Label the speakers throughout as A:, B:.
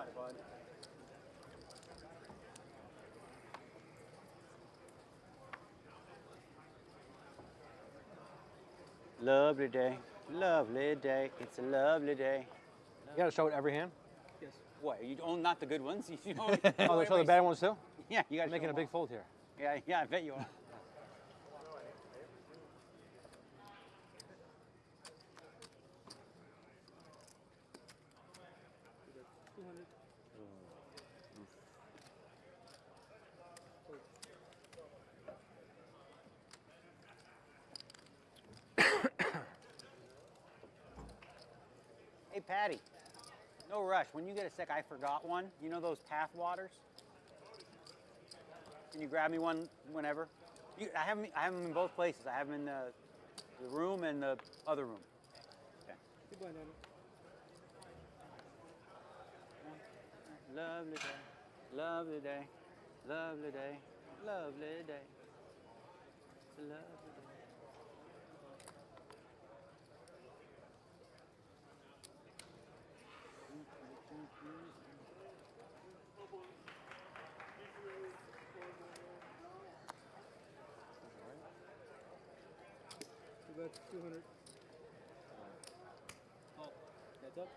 A: got it, bud. Lovely day, lovely day. It's a lovely day.
B: You got to show it every hand?
A: Yes. What? You own not the good ones? You own,
B: Oh, they show the bad ones too?
A: Yeah, you got
B: to making a big fold here.
A: Yeah, yeah, I bet you are. Hey, Patty, no rush. When you get a sec, I forgot one. You know those path waters? Can you grab me one whenever? I have them in both places. I have them in the room and the other room. Okay. Goodbye, Nana. Lovely day, lovely day, lovely day, lovely day. It's a lovely day. That's 200. Oh, that's up.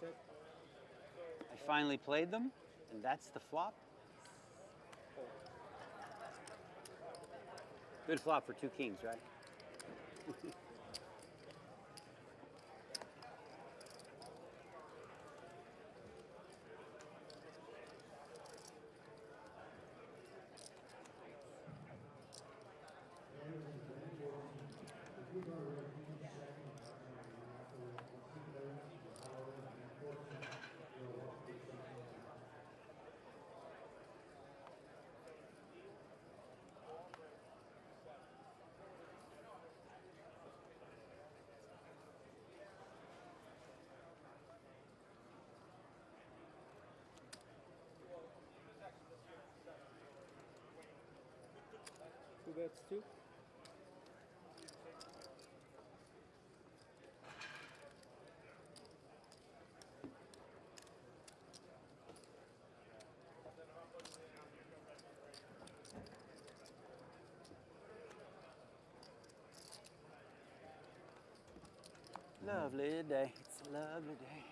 A: Check. I finally played them, and that's the flop. Good flop for 2 kings, right? Bets too. Lovely day. It's a lovely day.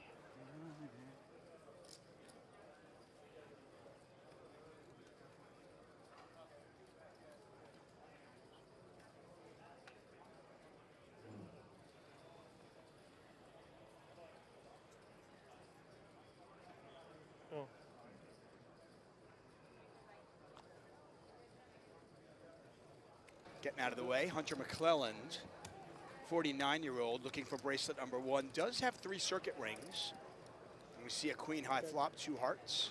C: Getting out of the way, Hunter McClelland, 49-year-old, looking for bracelet number 1, does have 3 circuit rings. And we see a queen high flop, 2 hearts.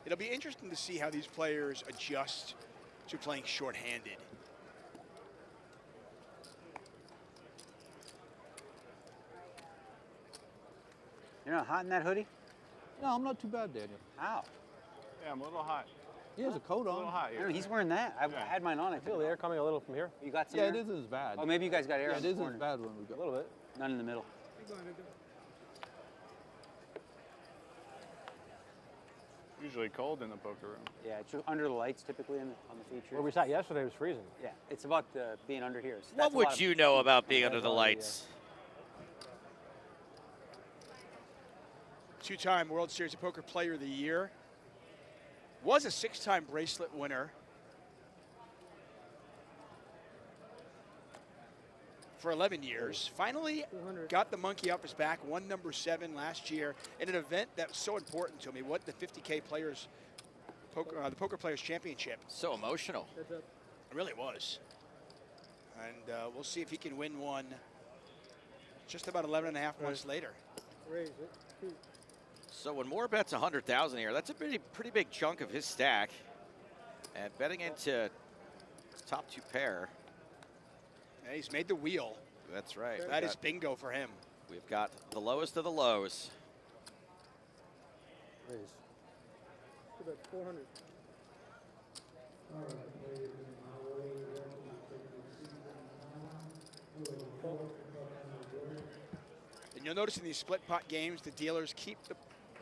C: It'll be interesting to see how these players adjust to playing short-handed.
A: You're not hot in that hoodie?
B: No, I'm not too bad, Daniel.
A: How?
D: Yeah, I'm a little hot.
B: He has a coat
D: A
B: on.
D: little hot
A: I
D: here.
A: know, he's wearing that. I had mine on. I
B: Feel the air coming a little from here.
A: You got some
B: Yeah,
A: air?
B: it isn't as bad.
A: Oh, maybe you guys got air
B: Yeah,
A: on
B: it
A: the
B: isn't as
A: corner.
B: bad when we go. A little bit.
A: None in the middle.
D: Usually cold in the poker room.
A: Yeah, it's under the lights typically on the feature.
B: Where we sat yesterday was freezing.
A: Yeah, it's about being under here. So
E: What
A: that's a lot
E: would
A: of-
E: you know about being under the
B: no idea.
E: lights?
C: 2-time World Series of Poker Player of the Year. Was a 6-time bracelet winner. For 11 years. Finally got the monkey off his back, won number 7 last year in an event that was so important to me. What the 50K Players, the Poker Players Championship.
E: So emotional.
C: It really was. And we'll see if he can win one just about 11 and a half months later.
E: So when Moore bets 100,000 here, that's a pretty big chunk of his stack. And betting into top 2 pair.
C: And he's made the wheel.
E: That's right.
C: That is bingo for him.
E: We've got the lowest of the lows.
B: Raise.
A: 400.
C: And you'll notice in these split pot games, the dealers keep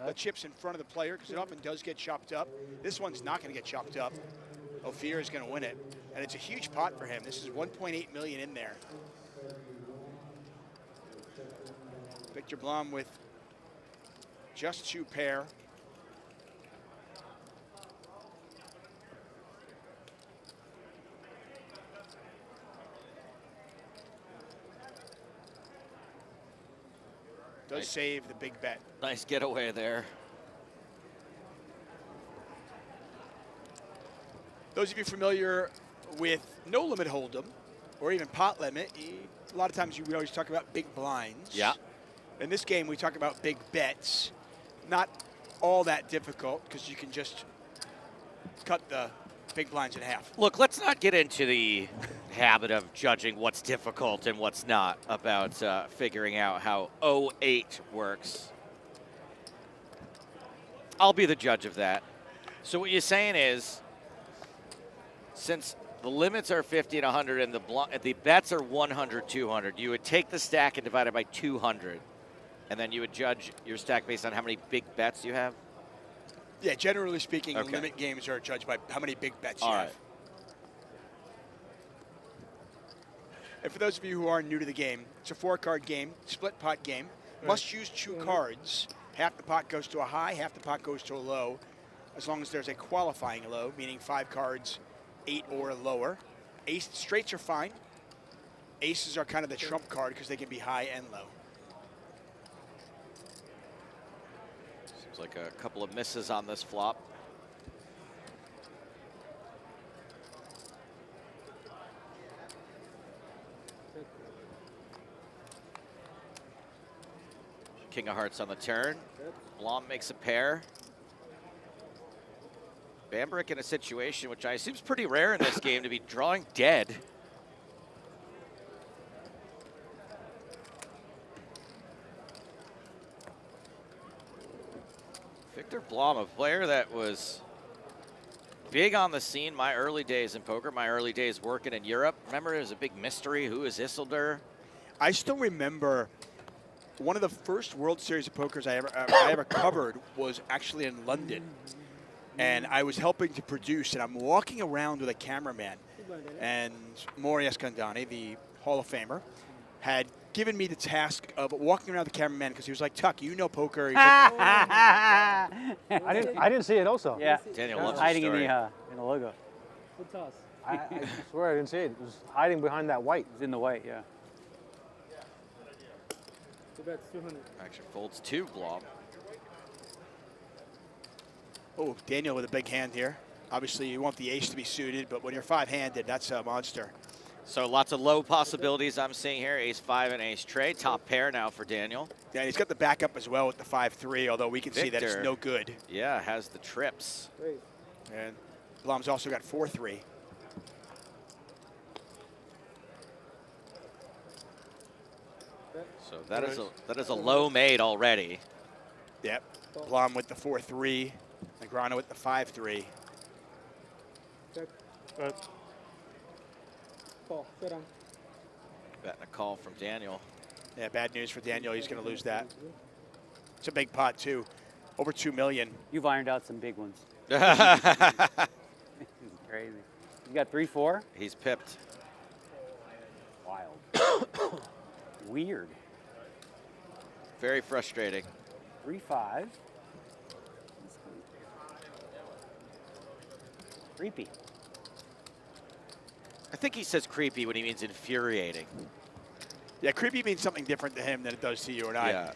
C: the chips in front of the player because it often does get chopped up. This one's not going to get chopped up. Ofir is going to win it, and it's a huge pot for him. This is 1.8 million in there. Viktor Blom with just 2 pair. Does save the big bet.
E: Nice getaway there.
C: Those of you familiar with no limit hold'em or even pot limit, a lot of times we always talk about big blinds.
E: Yeah.
C: In this game, we talk about big bets. Not all that difficult because you can just cut the big blinds in half.
E: Look, let's not get into the habit of judging what's difficult and what's not about figuring out how 08 works. I'll be the judge of that. So what you're saying is, since the limits are 50 and 100 and the bets are 100, 200, you would take the stack and divide it by 200, and then you would judge your stack based on how many big bets you have?
C: Yeah, generally speaking,
E: Okay.
C: limit games are judged by how many big bets you
E: All
C: have.
E: right.
C: And for those of you who are new to the game, it's a 4-card game, split pot game. Must use 2 cards. Half the pot goes to a high, half the pot goes to a low, as long as there's a qualifying low, meaning 5 cards, 8 or lower. Ace straights are fine. Aces are kind of the trump card because they can be high and low.
E: Seems like a couple of misses on this flop. King of Hearts on the turn. Blom makes a pair. Bambrick in a situation which I assume is pretty rare in this game to be drawing dead. Viktor Blom, a player that was big on the scene my early days in poker, my early days working in Europe. Remember, it was a big mystery. Who is Isildur?
C: I still remember one of the first World Series of Pokers I ever covered was actually in London. And I was helping to produce, and I'm walking around with a cameraman. And Mor Eskandani, the Hall of Famer, had given me the task of walking around the cameraman because he was like, Tuck, you know poker. He's like,
B: I didn't see it also.
A: Yeah.
E: Daniel loves
A: hiding
E: the
A: in
E: story.
A: the logo.
F: Good toss.
B: I swear I didn't see it. It was hiding behind that white.
A: It's in the white, yeah.
F: Two bets, 200.
E: Actually folds 2, Blom.
C: oh, Daniel with a big hand here. Obviously, you want the ace to be suited, but when you're 5-handed, that's a monster.
E: So lots of low possibilities I'm seeing here. Ace-5 and ace-tray. Top pair now for Daniel.
C: Yeah, and he's got the backup as well with the 5-3, although we can see that it's
E: Viktor.
C: no good.
E: Yeah, has the trips.
F: Great.
C: And Blom's also got 4-3.
E: So that is a low made already.
C: Yep. Blom with the 4-3. Negreanu with the 5-3.
F: Check.
D: But
F: Call. Showdown.
E: Betting a call from Daniel.
C: Yeah, bad news for Daniel. He's going to lose that. It's a big pot, too. Over 2 million.
A: You've ironed out some big ones. This is crazy. You got 3-4?
E: He's pipped.
A: Wild. Weird.
E: Very frustrating.
A: 3-5. Creepy.
E: I think he says creepy when he means infuriating.
C: Yeah, creepy means something different to him than it does to you and I.
E: Yeah.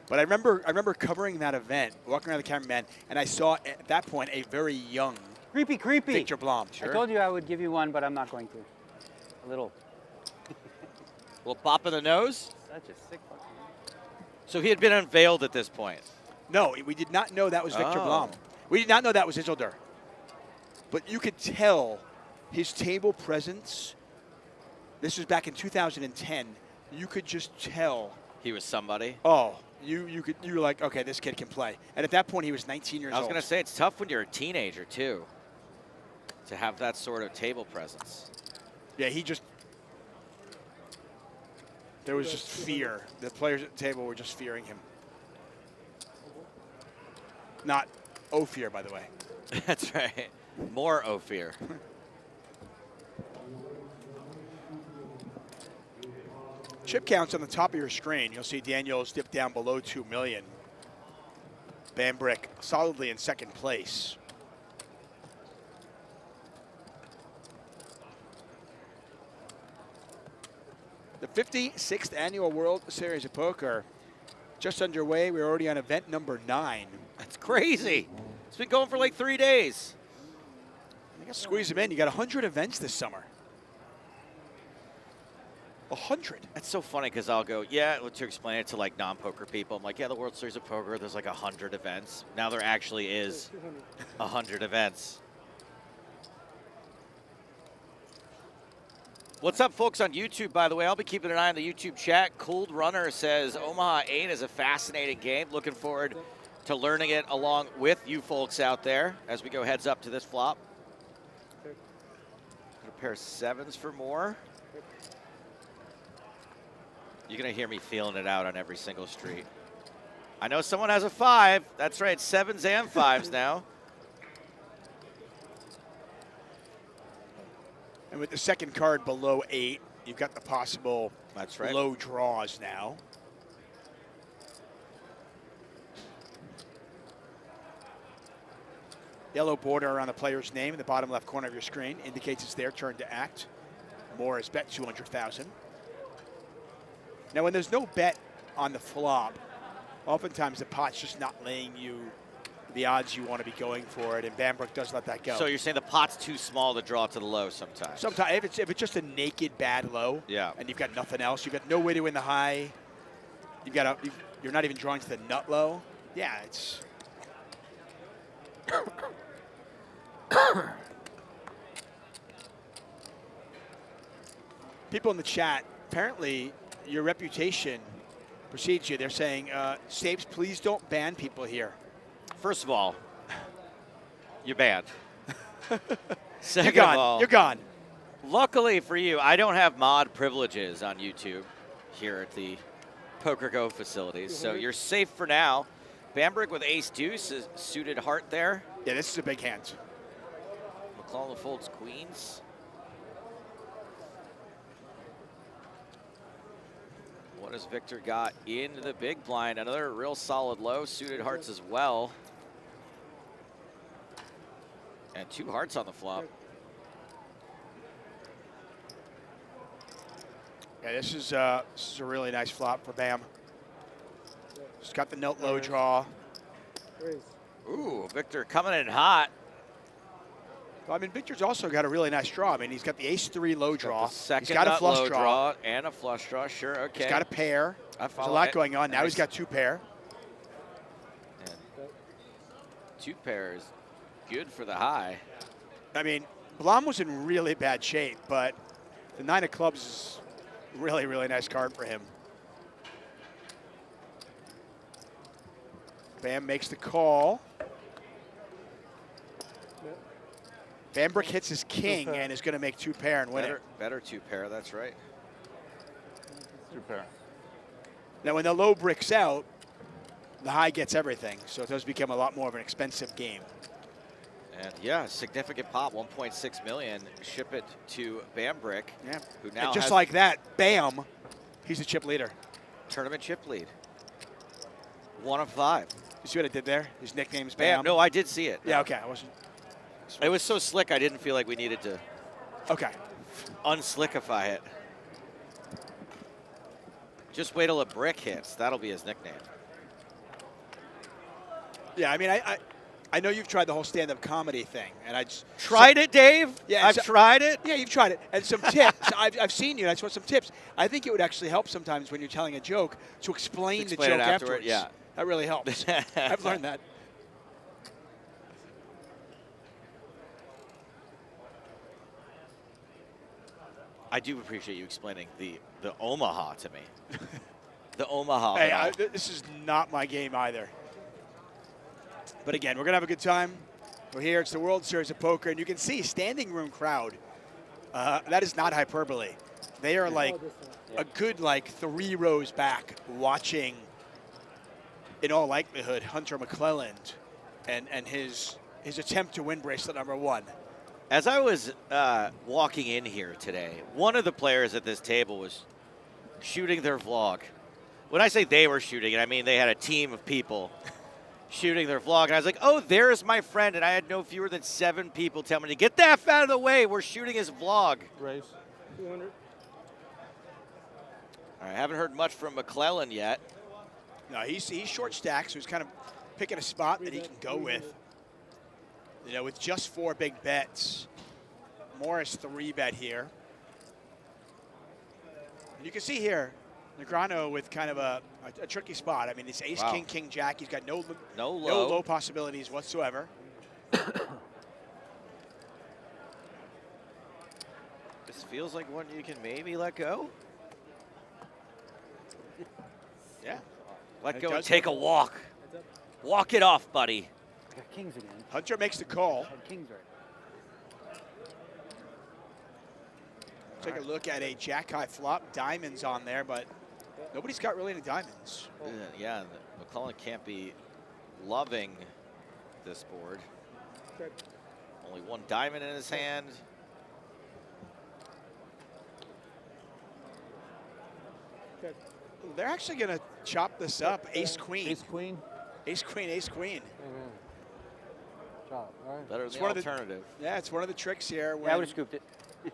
C: But I remember covering that event, walking around the cameraman, and I saw at that point a very young
A: Creepy, creepy.
C: Viktor Blom.
A: I told you I would give you one, but I'm not going to. A little.
E: Little bop in the nose.
A: Such a sick fucking.
E: So he had been unveiled at this point.
C: No, we did not know that was Viktor
E: Oh.
C: Blom. We did not know that was Isildur. But you could tell his table presence. This was back in 2010. You could just tell.
E: He was somebody.
C: Oh, you were like, okay, this kid can play. And at that point, he was 19 years
E: I was
C: old.
E: going to say, it's tough when you're a teenager, too. to have that sort of table presence.
C: Yeah, there was just fear. The players at the table were just fearing him. Not Ofir, by the way.
E: That's right. More Ofir.
C: Chip counts on the top of your screen. You'll see Daniels dip down below 2 million. Bambrick solidly in second place. The 56th annual World Series of Poker just underway. We're already on event number 9.
E: That's crazy. It's been going for like 3 days.
C: You got to squeeze them in. You got 100 events this summer. 100.
E: That's so funny because I'll go, yeah, to explain it to like non-poker people. I'm like, yeah, the World Series of Poker, there's like 100 events. Now there actually is 100 events. What's up, folks, on YouTube, by the way? I'll be keeping an eye on the YouTube chat. Cooled Runner says, Omaha 8 is a fascinating game. Looking forward to learning it along with you folks out there as we go heads up to this flop.
F: Check.
E: Got a pair of 7s for Mor. You're going to hear me feeling it out on every single street. I know someone has a 5. That's right, 7s and 5s now.
C: And with the second card below 8, you've got the possible
E: That's right.
C: low draws now. Yellow border around the player's name in the bottom left corner of your screen indicates it's their turn to act. Mor has bet 200,000. Now, when there's no bet on the flop, oftentimes the pot's just not laying you the odds you want to be going for it, and Bambrick does let that go.
E: So you're saying the pot's too small to draw to the low sometimes?
C: Sometimes, if it's just a naked bad low,
E: yeah,
C: and you've got nothing else, you've got no way to win the high, you're not even drawing to the nut low. Yeah, it's. People in the chat, apparently your reputation precedes you. They're saying, Sapes, please don't ban people here.
E: First of all, you're banned. Second
C: You're gone.
E: of all,
C: You're gone.
E: Luckily for you, I don't have mod privileges on YouTube here at the PokerGO facilities, so you're safe for now. Bambrick with ace deuce, a suited heart there.
C: Yeah, this is a big hand.
E: McClelland folds queens. What has Viktor got into the big blind? Another real solid low, suited hearts as well. And 2 hearts on the flop.
C: Yeah, this is a really nice flop for Bam. Just got the note low draw.
F: Raise.
E: Ooh, Viktor coming in hot.
C: I mean, Victor's also got a really nice draw. I mean, he's got the ace-3 low draw.
E: Second
C: he's got a flush
E: low
C: draw.
E: and a flush draw. Sure, okay.
C: He's got a pair.
E: I
C: There's a lot going on. Now
E: nice.
C: he's got 2 pair.
E: And 2 pairs, good for the high.
C: I mean, Blom was in really bad shape, but the 9 of clubs is a really, really nice card for him. Bam makes the call. Bambrick hits his king and is going to make 2 pair and win it.
E: Better 2 pair, that's right.
D: 2 pair.
C: Now, when the low bricks out, the high gets everything, so it does become a lot more of an expensive game.
E: And yeah, significant pop, 1.6 million. Ship it to Bambrick,
C: Yeah.
E: who now
C: And just
E: has
C: like that, bam, he's the chip leader.
E: tournament chip lead. 1 of 5.
C: You see what I did there? His nickname's Bam.
E: Bam, no, I did see it.
C: Yeah, okay, I wasn't.
E: It was so slick, I didn't feel like we needed to
C: Okay.
E: unslickify it. Just wait till a brick hits. That'll be his nickname.
C: Yeah, I mean, I know you've tried the whole stand-up comedy thing, and I just
E: Tried it, Dave?
C: Yeah,
E: I've tried it.
C: Yeah, you've tried it, and some tips. I've seen you. And I just want some tips. I think it would actually help sometimes when you're telling a joke to explain the
E: Explain it
C: joke
E: afterward,
C: afterwards.
E: yeah.
C: That really helps. I've learned that.
E: I do appreciate you explaining the Omaha to me. The Omaha.
C: Hey, this is not my game either. But again, we're going to have a good time. Well, here it's the World Series of Poker, and you can see standing room crowd. That is not hyperbole. They are like a good 3 rows back watching, in all likelihood, Hunter McClelland and his attempt to win bracelet number 1.
E: As I was walking in here today, one of the players at this table was shooting their vlog. When I say they were shooting it, I mean they had a team of people shooting their vlog. And I was like, oh, there's my friend. And I had no fewer than 7 people tell me to get that out of the way. We're shooting his vlog.
B: Raise.
F: 200.
E: I haven't heard much from McClelland yet.
C: No, he's short stack, so he's kind of picking a spot that he can go with. You know, with just 4 big bets. Morris 3-bet here. And you can see here, Negreanu with kind of a tricky spot. I mean, it's ace, king, king, jack. He's got no low possibilities whatsoever.
E: This feels like one you can maybe let go.
C: Yeah.
E: Let go and take a walk. Walk it off, buddy.
A: I got kings again.
C: Hunter makes the call.
A: I had kings right.
C: Take a look at a jack-high flop. Diamonds on there, but nobody's got really any diamonds.
E: Yeah, McClelland can't be loving this board.
F: Check.
E: Only 1 diamond in his hand.
F: Check.
C: They're actually going to chop this up. Ace-queen.
B: Ace queen.
C: Ace-queen, ace-queen.
B: Amen. Chop. All right.
E: Better
C: It's
E: than
C: one
E: the
C: of the-
E: alternative.
C: Yeah, it's one of the tricks here.
A: Yeah, I would have scooped it.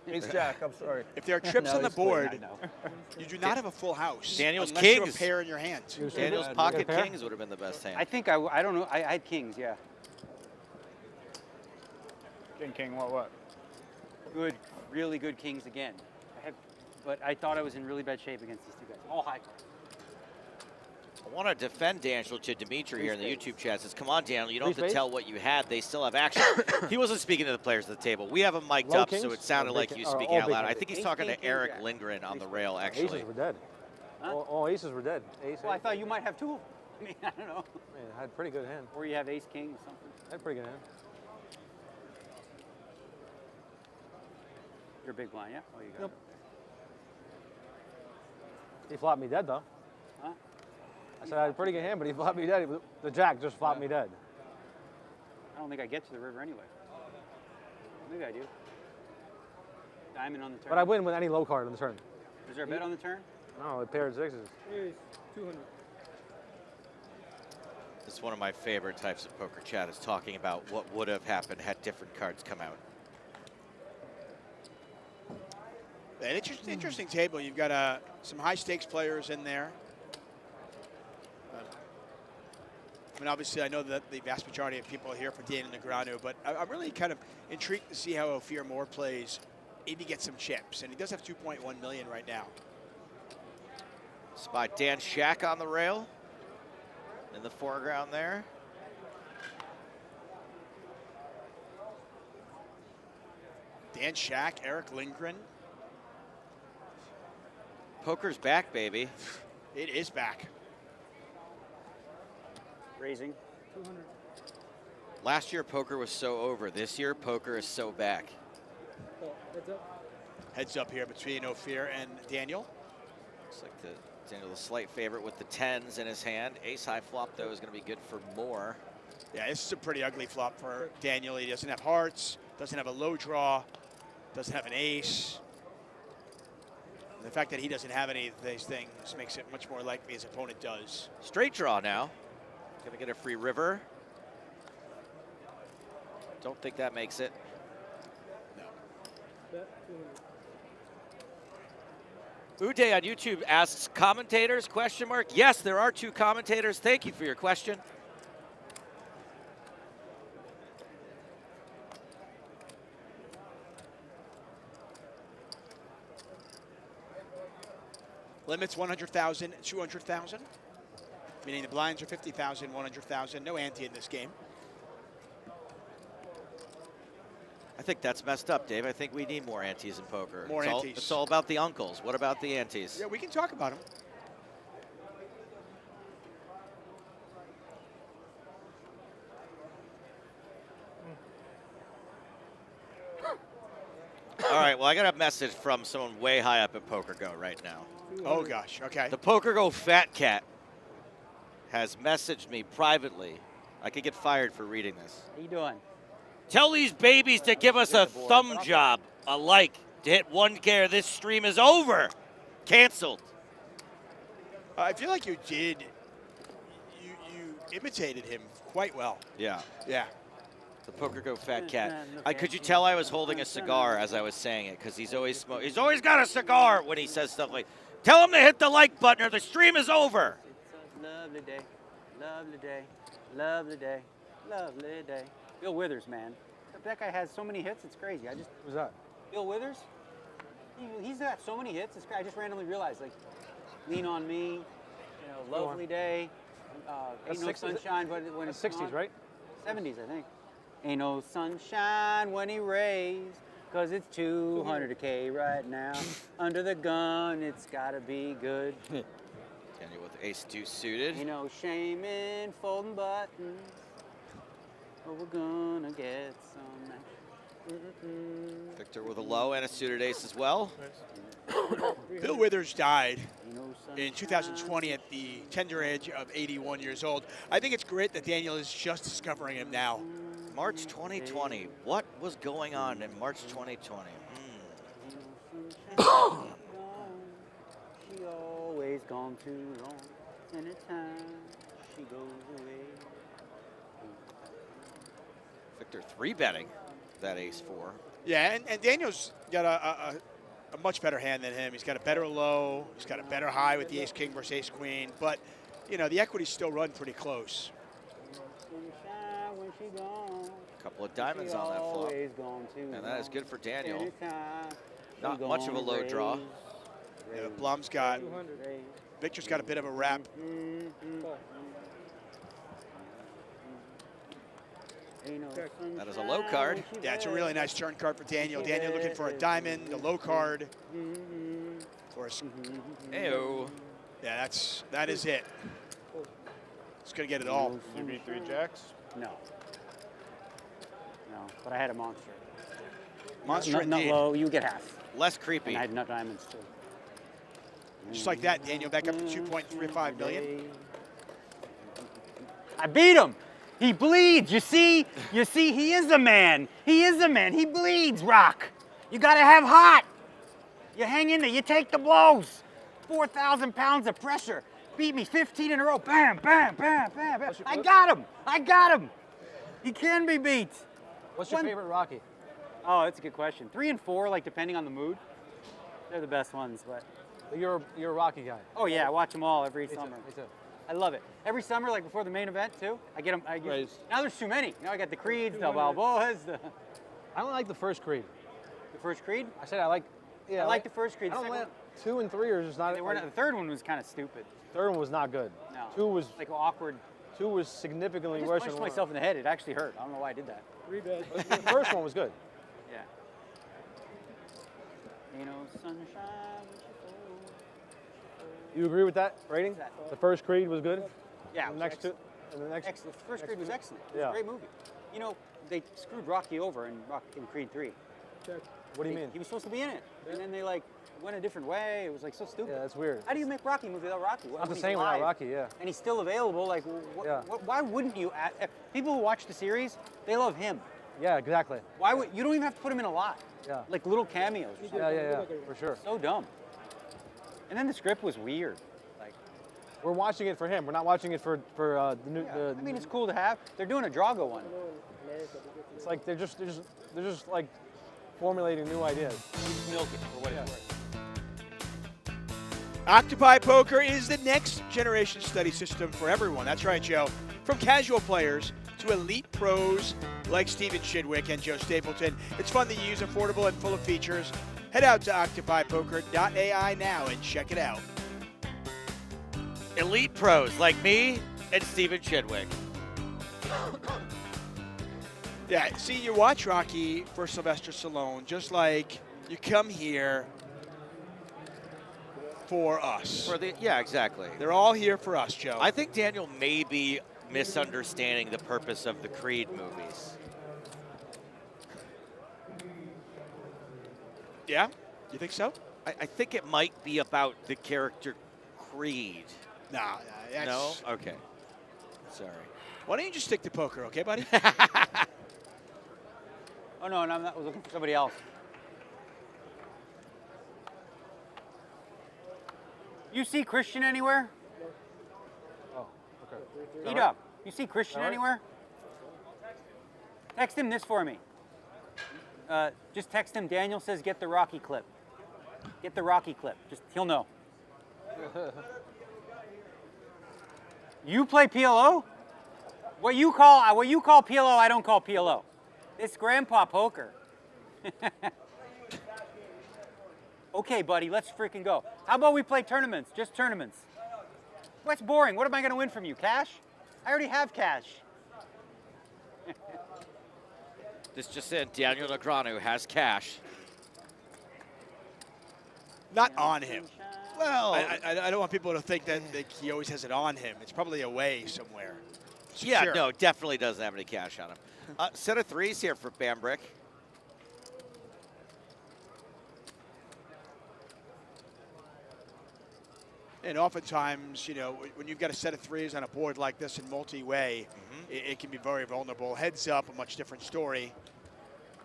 B: Ace jack. I'm sorry.
C: If there are trips
A: No,
C: on the
A: ace queen,
C: board,
A: I know.
C: you do not have a full house.
E: Daniel's
C: unless you have
E: kings.
C: a pair in your hand.
E: Daniel's
B: You
E: pocket
B: got a pair?
E: kings would have been the best hand.
A: I think I don't know. I had kings, yeah.
D: King, what?
A: Good, really good kings again. But I thought I was in really bad shape against these 2 guys. All high cards.
E: I want to defend Daniel to Dimitri here in the YouTube chat. Says, come on, Daniel, you don't have to
B: Please,
E: tell what you had. They still have action. He wasn't speaking to the players at the table. We have him mic'd
B: Low
E: up, so
B: kings?
E: it sounded
B: Or
E: like
B: big
E: you
B: king- or
E: speaking
B: all
E: out
B: big
E: loud. I
B: kings?
E: think he's
A: Ace,
E: talking
A: king,
E: to
A: king,
E: Eric
A: jack.
E: Lindgren on the
A: Ace,
E: rail, actually.
B: Aces were dead.
A: Huh?
B: All aces were dead. Ace.
A: Well, I
B: ace.
A: thought you might have 2 of them. I mean, I don't know.
B: Man, I had a pretty good hand.
A: Or you have ace, king, or something.
B: I had a pretty good hand.
A: You're a big blind, yeah? Oh, you got
B: Yep. He flopped me dead, though.
A: Huh?
B: I said I had a pretty good hand, but he flopped me dead. The jack just flopped me dead.
A: I don't think I get to the river anyway. Maybe I do. Diamond on the turn.
B: But I win with any low card on the turn.
A: Is there a bet on the turn?
B: No, a pair of 6s.
F: Ace. 200.
E: It's one of my favorite types of poker chat, is talking about what would have happened had different cards come out.
C: An interesting table. You've got some high-stakes players in there. I mean, obviously, I know that the vast majority of people are here for Daniel Negreanu, but I'm really kind of intrigued to see how Ofir Mor plays if he gets some chips. And he does have 2.1 million right now.
E: Spot Dan Shack on the rail in the foreground there.
C: Dan Shack, Eric Lindgren.
E: Poker's back, baby.
C: It is back.
A: Raising.
F: 200.
E: Last year, poker was so over. This year, poker is so back.
F: Oh, heads up.
C: Heads up here between Ofir and Daniel.
E: Looks like Daniel, the slight favorite with the 10s in his hand. Ace high flop, though, is going to be good for Moore.
C: Yeah, this is a pretty ugly flop for Daniel. He doesn't have hearts, doesn't have a low draw, doesn't have an ace. And the fact that he doesn't have any of these things makes it much more likely his opponent does.
E: Straight draw now. Going to get a free river. Don't think that makes it.
C: No.
F: Bet 200.
E: Uday on YouTube asks, commentators, question mark? Yes, there are 2 commentators. Thank you for your question.
C: Limits 100,000, 200,000. Meaning the blinds are 50,000, 100,000. No ante in this game.
E: I think that's messed up, Dave. I think we need more antes in poker.
C: More antes.
E: It's all about the uncles. What about the antes?
C: Yeah, we can talk about them.
E: well, I got a message from someone way high up at PokerGo right now.
C: Oh, gosh. Okay.
E: The PokerGo Fat Cat has messaged me privately. I could get fired for reading this.
A: How you doing?
E: Tell these babies to give us a thumb job, a like, to hit 1K or this stream is over. Canceled.
C: I feel like you did. You imitated him quite well.
E: Yeah.
C: Yeah.
E: The PokerGo Fat Cat. Could you tell I was holding a cigar as I was saying it? Because he's always he's always got a cigar when he says stuff like, tell him to hit the like button or the stream is over.
A: It's a lovely day, lovely day, lovely day, lovely day. Bill Withers, man. That guy has so many hits, it's crazy.
B: Who's that?
A: Bill Withers, he's got so many hits. I just randomly realized, like, Lean on Me, you know, Lovely Day, Ain't No Sunshine when it's
B: 60s,
A: gone.
B: right?
A: 70s, I think. Ain't no sunshine when he rays, 'cause it's 200K right now. Under the gun, it's gotta be good.
E: Daniel with ace-2 suited.
A: Ain't no shame in folding buttons, but we're gonna get some action.
E: Victor with a low and a suited ace as well.
C: Bill Withers died
A: Ain't no
C: in
A: sunshine.
C: 2020 at the tender age of 81 years old. I think it's great that Daniel is just discovering him now.
E: March 2020. What was going on in March 2020?
A: She always gone too long. Anytime she goes away.
E: Victor 3-betting that ace-4.
C: Yeah, and Daniel's got a much better hand than him. He's got a better low. He's got a better high with the ace-king versus ace-queen. But, you know, the equities still run pretty close.
A: Sunshine when she gone.
E: A couple of diamonds on that flop.
A: Always gone too
E: And that is
A: long.
E: good for Daniel.
A: Anytime
E: Not
A: she
E: much of a
A: gonna
E: low draw.
A: raise,
C: Yeah,
A: raise,
C: Blom's got,
F: 200.
A: raise.
C: Victor's got a bit of a wrap.
F: Call.
A: Ain't no
F: Check.
E: That is a low card.
A: sunshine when she
C: Yeah, it's a really nice turn card for Daniel. Daniel looking for a diamond, a low card. For a,
E: Ew.
C: yeah, that is it. It's gonna get it all.
D: You beat 3 jacks?
A: No. No, but I had a monster.
C: Monster
A: Not
C: indeed.
A: low, you get half.
E: Less creepy.
A: And I had nut diamonds too.
C: Just like that, Daniel back up to 2.35 million.
A: I beat him. He bleeds. You see, he is a man. He is a man. He bleeds, Rock. You gotta have heart. You hang in there. You take the blows. 4,000 pounds of pressure. Beat me 15 in a row. Bam, bam, bam, bam, bam. I got him. I got him. He can be beat.
B: What's your
A: One-
B: favorite Rocky?
A: Oh, that's a good question. 3 and 4, like depending on the mood. They're the best ones, but.
B: You're a Rocky guy.
A: Oh yeah, I watch them all every
B: Me too,
A: summer.
B: me too.
A: I love it. Every summer, like before the main event too, I get them.
B: Right.
A: Now there's too many. Now I got the Creeds, the Balboas, the
B: I don't like the first Creed.
A: first Creed.
B: I said I like. Yeah,
A: I like the first Creed.
B: I
A: The
B: don't
A: second
B: like 2 and 3 are just not.
A: they were not, the third one was kind of stupid.
B: Third one was not good.
A: No.
B: 2 was
A: like awkward.
B: 2 was significantly
A: I just
B: worse
A: punched
B: than 1.
A: myself in the head. It actually hurt. I don't know why I did that.
F: 3 bets.
B: The first one was good.
A: Yeah. Ain't no sunshine. when she falls.
B: You agree with that rating?
A: What's that?
B: The first Creed was good.
A: Yeah.
B: The
A: it was
B: next 2.
A: excellent.
B: And the next.
A: Excellent. The first Creed was excellent. It was
B: Yeah.
A: a great movie. You know, they screwed Rocky over in Creed 3.
F: Check.
B: What do you mean?
A: He was supposed to be in it, and then they like went a different way. It was like so stupid.
B: Yeah, that's weird.
A: How do you make Rocky movie without Rocky?
B: Not
A: When
B: the
A: he's
B: same without
A: alive
B: Rocky, yeah.
A: And he's still available. Like,
B: Yeah.
A: why wouldn't you? People who watch the series, they love him.
B: Yeah, exactly.
A: Why would you? Don't even have to put him in a lot.
B: Yeah.
A: Like little cameos. Or something.
B: Yeah, for sure.
A: So dumb. And then the script was weird. Like,
B: We're watching it for him. We're not watching it for the new.
A: yeah. I mean, it's cool to have. They're doing a Drago one.
B: It's like they're just like formulating new ideas.
A: Just milk it for what it's worth.
C: Octopi Poker is the next generation study system for everyone. That's right, Joe. From casual players to elite pros like Steven Chidwick and Joe Stapleton. It's fun to use, affordable, and full of features. Head out to octopipoker.ai now and check it out.
E: Elite pros like me and Steven Chidwick.
C: Yeah, see, you watch Rocky for Sylvester Stallone, just like you come here for us.
E: Yeah, exactly.
C: They're all here for us, Joe.
E: I think Daniel may be misunderstanding the purpose of the Creed movies.
C: Yeah? You think so?
E: I think it might be about the character creed.
C: Nah, that's...
E: No? Okay. Sorry.
C: Why don't you just stick to poker, okay, buddy?
A: Oh, no, and I was looking for somebody else. You see Christian anywhere?
B: Oh, okay.
A: Eat up. You see Christian
B: All right.
A: anywhere? Text him this for me. Just text him. Daniel says get the Rocky clip. Get the Rocky clip. Just he'll know. You play PLO? What you call PLO, I don't call PLO. It's grandpa poker. Okay, buddy, let's freaking go. How about we play tournaments? Just tournaments. What's boring? What am I going to win from you? Cash? I already have cash.
E: This just said Daniel Negreanu has cash.
C: Not on him.
E: Well,
C: I don't want people to think that he always has it on him. It's probably away somewhere.
E: yeah,
C: Sure.
E: no, definitely doesn't have any cash on him. Set of threes here for Bambrick.
C: And oftentimes, you know, when you've got a set of threes on a board like this in multi-way, it can be very vulnerable. Heads up, a much different story.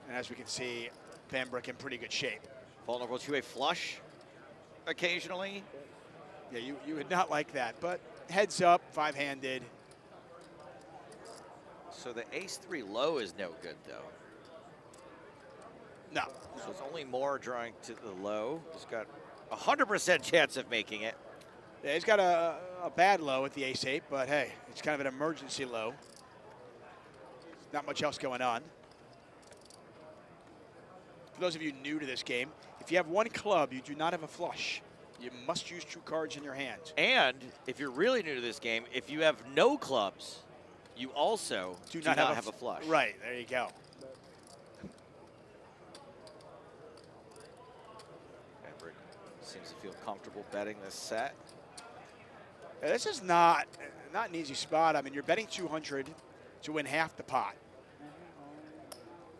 C: And as we can see, Bambrick in pretty good shape.
E: Vulnerable to a flush occasionally.
C: Yeah, you would not like that, but heads up, five-handed.
E: So the ace-3 low is no good, though.
C: No.
E: So it's only Mor drawing to the low. He's got a 100% chance of making it.
C: Yeah, he's got a bad low at the ace-8, but hey, it's kind of an emergency low. Not much else going on. For those of you new to this game, if you have one club, you do not have a flush. You must use true cards in your hand.
E: And if you're really new to this game, if you have no clubs, you also do not have a flush.
C: Right, there you go.
E: Bambrick seems to feel comfortable betting this set.
C: Yeah, this is not an easy spot. I mean, you're betting 200 to win half the pot.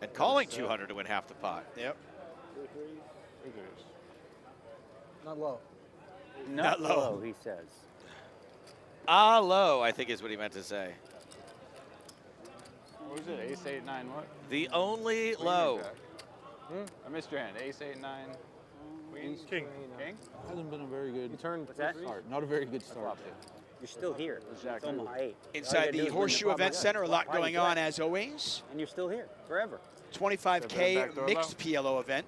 E: And calling 200 to win half the pot.
C: Yep.
B: Not low.
C: Not low.
A: He says.
E: Low, I think is what he meant to say.
D: What was it? Ace 8 9 what?
E: The only
D: Queen or
E: low.
D: jack? I missed your hand. Ace 8 9. Queen.
F: King.
D: King.
F: Hasn't been a very good
A: What's that?
F: start. Not a very good start.
A: You're still here.
D: Jack.
A: It's Omaha 8.
C: Inside the Horseshoe Event Center, a lot going on as always.
A: And you're still here forever.
C: 25K mixed PLO event.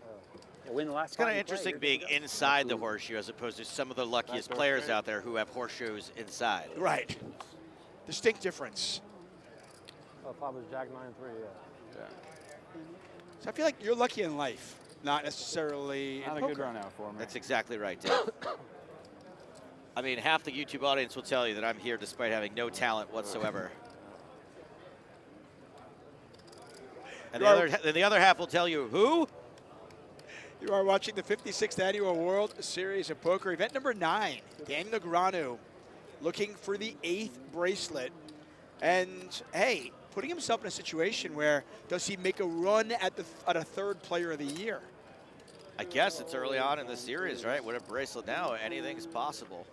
A: You win the last.
E: It's kind of interesting being inside the horseshoe as opposed to some of the luckiest players out there who have horseshoes inside.
C: Right. Distinct difference.
B: Oh, if I was Jack 9-3, yeah.
C: So I feel like you're lucky in life, not necessarily
D: Not
C: in
D: a good
C: poker.
D: run out for me.
E: That's exactly right, Dave. I mean, half the YouTube audience will tell you that I'm here despite having no talent whatsoever. And the other half will tell you, who?
C: You are watching the 56th Annual World Series of Poker, event number 9. Daniel Negreanu looking for the 8th bracelet. And, hey, putting himself in a situation where does he make a run at a third player of the year?
E: I guess it's early on in the series, right? With a bracelet now, anything's possible.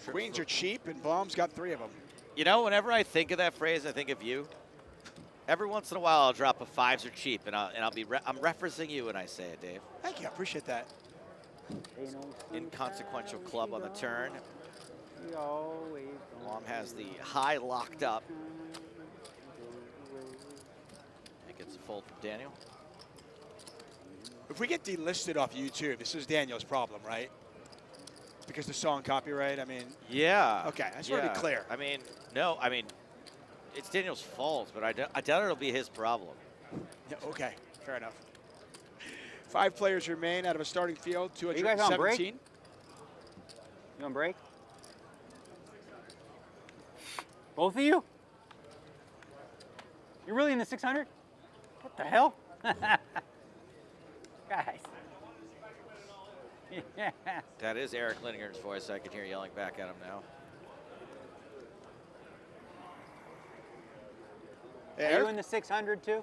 C: Queens are cheap, and Blom's got 3 of them.
E: You know, whenever I think of that phrase, I think of you. Every once in a while, I'll drop a 5s are cheap, and I'm referencing you when I say it, Dave.
C: Thank you, I appreciate that.
E: Inconsequential club on the turn. Blom has the high locked up. It gets a fold from Daniel.
C: If we get delisted off YouTube, this is Daniel's problem, right? Because the song copyright, I mean.
E: Yeah.
C: Okay, I just want to be clear.
E: I mean, no, I mean, it's Daniel's fault, but I doubt it'll be his problem.
C: Yeah, okay, fair enough. 5 players remain out of a starting field,
A: you guys on break?
C: 217.
A: You on break? Both of you? You're really in the 600? What the hell? Guys. Yeah.
E: That is Eric Lininger's voice. I can hear yelling back at him now.
A: Are you in the 600 too?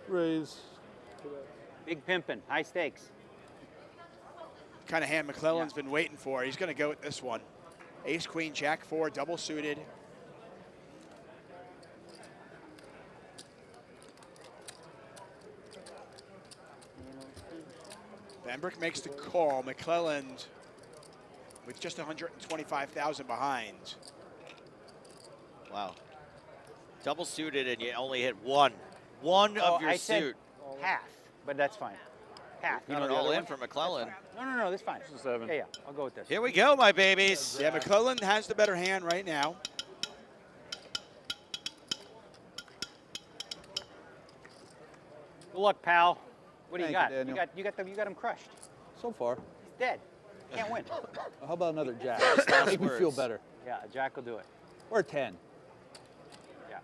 B: Raise.
A: Big pimpin', high stakes.
C: Kind of hand McClelland's been waiting for. He's going to go with this one. Ace, queen, jack, 4, double suited. Bambrick makes the call. McClelland with just 125,000 behind.
E: Wow. Double suited and you only hit one. One of your
A: I said
E: suit.
A: half, but that's fine. Half.
E: Got it
A: the
E: all
A: other
E: in
A: one?
E: for McClelland.
A: No, that's fine.
B: It's a 7.
A: Yeah, I'll go with this.
E: Here we go, my babies.
C: Yeah, McClelland has the better hand right now.
A: Good luck, pal. What do you
B: Thank
A: got?
B: you, Daniel.
A: You got him crushed.
B: So far.
A: He's dead. Can't win.
B: How about another jack?
E: last
B: Make me feel
E: words.
B: better.
A: Yeah, a jack will do it.
B: Or 10.
A: Yeah.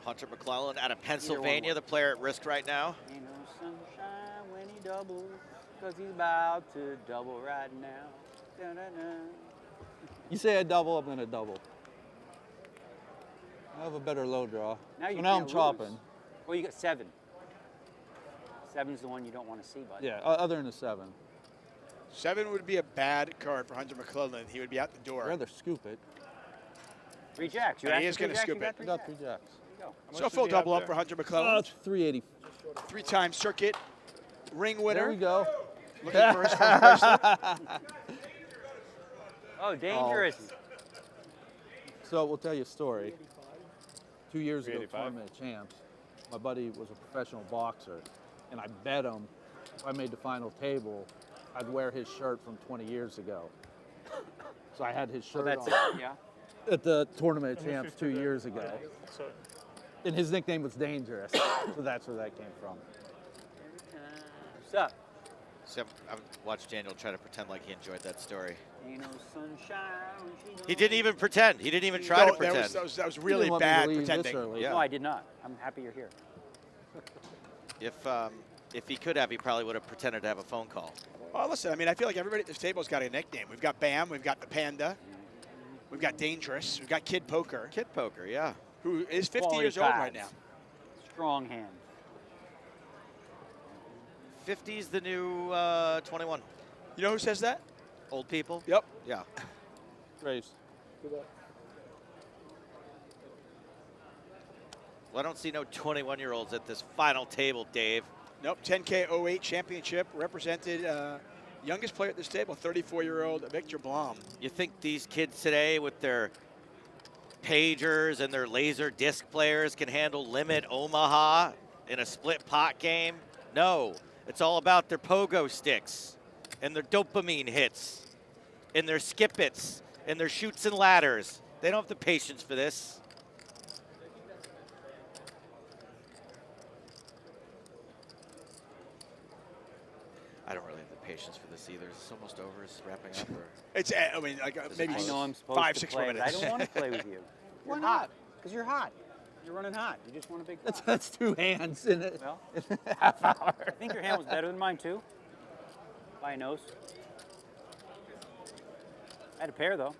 E: Hunter McClelland out of Pennsylvania, the player at risk right now.
A: Ain't no sunshine when he doubles, 'cause he's about to double right now. Da-da-da.
B: You say I double, I'm going to double. I have a better low draw.
A: Now you
B: so now I'm
A: can't
B: chopping.
A: lose. Well, you got 7. 7's the one you don't want to see, bud.
B: Yeah, other than the 7.
C: 7 would be a bad card for Hunter McClelland. He would be out the
B: I'd
C: door.
B: rather scoop it.
A: 3 jacks. You
C: And
A: asked
C: he is
A: for 3
C: gonna
A: jacks,
C: scoop
A: you got
C: it.
A: 3
B: I got
A: jacks.
B: 3 jacks.
A: There you go.
C: So a full double up for Hunter McClelland.
B: 380.
C: 3-time circuit ring winner.
B: There we go.
C: Looking for his first bracelet.
A: Oh, dangerous.
B: So we'll tell you a story. 2 years ago,
D: 385.
B: Tournament of Champs, my buddy was a professional boxer, and I bet him if I made the final table, I'd wear his shirt from 20 years ago. So I had his shirt
A: That's
B: on
A: it. Yeah.
B: at the Tournament of Champs 2 years ago. And his nickname was Dangerous, so that's where that came from.
A: What's up?
E: So I've watched Daniel try to pretend like he enjoyed that story.
A: Ain't no sunshine when she
E: He didn't even pretend. He didn't even try to
C: No,
E: pretend.
C: that was
B: You
C: really
B: didn't want me to
C: bad
B: leave this
C: pretending.
B: early.
E: Yeah.
A: No, I did not. I'm happy you're here.
E: If he could have, he probably would have pretended to have a phone call.
C: Oh, listen, I mean, I feel like everybody at this table's got a nickname. We've got Bam, we've got the Panda, we've got Dangerous, we've got Kid Poker,
E: Kid poker, yeah.
C: who is 50
A: Quality
C: years old
A: cards.
C: right now.
A: Strong hand.
E: 50's the new 21.
C: You know who says that?
E: Old people?
C: Yep.
E: Yeah.
B: Raise.
E: Well, I don't see no 21-year-olds at this final table, Dave.
C: Nope, 10K 08 championship represented youngest player at this table, 34-year-old Viktor Blom.
E: You think these kids today with their pagers and their laser disc players can handle Limit Omaha in a split pot game? No, it's all about their pogo sticks and their dopamine hits and their skip-its and their shoots and ladders. They don't have the patience for this. I don't really have the patience for this either. It's almost over. It's wrapping up. Or
C: It's, I mean, like maybe
A: I know I'm supposed
C: 5,
A: to
C: 6
A: play,
C: more
A: but I
C: minutes.
A: don't want to play with you.
B: Why
A: You're
B: not?
A: hot. Because you're hot. You're running hot. You just want a big pot.
B: That's 2 hands in it.
A: Well,
B: in a half hour.
A: I think your hand was better than mine, too. By a nose. I had a pair, though.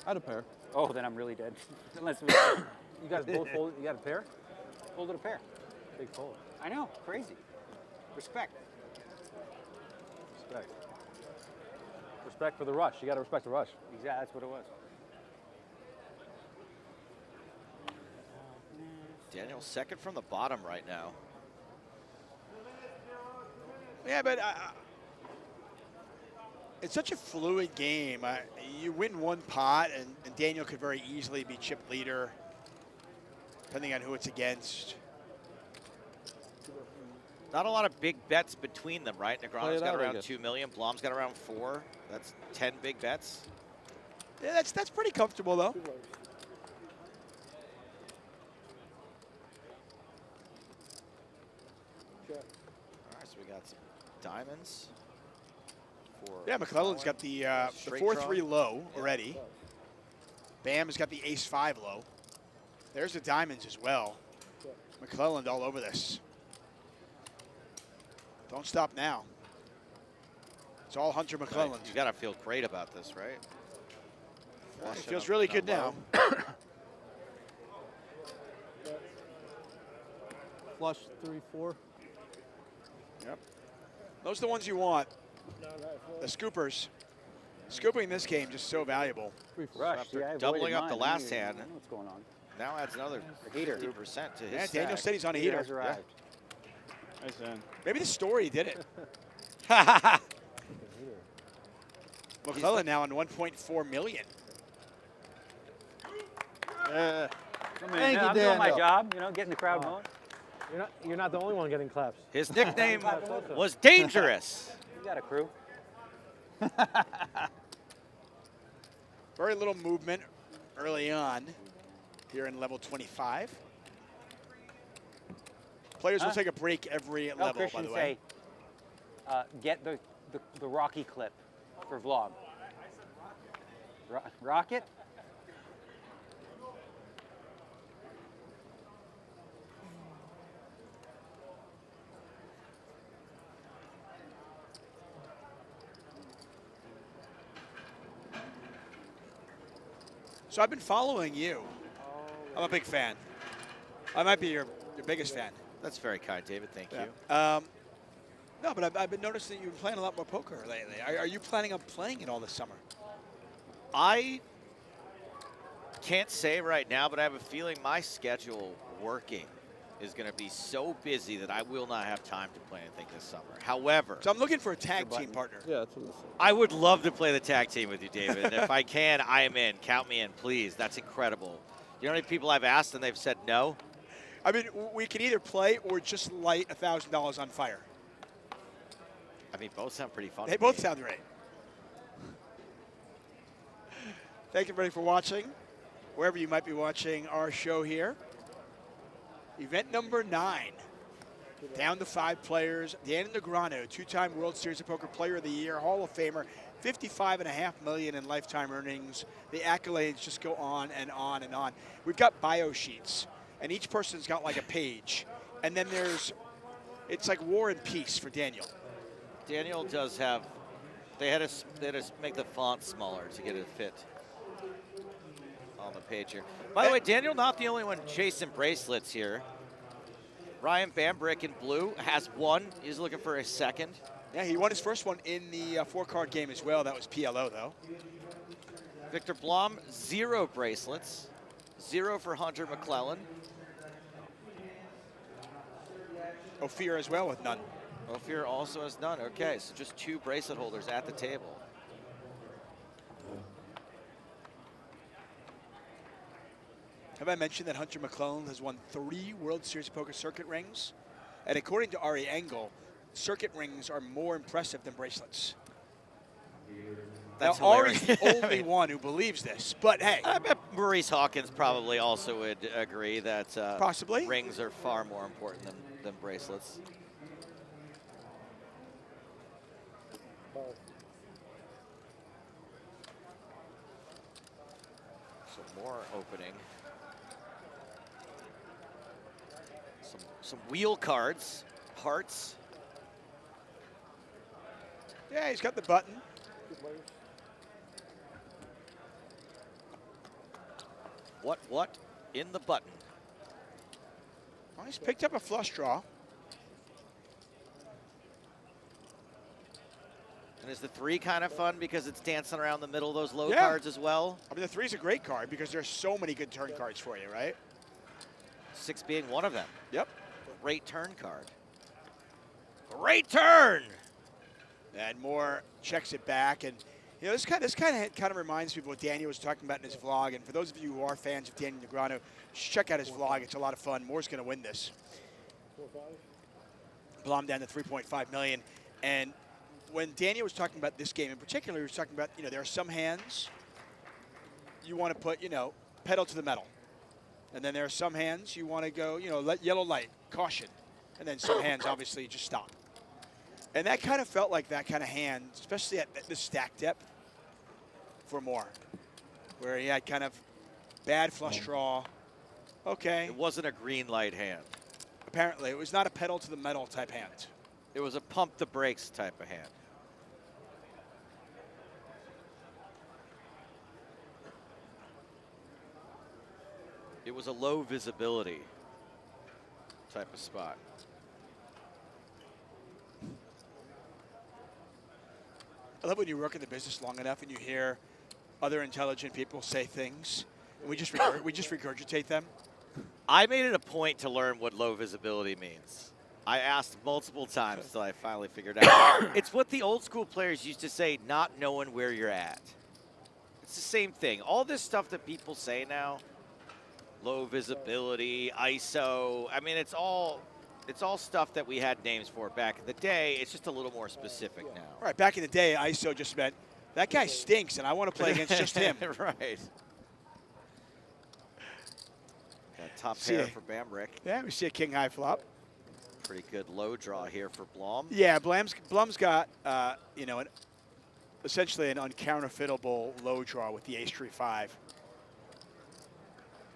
B: I had a pair.
A: Oh, then I'm really dead. Unless we,
B: You guys both folded. You got a pair?
A: folded a pair.
B: Big fold.
A: I know. Crazy. Respect.
B: Respect. Respect for the rush. You got to respect the rush.
A: Exactly. That's what it was.
E: Daniel's second from the bottom right now.
C: Yeah, but it's such a fluid game. You win one pot, and Daniel could very easily be chip leader, depending on who it's against.
E: Not a lot of big bets between them, right?
B: Play
E: Negreanu's
B: it
E: got
B: out, I
E: around
B: guess.
E: 2 million. Blom's got around 4. That's 10 big bets.
C: Yeah, that's pretty comfortable, though.
E: All right, so we got some diamonds. For
C: Yeah, McClelland's got the
E: Straight
C: 4-3
E: draw.
C: low already. Bam has got the ace-5 low. There's the diamonds as well. McClelland all over this. Don't stop now. It's all Hunter McClelland.
E: You got to feel great about this, right?
C: It
E: Flushing
C: feels
E: up
C: really
E: and
C: good now.
E: low.
F: flush 3-4.
C: Yep. Those are the ones you want. The scoopers. Scooping in this game just so valuable.
A: Rush.
E: After
A: See, I avoided
E: doubling up
A: mine.
E: the
A: I
E: last
A: knew-
E: hand.
A: I know what's going on.
E: Now adds another
A: heater.
E: 50% to his
C: Yeah,
E: stack.
C: Daniel said he's on a
A: Heater
C: heater.
A: has arrived.
D: Nice hand.
C: Maybe the story did it. McClelland now on 1.4 million.
D: Yeah.
A: I'm doing my job, you know, getting the crowd going.
G: You're not the only one getting claps.
E: His nickname was Dangerous.
A: You got a crew.
C: Very little movement early on here in level 25. Players will take a break every level, by
A: Christian
C: the way.
A: say, get the Rocky clip for vlog. Rocket?
C: So I've been following you. I'm a big fan. I might be your biggest fan.
E: That's very kind, David. Thank you.
C: No, but I've been noticing you've been playing a lot more poker lately. Are you planning on playing it all this summer?
E: I can't say right now, but I have a feeling my schedule working is going to be so busy that I will not have time to play anything this summer. However,
C: So I'm looking for a tag team partner.
F: Yeah, that's what it said.
E: I would love to play the tag team with you, David. And if I can, I am in. Count me in, please. That's incredible. You know how many people I've asked and they've said no?
C: I mean, we can either play or just light $1,000 on fire.
E: I mean, both sound pretty fun.
C: They
E: to
C: both
E: me.
C: sound great. Thank you, everybody, for watching. Wherever you might be watching our show here. Event number 9. Down to 5 players. Daniel Negreanu, 2-time World Series of Poker Player of the Year, Hall of Famer, $55.5 million in lifetime earnings. The accolades just go on and on and on. We've got bio sheets, and each person's got like a page. And then it's like War and Peace for Daniel.
E: Daniel does have, they had to make the font smaller to get it to fit on the page here. By the way, Daniel not the only one chasing bracelets here. Ryan Bambrick in blue has one. He's looking for a second.
C: Yeah, he won his first one in the 4-card game as well. That was PLO, though.
E: Viktor Blom, 0 bracelets. 0 for Hunter McClelland.
C: Ofir as well with none.
E: Ofir also has none. Okay, so just 2 bracelet holders at the table.
C: Have I mentioned that Hunter McClelland has won 3 World Series of Poker circuit rings? And according to Ari Engel, circuit rings are more impressive than bracelets.
E: That's
C: now, Ari's
E: hilarious.
C: the only one who believes this, but hey.
E: I bet Maurice Hawkins probably also would agree that
C: Possibly.
E: rings are far more important than bracelets. So more opening. Some wheel cards, hearts.
C: Yeah, he's got the button.
E: What in the button?
C: Well, he's picked up a flush draw.
E: And is the 3 kind of fun because it's dancing around the middle of those low
C: Yeah.
E: cards as well?
C: I mean, the 3's a great card because there's so many good turn cards for you, right?
E: 6 being one of them.
C: Yep.
E: Great turn card. Great turn!
C: And Moore checks it back, and you know this kind of reminds me of what Daniel was talking about in his vlog. And for those of you who are fans of Daniel Negreanu, check out his vlog. It's a lot of fun. Moore's going to win this. Blom down to 3.5 million, and when Daniel was talking about this game in particular, he was talking about there are some hands you want to put pedal to the metal, and then there are some hands you want to go let yellow light, caution, and then some hands obviously just stop. And that kind of felt like that kind of hand, especially at the stack depth for Moore, where he had kind of bad flush draw. Okay.
E: It wasn't a green light hand.
C: Apparently, it was not a pedal to the metal type hand.
E: It was a pump the brakes type of hand. It was a low visibility type of spot.
C: I love when you work in the business long enough and you hear other intelligent people say things, and we just regurgitate them.
E: I made it a point to learn what low visibility means. I asked multiple times until I finally figured out. It's what the old school players used to say, not knowing where you're at. It's the same thing. All this stuff that people say now, low visibility, ISO, I mean, it's all stuff that we had names for back in the day. It's just a little more specific now.
C: Right, back in the day, ISO just meant, that guy stinks, and I want to play against just him.
E: Right. Got top pair for Bambrick.
C: Yeah, we see a king high flop.
E: Pretty good low draw here for Blom.
C: Yeah, Blom's got, you know, essentially an uncounterfeitable low draw with the ace-3-5.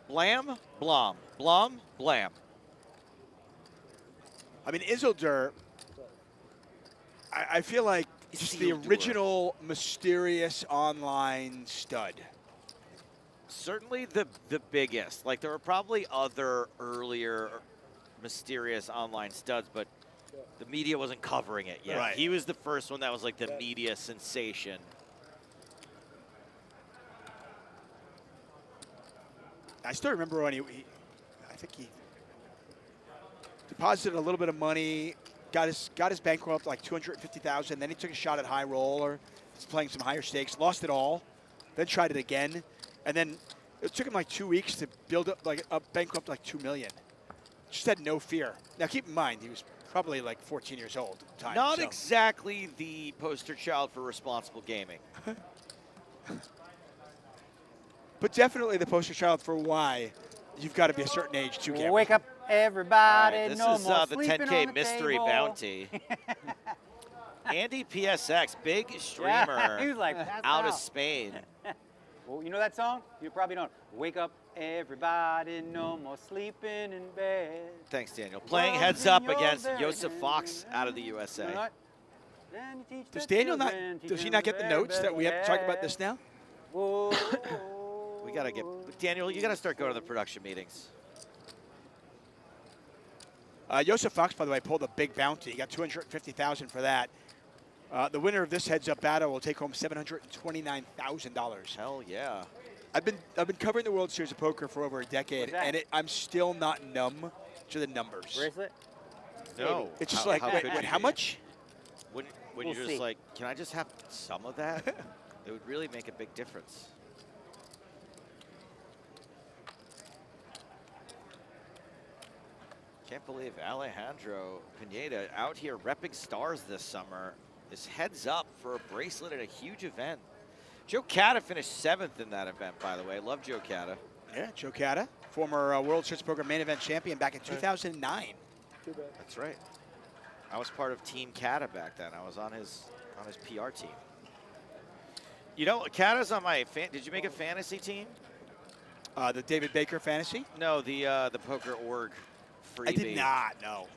E: Blam, Blom, Blom, Blam.
C: I mean, Isildur, I feel like just the original mysterious online stud.
E: Certainly the biggest. Like, there were probably other earlier mysterious online studs, but the media wasn't covering it yet.
C: Right.
E: He was the first one that was like the media sensation.
C: I still remember when I think he deposited a little bit of money, got his bankroll up to like 250,000. Then he took a shot at high roll, or was playing some higher stakes, lost it all, then tried it again, and then it took him like 2 weeks to build up like a bankroll up to like 2 million. Just had no fear. Now keep in mind, he was probably like 14 years old at the time.
E: Not exactly the poster child for responsible gaming.
C: But definitely the poster child for why you've got to be a certain age to gamble.
A: Wake up, everybody.
E: Right, this
A: no
E: is
A: more
E: the
A: sleeping
E: 10K
A: on the
E: mystery
A: table.
E: bounty. Andy PSX, big streamer,
A: Yeah, he was like,
E: out of Spain.
A: Well, you know that song? You probably don't. Wake up, everybody, no more sleeping in bed.
E: Thanks, Daniel. Playing
A: Well,
E: heads up
A: in your
E: against
A: bed.
E: Joseph Fox out of the USA.
A: You know what? Then you teach
C: Does
A: the
C: Daniel not?
A: children, teach
C: Does he
A: them
C: not get the notes that we have to talk about this now?
A: Whoa.
E: We gotta get Daniel. You gotta start going to the production meetings.
C: Joseph Fox, by the way, pulled a big bounty. He got 250,000 for that. The winner of this heads-up battle will take home $729,000.
E: Hell yeah!
C: I've been covering the World Series of Poker for over a decade,
A: What's that?
C: and I'm still not numb to the numbers.
A: Bracelet?
E: No,
C: It's just
E: How-
C: like,
E: how
C: wait,
E: could
C: wait,
E: you
C: how
E: be?
C: much?
E: When
A: We'll
E: you're just
A: see.
E: like, can I just have some of that? It would really make a big difference. Can't believe Alejandro Pineda out here repping stars this summer is heads up for a bracelet at a huge event. Joe Cata finished 7th in that event, by the way. Love Joe Cata.
C: Yeah, Joe Cata, former World Series of Poker main event champion back in 2009.
E: That's right. I was part of Team Cata back then. I was on his PR team. You know, Cata's on my did you make a fantasy team?
C: The David Baker fantasy?
E: No, the Poker Org freebie.
C: I did not, no.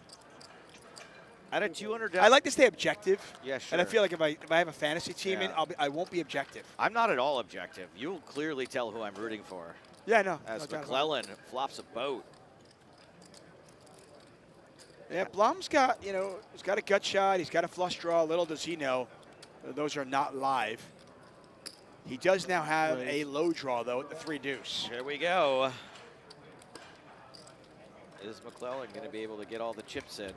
E: I had a 200.
C: I like to stay objective.
E: Yeah, sure.
C: And I feel like if I have a fantasy team in,
E: Yeah.
C: I won't be objective.
E: I'm not at all objective. You'll clearly tell who I'm rooting for.
C: Yeah, I know.
E: As
C: No doubt about it.
E: McClelland flops a boat.
C: Yeah, Blom's got, you know, he's got a gut shot. He's got a flush draw. Little does he know, those are not live. He does now have a low draw, though, at the 3 deuce.
E: Here we go. Is McClelland going to be able to get all the chips in?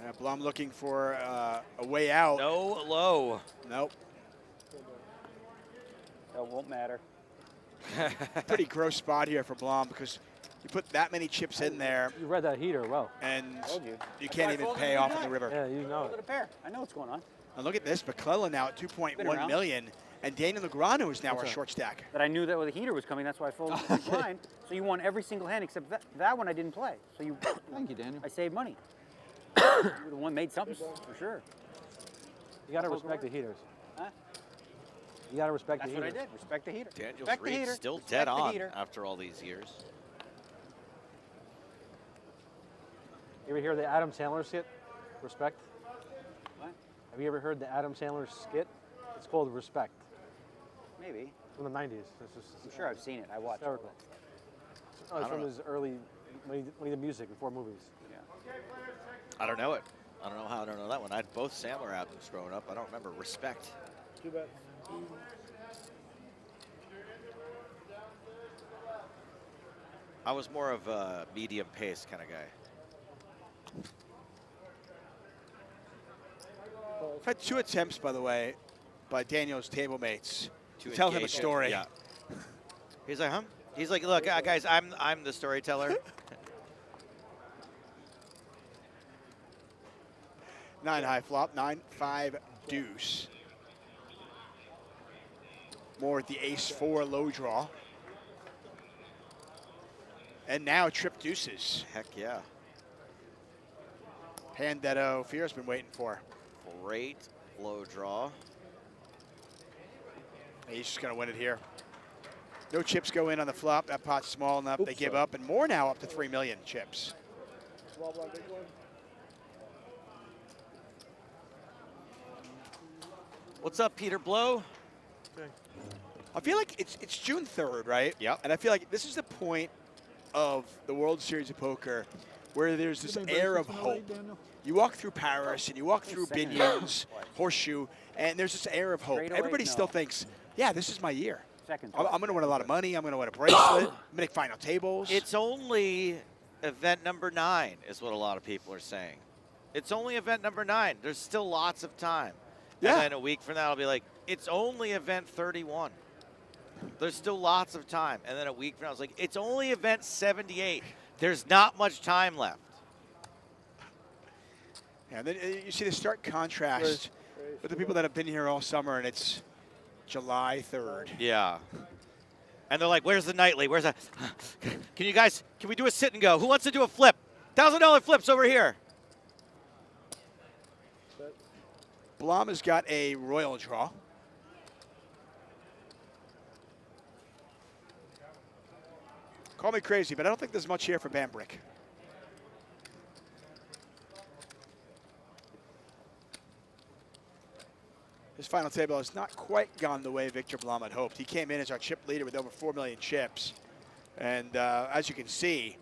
C: Yeah, Blom looking for a way out.
E: No low.
C: Nope.
A: That won't matter.
C: Pretty gross spot here for Blom because you put that many chips in there
G: You read that heater well.
C: and
A: Told you.
C: you can't even pay off in the river.
G: Yeah, you know
A: Look at
G: it.
A: a pair. I know what's going on.
C: And look at this, McClelland now at
A: Been
C: 2.1
A: around.
C: million, and Daniel Negreanu is now
G: What's
C: our
G: that?
C: short stack.
A: But I knew that the heater was coming. That's why I folded the blind. So you won every single hand except that one I didn't play. So you,
F: Thank you, Daniel.
A: I saved money. You were the one made something for sure.
G: You got to respect the heaters.
A: Huh?
G: You got to respect
A: That's
G: the
A: what I
G: heaters.
A: did. Respect the heater.
E: Daniel's
A: Respect the
E: read
A: heater.
E: still
A: Respect
E: dead
A: the
E: on
A: heater.
E: after all these years.
G: You ever hear the Adam Sandler skit? Respect.
A: What?
G: Have you ever heard the Adam Sandler skit? It's called Respect.
A: Maybe.
G: From the 90s. It's just
A: I'm sure I've seen it. I watched it.
G: hysterical. No, it's from his early, when he did music before movies.
A: Yeah.
E: I don't know it. I don't know how I don't know that one. I had both Sandler albums growing up. I don't remember. Respect.
F: Too bad.
E: I was more of a medium pace kind of guy.
C: I've had 2 attempts, by the way, by Daniel's table mates to
E: To
C: tell him a
E: engage it.
C: story.
E: Yeah. He's like, huh? He's like, look, guys, I'm the storyteller.
C: 9 high flop, 9-5 deuce. More at the ace-4 low draw. And now trip deuces.
E: Heck yeah.
C: Hand that Ofir's been waiting for.
E: Great low draw.
C: He's just going to win it here. No chips go in on the flop. That pot's small enough. They
F: Oops,
C: give
F: sorry.
C: up. And more now, up to 3 million chips.
F: Small blind, big one.
E: What's up, Peter Blow?
C: I feel like it's June 3rd, right?
E: Yep.
C: And I feel like this is the point of the World Series of Poker where there's this air of hope. You walk through Paris and you walk through
A: Second.
C: Binions, Horseshoe, and there's this air of hope.
A: Straight away?
C: Everybody still
A: No.
C: thinks, yeah, this is my year.
A: Second.
C: I'm going to win a lot of money. I'm going to win a bracelet. I'm going to make final tables.
E: It's only event number 9 is what a lot of people are saying. It's only event number 9. There's still lots of time.
C: Yeah.
E: And then a week from now, I'll be like, it's only event 31. There's still lots of time. And then a week from now, it's like, it's only event 78. There's not much time left.
C: Yeah, then you see the stark contrast with the people that have been here all summer, and it's July 3rd.
E: Yeah. And they're like, where's the nightly? Where's that? Can we do a sit and go? Who wants to do a flip? $1,000 flips over here.
C: Blom has got a royal draw. Call me crazy, but I don't think there's much here for Bambrick. His final table has not quite gone the way Viktor Blom had hoped. He came in as our chip leader with over 4 million chips. And as you can see,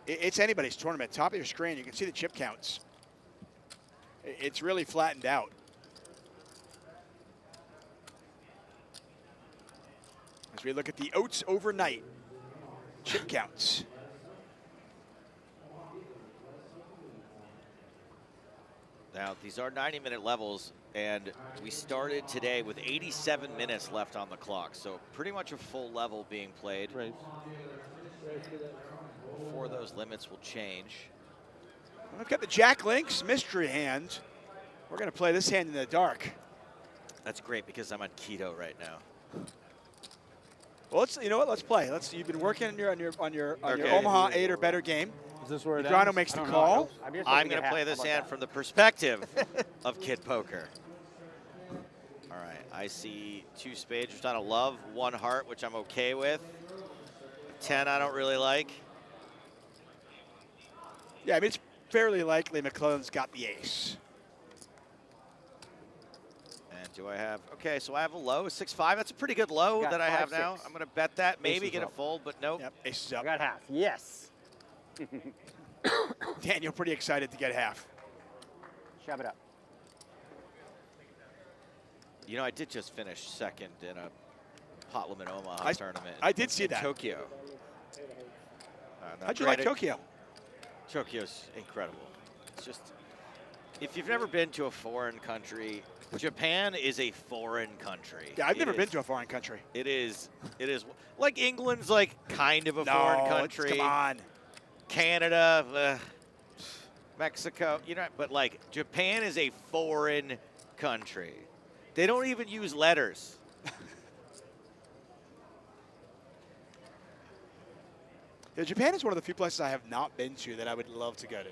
C: it's anybody's tournament. Top of your screen, you can see the chip counts. It's really flattened out. As we look at the Oats overnight chip counts.
E: Now, these are 90-minute levels, and we started today with 87 minutes left on the clock, so pretty much a full level being played.
F: Right.
E: Before those limits will change.
C: Look at the Jack Links mystery hand. We're going to play this hand in the dark.
E: That's great because I'm on keto right now.
C: Well, you know what? Let's play. You've been working on your
E: Okay.
C: Omaha 8 or better game.
F: Is this where it
C: Negreanu
F: ends?
C: makes
A: I
C: the
A: don't
C: call.
A: know. I'm just
E: I'm
A: looking
E: going
A: at
E: to play
A: half.
E: this
A: How about
E: hand
A: that?
E: from the perspective of Kid Poker. All right, I see 2 spades, which I don't love, 1 heart, which I'm okay with. 10 I don't really like.
C: Yeah, I mean, it's fairly likely McClelland's got the ace.
E: And do I have, okay, so I have a low, 6-5. That's a pretty good low
A: You got
E: that I have
A: 5-6.
E: now. I'm going to bet that, maybe
C: is
E: get a
C: up.
E: fold, but nope.
C: Yep, ace is
A: I
C: up.
A: got half. Yes.
C: Daniel pretty excited to get half.
A: Shove it up.
E: You know, I did just finish second in a pot limit Omaha
C: I-
E: tournament.
C: I did see
E: in
C: that.
E: Tokyo. Now,
C: How'd you like
E: granted,
C: Tokyo?
E: Tokyo's incredible. It's just, if you've never been to a foreign country, Japan is a foreign country.
C: Yeah, I've
E: It
C: never been
E: is-
C: to a foreign country.
E: It is like England's like kind of a
C: No,
E: foreign
C: it's-
E: country.
C: come on.
E: Canada, Mexico, you know, but like Japan is a foreign country. They don't even use letters.
C: Yeah, Japan is one of the few places I have not been to that I would love to go to.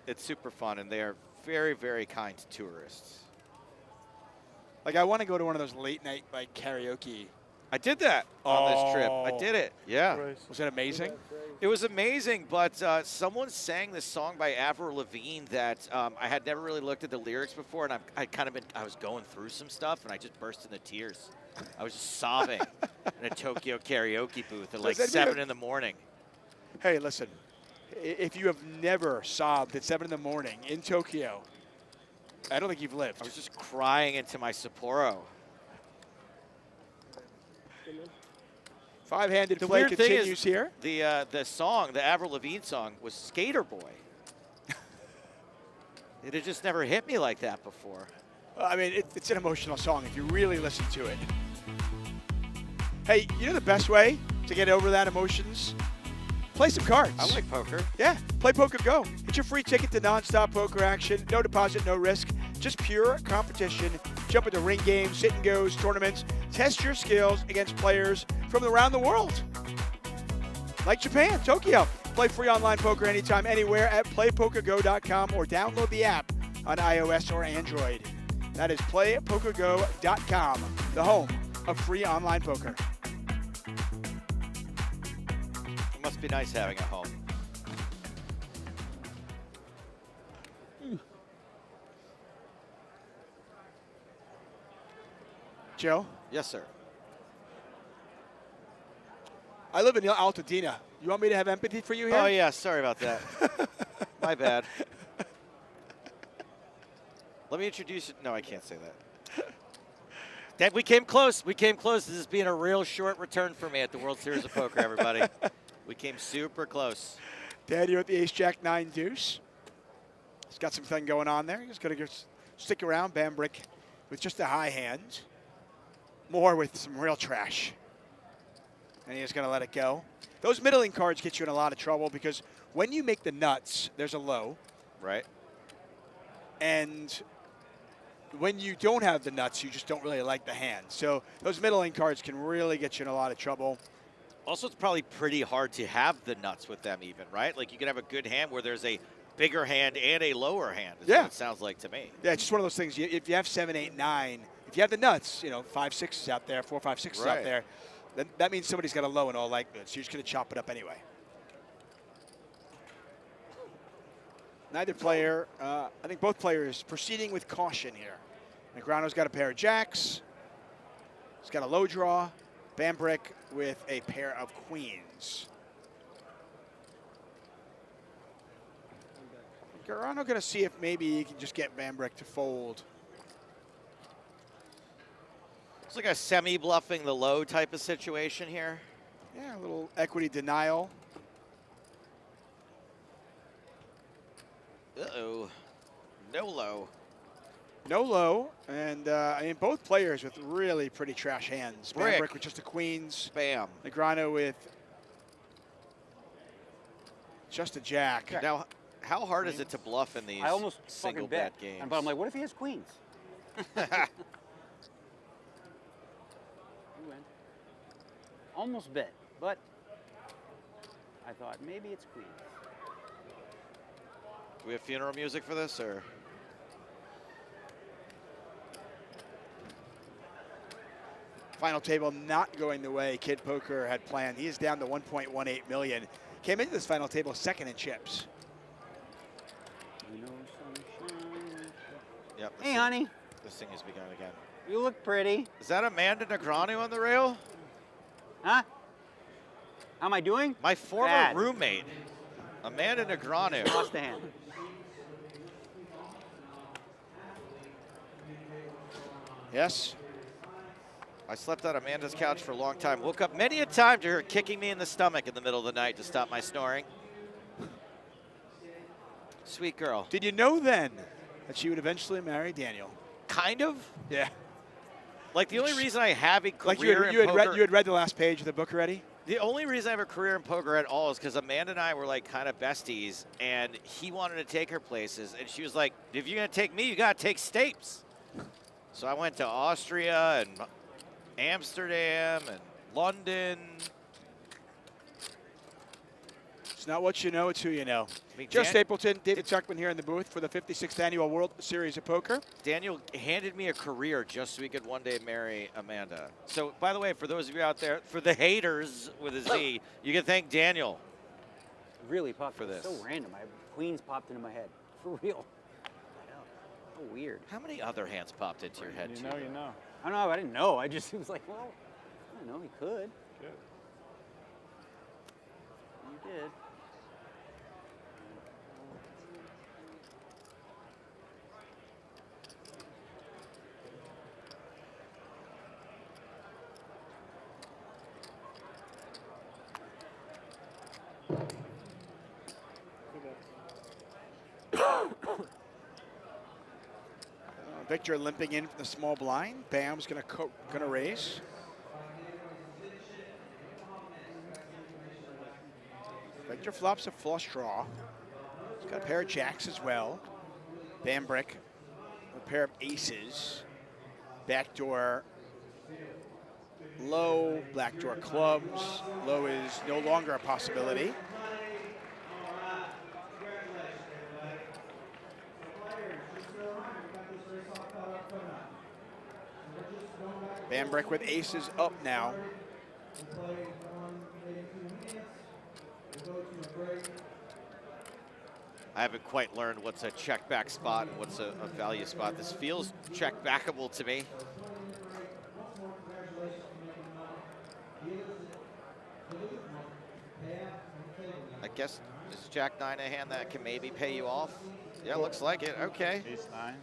E: It's super fun, and they are very, very kind to tourists.
C: Like, I want to go to one of those late night like karaoke.
E: I did that on this trip. I
C: Oh.
E: did it. Yeah.
C: Was that amazing?
E: It was amazing, but someone sang this song by Avril Lavigne that I had never really looked at the lyrics before, and I was going through some stuff, and I just burst into tears. I was just sobbing in a Tokyo karaoke booth at like
C: Does that
E: 7
C: mean-
E: in the morning.
C: Hey, listen. If you have never sobbed at 7 in the morning in Tokyo, I don't think you've lived.
E: I was just crying into my Sapporo.
C: Five-handed
E: The
C: play
E: weird thing
C: continues
E: is
C: here.
E: the song, the Avril Lavigne song, was Skater Boy. It had just never hit me like that before.
C: I mean, it's an emotional song if you really listen to it. Hey, you know the best way to get over that emotions? Play some cards.
E: I like poker.
C: Yeah, play PokerGO. It's your free ticket to nonstop poker action. No deposit, no risk. Just pure competition. Jump into ring games, sit and goes, tournaments. Test your skills against players from around the world. Like Japan, Tokyo. Play free online poker anytime, anywhere at playpokergo.com or download the app on iOS or Android. That is playpokergo.com, the home of free online poker.
E: It must be nice having a home.
C: Joe?
E: Yes, sir.
C: I live in Altadena. You want me to have empathy for you here?
E: Oh, yeah, sorry about that. My bad. Let me introduce you. No, I can't say that. Dad, we came close. We came close. This is being a real short return for me at the World Series of Poker, everybody. We came super close.
C: Dad, you're at the Ace-Jack-9 deuce. He's got some thing going on there. He's going to stick around. Bambrick with just a high hand. Mor with some real trash. And he's going to let it go. Those middling cards get you in a lot of trouble because when you make the nuts, there's a low.
E: Right.
C: And when you don't have the nuts, you just don't really like the hand. So those middling cards can really get you in a lot of trouble.
E: Also, it's probably pretty hard to have the nuts with them even, right? Like you can have a good hand where there's a bigger hand and a lower hand. Is
C: Yeah.
E: what it sounds like to me.
C: Yeah, it's just one of those things. If you have 7, 8, 9, if you have the nuts, 5, 6s out there, 4, 5, 6s out
E: Right.
C: there, then that means somebody's got a low in all likelihood. So you're just going to chop it up anyway. Neither player, I think both players proceeding with caution here. Negreanu's got a pair of jacks. He's got a low draw. Bambrick with a pair of queens. Negreanu going to see if maybe he can just get Bambrick to fold.
E: It's like a semi-bluffing the low type of situation here.
C: Yeah, a little equity denial.
E: Uh-oh. No low.
C: No low, and I mean both players with really pretty trash hands.
E: Brick.
C: Bambrick with just the queens.
E: Bam.
C: Negreanu with just a jack.
E: Now, how hard is it to bluff in these
G: I almost
E: single
G: fucking bet.
E: bet games?
G: But I'm like, what if he has queens? You win. Almost bet, but I thought maybe it's queens.
E: Do we have funeral music for this, or?
C: Final table not going the way Kid Poker had planned. He is down to 1.18 million. Came into this final table second in chips.
E: Yep.
G: Hey, honey,
E: This thing has begun again.
G: you look pretty.
E: Is that Amanda Negreanu on the rail?
G: Huh? How am I doing?
E: My former
G: Bad.
E: roommate, Amanda Negreanu.
G: Lost the hand.
C: Yes.
E: I slept on Amanda's couch for a long time. Woke up many a time to her kicking me in the stomach in the middle of the night to stop my snoring. Sweet girl.
C: Did you know then that she would eventually marry Daniel?
E: Kind of.
C: Yeah.
E: Like the only reason I have a career
C: Like you
E: in poker,
C: had read the last page of the book already?
E: the only reason I have a career in poker at all is because Amanda and I were like kind of besties, and he wanted to take her places, and she was like, "If you're gonna take me, you gotta take Stapes." So I went to Austria and Amsterdam and London.
C: It's not what you know, it's who you know.
E: I mean,
C: Joe Stapleton, David Tuckman here in the booth for the 56th Annual World Series of Poker.
E: Daniel handed me a career just so he could one day marry Amanda. So, by the way, for those of you out there, for the haters with a Z, you can thank Daniel.
G: Really popped
E: For this.
G: So random. Queens popped into my head. For real. I know. So weird.
E: How many other hands popped into your head,
D: You
E: too?
D: know, you know.
G: I don't know. I didn't know. It was like, well, I don't know. He could.
D: Good.
G: You did.
C: Viktor limping in from the small blind. Bam's gonna raise. Viktor flops a flush draw. He's got a pair of jacks as well. Bambrick, a pair of aces. Backdoor low, backdoor clubs. Low is no longer a possibility. Bambrick with aces up now.
E: I haven't quite learned what's a check back spot and what's a value spot. This feels check backable to me. I guess this is Jack 9 a hand that can maybe pay you off. Yeah, looks like it. Okay.
D: Ace 9.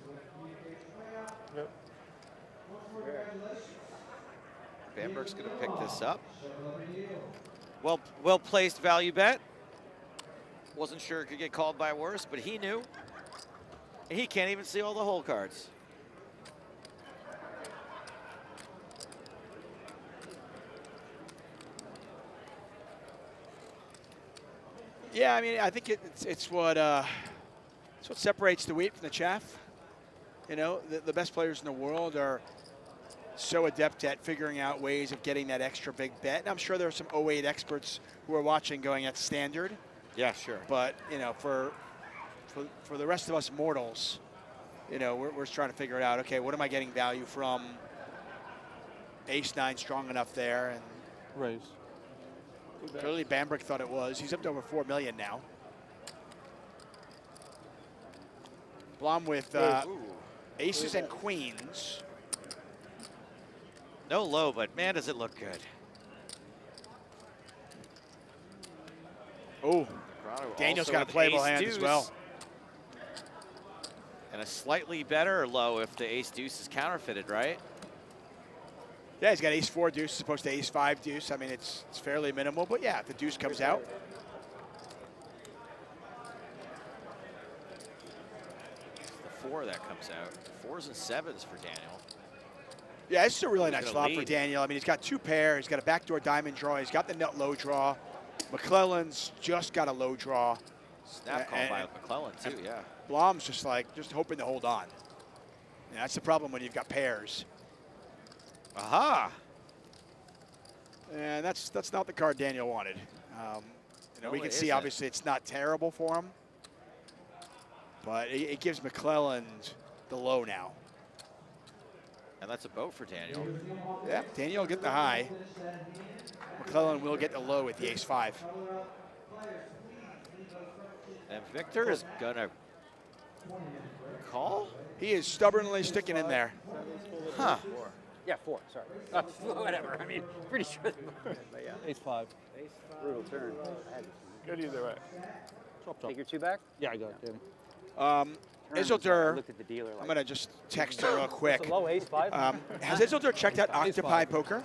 D: Yep.
E: Bambrick's going to pick this up. Well placed value bet. Wasn't sure it could get called by worse, but he knew. And he can't even see all the hole cards.
C: Yeah, I mean, I think it's what separates the wheat from the chaff. You know, the best players in the world are so adept at figuring out ways of getting that extra big bet. And I'm sure there are some 08 experts who are watching going at standard.
E: Yeah, sure.
C: But, you know, for the rest of us mortals, you know, we're just trying to figure it out. Okay, what am I getting value from? Ace 9 strong enough there, and
B: Raise.
C: clearly Bambrick thought it was. He's up to over 4 million now. Blom with aces and queens.
E: No low, but man, does it look good.
C: Oh, Daniel's got a playable hand as well.
E: And a slightly better low if the ace deuce is counterfeited, right?
C: Yeah, he's got ace 4 deuce as opposed to ace 5 deuce. I mean, it's fairly minimal, but yeah, if the deuce comes out.
E: It's the 4 that comes out. 4s and 7s for Daniel.
C: Yeah, this is a really
E: He's
C: nice
E: gonna
C: flop for
E: lead.
C: Daniel. I mean, he's got 2 pair. He's got a backdoor diamond draw. He's got the nut low draw. McClelland's just got a low draw.
E: Snap call by McClelland too, yeah.
C: Blom's just hoping to hold on. Yeah, that's the problem when you've got pairs.
E: Aha!
C: And that's not the card Daniel wanted. You know,
E: No,
C: we can
E: it
C: see
E: isn't.
C: obviously it's not terrible for him, but it gives McClelland the low now.
E: And that's a boat for Daniel.
C: Yeah, Daniel will get the high. McClelland will get the low with the ace 5.
E: And Viktor is gonna call?
C: He is stubbornly sticking in there.
E: Huh.
G: Yeah, 4, sorry. Whatever, I mean, pretty sure. But yeah.
B: Ace 5.
G: Brutal turn.
D: Good either way.
B: Chop, chop.
G: Take your 2 back?
B: Yeah, I got it, Danny.
G: Turn was like, I
C: Isildur,
G: looked at the dealer like,
C: I'm going to just text him real quick.
F: It's a low ace 5.
C: Has Isildur checked out Octopi Poker?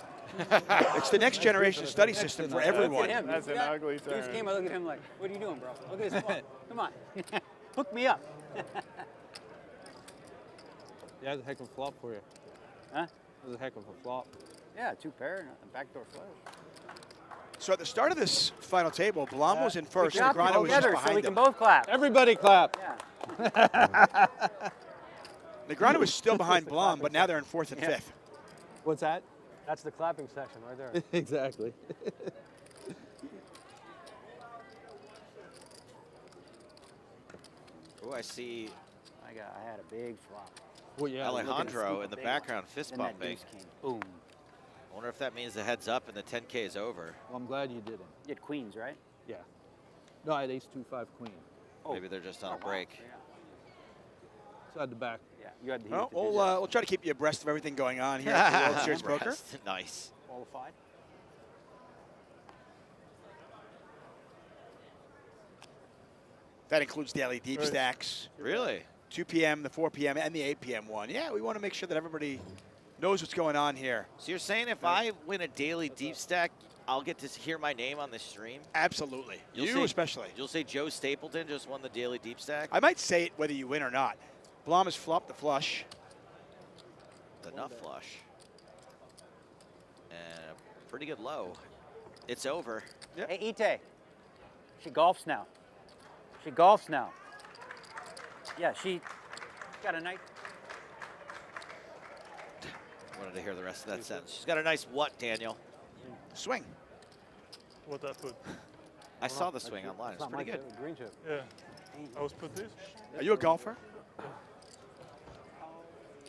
C: It's the next generation study system for
G: look
C: everyone.
G: at him.
D: That's an ugly
G: He just
D: turn.
G: came, I look at him like, what are you doing, bro? Look at this flop. Come on. Hook me up.
B: Yeah, that's a heck of a flop for you.
G: Huh?
B: That's a heck of a flop.
G: Yeah, 2 pair and a backdoor flush.
C: So at the start of this final table, Blom was in first.
G: Clap
C: Negreanu was just
G: together so we
C: behind
G: can
C: him.
G: both clap.
B: Everybody clap.
G: Yeah.
C: Negreanu was still behind Blom, but now they're in 4th and 5th.
B: What's that?
F: That's the clapping section right there.
B: Exactly.
E: Oh, I see
G: I had a big flop.
B: Well, yeah.
E: Alejandro in the
G: big
E: background
G: one.
E: fist
G: Then that
E: bumping.
G: deuce came. Boom.
E: I wonder if that means the heads up and the 10K is over.
B: Well, I'm glad you didn't.
G: You had queens, right?
B: Yeah. No, I had ace 2 5 queen.
E: Maybe they're just on a
G: wow.
E: break.
G: Yeah.
B: So I had the back.
G: Yeah, you had the
C: Well,
G: heat with the
C: we'll try to keep you abreast of everything going on here at the World Series Poker.
E: Rest. Nice.
G: qualified.
C: That includes daily deep stacks.
E: Really?
C: 2 p.m., the 4 p.m., and the 8 p.m. one. Yeah, we want to make sure that everybody knows what's going on here.
E: So you're saying if I win a daily deep stack, I'll get to hear my name on the stream?
C: Absolutely.
E: You'll
C: You
E: say-
C: especially.
E: You'll say Joe Stapleton just won the daily deep stack?
C: I might say it whether you win or not. Blom has flopped the flush.
E: the nut flush. And a pretty good low. It's over.
C: Yep.
G: Hey, Ite. She golfs now. She golfs now. Yeah, she got a nice.
E: Wanted to hear the rest of that sentence. She's got a nice what, Daniel?
C: Swing.
H: What that put?
E: I saw the swing online. It's pretty good.
F: Green chip.
H: Yeah. I was put this.
C: Are you a golfer?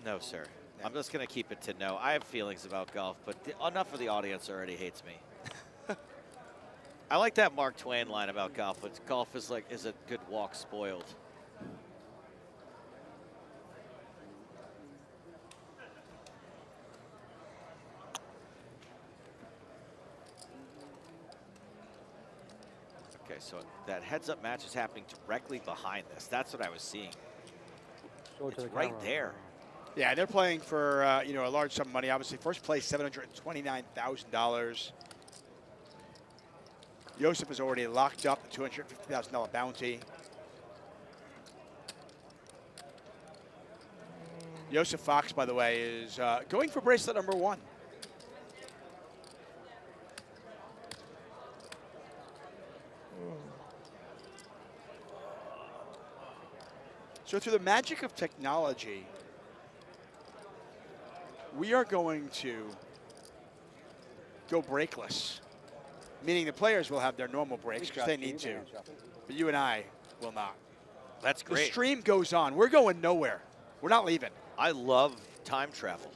E: No, sir. I'm just going to keep it to no. I have feelings about golf, but enough of the audience already hates me. I like that Mark Twain line about golf, but golf is a good walk spoiled. Okay, so that heads-up match is happening directly behind this. That's what I was seeing.
F: Show it to
E: It's
F: the
E: right
F: camera.
E: there.
C: Yeah, they're playing for a large sum of money. Obviously, first place $729,000. Joseph has already locked up the $250,000 bounty. Joseph Fox, by the way, is going for bracelet number 1. So through the magic of technology, we are going to go breakless, meaning the players will have their normal breaks because they need to, but you and I will not.
E: That's
C: The
E: great.
C: stream goes on. We're going nowhere. We're not leaving.
E: I love time travel.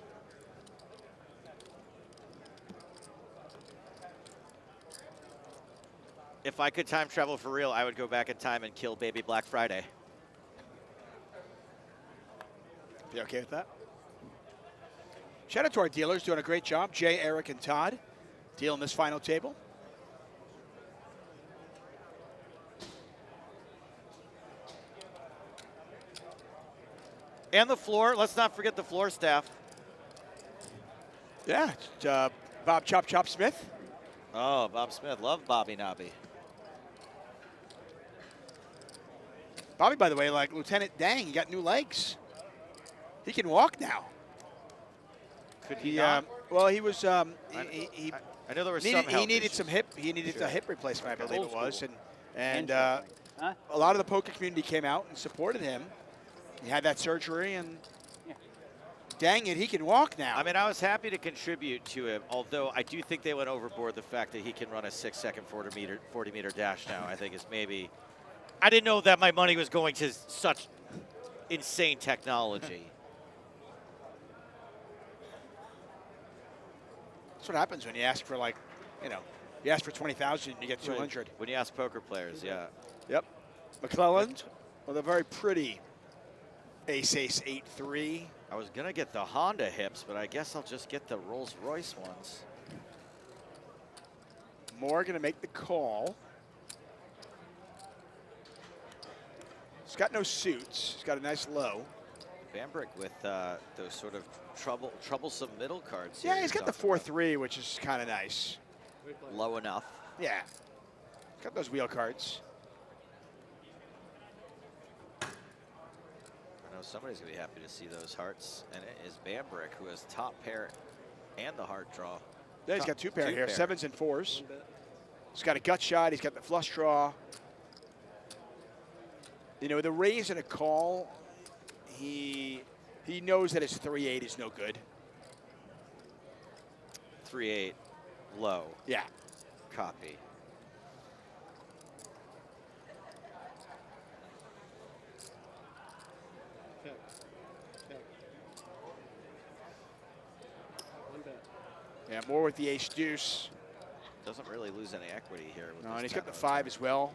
E: If I could time travel for real, I would go back in time and kill baby Black Friday.
C: Be okay with that? Shout out to our dealers doing a great job. Jay, Eric, and Todd dealing this final table.
E: And the floor. Let's not forget the floor staff.
C: Yeah, it's, Bob Chop Chop Smith.
E: Oh, Bob Smith. Love Bobby Nobby.
C: Bobby, by the way, like Lieutenant Dang, he got new legs. He can walk now.
E: Could he not?
C: Well, he was.
E: I know there was some health
C: he needed
E: issues.
C: some hip. He needed
E: Sure.
C: a hip replacement, I believe
G: Old
C: it was,
G: school.
C: and
G: Huh?
C: a lot of the poker community came out and supported him. He had that surgery, and dang it, he can walk now.
E: I mean, I was happy to contribute to him, although I do think they went overboard the fact that he can run a 6-second 40-meter dash now. I think is maybe. I didn't know that my money was going to such insane technology.
C: That's what happens when you ask for you ask for 20,000, you get 200.
E: When you ask poker players, yeah.
C: Yep. McClelland with a very pretty ace 8-3.
E: I was gonna get the Honda hips, but I guess I'll just get the Rolls Royce ones.
C: Moore going to make the call. He's got no suits. He's got a nice low.
E: Bambrick with those sort of troublesome middle cards.
C: Yeah,
E: here
C: he's
E: you're
C: got the
E: talking about.
C: 4-3, which is kind of nice.
E: Low enough.
C: Yeah. Got those wheel cards.
E: I know somebody's gonna be happy to see those hearts, and it is Bambrick who has top pair and the heart draw.
C: Yeah, he's got two pair here,
E: pair.
C: 7s and 4s. He's got a gut shot. He's got the flush draw. You know, with a raise and a call, he knows that his 3-8 is no good.
E: 3-8, low.
C: Yeah.
E: Copy.
C: Yeah, more with the ace deuce.
E: Doesn't really lose any equity here. With
C: No,
E: this
C: and he's got the
E: 10-0.
C: 5 as well.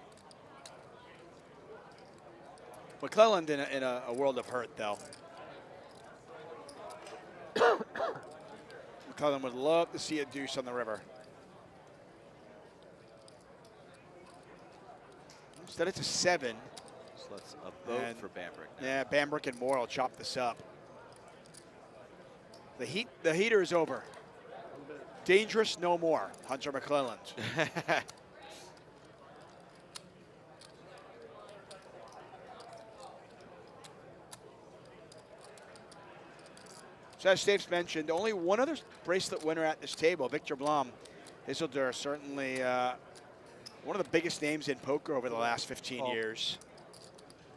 C: McClelland in a world of hurt, though. McClelland would love to see a deuce on the river. Instead, it's a 7.
E: So that's a boat
C: And-
E: for Bambrick now.
C: Yeah, Bambrick and Moore will chop this up. The heater is over. Dangerous no more, Hunter McClelland. So as Staves mentioned, only one other bracelet winner at this table, Viktor Blom. Isildur, certainly one of the biggest names in poker over the last 15 years.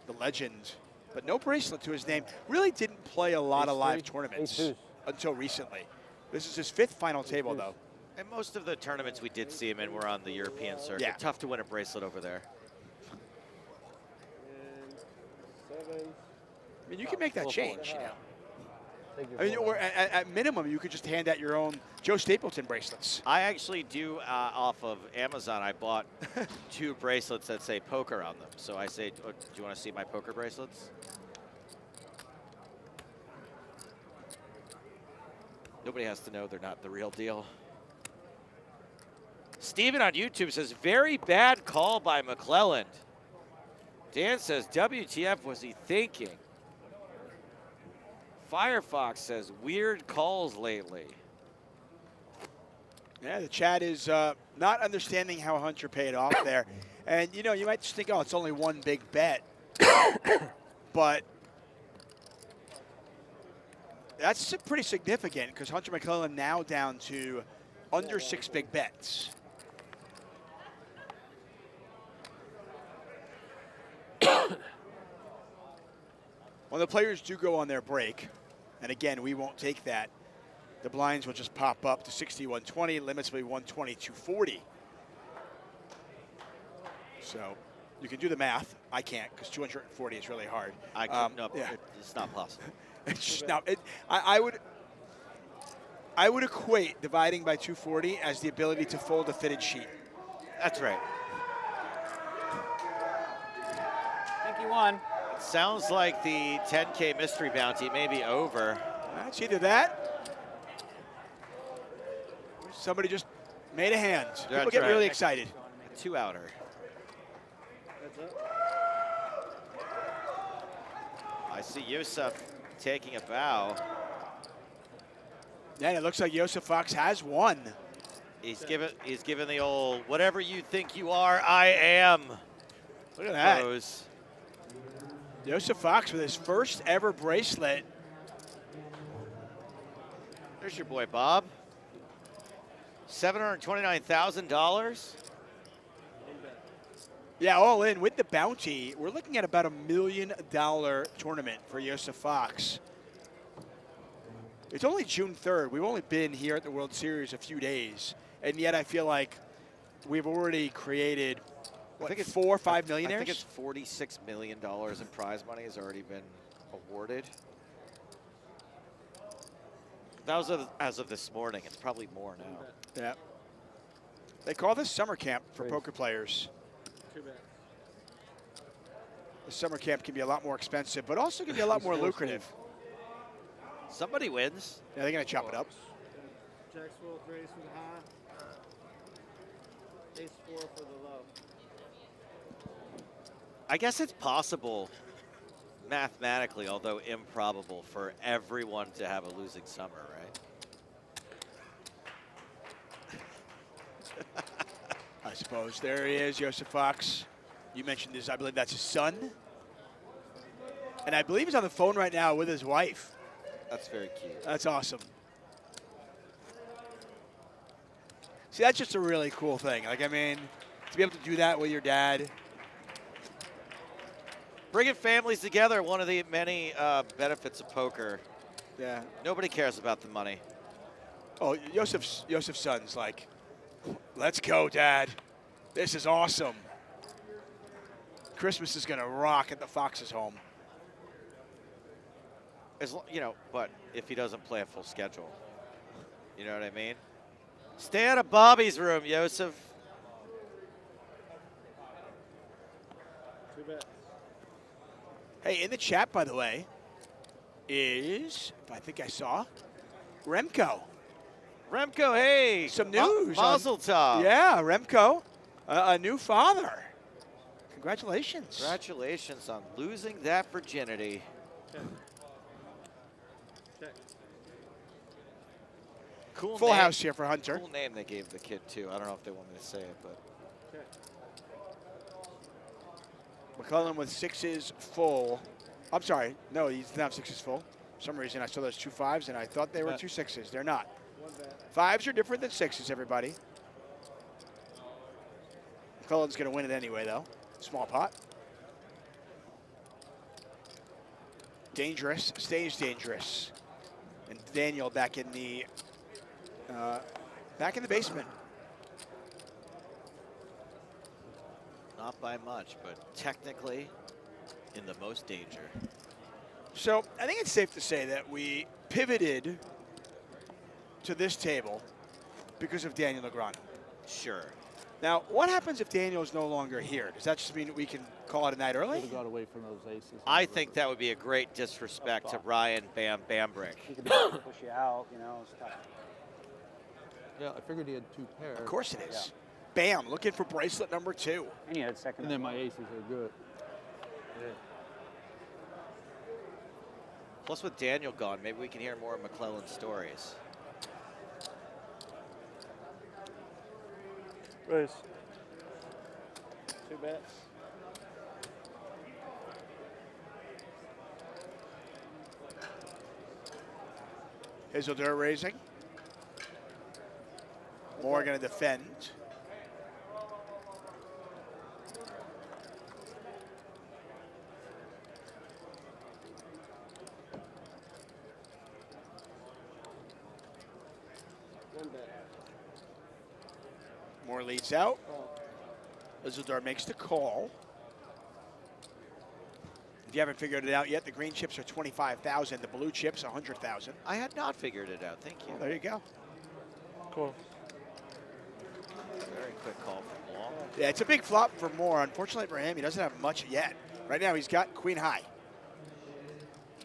C: The legend, but no bracelet to his name. Really didn't play a lot of live tournaments until recently. This is his 5th final table, though.
E: And most of the tournaments we did see him in were on the European circuit.
C: Yeah.
E: Tough to win a bracelet over there.
C: I mean, you can make that change, you know.
F: Thank you
C: I mean,
F: for
C: or at minimum, you could just hand out your own Joe Stapleton bracelets.
E: I actually do, off of Amazon, I bought 2 bracelets that say poker on them. So I say, oh, do you want to see my poker bracelets? Nobody has to know they're not the real deal. Steven on YouTube says, very bad call by McClelland. Dan says, WTF was he thinking? Firefox says, weird calls lately.
C: Yeah, the chat is not understanding how Hunter paid off there. And, you know, you might just think, oh, it's only one big bet. But that's pretty significant because Hunter McClelland now down to under 6 big bets. When the players do go on their break, and again, we won't take that, the blinds will just pop up to 61.20, limits will be 122.40. So you can do the math. I can't because 240 is really hard.
E: I could, no,
C: yeah.
E: It's not possible.
C: It's just not, I would equate dividing by 240 as the ability to fold a fitted sheet.
E: That's right.
G: I think you won.
E: Sounds like the 10K mystery bounty may be over.
C: It's either that, or somebody just made a hand. People get really excited.
E: A 2-outer. I see Yusuf taking a bow.
C: Yeah, and it looks like Joseph Fox has won.
E: He's given the old whatever you think you are, I am.
C: Look at that.
E: Pose.
C: Joseph Fox with his first ever bracelet.
E: There's your boy Bob. $729,000.
C: Yeah, all in with the bounty. We're looking at about $1 million tournament for Joseph Fox. It's only June 3rd. We've only been here at the World Series a few days, and yet I feel like we've already created, what, 4 or 5 millionaires?
E: I think it's $46 million in prize money has already been awarded. That was as of this morning. It's probably more now.
C: Yeah. They call this summer camp for poker players. The summer camp can be a lot more expensive, but also can be a lot more lucrative.
E: Somebody wins.
C: Yeah, they're going to chop it up.
I: Jack's full, raise for the high. Ace 4 for the low.
E: I guess it's possible mathematically, although improbable, for everyone to have a losing summer, right?
C: I suppose. There he is, Joseph Fox. You mentioned this, I believe that's his son. And I believe he's on the phone right now with his wife.
E: That's very cute.
C: That's awesome. See, that's just a really cool thing. Like, I mean, to be able to do that with your dad.
E: Bringing families together, one of the many benefits of poker.
C: Yeah.
E: Nobody cares about the money.
C: Oh, Joseph's son's like, let's go, Dad. This is awesome. Christmas is going to rock at the Fox's home.
E: You know, but if he doesn't play a full schedule, you know what I mean? Stay out of Bobby's room, Joseph.
I: Too bad.
C: Hey, in the chat, by the way, is, I think I saw, Remco.
E: Remco, hey.
C: Some news.
E: Mazel tov.
C: Yeah, Remco, a new father. Congratulations.
E: Congratulations on losing that virginity.
I: Check. Check.
E: Cool
C: Full
E: name.
C: house here for Hunter.
E: Cool name they gave the kid, too. I don't know if they want me to say it, but.
I: Check.
C: McClelland with 6s full. I'm sorry. No, he doesn't have 6s full. For some reason, I saw those 2 5s, and I thought they were 2 6s. They're not.
I: One bet.
C: 5s are different than 6s, everybody. McClelland's going to win it anyway, though. Small pot. Dangerous, stays dangerous. And Daniel back in the basement.
E: Not by much, but technically in the most danger.
C: So I think it's safe to say that we pivoted to this table because of Daniel Negreanu.
E: Sure.
C: Now, what happens if Daniel's no longer here? Does that just mean we can call it a night early?
B: Should have got away from those aces.
E: I think that would be a great disrespect to Ryan Bambrick.
G: He can push you out, you know, it's tough.
B: Yeah, I figured he had 2 pairs.
C: Of course it is. Bam, looking for bracelet number 2.
G: And you had second.
B: And then my aces are good.
E: Plus, with Daniel gone, maybe we can hear more of McClelland's stories.
H: Raise.
I: 2 bets.
C: Isildur raising. Moore going to defend.
I: One bet.
C: Moore leads out.
I: Call.
C: Isildur makes the call. If you haven't figured it out yet, the green chips are 25,000. The blue chips 100,000.
E: I had not figured it out. Thank you.
C: Well, there you go.
H: Cool.
E: Very quick call from Blom.
C: Yeah, it's a big flop for Moore. Unfortunately for him, he doesn't have much yet. Right now, he's got queen high.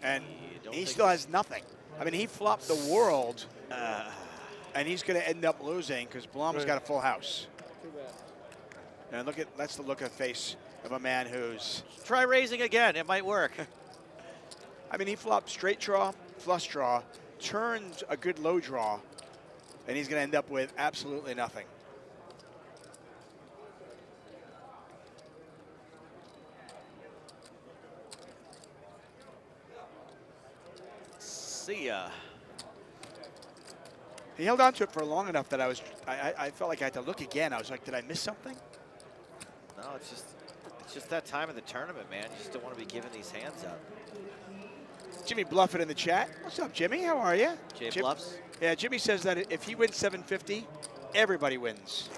C: And he still has nothing. I mean, he flopped the world, and he's going to end up losing because Blom's got a full house.
I: 2 bet.
C: And that's the look of the face of a man who's...
E: Try raising again. It might work.
C: I mean, he flopped straight draw, flush draw, turned a good low draw, and he's going to end up with absolutely nothing.
E: See ya.
C: He held on to it for long enough that I felt like I had to look again. I was like, did I miss something?
E: No, it's just that time of the tournament, man. You just don't want to be giving these hands up.
C: Jimmy Bluffett in the chat. What's up, Jimmy? How are you?
E: Jay Bluffs.
C: Yeah, Jimmy says that if he wins 750, everybody wins.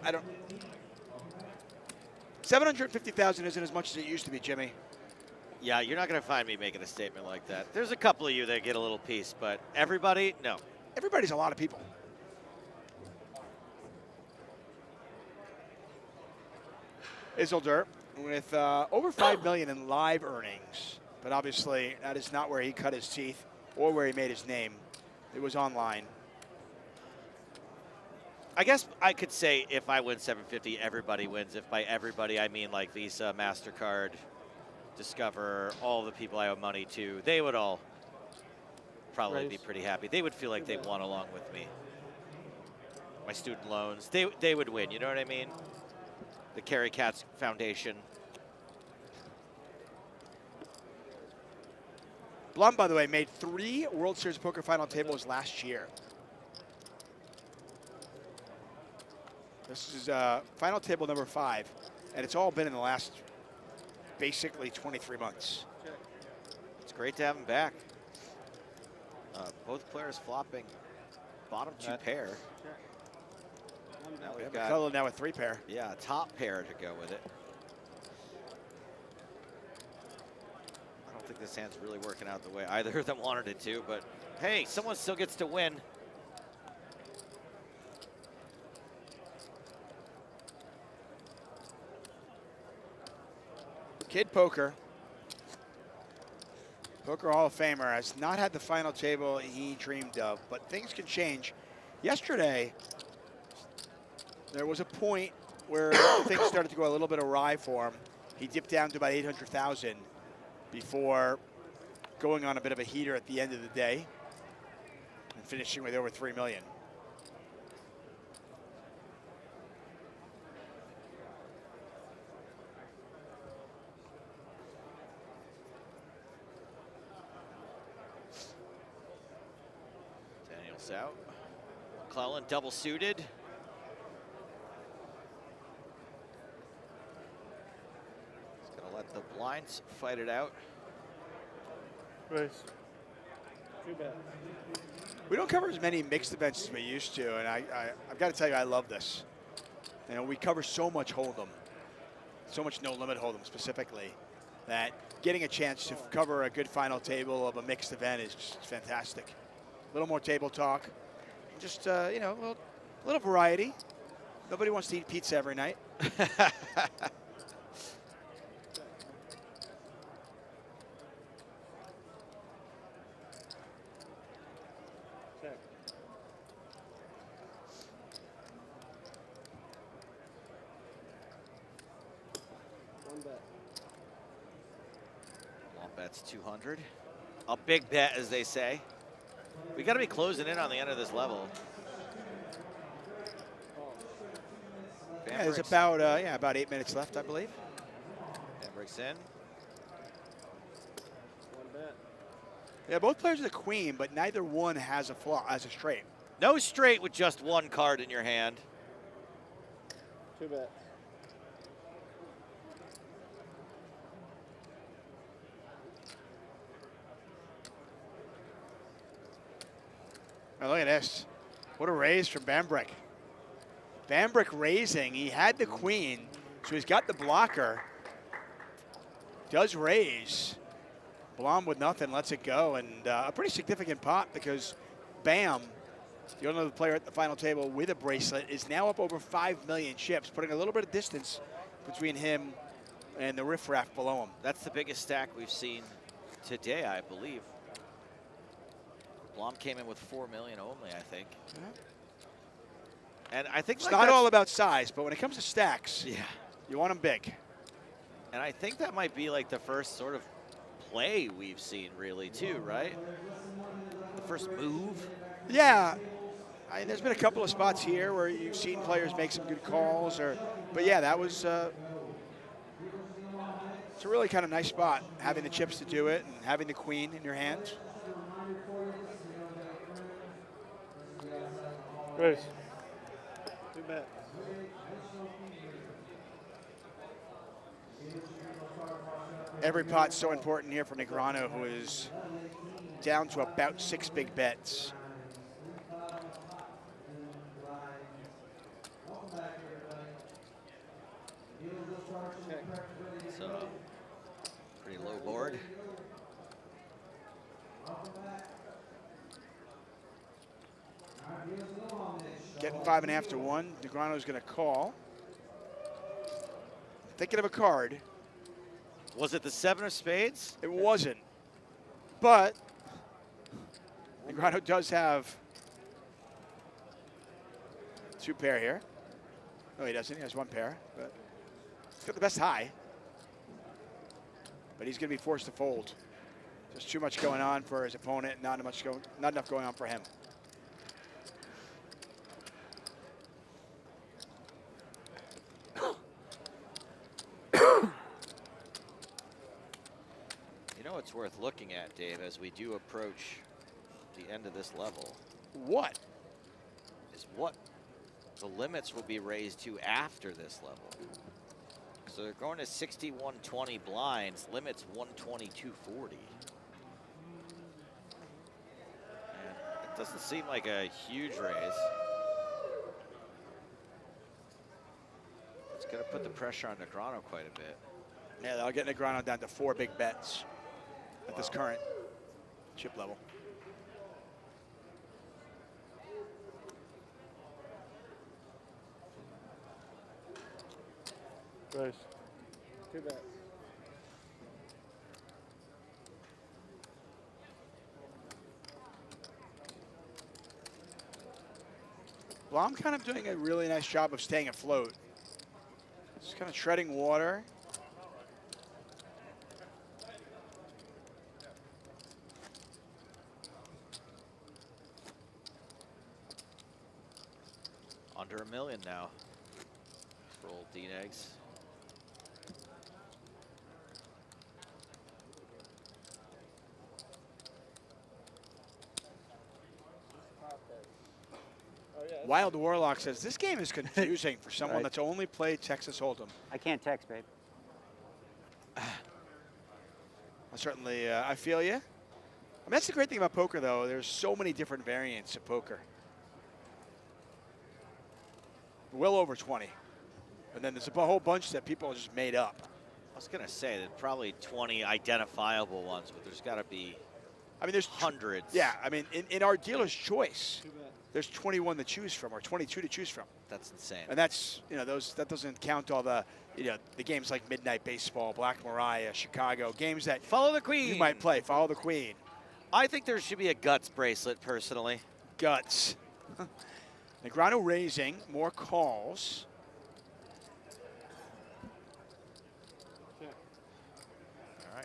C: I don't. 750,000 isn't as much as it used to be, Jimmy.
E: Yeah, you're not going to find me making a statement like that. There's a couple of you that get a little piece, but everybody, no.
C: Everybody's a lot of people. Isildur with over 5 million in live earnings, but obviously that is not where he cut his teeth or where he made his name. It was online.
E: I guess I could say if I win 750, everybody wins. If by everybody, I mean like Visa, MasterCard, Discover, all the people I owe money to, they would all probably be pretty happy. They would feel like they won along with me. My student loans, they would win, you know what I mean? The Carrie Katz Foundation.
C: Blom, by the way, made 3 World Series poker final tables last year. This is final table number 5, and it's all been in the last basically 23 months.
E: It's great to have him back. Both players flopping bottom 2 pair. Now we've got
C: McClelland now with 3 pair.
E: Yeah, top pair to go with it. I don't think this hand's really working out the way either of them wanted it to, but hey, someone still gets to win.
C: Kid Poker, Poker Hall of Famer, has not had the final table he dreamed of, but things can change. Yesterday, there was a point where things started to go a little bit awry for him. He dipped down to about 800,000 before going on a bit of a heater at the end of the day and finishing with over 3 million.
E: Goes out. McClelland double suited. He's gonna let the blinds fight it out.
H: Raise.
I: Two bet.
C: We don't cover as many mixed events as we used to, and I've got to tell you, I love this. You know, we cover so much hold'em, so much no limit hold'em specifically, that getting a chance to cover a good final table of a mixed event is just fantastic. A little more table talk, just you know, a little variety. Nobody wants to eat pizza every night.
I: Check. One bet.
E: Long bet's 200. A big bet, as they say. We got to be closing in on the end of this level.
C: Yeah, there's
E: Bambrick's-
C: about 8 minutes left, I believe.
E: Bambrick's in.
I: One bet.
C: Yeah, both players are the queen, but neither one has a straight.
E: No straight with just one card in your hand.
I: Two bet.
C: Oh, look at this. What a raise from Bambrick. Bambrick raising. He had the queen, so he's got the blocker. Does raise. Blom with nothing, lets it go. And a pretty significant pot because Bam, the only other player at the final table with a bracelet, is now up over 5 million chips, putting a little bit of distance between him and the riffraff below him.
E: That's the biggest stack we've seen today, I believe. Blom came in with 4 million only, I think. And I think
C: It's
E: like
C: not
E: that's-
C: all about size, but when it comes to stacks,
E: Yeah.
C: you want them big.
E: And I think that might be like the first sort of play we've seen, really, too, right? The first move.
C: Yeah, there's been a couple of spots here where you've seen players make some good calls, but yeah, that was it's a really kind of nice spot, having the chips to do it and having the queen in your hands.
H: Raise.
I: Two bet.
C: Every pot's so important here for Negreanu, who is down to about 6 big bets.
E: So, pretty low board.
C: Getting 5.5 to 1. Negreanu's going to call. Thinking of a card.
E: Was it the 7 of spades?
C: It wasn't. But Negreanu does have 2 pair here. No, he doesn't. He has 1 pair. But he's got the best high. But he's going to be forced to fold. Just too much going on for his opponent. Not enough going on for him.
E: You know what's worth looking at, Dave, as we do approach the end of this level?
C: What?
E: Is what the limits will be raised to after this level. So they're going to 6120 blinds, limits 122.40. And it doesn't seem like a huge raise. It's going to put the pressure on Negreanu quite a bit.
C: Yeah, they'll get Negreanu down to 4 big bets at this current chip level.
H: Raise.
I: Two bet.
C: Blom kind of doing a really nice job of staying afloat. Just kind of treading water.
E: Under $1 million now for old Dean Eggs.
C: Wild Warlock says, this game is confusing for someone
G: Right.
C: that's only played Texas Hold'em.
G: I can't text, babe.
C: Certainly, I feel you. I mean, that's the great thing about poker, though. There's so many different variants of poker. Well over 20. And then there's a whole bunch that people just made up.
E: I was going to say that probably 20 identifiable ones, but there's got to be
C: there's
E: hundreds.
C: Yeah, I mean, in our dealer's choice, there's 21 to choose from, or 22 to choose from.
E: That's insane.
C: And that's, that doesn't count all the, the games like Midnight Baseball, Black Mariah, Chicago, games that
E: Follow the Queen.
C: you might play. Follow the Queen.
E: I think there should be a guts bracelet, personally.
C: Guts. Negreanu raising, more calls.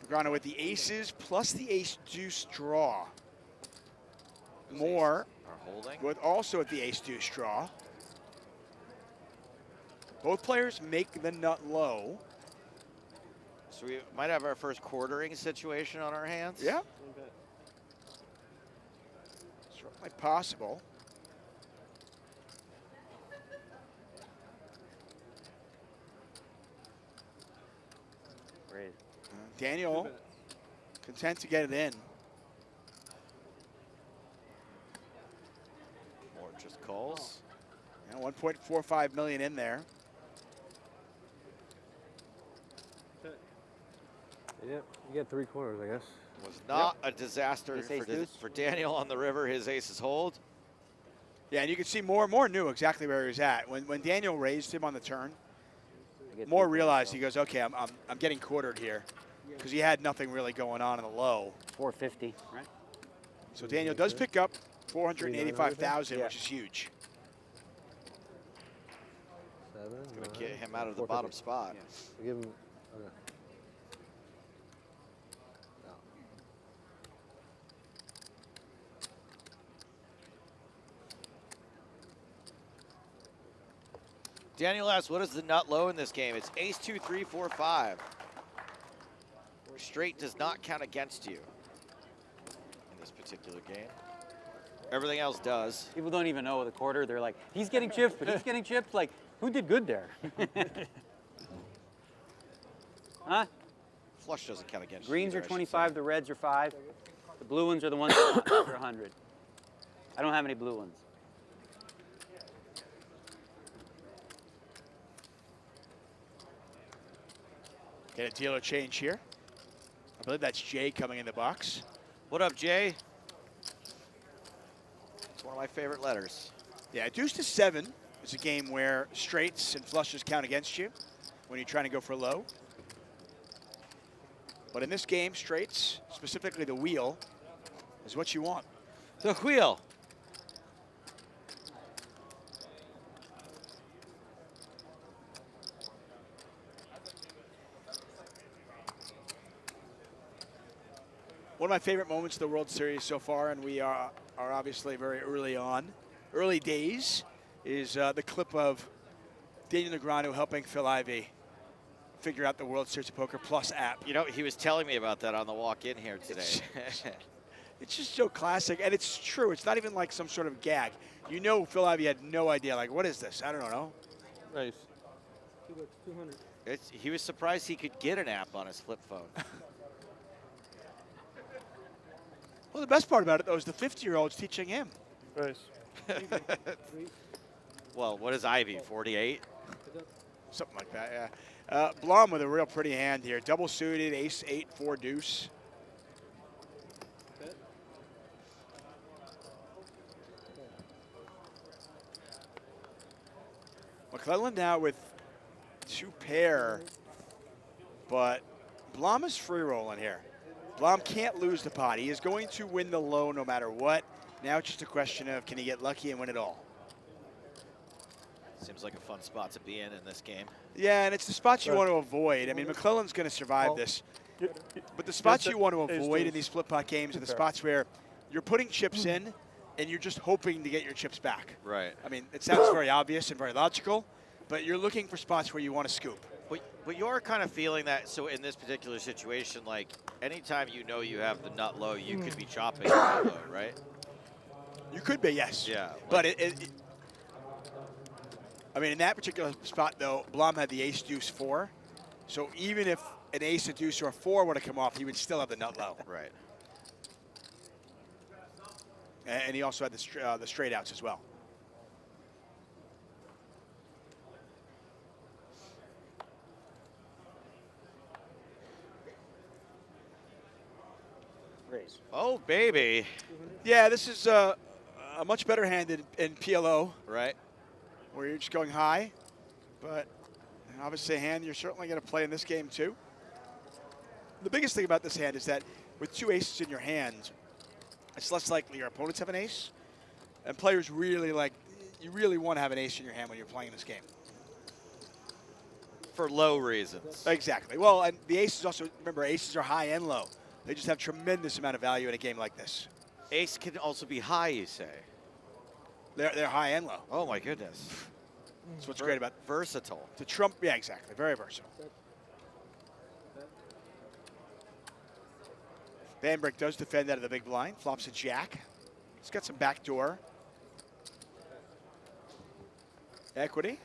C: Negreanu with the aces plus the ace-deuce draw. More
E: Are holding.
C: with also at the ace-deuce draw. Both players make the nut low.
E: So we might have our first quartering situation on our hands.
C: Yeah. Certainly possible.
G: Great.
C: Daniel content to get it in.
E: More just calls.
C: And 1.45 million in there.
F: Yeah, you get 3 corners, I guess.
E: Was not a disaster
G: Ace, ace,
E: for,
G: deuce.
E: for Daniel on the river. His aces hold.
C: Yeah, and you can see Moore knew exactly where he was at. When Daniel raised him on the turn,
G: I get
C: Moore
G: 3
C: realized,
G: corners,
C: he goes, okay, I'm getting quartered here, because he had nothing really going on in the low.
G: so 450, right?
C: So Daniel does pick up 485,000,
G: Yeah.
C: which is huge.
F: 7.
E: Going to get him out of the bottom spot.
F: We give him. Okay. No.
E: Daniel asks, what is the nut low in this game? It's ace 2, 3, 4, 5. Straight does not count against you in this particular game. Everything else does.
G: People don't even know the quarter. They're like, he's getting chips, but he's getting chips. Like, who did good there? Huh?
E: Flush doesn't count against
G: Greens
E: you.
G: are
E: either, I should
G: 25,
E: say.
G: the reds are 5. The blue ones are the ones that are 100. I don't have any blue ones.
C: Get a dealer change here. I believe that's Jay coming in the box.
E: What up, Jay? It's one of my favorite letters.
C: Yeah, deuce to 7 is a game where straights and flushes count against you when you're trying to go for low. But in this game, straights, specifically the wheel, is what you want.
E: The wheel.
C: One of my favorite moments of the World Series so far, and we are obviously very early days, is the clip of Daniel Negreanu helping Phil Ivey figure out the World Series of Poker Plus app.
E: You know, he was telling me about that on the walk in here today.
C: It's just so classic, and it's true. It's not even like some sort of gag. You know, Phil Ivey had no idea, like, what is this? I don't know.
H: Nice.
I: 200.
E: He was surprised he could get an app on his flip phone.
C: Well, the best part about it, though, is the 50-year-old's teaching him.
H: Nice.
E: Well, what is Ivy, 48?
C: Something like that, yeah. Blom with a real pretty hand here. Double suited, ace, 8, 4 deuce. McClelland now with 2 pair, but Blom is free rolling here. Blom can't lose the pot. He is going to win the low no matter what. Now it's just a question of, can he get lucky and win it all?
E: Seems like a fun spot to be in this game.
C: Yeah, and it's the spots you want to avoid. I mean, McClelland's going to survive this. But the spots you want to avoid in these flip pot games are the spots where you're putting chips in and you're just hoping to get your chips back.
E: Right.
C: I mean, it sounds very obvious and very logical, but you're looking for spots where you want to scoop.
E: But you're kind of feeling that, so in this particular situation, like, anytime you know you have the nut low, you could be chopping the nut low, right?
C: You could be, yes.
E: Yeah.
C: But I mean, in that particular spot, though, Blom had the ace deuce 4. So even if an ace, a deuce, or a 4 were to come off, he would still have the nut low.
E: Right.
C: And he also had the straight outs as well.
G: Raise.
E: Oh, baby.
C: Yeah, this is a much better hand in PLO,
E: Right.
C: where you're just going high. But obviously a hand you're certainly going to play in this game too. The biggest thing about this hand is that with 2 aces in your hand, it's less likely your opponents have an ace. And players really you really want to have an ace in your hand when you're playing this game.
E: For low reasons.
C: Exactly. Well, and the aces also, remember, aces are high and low. They just have tremendous amount of value in a game like this.
E: Ace can also be high, you say?
C: They're high and low.
E: Oh, my goodness.
C: That's what's great about
E: Versatile.
C: to trump. Yeah, exactly. Very versatile. Bambrick does defend out of the big blind. Flops a jack. He's got some backdoor equity.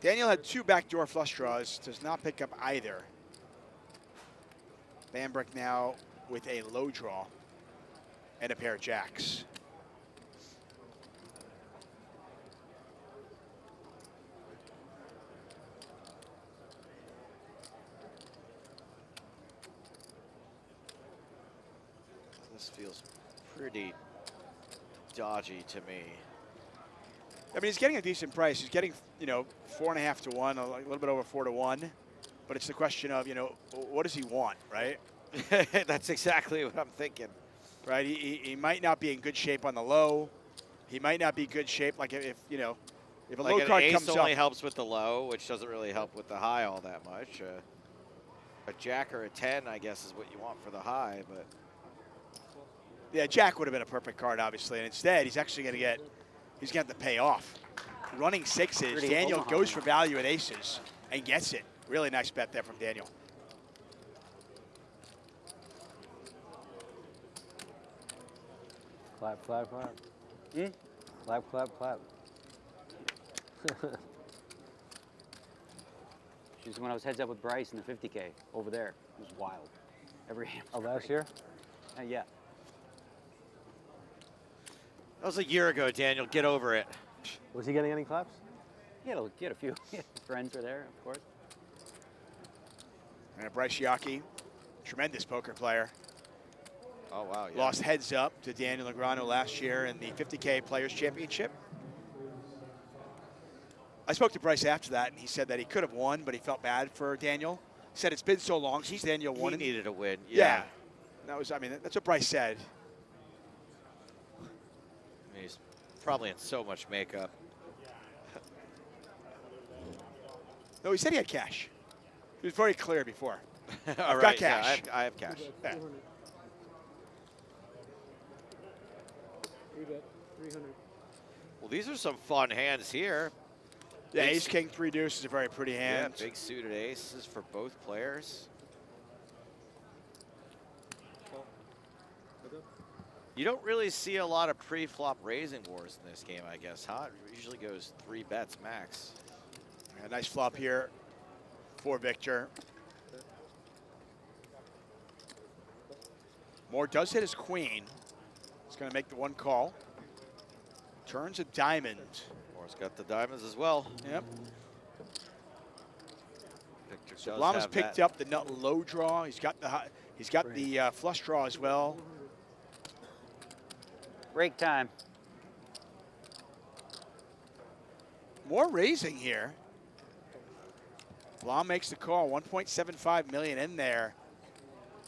C: Daniel had 2 backdoor flush draws. Does not pick up either. Bambrick now with a low draw and a pair of jacks.
E: This feels pretty dodgy to me.
C: I mean, he's getting a decent price. He's getting, 4.5 to 1, a little bit over 4 to 1. But it's the question of, what does he want, right?
E: That's exactly what I'm thinking.
C: Right, he might not be in good shape on the low. He might not be good shape, like if a
E: Like
C: low
E: an
C: card
E: ace
C: comes
E: only
C: up.
E: helps with the low, which doesn't really help with the high all that much. A jack or a 10, I guess, is what you want for the high, but
C: Yeah, jack would have been a perfect card, obviously. And instead, he's actually going to get, he's going to have to pay off. Running 6s,
G: Pretty
C: Daniel
G: Omaha.
C: goes for value at aces and gets it. Really nice bet there from Daniel.
F: Clap, clap, clap.
G: Hmm?
F: Clap, clap, clap.
G: She's when I was heads up with Bryce in the 50K over there. It was wild. Every hand.
F: Oh, last year?
G: Yeah.
E: that was a year ago, Daniel. Get over it.
F: Was he getting any claps?
G: He had a few. Friends were there, of course.
C: And Bryce Yaki, tremendous poker player.
E: Oh, wow. Yeah.
C: Lost heads up to Daniel Negreanu last year in the 50K Players Championship. I spoke to Bryce after that, and he said that he could have won, but he felt bad for Daniel. He said it's been so long since Daniel won.
E: He needed a win.
C: Yeah. That's what Bryce said.
E: I mean, he's probably in so much makeup.
C: No, he said he had cash. He was very clear before.
E: All
C: I've got
E: right, yeah,
C: cash.
E: I have cash.
C: Yeah.
I: 300. 300.
E: Well, these are some fun hands here.
C: Yeah,
E: Big
C: ace, king, 3 deuce is a very pretty hand.
E: Yeah, big suited aces for both players. You don't really see a lot of pre-flop raising wars in this game, I guess, huh? It usually goes 3 bets max.
C: Yeah, nice flop here for Viktor. Moore does hit his queen. He's going to make the 1 call. Turns a diamond.
E: Moore's got the diamonds as well.
C: Yep.
E: Viktor
C: So
E: does
C: Blom has
E: have
C: picked
E: that.
C: up the nut low draw. He's got the flush draw as well.
G: Break time.
C: More raising here. Blom makes the call. 1.75 million in there.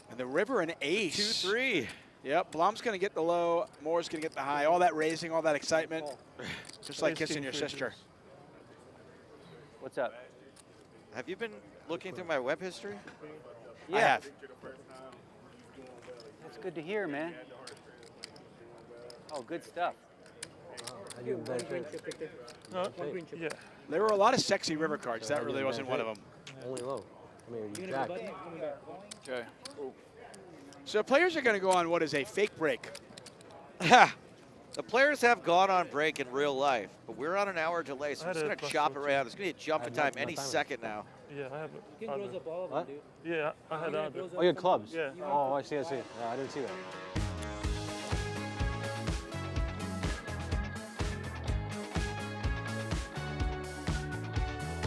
C: And the river and ace.
E: 2-3.
C: Yep, Blom's going to get the low. Moore's going to get the high. All that raising, all that excitement. Just like kissing your sister.
G: What's up?
E: Have you been looking through my web history?
C: I have.
G: That's good to hear, man. Oh, good stuff.
F: I do bad
I: Green
F: chase.
I: chip right there.
H: No?
I: One green chip.
H: Yeah.
C: There were a lot of sexy river cards.
F: So
C: That
F: I
C: really
F: did
C: wasn't
F: bad
C: one of
F: shape.
C: them.
F: Only low. I mean,
I: You
F: you
I: gonna
F: jack.
I: go button? Coming back.
D: Okay.
C: So players are going to go on what is a fake break.
E: The players have gone on break in real life, but we're on an hour delay, so
H: I
E: we're just
H: had
E: going
H: a
E: to chop it
H: plus
E: right out. There's going to be a jump in time any
F: time.
E: second now.
H: Yeah, I have.
I: You can close up all of them,
F: What?
I: dude.
H: Yeah, I had
I: Yeah,
H: other.
I: close up
F: Oh, you had
I: some-
F: clubs?
H: Yeah.
F: Oh, I see, I see. Yeah, I didn't see that.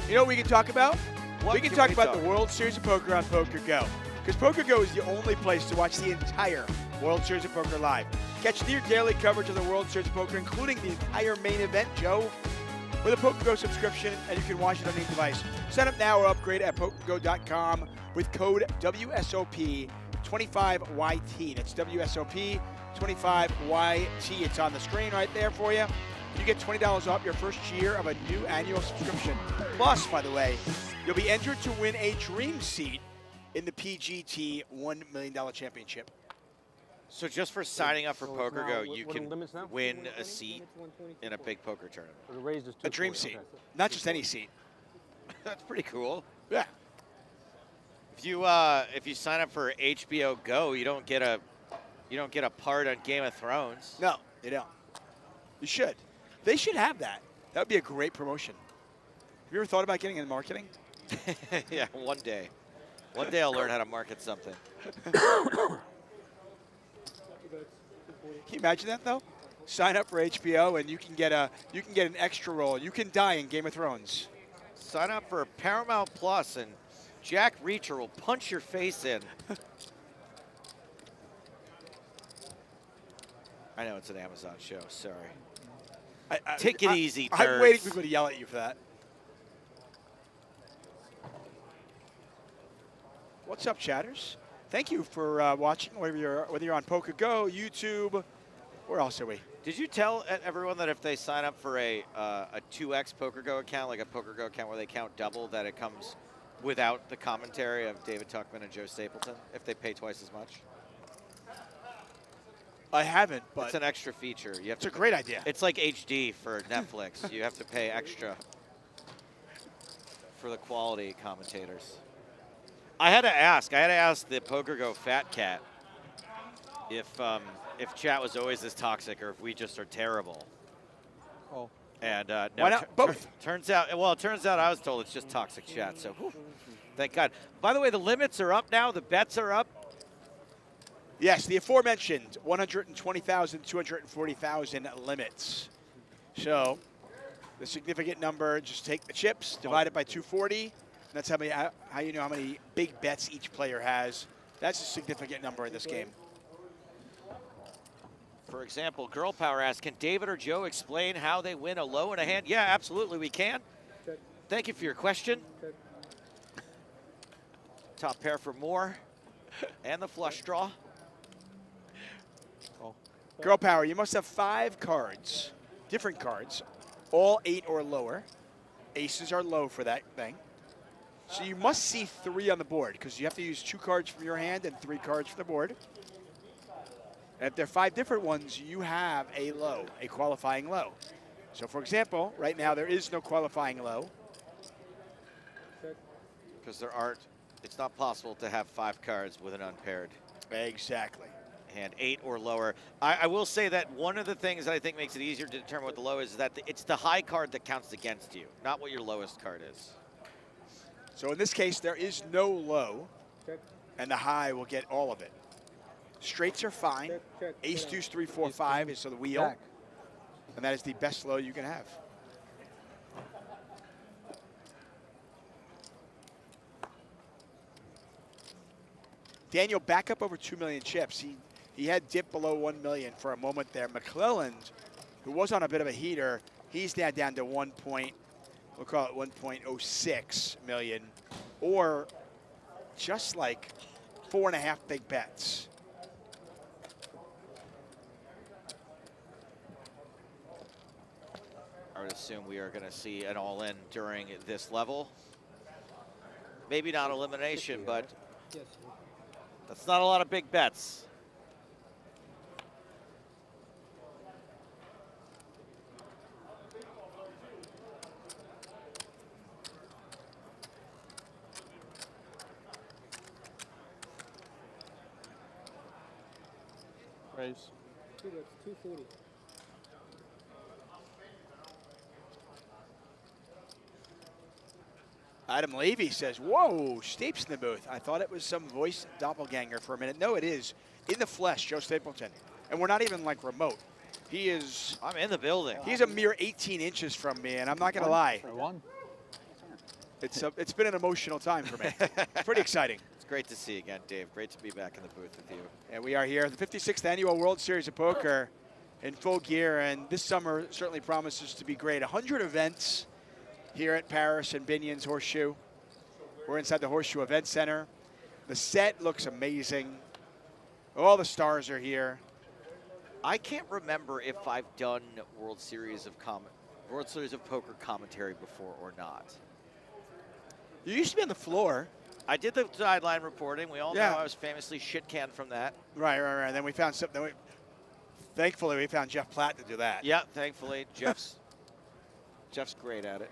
C: You know what we can talk about?
E: What
C: we can talk about the World Series of Poker on PokerGO. Because PokerGO is the only place to watch the entire World Series of Poker live. Catch near daily coverage of the World Series of Poker, including the entire main event, Joe, with a PokerGO subscription, and you can watch it on any device. Sign up now or upgrade at PokerGO.com with code WSOP25YT. That's WSOP25YT. It's on the screen right there for you. You get $20 off your first year of a new annual subscription. Plus, by the way, you'll be entered to win a dream seat in the PGT $1 million championship.
E: So just for signing up for
F: So it's now-
E: PokerGo,
F: what-
E: you
F: what are the
E: can
F: limits now?
E: win a seat in a big poker tournament.
F: So the raised is
C: A dream
F: 240,
C: seat,
F: okay.
C: not just any seat.
E: That's pretty cool.
C: Yeah.
E: If you sign up for HBO Go, you don't get a part on Game of Thrones.
C: No, they don't. You should. They should have that. That would be a great promotion. Have you ever thought about getting in marketing?
E: Yeah, one day. One day I'll learn how to market something.
C: Can you imagine that though? Sign up for HBO and you can get an extra role. You can die in Game of Thrones.
E: Sign up for Paramount Plus and Jack Reacher will punch your face in. I know it's an Amazon show, sorry. Take it easy,
C: I'm
E: turds.
C: waiting for people to yell at you for that. What's up, chatters? Thank you for watching, whether you're on PokerGo, YouTube, where else are we?
E: Did you tell everyone that if they sign up for a 2x PokerGo account, like a PokerGo account where they count double, that it comes without the commentary of David Tuchman and Joe Stapleton, if they pay twice as much?
C: I haven't, but
E: It's an extra feature. You have
C: it's a great idea.
E: It's like HD for Netflix. You have to pay extra for the quality commentators. I had to ask the PokerGo Fat Cat if chat was always this toxic or if we just are terrible.
F: Oh.
E: And no,
C: Why not both?
E: Turns out I was told it's just toxic chat. So whew, thank God. By the way, the limits are up now. The bets are up.
C: Yes, the aforementioned 120,000, 240,000 limits. So the significant number, just take the chips, divide it by 240. That's how you know how many big bets each player has. That's a significant number in this game.
E: For example, Girl Power asks, can David or Joe explain how they win a low in a hand? Yeah, absolutely, we can. Thank you for your question. Top pair for Moore and the flush draw.
C: Girl Power, you must have 5 cards, different cards, all 8 or lower. Aces are low for that thing. So you must see 3 on the board because you have to use 2 cards from your hand and 3 cards from the board. And if there are 5 different ones, you have a low, a qualifying low. So for example, right now there is no qualifying low.
E: Because it's not possible to have 5 cards with an unpaired
C: Exactly.
E: hand, 8 or lower. I will say that one of the things that I think makes it easier to determine what the low is that it's the high card that counts against you, not what your lowest card is.
C: So in this case, there is no low, and the high will get all of it. Straights are fine. Ace, deuce, 3, 4, 5 is the wheel,
F: Jack.
C: and that is the best low you can have. Daniel back up over 2 million chips. He had dipped below 1 million for a moment there. McClelland, who was on a bit of a heater, he's now down to we'll call it 1.06 million, or just like 4.5 big bets.
E: I would assume we are going to see an all-in during this level. Maybe not elimination, but that's not a lot of big bets.
B: Raise.
I: Two bets, 240.
C: Adam Levy says, whoa, Stapes in the booth. I thought it was some voice doppelganger for a minute. No, it is. In the flesh, Joe Stapleton. And we're not even like remote. He is.
E: I'm in the building.
C: He's a mere 18 inches from me, and I'm not going to lie.
F: For one.
C: It's been an emotional time for me. Pretty exciting.
E: It's great to see you again, Dave. Great to be back in the booth with you.
C: And we are here at the 56th Annual World Series of Poker in full gear, and this summer certainly promises to be great. 100 events here at Paris and Binion's Horseshoe. We're inside the Horseshoe Event Center. The set looks amazing. All the stars are here.
E: I can't remember if I've done World Series of Poker commentary before or not.
C: You used to be on the floor.
E: I did the sideline reporting. We all
C: Yeah.
E: know I was famously shit-canned from that.
C: Right. Then we found something. Thankfully, we found Jeff Platt to do that.
E: Yeah, thankfully, Jeff's great at it.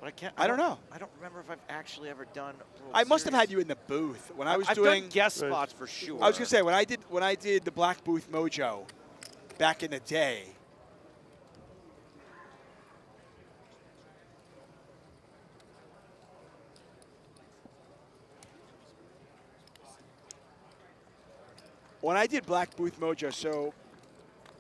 E: But
C: I don't know.
E: I don't remember if I've actually ever done World
C: I must have
E: Series.
C: had you in the booth when I was
E: I've
C: doing
E: done guest spots for sure.
C: I was gonna say when I did the Black Booth Mojo back in the day. When I did Black Booth Mojo, so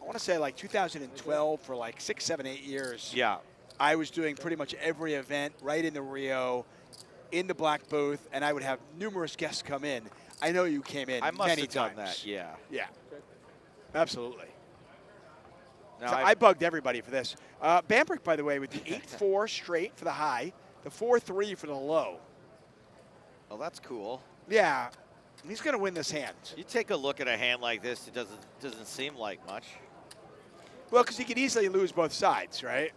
C: I want to say like 2012 for like 6, 7, 8 years.
E: Yeah.
C: I was doing pretty much every event right in the Rio, in the Black Booth, and I would have numerous guests come in. I know you came in
E: I must
C: many
E: have done
C: times.
E: that, yeah.
C: Yeah, absolutely.
E: Now
C: So I bugged everybody for this. Bambrick, by the way, with the 8-4 straight for the high, the 4-3 for the low.
E: Oh, that's cool.
C: Yeah, he's going to win this hand.
E: You take a look at a hand like this, it doesn't seem like much.
C: Well, because he could easily lose both sides, right?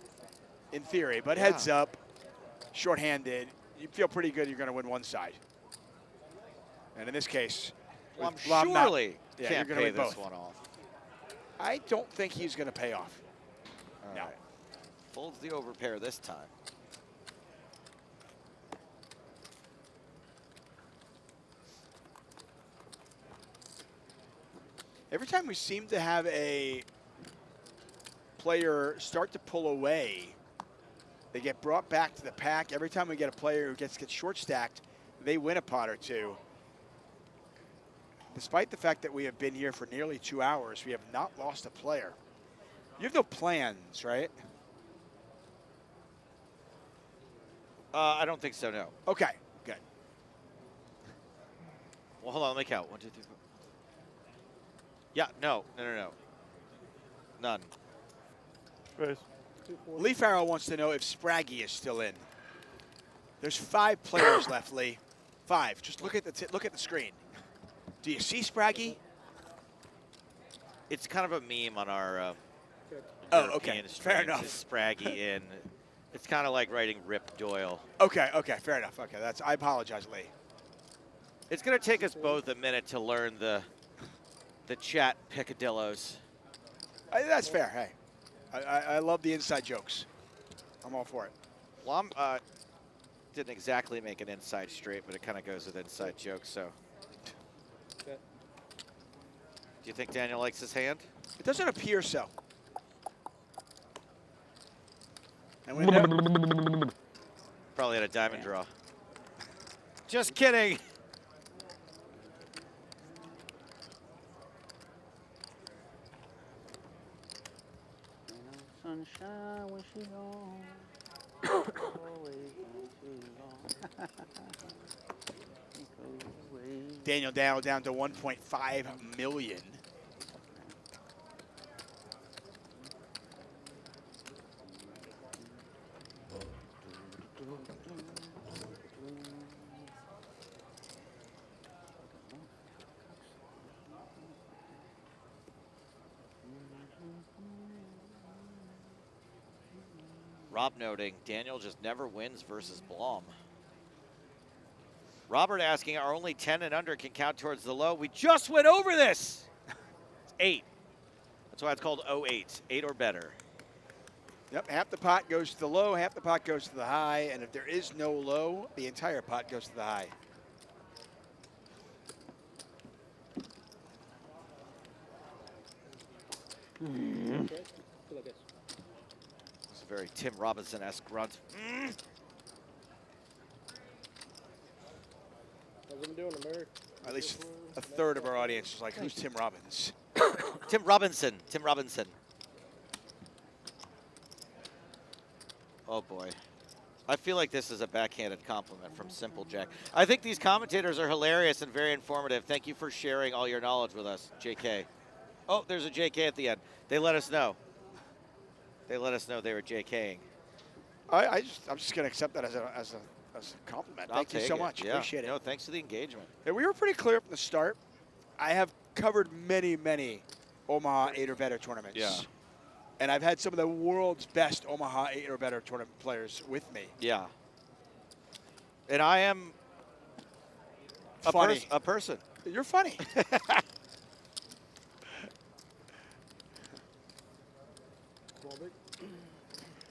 C: In theory, but heads up, short-handed, you feel pretty good you're going to win one side. And in this case,
E: Well,
C: with Blom not-
E: surely
C: yeah,
E: can't
C: you're
E: pay
C: going to win
E: this
C: both.
E: one off.
C: I don't think he's going to pay off.
E: All
C: No.
E: right. Folds the overpair this time.
C: Every time we seem to have a player start to pull away, they get brought back to the pack. Every time we get a player who gets short stacked, they win a pot or two. Despite the fact that we have been here for nearly 2 hours, we have not lost a player. You have no plans, right?
E: I don't think so, no.
C: Okay, good.
E: Well, hold on, let me count. 1, 2, 3, 4. Yeah, no. None.
H: Raise.
C: Lee Farrell wants to know if Spraggy is still in. There's 5 players left, Lee. 5. Just look at the screen. Do you see Spraggy?
E: It's kind of a meme on our
C: Oh,
E: European
C: okay.
E: streams,
C: Fair enough.
E: is Spraggy in. It's kind of like writing Rip Doyle.
C: Okay, fair enough. Okay, I apologize, Lee.
E: It's going to take us both a minute to learn the chat picadillos.
C: That's fair. Hey, I love the inside jokes. I'm all for it.
E: Well, didn't exactly make an inside straight, but it kind of goes with inside jokes. So, do you think Daniel likes his hand?
C: It doesn't appear so. And we know,
E: Probably had a diamond draw. Just kidding.
G: Sunshine when she's on. Always when she's on.
C: Daniel down to 1.5 million.
E: Rob noting, Daniel just never wins versus Blom. Robert asking, are only 10 and under can count towards the low? We just went over this. It's 8. That's why it's called 08, 8 or better.
C: Yep, half the pot goes to the low, half the pot goes to the high, and if there is no low, the entire pot goes to the high.
E: It's a very Tim Robinson-esque grunt.
I: How's him doing, America?
C: At least a third of our audience is like, who's Tim Robbins?
E: Tim Robinson. Tim Robinson. Oh boy. I feel like this is a backhanded compliment from Simple Jack. I think these commentators are hilarious and very informative. Thank you for sharing all your knowledge with us, JK. Oh, there's a JK at the end. They let us know. They let us know they were JKing.
C: I'm just gonna accept that as a compliment. Thank you so much.
E: Yeah.
C: Appreciate it.
E: No, thanks for the engagement.
C: Yeah, we were pretty clear from the start. I have covered many Omaha 8 or better tournaments.
E: Yeah.
C: And I've had some of the world's best Omaha 8 or better tournament players with me.
E: Yeah. And I am
C: Funny.
E: a person.
C: You're funny.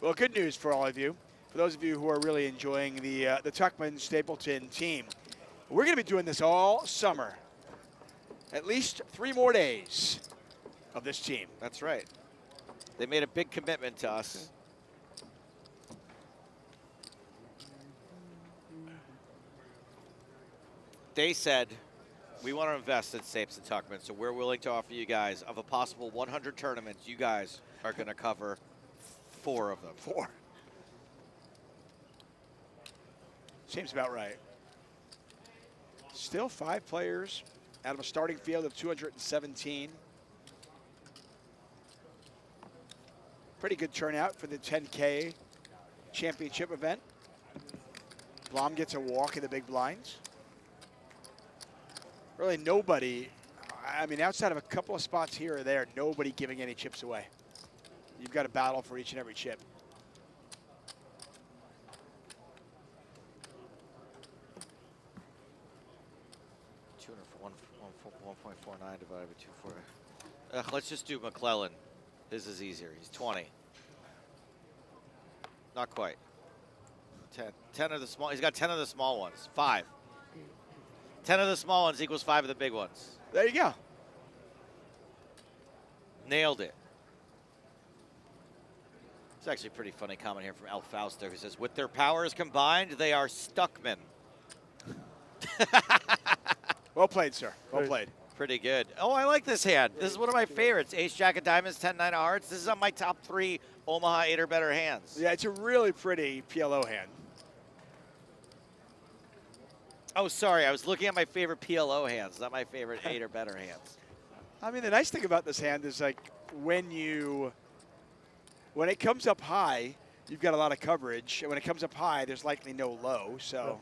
C: Well, good news for all of you. For those of you who are really enjoying the Tuckman Stapleton team, we're going to be doing this all summer. At least 3 more days of this team.
E: That's right. They made a big commitment to us. They said, we want to invest in Stapes and Tuckman, so we're willing to offer you guys, of a possible 100 tournaments, you guys are going to cover 4 of them.
C: 4. Seems about right. Still 5 players out of a starting field of 217. Pretty good turnout for the 10K championship event. Blom gets a walk in the big blinds. Really nobody, I mean, outside of a couple of spots here or there, nobody giving any chips away. You've got to battle for each and every chip.
E: For 1.49 divided by 2.4. Let's just do McClelland. This is easier. He's 20. Not quite. 10 of the small. He's got 10 of the small ones. 5. 10 of the small ones equals 5 of the big ones.
C: There you go.
E: Nailed it. It's actually a pretty funny comment here from El Fausto, who says, with their powers combined, they are Stuckmen.
C: Well played, sir. Well played.
E: Pretty good. Oh, I like this hand. This is one of my favorites. Ace, Jack of Diamonds, 10, 9 of Hearts. This is on my top 3 Omaha 8 or better hands.
C: Yeah, it's a really pretty PLO hand.
E: Oh, sorry. I was looking at my favorite PLO hands, not my favorite 8 or better hands.
C: I mean, the nice thing about this hand is, like, when it comes up high, you've got a lot of coverage. And when it comes up high, there's likely no low, so.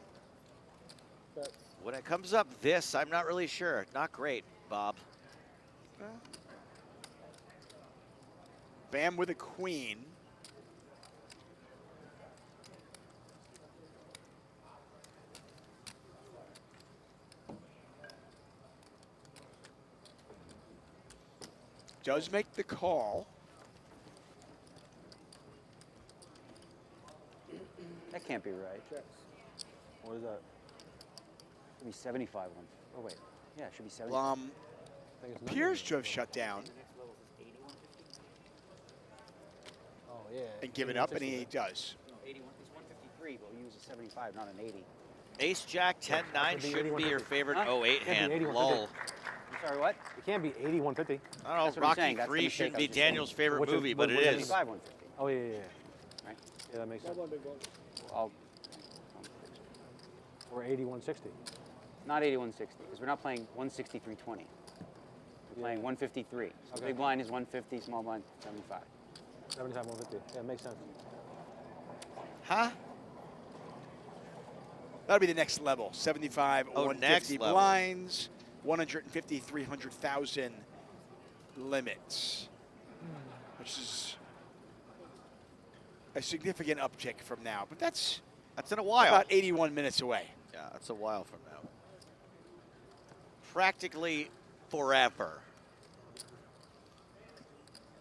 E: When it comes up this, I'm not really sure. Not great, Bob.
C: Bam with a queen. Does make the call.
G: That can't be right.
F: What is that?
G: Should be 75 one. Oh wait, yeah, it should be 75.
C: Blom appears to have shut down
F: Oh, yeah.
C: and given up, and he does.
G: No, 81. It's 153, but we use a 75, not an 80.
E: Ace, Jack, 10, 9 shouldn't be your favorite
G: Huh?
E: 08
F: Can't be
E: hand.
F: 81.
E: Lol.
G: I'm sorry, what?
F: It can't be 80, 150.
E: I don't
G: That's
E: know,
G: what I'm
E: Rocky
G: saying. That's the
E: 3
G: mistake
E: shouldn't
G: I
E: be
G: was just saying.
E: Daniel's favorite
F: What's it-
E: movie, but it
F: what is it?
E: is.
G: 75, 150.
F: Oh, yeah, yeah, yeah.
G: Right?
F: Yeah, that makes sense.
I: Double big one.
G: I'll,
F: Or 80, 160.
G: not 8160, because we're not playing 163.20. We're playing 153. So
F: Okay.
G: big blind is 150, small blind 75.
F: 75, 150. Yeah, it makes sense.
E: Huh?
C: That'll be the next level. 75
E: Oh,
C: 150
E: next level.
C: blinds, 150, 300,000 limits, which is a significant uptick from now. But that's
E: in a while.
C: about 81 minutes away.
E: Yeah, that's a while from now. Practically forever.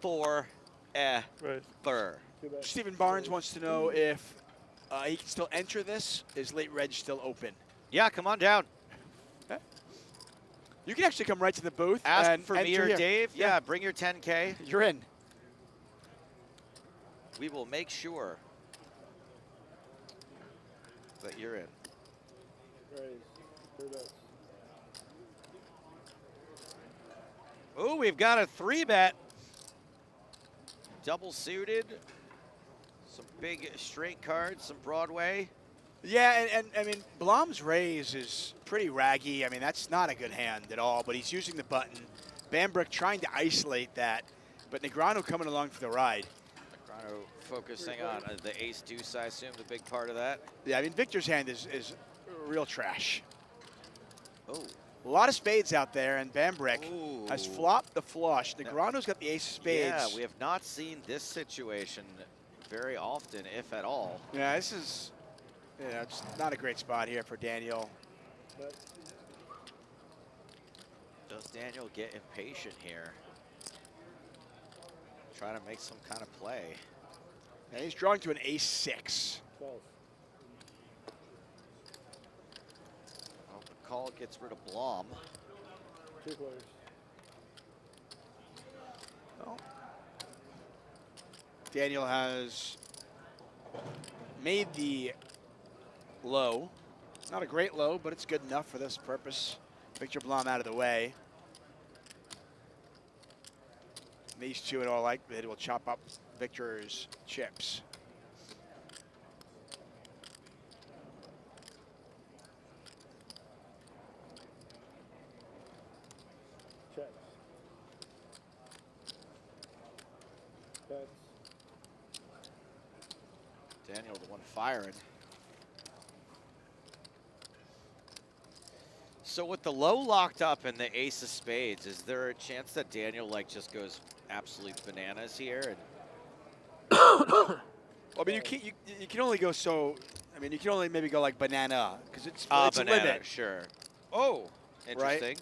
E: Forever.
C: Stephen Barnes wants to know if he can still enter this. Is late reg still open?
E: Yeah, come on down.
C: You can actually come right to the booth.
E: Ask
C: and
E: for me
C: enter
E: or
C: here.
E: Dave. Yeah, bring your 10K.
C: You're in.
E: We will make sure that you're in.
I: Raise. 3 bets.
E: Oh, we've got a 3-bet. Double suited. Some big straight cards, some Broadway.
C: Yeah, and I mean, Blom's raise is pretty raggy. I mean, that's not a good hand at all, but he's using the button. Bambrick trying to isolate that, but Negreanu coming along for the ride.
E: Negreanu focusing on the ace-deuce, I assume, the big part of that.
C: Yeah, I mean, Viktor's hand is real trash.
E: Oh.
C: A lot of spades out there, and Bambrick has flopped the flush. Negreanu's got the ace of spades.
E: Yeah, we have not seen this situation very often, if at all.
C: Yeah, this is, it's not a great spot here for Daniel.
E: Does Daniel get impatient here? Trying to make some kind of play.
C: And he's drawing to an ace-6.
I: 12.
E: Open call gets rid of Blom.
I: 2 players.
C: Well, Daniel has made the low. Not a great low, but it's good enough for this purpose. Viktor Blom out of the way. These two, in all likelihood, will chop up Viktor's chips.
I: Checks. Bets.
E: Daniel, the one firing. So with the low locked up and the ace of spades, is there a chance that Daniel like just goes absolute bananas here? And
C: Well, I mean, you can only go so. I mean, you can only maybe go like banana because it's a
E: banana,
C: limit.
E: sure. Oh, interesting.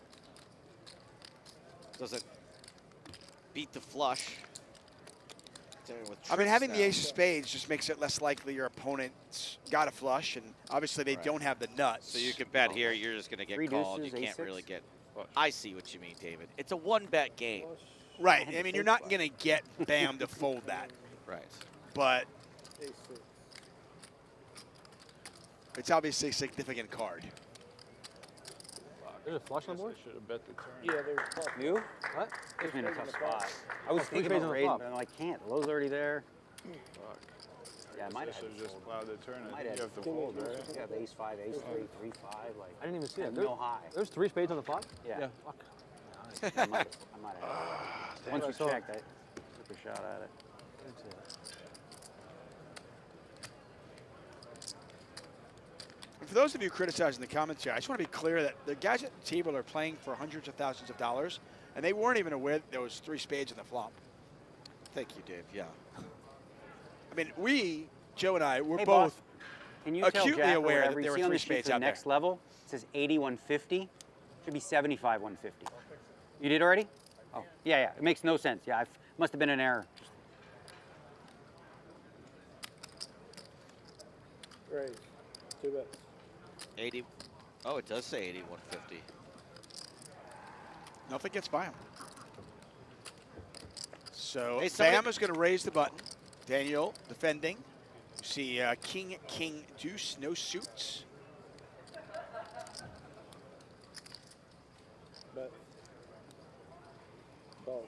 E: Doesn't beat the flush.
C: I mean, having the ace of spades just makes it less likely your opponent's got a flush, and obviously they don't have the nuts.
E: So you can bet here, you're just going to get
G: 3
E: called.
G: deuces,
E: You can't
G: ace-6.
E: really get. I see what you mean, David. It's a one-bet game.
C: Right. I mean, you're not going to get Bam to fold that.
E: Right.
C: But
I: Ace 6.
C: it's obviously a significant card.
F: There's a flush on the board?
D: Should have bet the turn.
I: Yeah, there's flop.
G: You?
F: What?
G: Puts me in a tough
I: on the flop.
G: spot. I was thinking
F: spades
G: about
F: on the
G: raiding,
F: flop.
G: but I'm like, can't. The low's already there.
D: Fuck.
G: Yeah, I might have
D: should
G: had
D: have just
G: fold.
D: plowed the turn. I
G: Might
D: think you
G: have
D: have to fold, right?
G: Yeah, the ace 5, ace 3, 3, 5. Like,
F: I didn't even see it.
G: and no high.
F: There's 3 spades on the flop?
G: Yeah.
F: Fuck.
G: I might have. Once you checked, I took a shot at it.
C: And for those of you criticizing the commentary, I just want to be clear that the guys at the table are playing for hundreds of thousands of dollars, and they weren't even aware that there was 3 spades in the flop.
E: Thank you, Dave. Yeah.
C: I mean, Joe and I, we're
G: Hey,
C: both
G: boss, can you tell
C: acutely
G: Jack or
C: aware that
G: whatever,
C: there
G: you
C: were
G: see on
C: 3
G: the sheet
C: spades
G: for the
C: out there.
G: next level, it says 8150. Should be 75-150. You did already? Oh, yeah. It makes no sense. Yeah, must have been an error.
I: Raise. 2 bets.
E: 80. Oh, it does say 8150.
C: Nothing gets by him. So
E: Hey, somebody-
C: Bam is going to raise the button. Daniel defending. You see king, king, deuce, no suits.
I: Bet. Call.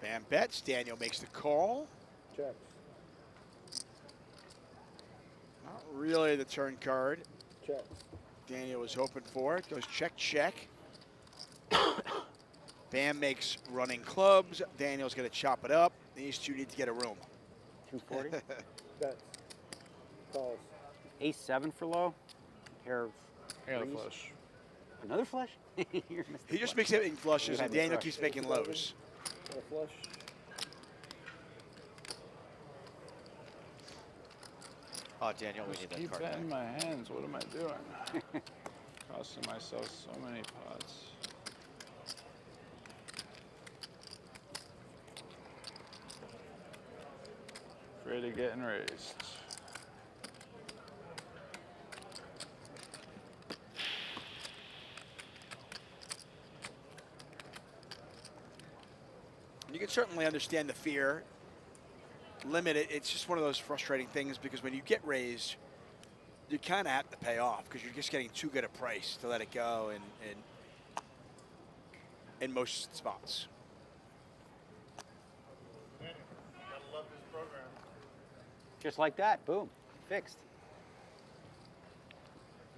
C: Bam bets. Daniel makes the call.
I: Checks.
C: Not really the turn card
I: Checks.
C: Daniel was hoping for. It goes check, check. Bam makes running clubs. Daniel's going to chop it up. These two need to get a room.
G: 240.
I: Bets. Calls.
G: Ace 7 for low. Pair of
D: I got a
G: threes.
D: flush.
G: Another flush? You're missing
C: He just
G: flush.
C: makes hitting flushes,
G: You
C: and
G: had the
C: Daniel
G: flush.
C: keeps making lows.
I: Got a flush.
E: Oh, Daniel, we need
D: Just
E: that
D: keep
E: card back.
D: betting my hands. What am I doing? Costing myself so many pots. Afraid of getting raised.
C: You can certainly understand the fear. Limit it. It's just one of those frustrating things because when you get raised, you kind of have to pay off because you're just getting too good a price to let it go in most spots.
I: Gotta love this program.
G: Just like that, boom, fixed.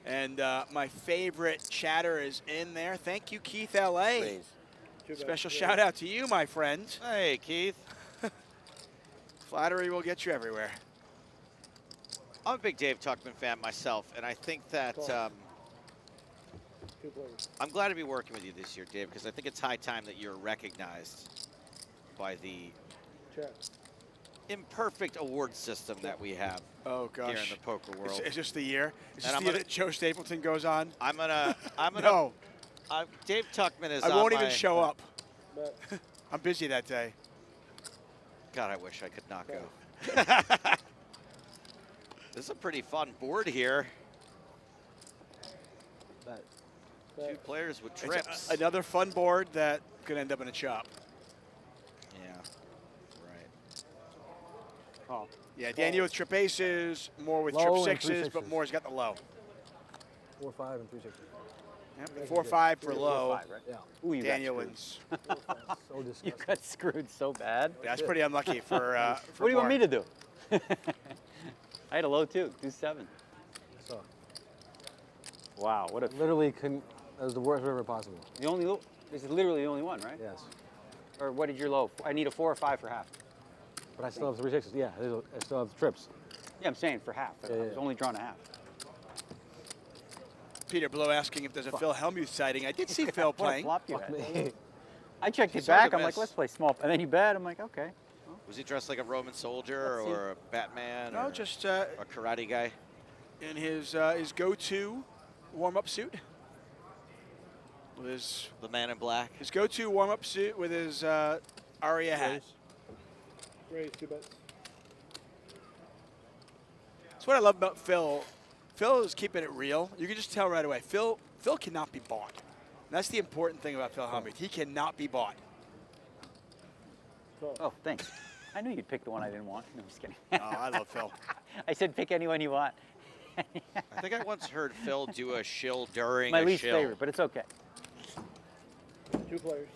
C: And my favorite chatter is in there. Thank you, Keith LA. Special shout out to you, my friend.
E: Hey, Keith.
C: Flattery will get you everywhere.
E: I'm a big Dave Tuckman fan myself, and I think that I'm glad to be working with you this year, Dave, because I think it's high time that you're recognized by the imperfect award system that we have
C: Oh gosh.
E: here in the poker world.
C: Is this the year? Is
E: And
C: this
E: I'm
C: the year
E: gonna-
C: that Joe Stapleton goes on?
E: I'm gonna
C: No,
E: Dave Tuckman is
C: I
E: on
C: won't
E: my,
C: even show up. I'm busy that day.
E: God, I wish I could not go. This is a pretty fun board here. Two players with trips.
C: It's another fun board that could end up in a chop.
E: Yeah, right.
G: Oh,
C: Yeah, Daniel with trip aces, more with
F: Low
C: trip
F: and three
C: sixes, but
F: sixes.
C: Moore's got the low.
F: 4, 5, and 3 6.
C: Yep, 4-5 for low.
G: 4-5, right?
F: Yeah.
G: Ooh, you
C: Daniel
G: got
C: wins.
F: So
G: You
F: disgusting.
G: got screwed so bad.
C: That's pretty unlucky for.
G: What do you want me
C: Moore.
G: to do? I had a low too, 2-7.
F: So,
G: Wow, what a
F: literally, that was the worst river possible.
G: the only low. This is literally the only one, right?
F: Yes.
G: Or what did your low? I need a 4 or 5 for half.
F: But I still have 3 6s. Yeah, I still have trips.
G: Yeah, I'm saying for half. I was only drawing a half.
C: Peter Blow asking if there's a Phil Hellmuth sighting. I did see Phil
G: What a
C: playing.
G: flop you
F: Fuck
G: had.
F: me.
G: I checked it
E: Sorry to
G: back. I'm like,
E: miss.
G: let's play small. And then you bet. I'm like, okay.
E: Was he dressed like a Roman soldier
G: Let's see.
E: or a Batman
C: No,
E: or
C: just
E: a karate guy?
C: in his go-to warm-up suit. With
E: The man in black?
C: his go-to warm-up suit with his Aria hat.
I: Raise 2 bets.
C: That's what I love about Phil. Phil is keeping it real. You can just tell right away. Phil cannot be bought. And that's the important thing about Phil Hellmuth. He cannot be bought.
G: Oh, thanks. I knew you'd pick the one I didn't want. No, I'm just kidding.
C: Oh, I love Phil.
G: I said pick anyone you want.
E: I think I once heard Phil do a shill during
G: My
E: a
G: least
E: shill.
G: favorite, but it's okay.
I: 2 players.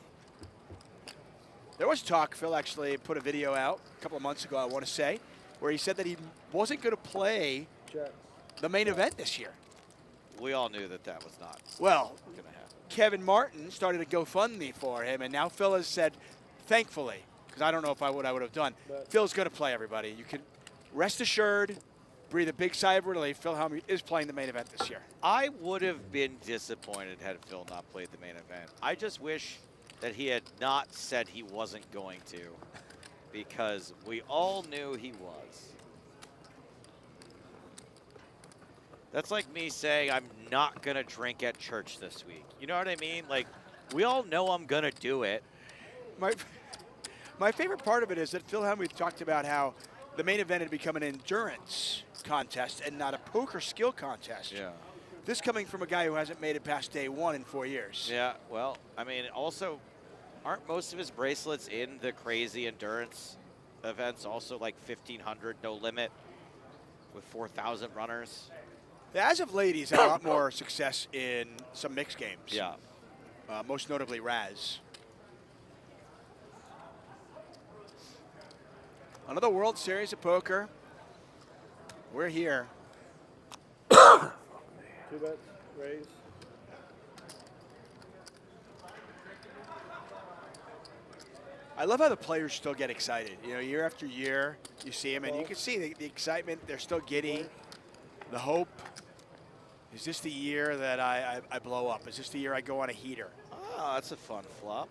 C: There was talk, Phil actually put a video out a couple of months ago, I want to say, where he said that he wasn't going to play
I: Jacks.
C: the main event this year.
E: We all knew that that was not
C: Well,
E: going to happen.
C: Kevin Martin started a GoFundMe for him, and now Phil has said, thankfully, because I don't know if I would have done, Phil's going to play, everybody. You can rest assured, breathe a big sigh of relief. Phil Hellmuth is playing the main event this year.
E: I would have been disappointed had Phil not played the main event. I just wish that he had not said he wasn't going to, because we all knew he was. That's like me saying I'm not going to drink at church this week. You know what I mean? Like, we all know I'm going to do it.
C: My favorite part of it is that Phil Hellmuth talked about how the main event had become an endurance contest and not a poker skill contest.
E: Yeah.
C: This coming from a guy who hasn't made it past day 1 in 4 years.
E: Yeah, well, I mean, also, aren't most of his bracelets in the crazy endurance events also like 1,500 no limit with 4,000 runners?
C: As of late, he's had a lot more success in some mixed games.
E: Yeah.
C: Most notably Raz. Another World Series of Poker. We're here.
I: 2 bets. Raise.
C: I love how the players still get excited. You know, year after year, you see them, and you can see the excitement. They're still giddy. The hope. Is this the year that I blow up? Is this the year I go on a heater?
E: Oh, that's a fun flop.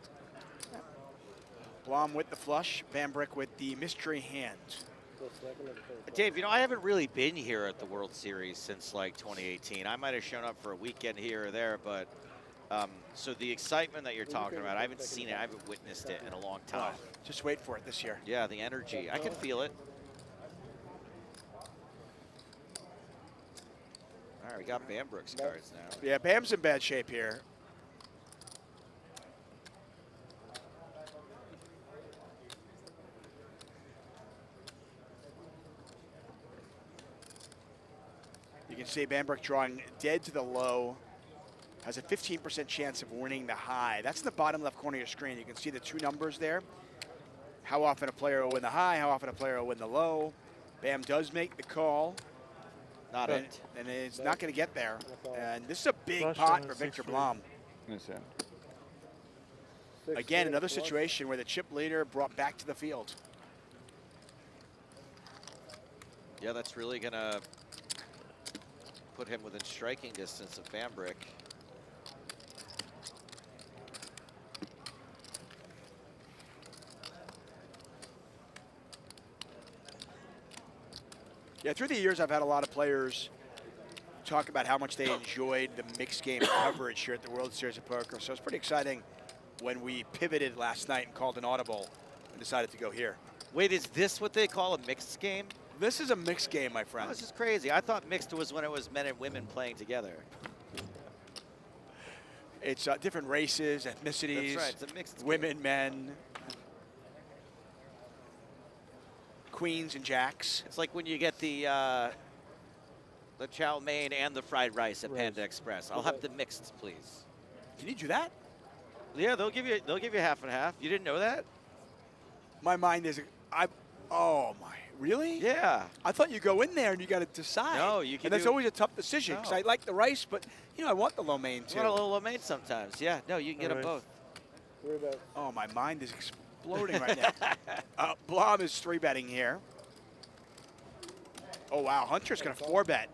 C: Blom with the flush. Bambrick with the mystery hand.
I: Go second or third.
E: Dave, you know, I haven't really been here at the World Series since like 2018. I might have shown up for a weekend here or there, but so the excitement that you're talking about, I haven't seen it. I haven't witnessed it in a long time.
C: Just wait for it this year.
E: Yeah, the energy. I can feel it. All right, we got Bambrick's cards now.
C: Yeah, Bam's in bad shape here. see Bambrick drawing dead to the low. Has a 15% chance of winning the high. That's in the bottom left corner of your screen. You can see the two numbers there. How often a player will win the high, how often a player will win the low. Bam does make the call.
E: Not it.
C: And it's not going to get there. And this is a big
H: Flush
C: pot
H: and
C: for
H: a
C: Viktor
H: 6-3.
C: Blom.
D: Listen.
C: Again, another situation where the chip leader brought back to the field.
E: Yeah, that's really going to put him within striking distance of Bambrick.
C: Yeah, through the years, I've had a lot of players talk about how much they enjoyed the mixed game coverage here at the World Series of Poker. So it's pretty exciting when we pivoted last night and called an audible and decided to go here.
E: Wait, is this what they call a mixed game?
C: This is a mixed game, my friend.
E: Oh, this is crazy. I thought mixed was when it was men and women playing together.
C: It's different races, ethnicities,
E: That's right, it's a mixed
C: women, men, queens and jacks.
E: It's like when you get the chow mein and the fried rice at Panda Express. I'll have the mixed, please.
C: Can you do that?
E: Yeah, they'll give you half and half. You didn't know that?
C: My mind is, oh my, really?
E: Yeah.
C: I thought you go in there and you got to decide.
E: No, you can
C: And that's
E: do-
C: always a tough decision because
E: No.
C: I like the rice, but I want the lo mein
E: You
C: too.
E: want a little lo mein sometimes. Yeah, no, you can get them
H: Alright.
E: both.
C: Oh, my mind is exploding right now. Blom is 3-betting here. Oh, wow. Hunter's going to 4-bet.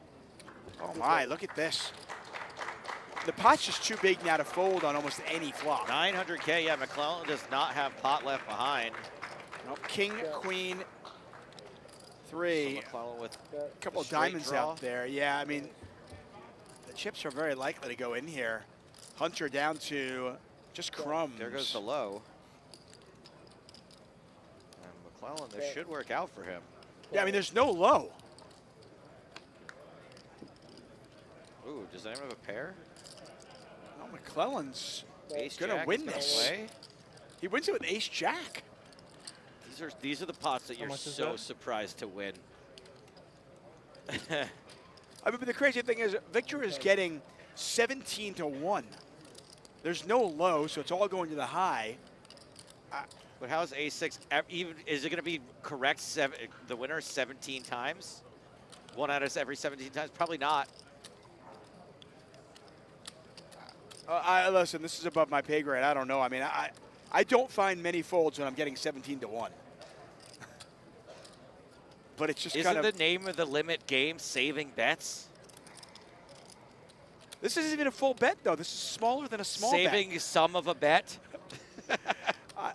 C: Oh, my. Look at this. The pot's just too big now to fold on almost any flop.
E: 900K, yeah, McClelland does not have pot left behind.
C: Nope. King, queen,
E: So
C: 3.
E: McClelland with
C: A couple
E: a
C: of
E: straight
C: diamonds
E: draw.
C: out there. Yeah, I mean, the chips are very likely to go in here. Hunter down to just crumbs.
E: There goes the low. And McClelland, this should work out for him.
C: Yeah, I mean, there's no low.
E: Ooh, does anyone have a pair?
C: Oh, McClelland's
E: Ace
C: gonna
E: Jack
C: win
E: is gonna
C: this.
E: play.
C: He wins it with ace jack.
E: These are the pots that you're
H: much is
E: so
H: that?
E: surprised to win.
C: I mean, but the crazy thing is, Viktor is getting 17 to 1. There's no low, so it's all going to the high.
E: But how's A6 even? Is it going to be correct? The winner 17 times? 1 out of every 17 times? Probably not.
C: Listen, this is above my pay grade. I don't know. I mean, I don't find many folds when I'm getting 17 to 1. But it's just
E: Isn't
C: kind of.
E: the name of the limit game saving bets?
C: This isn't even a full bet, though. This is smaller than a small
E: Saving some of a bet?
C: bet.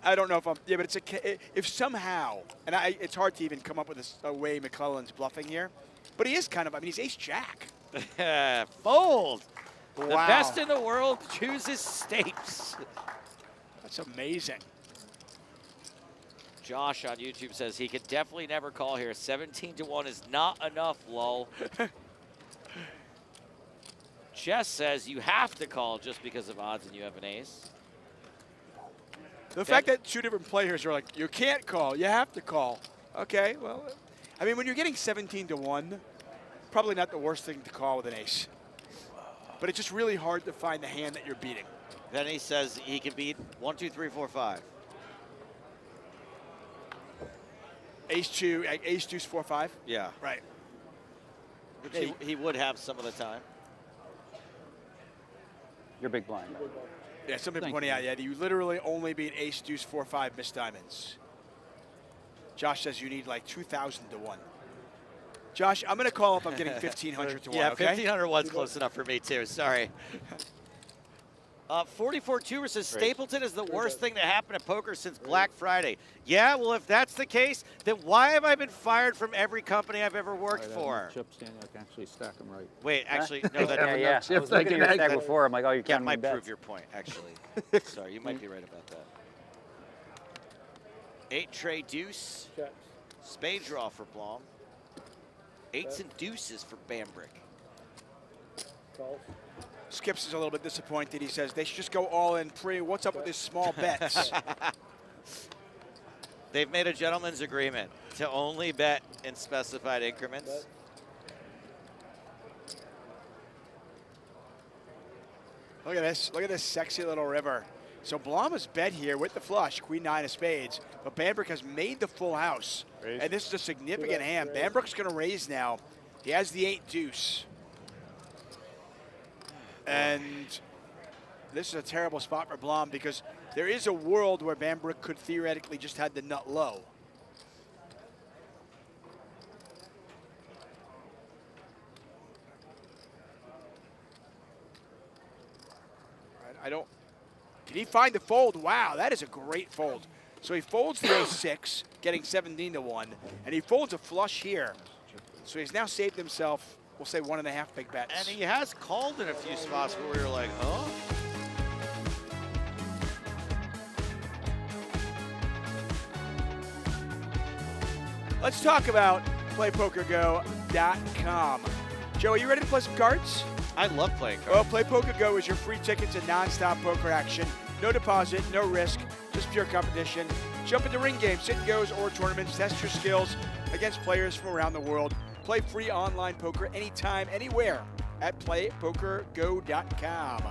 C: I don't know if I'm. Yeah, but if somehow, and it's hard to even come up with a way McClelland's bluffing here. But he is kind of. I mean, he's ace jack.
E: Fold. The
C: Wow.
E: best in the world chooses Stapes.
C: That's amazing.
E: Josh on YouTube says he could definitely never call here. 17 to 1 is not enough, lol. Jess says you have to call just because of odds and you have an ace.
C: The fact that two different players are like, you can't call, you have to call. Okay, well, I mean, when you're getting 17 to 1, probably not the worst thing to call with an ace. But it's just really hard to find the hand that you're beating.
E: Then he says he can beat 1, 2, 3, 4, 5.
C: Ace deuce 4 5.
E: Yeah.
C: Right.
E: Which he would have some of the time.
G: You're big blind.
C: Yeah, some people
G: Thank
C: pointing
G: you.
C: out, yeah, you literally only beat ace deuce 4 5 missed diamonds. Josh says you need like 2,000 to 1. Josh, I'm going to call if I'm getting 1,500 to 1,
E: Yeah,
C: okay?
E: 1,500 was close enough for me too. Sorry. 44-2 says Stapleton is the worst thing to happen to poker since Black Friday. Yeah, well, if that's the case, then why have I been fired from every company I've ever worked for?
D: Chips, Daniel, I can actually stack them right.
E: Wait, actually, no, that
G: Yeah, yeah. I was looking at your stack before. I'm like, oh, you're
E: that
G: counting
E: might
G: bets.
E: prove your point, actually. Sorry, you might be right about that. 8 tray deuce.
I: Checks.
E: Spade draw for Blom. 8s and deuces for Bambrick.
I: Calls.
C: Skips is a little bit disappointed. He says they should just go all in pre. What's up with this small bets?
E: They've made a gentleman's agreement to only bet in specified increments.
C: Look at this. Look at this sexy little river. So Blom has bet here with the flush, queen nine of spades, but Bambrick has made the full house.
H: Raise.
C: And this is a significant hand.
I: Raise.
C: Bambrick's going to raise now. He has the 8 deuce. And this is a terrible spot for Blom because there is a world where Bambrick could theoretically just had the nut low. I don't. Can he find the fold? Wow, that is a great fold. So he folds the ace-6, getting 17 to 1, and he folds a flush here. So he's now saved himself, we'll say 1.5 big bets.
E: And he has called in a few spots where we were like, huh?
C: Let's talk about PlayPokerGo.com. Joe, are you ready to play some cards?
E: I love playing
C: Well,
E: cards.
C: PlayPokerGo is your free ticket to non-stop poker action. No deposit, no risk, just pure competition. Jump into ring games, sit and goes, or tournaments. Test your skills against players from around the world. Play free online poker anytime, anywhere at PlayPokerGo.com.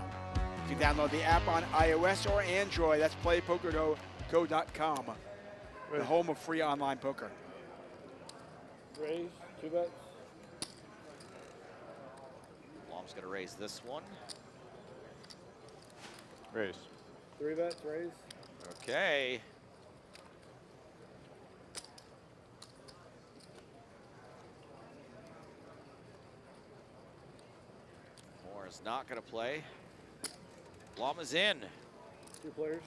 C: You can download the app on iOS or Android. That's PlayPokerGo.com, the home of free online poker.
I: Raise. 2 bets.
E: Blom's going to raise this one.
H: Raise.
I: 3 bets. Raise.
E: Okay. Moore is not going to play. Blom is in.
I: 2 players.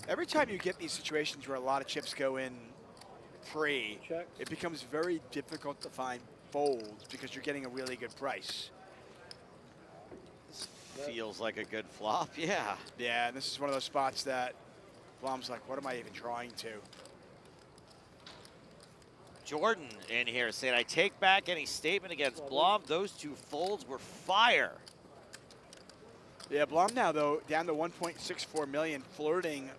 C: Every time you get these situations where a lot of chips go in free,
I: Checks.
C: it becomes very difficult to find folds because you're getting a really good price.
E: Feels like a good flop, yeah.
C: Yeah, and this is one of those spots that Blom's like, what am I even drawing to?
E: Jordan in here saying, I take back any statement against Blom. Those 2 folds were fire.
C: Yeah, Blom now, though, down to 1.64 million, flirting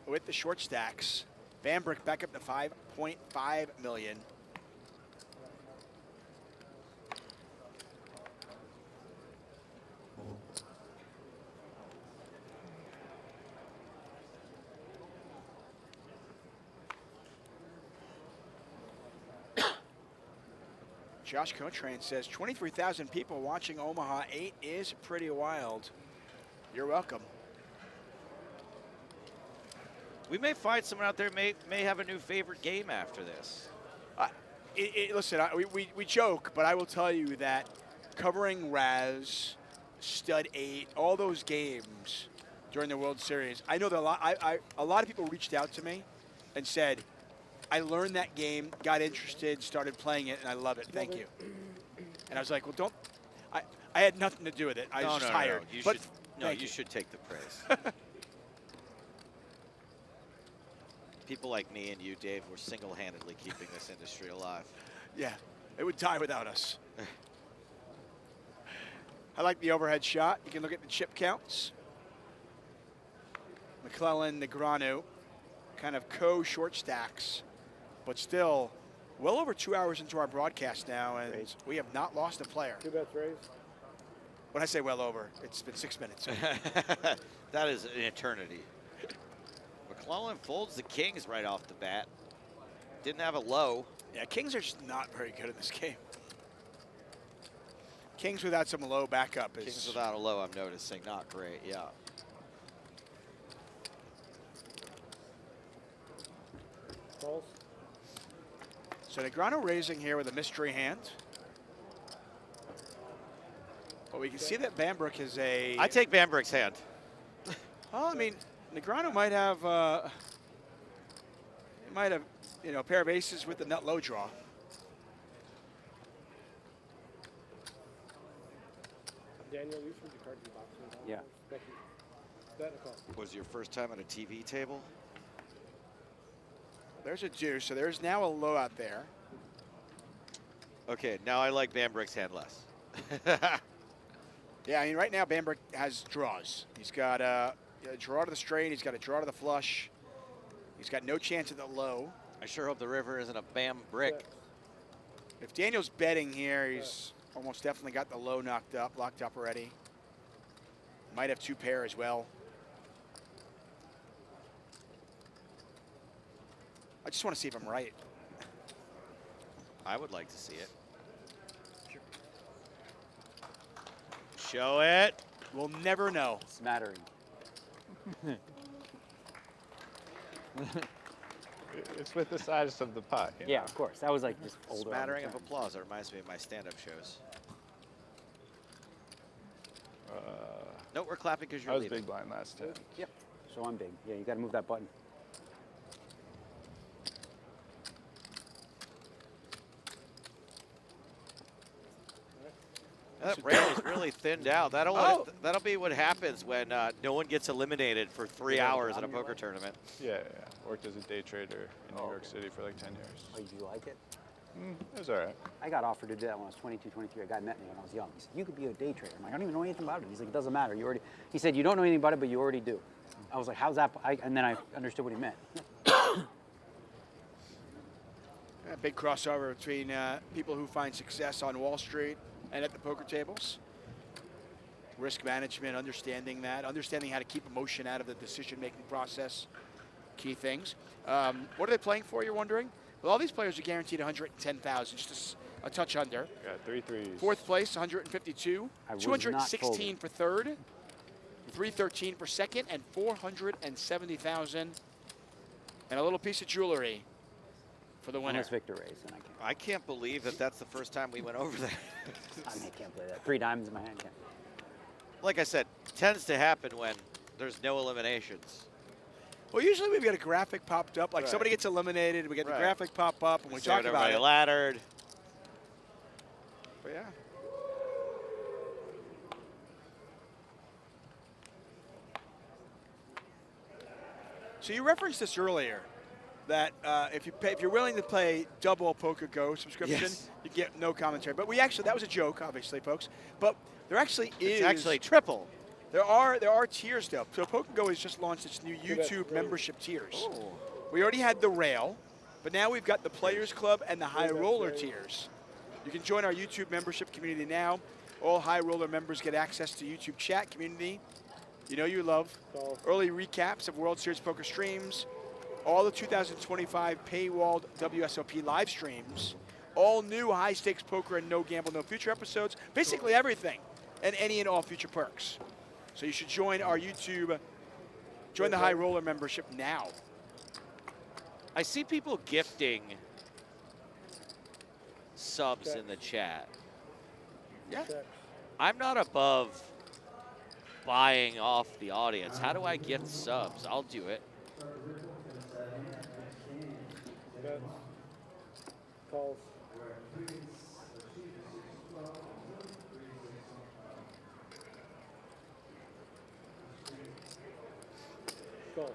C: with the short stacks. Bambrick back up to 5.5 million. Josh Cotrain says 23,000 people watching Omaha 8 is pretty wild. You're welcome.
E: We may find someone out there may have a new favorite game after this.
C: Listen, we joke, but I will tell you that covering Raz, Stud 8, all those games during the World Series, I know that a lot of people reached out to me and said, I learned that game, got interested, started playing it, and I love it. Thank you. And I was like, well, don't. I had nothing to do with it. I was just hired.
E: No, you should take the praise. People like me and you, Dave, were single-handedly keeping this industry alive.
C: Yeah, it would die without us. I like the overhead shot. You can look at the chip counts. McClelland, Negreanu, kind of co-short stacks, but still well over 2 hours into our broadcast now, and we have not lost a player.
I: 2 bets. Raise.
C: When I say well over, it's been 6 minutes.
E: That is an eternity. McClelland folds the kings right off the bat. Didn't have a low.
C: Yeah, kings are just not very good in this game. Kings without some low backup is...
E: Kings without a low, I'm noticing, not great, yeah.
I: Calls.
C: So Negreanu raising here with a mystery hand. But we can see that Bambrick is a...
E: I take Bambrick's hand.
C: Well, I mean, Negreanu might have, you know, a pair of aces with the nut low draw.
I: Daniel, you should your cards in boxing.
G: Yeah.
I: Thank you. Bet a call.
E: Was your first time at a TV table?
C: There's a deuce, so there's now a low out there.
E: Okay, now I like Bambrick's hand less.
C: Yeah, I mean, right now Bambrick has draws. He's got a draw to the straight. He's got a draw to the flush. He's got no chance at the low.
E: I sure hope the river isn't a Bambrick.
C: If Daniel's betting here, he's Almost definitely got the low locked up already. Might have 2 pair as well. I just want to see if I'm right.
E: I would like to see it. Show it.
C: We'll never know.
G: Smattering.
D: It's with the size of the pot. You
G: Yeah,
D: know?
G: of course. That was like just older.
E: Smattering of applause. It reminds me of my stand-up shows. No, we're clapping because you're
D: I was
E: leaving.
D: big blind last 10.
G: Yep. So I'm big. Yeah, you got to move that button.
E: That rail is really thinned out. That'll be what happens when no one gets eliminated for 3 hours at a poker tournament.
D: Yeah, yeah. Worked as a day trader in New York City for like 10 years.
G: Oh, you like it?
D: It was all right.
G: I got offered to do that when I was 22, 23. A guy met me when I was young. He said, you could be a day trader. I'm like, I don't even know anything about it. He's like, it doesn't matter. You already. He said, you don't know anything about it, but you already do. I was like, how's that? And then I understood what he meant.
C: A big crossover between people who find success on Wall Street and at the poker tables. Risk management, understanding how to keep emotion out of the decision-making process. Key things. What are they playing for, you're wondering? Well, all these players are guaranteed 110,000, just a touch under.
D: Got 3 threes.
C: Fourth place, 152.
G: I was
C: 216 for third. 313 for second, and 470,000. And a little piece of jewelry for the winner.
G: Unless Viktor raised, and I can't.
E: I can't believe that that's the first time we went over that.
G: I can't play that. 3 diamonds in my hand. Can't.
E: Like I said, tends to happen when there's no eliminations.
C: Well, usually we've got a graphic popped up, like
D: Right.
C: somebody gets eliminated, we get the
E: Right.
C: graphic pop up, and we
E: See
C: talk
E: what
C: about
E: everybody
C: it.
E: laddered.
C: But yeah. So you referenced this earlier, that if you're willing to play double PokerGo subscription,
E: Yes.
C: you get no commentary. But that was a joke, obviously, folks. But there actually is.
E: It's actually triple.
C: There are tiers though. So PokerGo has just launched its new YouTube membership tiers.
E: Ooh.
C: We already had the Rail, but now we've got the Players Club and the High Roller tiers. You can join our YouTube membership community now. All High Roller members get access to YouTube chat community. You love. Early recaps of World Series Poker streams. All the 2025 paywalled WSOP live streams. All new high stakes poker and no gamble, no future episodes. Basically everything. And any and all future perks. So you should join our YouTube, join the High Roller membership now.
E: I see people gifting subs in the chat.
C: Yeah.
E: I'm not above buying off the audience. How do I gift subs? I'll do it.
I: Calls. Calls.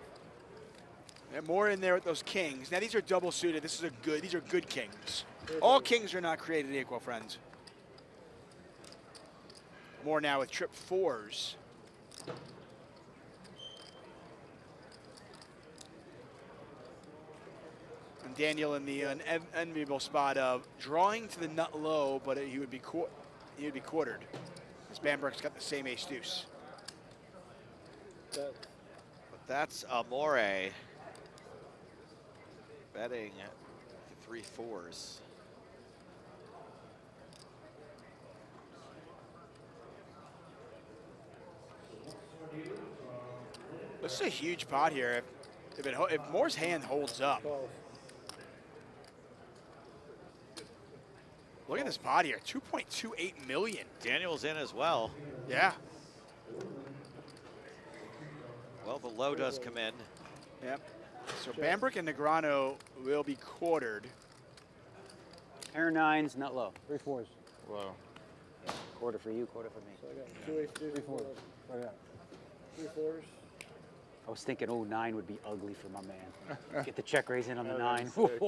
C: And more in there with those kings. Now these are double suited. These are good kings. All kings are not created equal, friends. More now with trip 4s. And Daniel in the unenviable spot of drawing to the nut low, but he would be quartered. As Bambrick's got the same ace deuce.
E: But that's Amore betting 3 4s.
C: This is a huge pot here. If Moore's hand holds up.
I: Calls.
C: Look at this pot here, 2.28 million.
E: Daniel's in as well.
C: Yeah.
E: Well, the low does come in.
C: Yep. So Bambrick and Negreanu will be quartered.
G: Pair 9s, not low.
F: 3 4s.
D: Whoa.
G: Quarter for you, quarter for me.
I: So I got 2 ace deuce.
F: 3 4s. Right now.
I: 3 4s.
G: I was thinking, oh, 9 would be ugly for my man. Get the check raise in on the
D: That
G: 9.
D: is sick.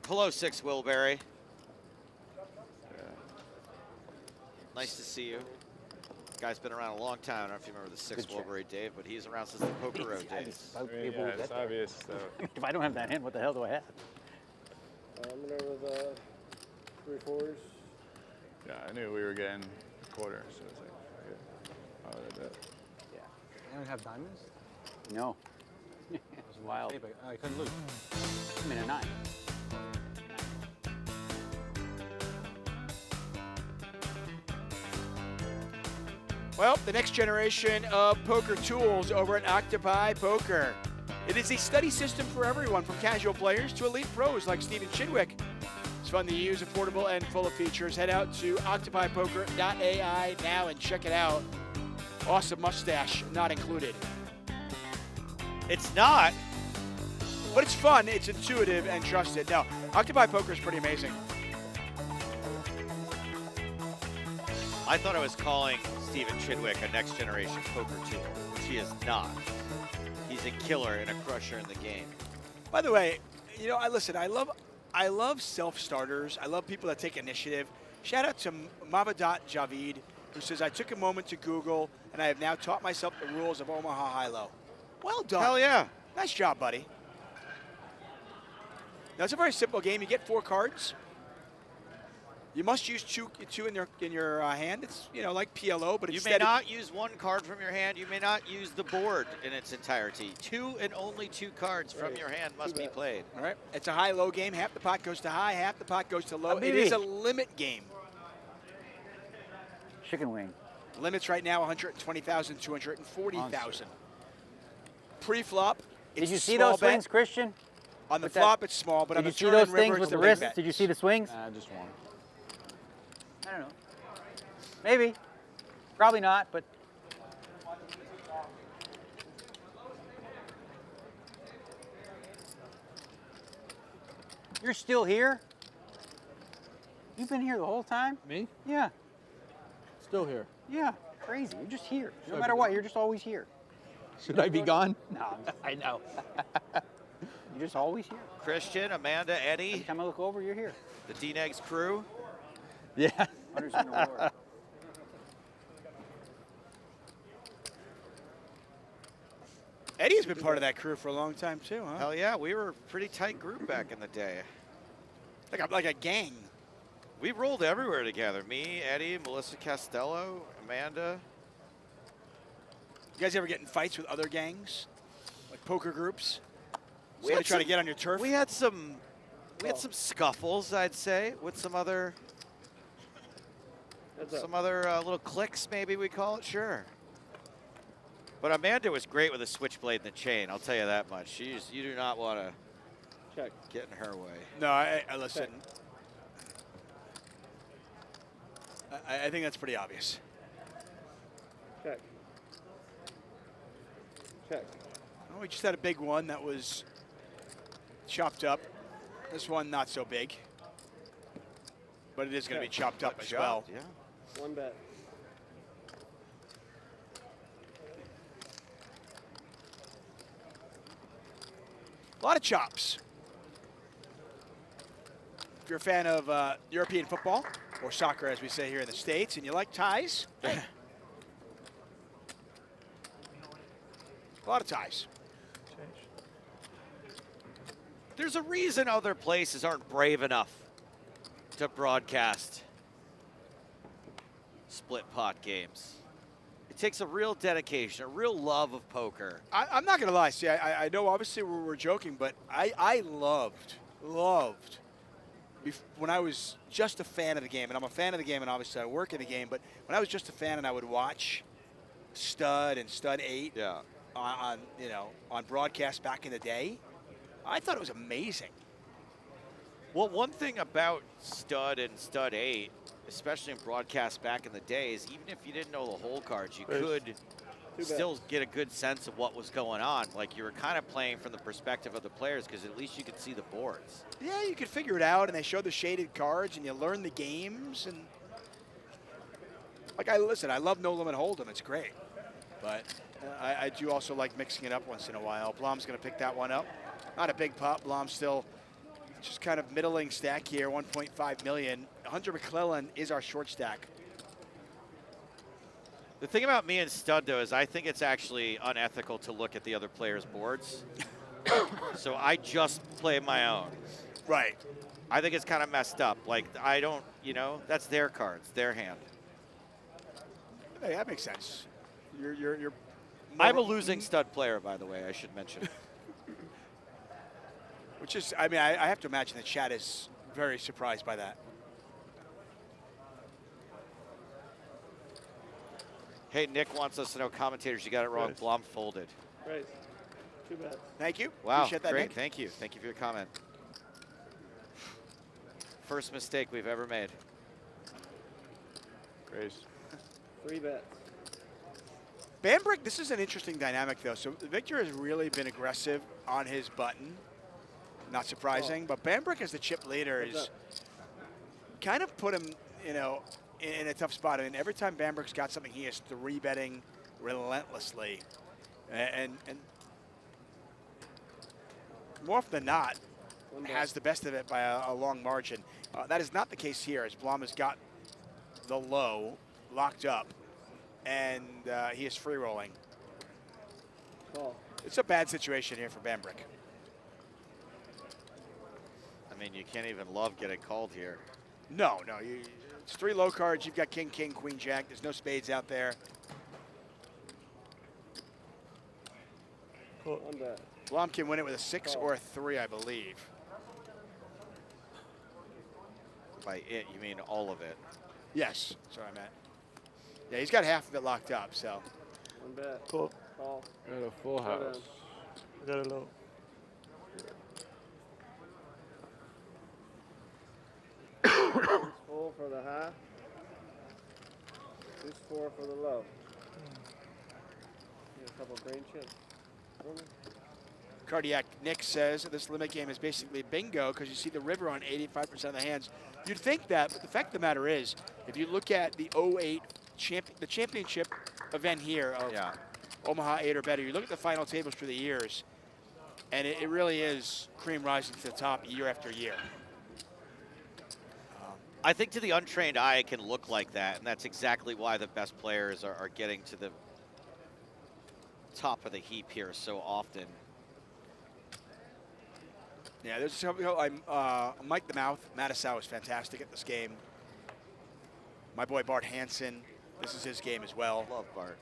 E: Hello, 6 Wilbury. Nice to see you. Guy's been around a long time. I don't know if you remember the 6
G: Good check.
E: Wilbury Dave, but he's around since the PokerGO days.
G: Bug
D: I mean,
G: people
D: yeah,
G: who
D: it's
G: get there.
D: obvious though.
G: If I don't have that hand, what the hell do I have?
I: I'm gonna go with 3 4s.
D: Yeah, I knew we were getting a quarter, so it's like, fuck it. Why would I bet?
F: You don't have diamonds?
G: No. It was wild.
F: Hey, but I couldn't lose.
G: I'm in a 9.
C: Well, the next generation of poker tools over at Octopi Poker. It is a study system for everyone, from casual players to elite pros like Stephen Chidwick. It's fun to use, affordable, and full of features. Head out to octopipoker.ai now and check it out. Awesome mustache, not included.
E: It's not.
C: But it's fun, it's intuitive, and trusted. No, Octopi Poker is pretty amazing.
E: I thought I was calling Stephen Chidwick a next generation poker tool, which he is not. He's a killer and a crusher in the game.
C: By the way, you know, I love self-starters. I love people that take initiative. Shout out to Mavadat Javid, who says, I took a moment to Google, and I have now taught myself the rules of Omaha Hi-Lo. Well done.
E: Hell yeah.
C: Nice job, buddy. Now, it's a very simple game. You get 4 cards. You must use two in your hand. It's, you know, like PLO, but
E: You
C: instead
E: may not use 1 card from your hand. You may not use the board in its entirety. 2 and only 2 cards from your hand must be played.
C: All right. It's a high-low game. Half the pot goes to high, half the pot goes to low. It
G: Habibi.
C: is a limit game.
G: Chicken wing.
C: Limits right now 120,000, 240,000. Pre-flop, it's
G: Did you
C: a
G: see
C: small
G: those
C: bet.
G: swings, Christian?
C: On the
G: with that-
C: flop, it's small, but
G: Did
C: on
G: you
C: the
G: see
C: turn
G: those
C: and river,
G: things
C: it's
G: with
C: a
G: the
C: big
G: wrists?
C: bet.
G: Did you see the swings?
F: Just one.
G: I don't know. Maybe. Probably not, but you're still here? You've been here the whole time?
B: Me?
G: Yeah.
B: Still here.
G: Yeah. Crazy. You're just here. No
B: Should I
G: matter
B: be
G: what,
B: gone?
G: you're just always here.
B: Should I be gone?
G: No, I know. You're just always here.
E: Christian, Amanda,
G: Every
E: Eddie,
G: time I look over, you're here.
E: the D-Negs crew.
B: Yeah.
G: Hunter's in the roar.
C: Eddie's been part of that crew for a long time too, huh?
E: Hell yeah, we were a pretty tight group back in the day.
C: Like a gang.
E: We rolled everywhere together. Me, Eddie, Melissa Costello, Amanda.
C: You guys ever get in fights with other gangs? Like poker groups?
E: We
C: Somebody
E: had
C: try to
E: some-
C: get on your turf?
E: We had some scuffles, I'd say, with some other little cliques, maybe we call it. Sure. But Amanda was great with a switchblade and the chain. I'll tell you that much. You do not want to
I: Check.
E: get in her way.
C: No, I listen. I think that's pretty obvious.
I: Check. Check.
C: Oh, we just had a big one that was chopped up. This one not so big. But it is going to be chopped up as well.
E: Yeah.
I: 1 bet.
C: A lot of chops. If you're a fan of European football, or soccer as we say here in the States, and you like ties, hey. A lot of ties.
E: There's a reason other places aren't brave enough to broadcast split pot games. It takes a real dedication, a real love of poker.
C: I'm not going to lie. See, I know obviously we're joking, but I loved when I was just a fan of the game, and I'm a fan of the game, and obviously I work in the game, but when I was just a fan and I would watch Stud and Stud 8
E: Yeah.
C: on broadcast back in the day, I thought it was amazing.
E: Well, one thing about Stud and Stud 8, especially in broadcast back in the day, is even if you didn't know the hole cards, you could still get a good sense of what was going on. Like, you were kind of playing from the perspective of the players because at least you could see the boards.
C: Yeah, you could figure it out, and they showed the shaded cards, and you learn the games, and like I love No Limit Hold'em. It's great, but I do also like mixing it up once in a while. Blom's going to pick that one up. Not a big pot. Blom still just kind of middling stack here, 1.5 million. Hunter McClelland is our short stack.
E: The thing about me and Stud, though, is I think it's actually unethical to look at the other players' boards. So I just play my own.
C: Right.
E: I think it's kind of messed up. Like, I don't, you know, that's their cards, their hand.
C: Hey, that makes sense. You're
E: I'm a losing stud player, by the way, I should mention.
C: Which is, I mean, I have to imagine the chat is very surprised by that.
E: Hey, Nick wants us to know, commentators, you got it wrong.
I: Right.
E: Blom folded.
I: Raise. 2 bets.
C: Thank you.
E: Wow,
C: Appreciate that,
E: great.
C: Nick.
E: Thank you. Thank you for your comment. First mistake we've ever made.
D: Raise.
I: 3 bets.
C: Bambrick, this is an interesting dynamic, though. So Viktor has really been aggressive on his button. Not surprising. But Bambrick, as the chip leader, is kind of put him, you know, in a tough spot. I mean, every time Bambrick's got something, he is 3-betting relentlessly. And more often than not, has the best of it by a long margin. That is not the case here, as Blom has got the low locked up, and he is free rolling.
I: Call.
C: It's a bad situation here for Bambrick.
E: I mean, you can't even love getting called here.
C: No, it's 3 low cards. You've got king, king, queen, jack. There's no spades out there.
I: One bet.
C: Blom can win it with a 6 or a 3, I believe.
E: By it, you mean all of it.
C: Yes, that's what I meant. Yeah, he's got half of it locked up, so.
I: 1 bet.
H: Call.
I: Call.
D: Got a full house.
H: I got a low.
I: Full for the high. 4 for the low. Get a couple green chips.
C: Cardiac Nick says this limit game is basically bingo because you see the river on 85% of the hands. You'd think that, but the fact of the matter is, if you look at the 08 the championship event here of Omaha 8 or better, you look at the final tables for the years, and it really is cream rising to the top year after year.
E: I think to the untrained eye, it can look like that, and that's exactly why the best players are getting to the top of the heap here so often.
C: Yeah, there's Mike the Mouth. Mattisau is fantastic at this game. My boy Bart Hansen, this is his game as well.
E: Love Bart.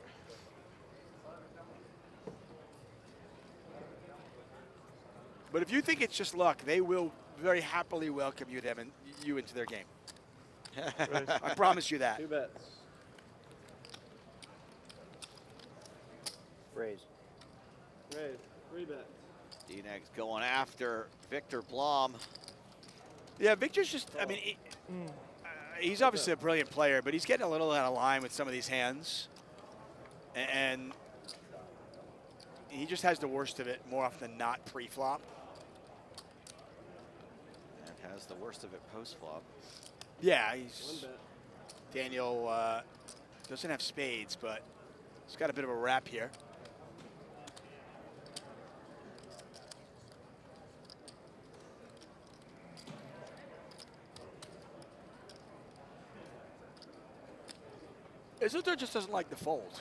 C: But if you think it's just luck, they will very happily welcome you into their game. I promise you that.
I: 2 bets.
G: Raise.
I: Raise. 3 bets.
E: D-Neg's going after Viktor Blom.
C: Yeah, Viktor's just, I mean, he's obviously a brilliant player, but he's getting a little out of line with some of these hands. And he just has the worst of it more often than not pre-flop.
E: And has the worst of it post-flop.
C: Yeah,
I: 1
C: he's,
I: bet.
C: Daniel doesn't have spades, but he's got a bit of a rap here. Isildur just doesn't like the fold.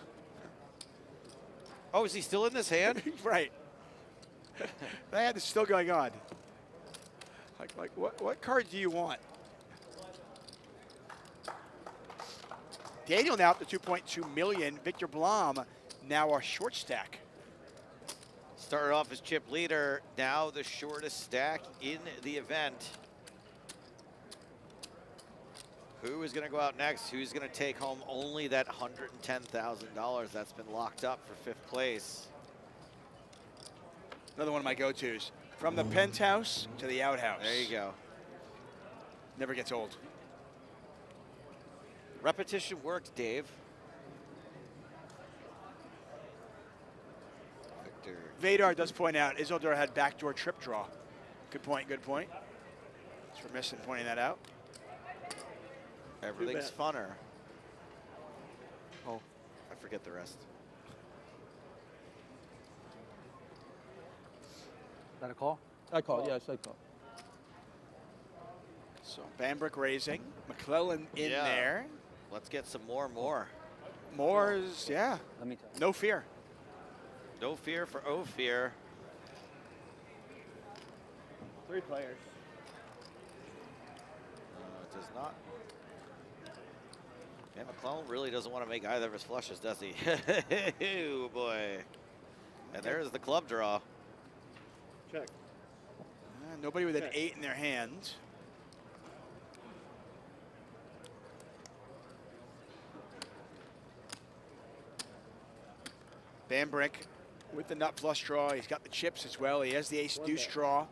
E: Oh, is he still in this hand?
C: Right. That hand is still going on. Like what card do you want? Daniel now up to 2.2 million. Viktor Blom now a short stack.
E: Started off as chip leader, now the shortest stack in the event. Who is going to go out next? Who's going to take home only that $110,000 that's been locked up for 5th place?
C: Another one of my go-tos. From the penthouse to the outhouse.
E: There you go.
C: Never gets old.
E: Repetition works, Dave. Viktor.
C: Vadar does point out Isildur had backdoor trip draw. Good point, good point. It's remiss in pointing that out.
E: Everything's funner. Oh, I forget the rest.
G: Is that a call?
B: I call, yes, I call.
C: So Bambrick raising, McClelland in
E: Yeah.
C: there.
E: Let's get some more.
C: Moore's, yeah,
G: Let me tell you.
C: no fear.
E: No fear for Ofir.
I: 3 players.
E: does not. And McClelland really doesn't want to make either of his flushes, does he? Oh boy. And there's the club draw.
I: Check.
C: Nobody with an
I: Check.
C: 8 in their hand. Bambrick with the nut flush draw. He's got the chips as well. He has the ace deuce draw,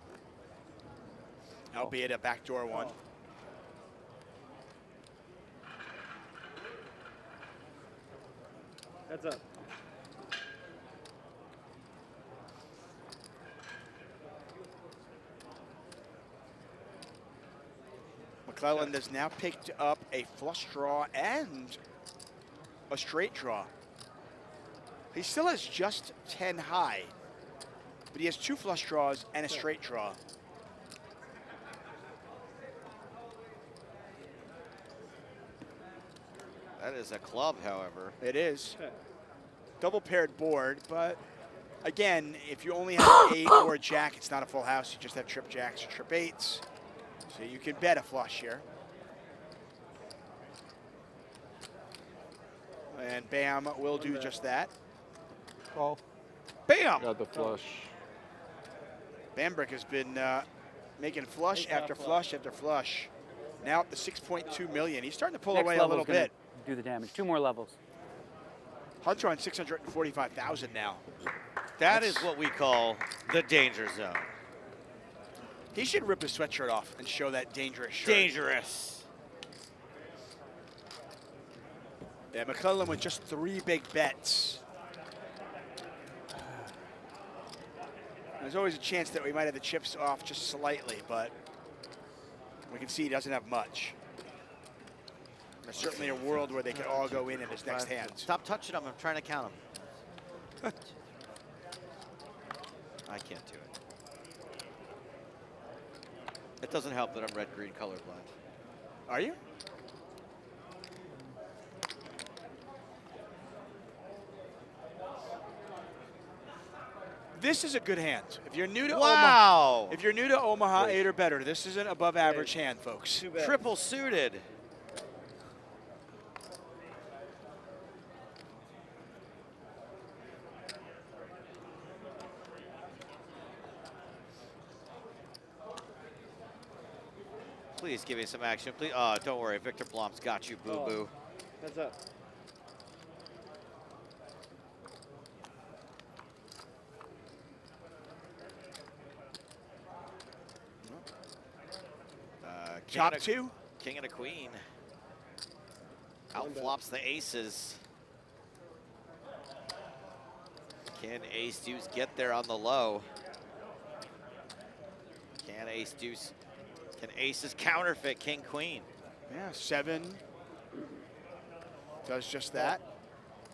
C: albeit a backdoor one.
I: Heads up.
C: McClelland has now picked up a flush draw and a straight draw. He still has just 10 high, but he has 2 flush draws and a straight draw.
E: That is a club, however.
C: It is.
I: Check.
C: Double paired board, but again, if you only have 8 or a jack, it's not a full house. You just have trip jacks or trip 8s. So you can bet a flush here. And Bam will do just that.
F: Call.
C: Bam!
D: Got the flush.
C: Bambrick has been making flush after flush after flush. Now up to 6.2 million. He's starting to pull
G: Next
C: away a
G: level's
C: little
G: gonna
C: bit.
G: do the damage. 2 more levels.
C: Hunter on 645,000 now.
E: That is what we call the danger zone.
C: He should rip his sweatshirt off and show that dangerous shirt.
E: Dangerous.
C: Yeah, McClelland with just 3 big bets. There's always a chance that we might have the chips off just slightly, but we can see he doesn't have much. There's certainly a world where they could all go in his next hand.
E: Stop touching them. I'm trying to count them. I can't do it. It doesn't help that I'm red-green colorblind.
C: Are you? This is a good hand. If you're new to
E: Wow.
C: if you're new to Omaha 8 or better, this is an above average hand, folks.
I: Too bad.
E: Triple suited. Please give me some action, please. Oh, don't worry, Viktor Blom's got you, boo-boo.
I: Heads up.
C: Top 2.
E: King and a queen. Out flops the aces. Can ace deuce get there on the low? Can ace deuce? Can aces counterfeit king queen?
C: Yeah, 7 does just that.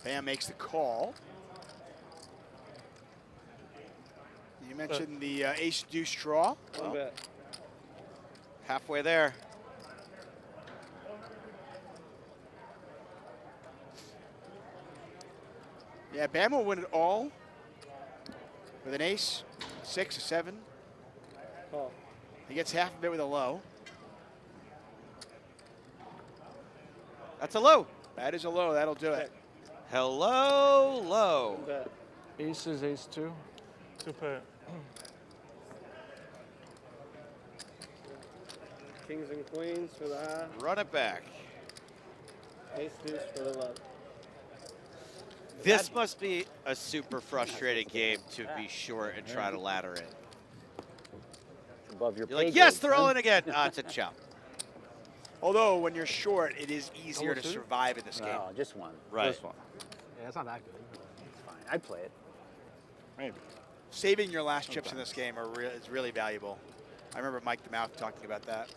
C: Bam makes the call. You mentioned the ace deuce draw.
I: One bet.
E: Halfway there.
C: Yeah, Bam will win it all with an ace, 6, a 7.
I: Call.
C: He gets half of it with a low.
E: That's a low.
C: That is a low. That'll do it.
E: Hello, low.
I: One bet.
D: Aces, ace 2.
H: 2 pair.
I: Kings and queens for the high.
E: Run it back.
I: Ace deuce for the low.
E: This must be a super frustrating game to be short and try to ladder in.
G: Above your
E: You're like,
G: pay
E: yes,
G: grade,
E: they're all
G: son.
E: in again. Ah, it's a chump.
C: Although when you're short, it is easier to
F: two?
C: survive in this game.
G: No, just one.
E: Right.
F: This one. Yeah, it's not that good.
G: It's fine. I'd play it.
F: Maybe.
C: Saving your last chips in this game is really valuable. I remember Mike the Mouth talking about that.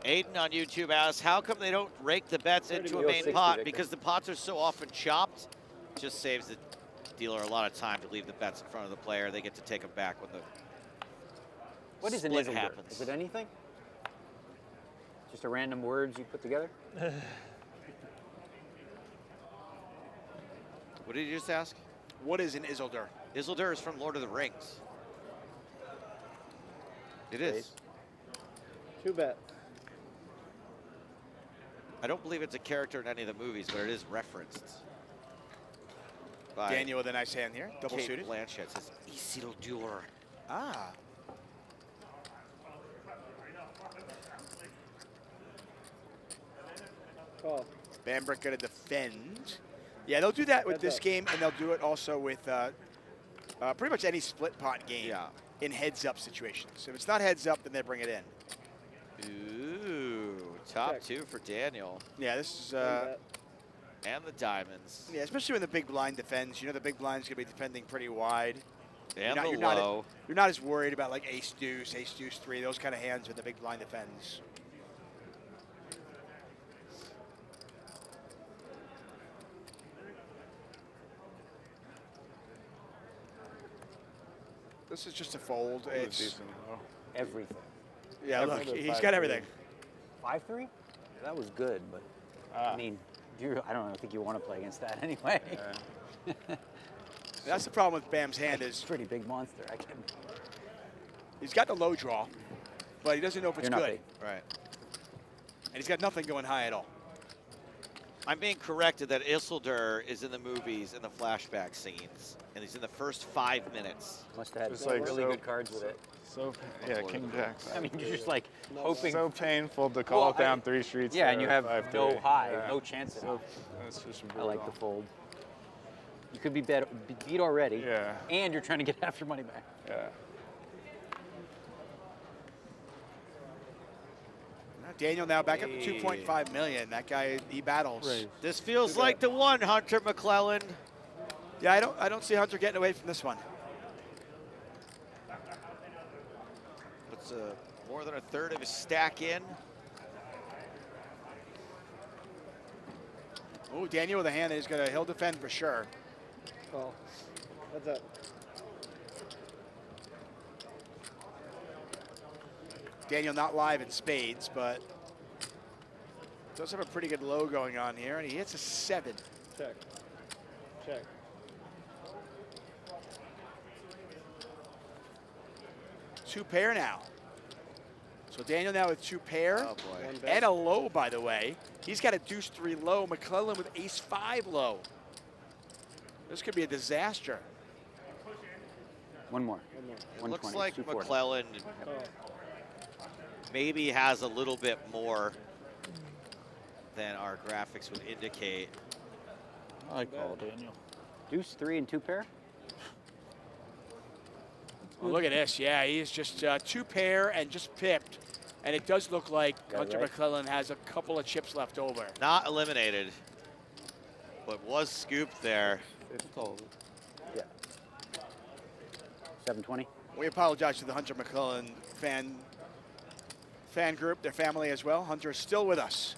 E: Aiden on YouTube asks, how come they don't rake the bets into a
G: Yo,
E: main
G: 60,
E: pot?
G: Victor.
E: Because the pots are so often chopped. Just saves the dealer a lot of time to leave the bets in front of the player. They get to take them back when the
G: What is an
E: split
G: Isildur?
E: happens.
G: Is it anything? Just a random words you put together?
E: What did you just ask?
C: What is an Isildur?
E: Isildur is from Lord of the Rings. It is.
I: 2 bets.
E: I don't believe it's a character in any of the movies, but it is referenced. By
C: Daniel with a nice hand here, double
E: Kate
C: suited.
E: Blanchett says Isildur.
C: Ah.
I: Call.
C: Bambrick going to defend. Yeah, they'll do that with
I: Heads
C: this
I: up.
C: game, and they'll do it also with pretty much any split pot game
E: Yeah.
C: in heads-up situations. If it's not heads-up, then they bring it in.
E: Ooh, top
I: Check.
E: 2 for Daniel.
C: Yeah, this is...
I: 1 bet.
E: And the diamonds.
C: yeah, especially when the big blind defends. You know the big blind's going to be defending pretty wide.
E: And
C: You're
E: the
C: not-
E: low.
C: You're not as worried about like ace deuce 3, those kind of hands when the big blind defends. This is just a fold.
D: It was
C: It's
D: decent. Oh.
G: Everything.
C: yeah. Look,
D: Everything.
C: he's got everything.
G: 5-3? That was good, but
D: Ah.
G: I mean, I don't think you want to play against that anyway.
D: Yeah.
C: That's the problem with Bam's hand
G: It's
C: is
G: a pretty big monster. I can.
C: he's got the low draw, but he doesn't know if it's
G: You're not
C: good,
G: big.
E: Right.
C: and he's got nothing going high at all.
E: I'm being corrected that Isildur is in the movies in the flashback scenes, and he's in the first 5 minutes.
G: Must have had
D: It's like
G: really
D: so-
G: good cards with it.
D: So, yeah, King Jacks.
G: I mean, you're just like hoping.
D: So painful to call
G: Well,
D: it down 3 streets.
G: yeah, and you
D: there,
G: have
D: 5-3.
G: no high,
D: Yeah.
G: no chance at
D: So,
G: it.
D: that's just
G: I like the
D: brutal.
G: fold. You could be beat already.
D: Yeah.
G: And you're trying to get half your money back.
D: Yeah.
C: Daniel now back up to 2.5 million. That guy, he battles.
E: This feels like the one, Hunter McClelland.
C: Yeah, I don't see Hunter getting away from this one.
E: Puts more than a third of his stack in.
C: Oh, Daniel with a hand that he'll defend for sure.
I: Call. Heads up.
C: Daniel not live in spades, but does have a pretty good low going on here, and he hits a 7.
I: Check. Check.
C: Two pair now. So Daniel now with 2 pair.
E: Oh boy.
I: 1 bet.
C: And a low, by the way. He's got a deuce 3 low. McClelland with ace 5 low. This could be a disaster.
G: One more.
E: It looks
G: 120,
E: like
G: 240.
E: McClelland
I: Call.
E: maybe has a little bit more than our graphics would indicate.
B: I call Daniel.
G: Deuce 3 and 2 pair.
C: Well, look at this. Yeah, he is just 2 pair and just pipped. And it does look like
G: Got it
C: Hunter
G: right.
C: McClelland has a couple of chips left over.
E: Not eliminated, but was scooped there.
G: Yeah. 720.
C: We apologize to the Hunter McClelland fan group, their family as well. Hunter is still with us.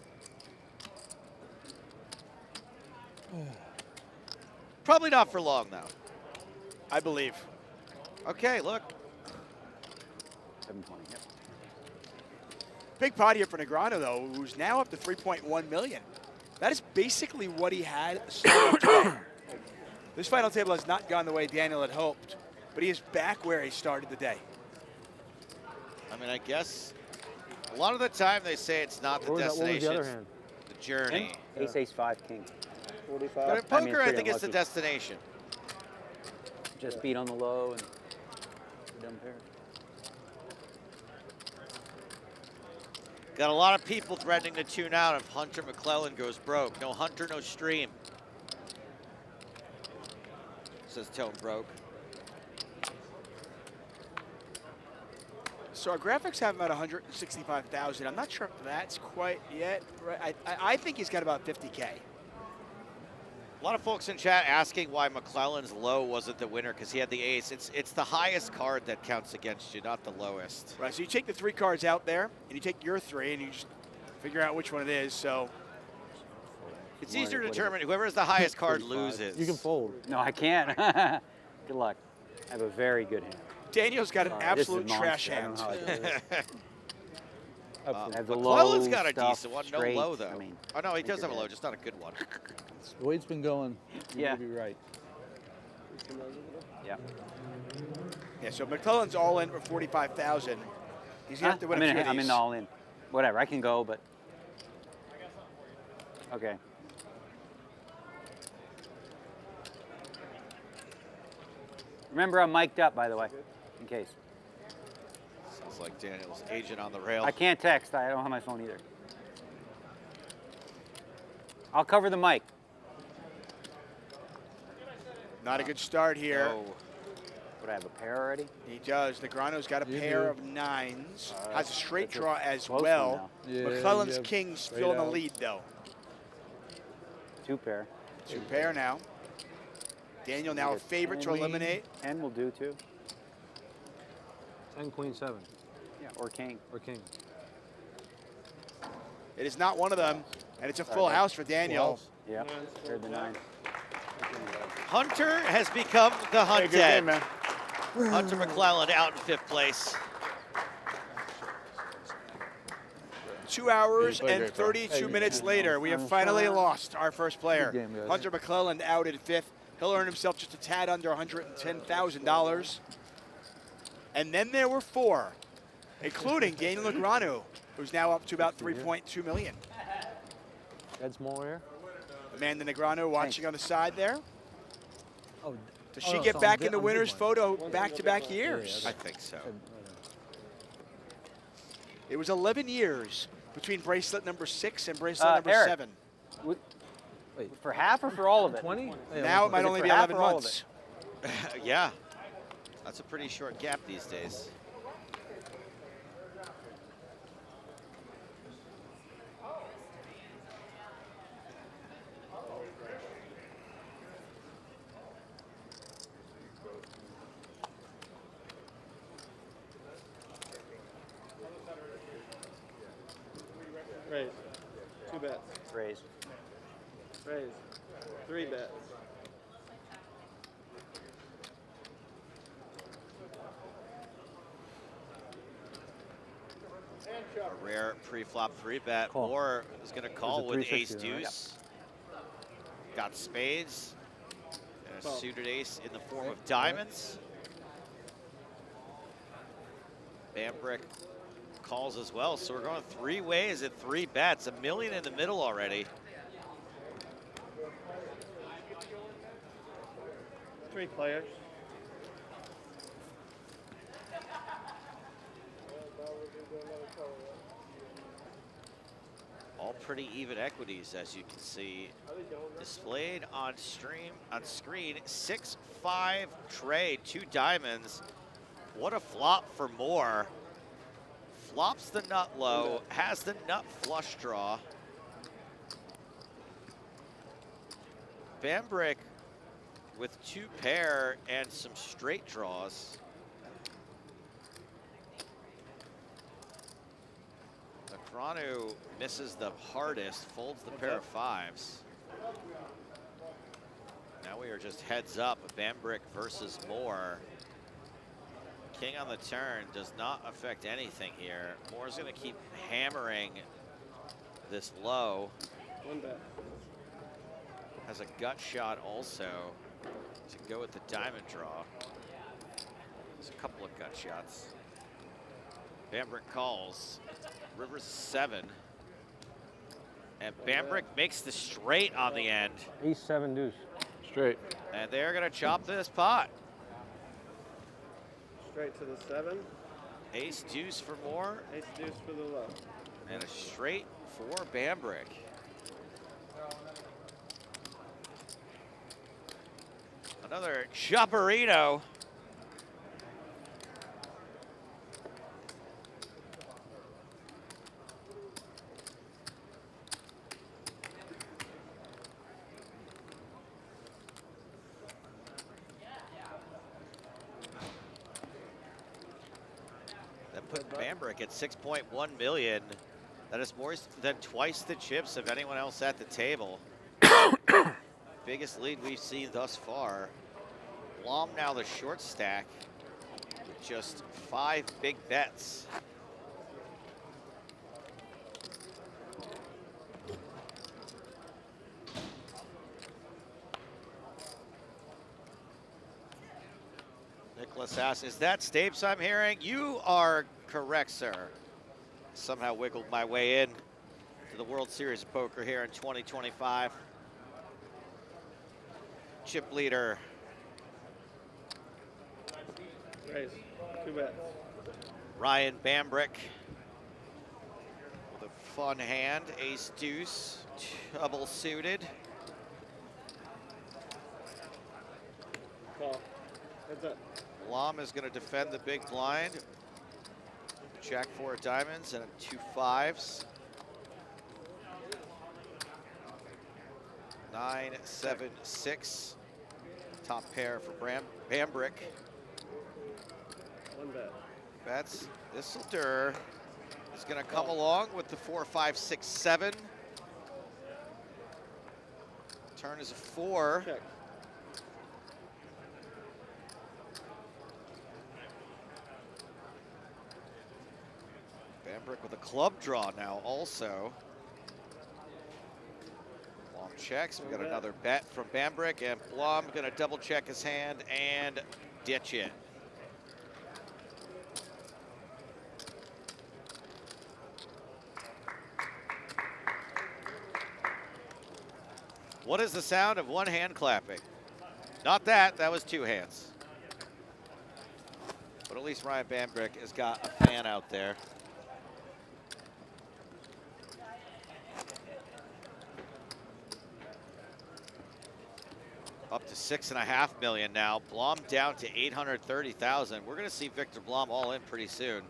E: Probably not for long, though.
C: I believe.
E: Okay, look.
G: 720. Yep.
C: Big pot here for Negreanu, though, who's now up to 3.1 million. That is basically what he had started today. This final table has not gone the way Daniel had hoped, but he is back where he started the day.
E: I mean, I guess a lot of the time they say it's not the
F: What was
E: destination,
F: the other
E: it's
F: hand?
E: the journey.
G: Ace, ace, 5, king.
I: 45.
E: But in
G: I mean,
E: poker,
G: it's
E: I
G: pretty
E: think it's the
G: unlucky.
E: destination.
G: Just beat on the low and dumb pair.
E: Got a lot of people threatening to tune out if Hunter McClelland goes broke. No Hunter, no stream. Says Tone Broke.
C: So our graphics have him at 165,000. I'm not sure if that's quite yet. Right. I think he's got about 50K.
E: A lot of folks in chat asking why McClelland's low wasn't the winner because he had the ace. It's the highest card that counts against you, not the lowest.
C: Right, so you take the 3 cards out there, and you take your 3, and you just figure out which one it is. So
E: It's
G: What-
E: easier to
G: what is
E: determine whoever has the highest card
G: 45.
E: loses.
F: You can fold.
G: No, I can't. Good luck. I have a very good hand.
C: Daniel's got an
G: Sorry, this is
C: absolute trash
G: monster. I don't
C: hand.
G: know how I do this. I have the
E: McClelland's
G: low
E: got a
G: stuff,
E: decent one,
G: straight.
E: no low though.
G: I mean,
E: oh no, he
G: make
E: does
G: your
E: have a low,
G: bed.
E: just not a good one.
B: The way it's been going, you
G: Yeah.
B: may be right.
G: Yeah.
C: Yeah, so McClelland's all in for 45,000. He's gonna have to win a few of
G: I'm
C: these.
G: in the all-in. Whatever, I can go, but okay. Remember, I'm mic'd up, by the way, in case.
E: Sounds like Daniel's agent on the rail.
G: I can't text. I don't have my phone either. I'll cover the mic.
C: Not a good start here.
E: No.
G: Would I have a pair already?
C: He does. Negreanu's got a
B: You
C: pair
B: do.
C: of 9s. Has a straight
G: That's a
C: draw as
G: close one
C: well.
B: now. Yeah,
C: McClelland's
B: yeah,
C: king's
B: straight
C: still in the
B: out.
C: lead, though.
G: 2 pair.
C: 2 pair now. Daniel now a favorite to eliminate.
G: 10 will do too.
F: 10, queen, 7,
G: Yeah, or king.
F: or king.
C: It is not one of them, and it's a full
G: Sorry,
C: house for Daniel.
G: Yeah, heard the 9.
E: Hunter has become the
D: Hey,
E: hunted.
D: good game, man.
E: Hunter McClelland out in 5th place.
C: 2 hours
D: Yeah, you played
C: and
D: great, bro.
C: 32 minutes later, we have finally lost our first player.
B: Good game, guys.
C: Hunter McClelland out in 5th. He'll earn himself just a tad under $110,000. And then there were 4, including Daniel Negreanu, who's now up to about $3.2 million.
F: Dead small here.
C: Amanda Negreanu watching on the side there.
F: Oh,
C: Does she get back in the winner's photo back-to-back years?
E: I think so.
C: It was 11 years between bracelet number 6 and bracelet number
G: Eric.
C: 7.
G: For half or for all of it?
F: 20?
C: Now it might
G: Is it
C: only
G: for
C: be
G: half
C: 11
G: or all of
C: months.
E: Yeah. That's a pretty short gap these days.
I: Raise. 2 bets.
G: Raise.
I: Raise. 3 bets.
E: A rare pre-flop 3-bet.
F: Call.
E: Moore is going to call
F: There's a
E: with
F: 360 there, right?
E: ace-deuce. Got spades. And a
I: Call.
E: suited ace in the form of diamonds. Bambrick calls as well. So we're going 3 ways at 3 bets. $1 million in the middle already.
I: 3 players.
E: All pretty even equities, as you can see. Displayed on screen, 6-5 trade, 2 diamonds. What a flop for Moore. Flops the nut low, has the nut flush draw. Bambrick with 2 pair and some straight draws. Negreanu misses the hardest, folds the pair of 5s. Now we are just heads up, Bambrick versus Moore. King on the turn does not affect anything here. Moore's gonna keep hammering this low.
I: 1 bet.
E: Has a gut shot also to go with the diamond draw. There's a couple of gut shots. Bambrick calls. River's 7. And Bambrick makes the straight on the end.
F: Ace, 7, deuce.
D: Straight.
E: And they're gonna chop this pot.
I: Straight to the 7.
E: Ace deuce for Moore
I: Ace deuce for the low.
E: and a straight for Bambrick. Another chopperino. That put Bambrick at 6.1 million. That is more than twice the chips of anyone else at the table. Biggest lead we've seen thus far. Blom now the short stack with just 5 big bets. Nicholas asks, is that Stapes I'm hearing? You are correct, sir. Somehow wiggled my way in to the World Series of Poker here in 2025. Chip leader.
I: Raise. 2 bets.
E: Ryan Bambrick with a fun hand, ace deuce, double suited.
I: Call. Heads up.
E: Blom is going to defend the big blind. Jack 4 diamonds and 2 5s. 9, 7, 6. Top pair for Bambrick.
I: 1 bet.
E: Bets. Thistledur is going to come along with the 4, 5, 6, 7. Turn is a 4.
I: Check.
E: Bambrick with a club draw now also. Blom checks. We got another bet from Bambrick, and Blom going to double check his hand and ditch it. What is the sound of one hand clapping? Not that, that was 2 hands. But at least Ryan Bambrick has got a fan out there. Up to $6.5 million now. Blom down to 830,000. We're going to see Viktor Blom all in pretty soon.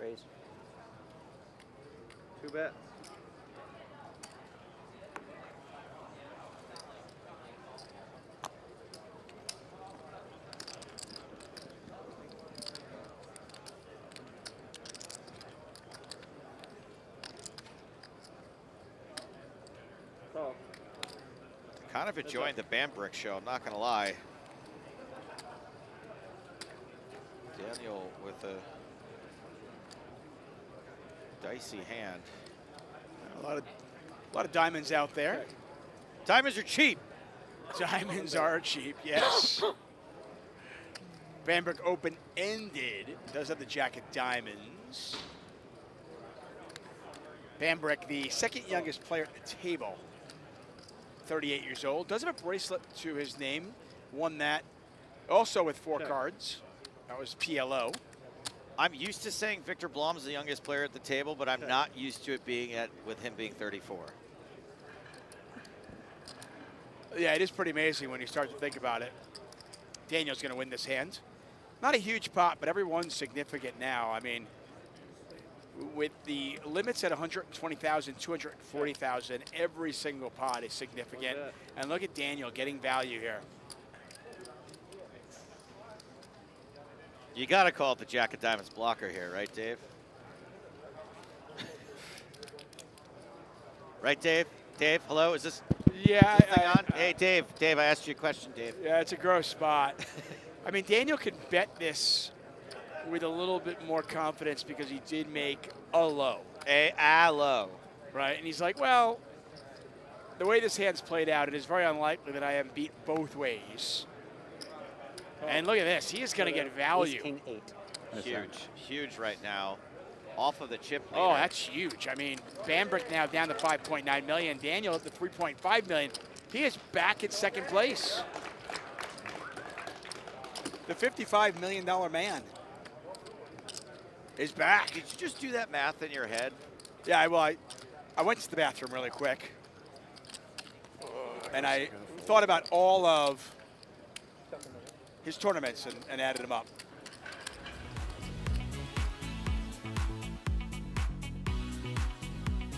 G: Raise.
I: 2 bets. Call.
E: Kind of enjoying the Bambrick show, I'm not going to lie. Daniel with a dicey hand.
C: A lot of diamonds out there.
E: Diamonds are cheap.
C: Diamonds are cheap, yes. Bambrick open-ended. Does have the jack of diamonds. Bambrick, the second youngest player at the table. 38 years old. Does have a bracelet to his name. Won that also with 4 cards. That was PLO.
E: I'm used to saying Viktor Blom is the youngest player at the table, but I'm not used to it being with him being 34.
C: Yeah, it is pretty amazing when you start to think about it. Daniel's going to win this hand. Not a huge pot, but everyone's significant now. I mean, with the limits at 120,000, 240,000, every single pot is significant. And look at Daniel getting value here.
E: You got to call it the Jack of Diamonds blocker here, right, Dave? Right, Dave? Dave, hello, is this
C: Yeah.
E: thing on? Hey, Dave, I asked you a question, Dave.
C: Yeah, it's a gross spot. I mean, Daniel could bet this with a little bit more confidence because he did make a low.
E: A low.
C: Right, and he's like, well, the way this hand's played out, it is very unlikely that I am beat both ways. And look at this, he is going to get value.
G: King 8.
E: Huge right now. Off of the chip leader.
C: Oh, that's huge. I mean, Bambrick now down to 5.9 million. Daniel up to 3.5 million. He is back in second place. The $55 million man is back.
E: Did you just do that math in your head?
C: Yeah, well, I went to the bathroom really quick. And I thought about all of his tournaments and added them up.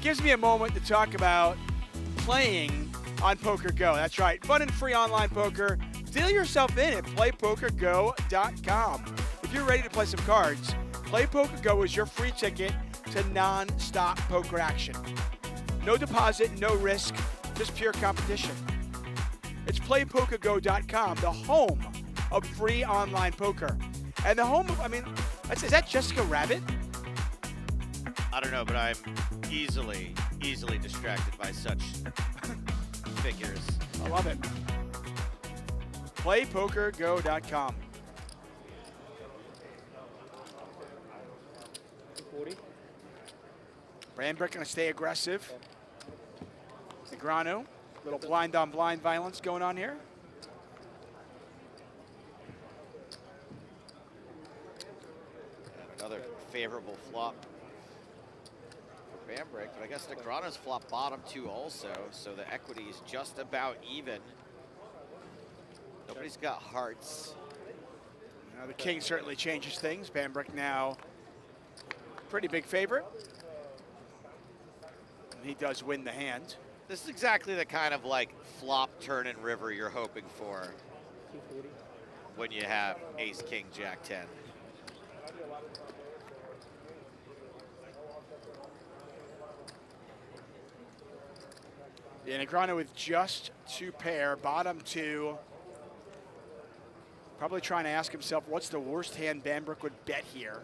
C: Gives me a moment to talk about playing on PokerGO. That's right, fun and free online poker. Deal yourself in at playpokergo.com. If you're ready to play some cards, PlayPokerGo is your free ticket to non-stop poker action. No deposit, no risk, just pure competition. It's playpokergo.com, the home of free online poker. And the home of, I mean, is that Jessica Rabbit?
E: I don't know, but I'm easily easily distracted by such figures.
C: I love it. PlayPokerGo.com.
I: 40.
C: Bambrick going to stay aggressive. Negreanu, little blind on blind violence going on here.
E: Another favorable flop for Bambrick, but I guess Negreanu's flop bottom too also, so the equity is just about even. Nobody's got hearts.
C: Now the king certainly changes things. Bambrick now pretty big favorite. And he does win the hand.
E: This is exactly the kind of like flop, turn, and river you're hoping for
I: 240.
E: when you have ace, king, jack, 10.
C: Yeah, Negreanu with just 2 pair, bottom 2. Probably trying to ask himself, what's the worst hand Bambrick would bet here?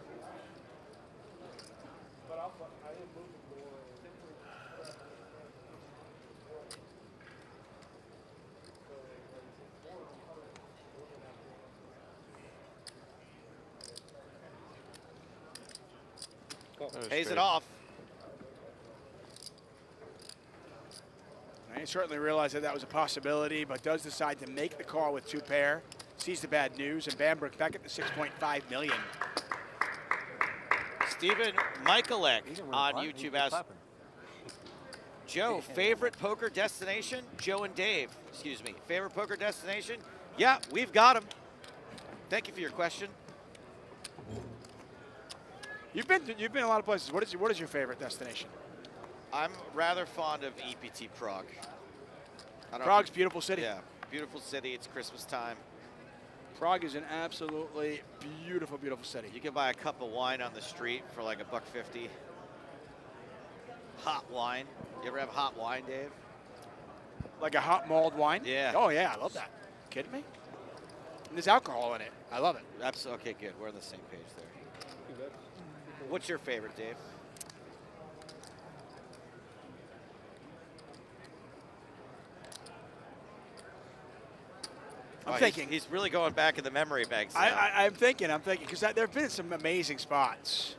E: Pays it off.
C: And he certainly realized that that was a possibility, but does decide to make the call with 2 pair. Sees the bad news, and Bambrick back at the 6.5 million.
E: Stephen McClelland on YouTube asks, Joe, favorite poker destination? Joe and Dave, excuse me. Favorite poker destination? Yeah, we've got them. Thank you for your question.
C: You've been a lot of places. What is your favorite destination?
E: I'm rather fond of EPT Prague.
C: Prague's a beautiful city.
E: Yeah, beautiful city. It's Christmas time.
C: Prague is an absolutely beautiful, beautiful city.
E: You can buy a cup of wine on the street for like $1.50. Hot wine. You ever have hot wine, Dave?
C: Like a hot mulled wine?
E: Yeah.
C: Oh, yeah, I love that. Kidding me? And there's alcohol in it. I love it.
E: Absolutely. Okay, good. We're on the same page there. What's your favorite, Dave?
C: I'm thinking.
E: He's really going back in the memory banks.
C: I'm thinking, because there have been some amazing spots.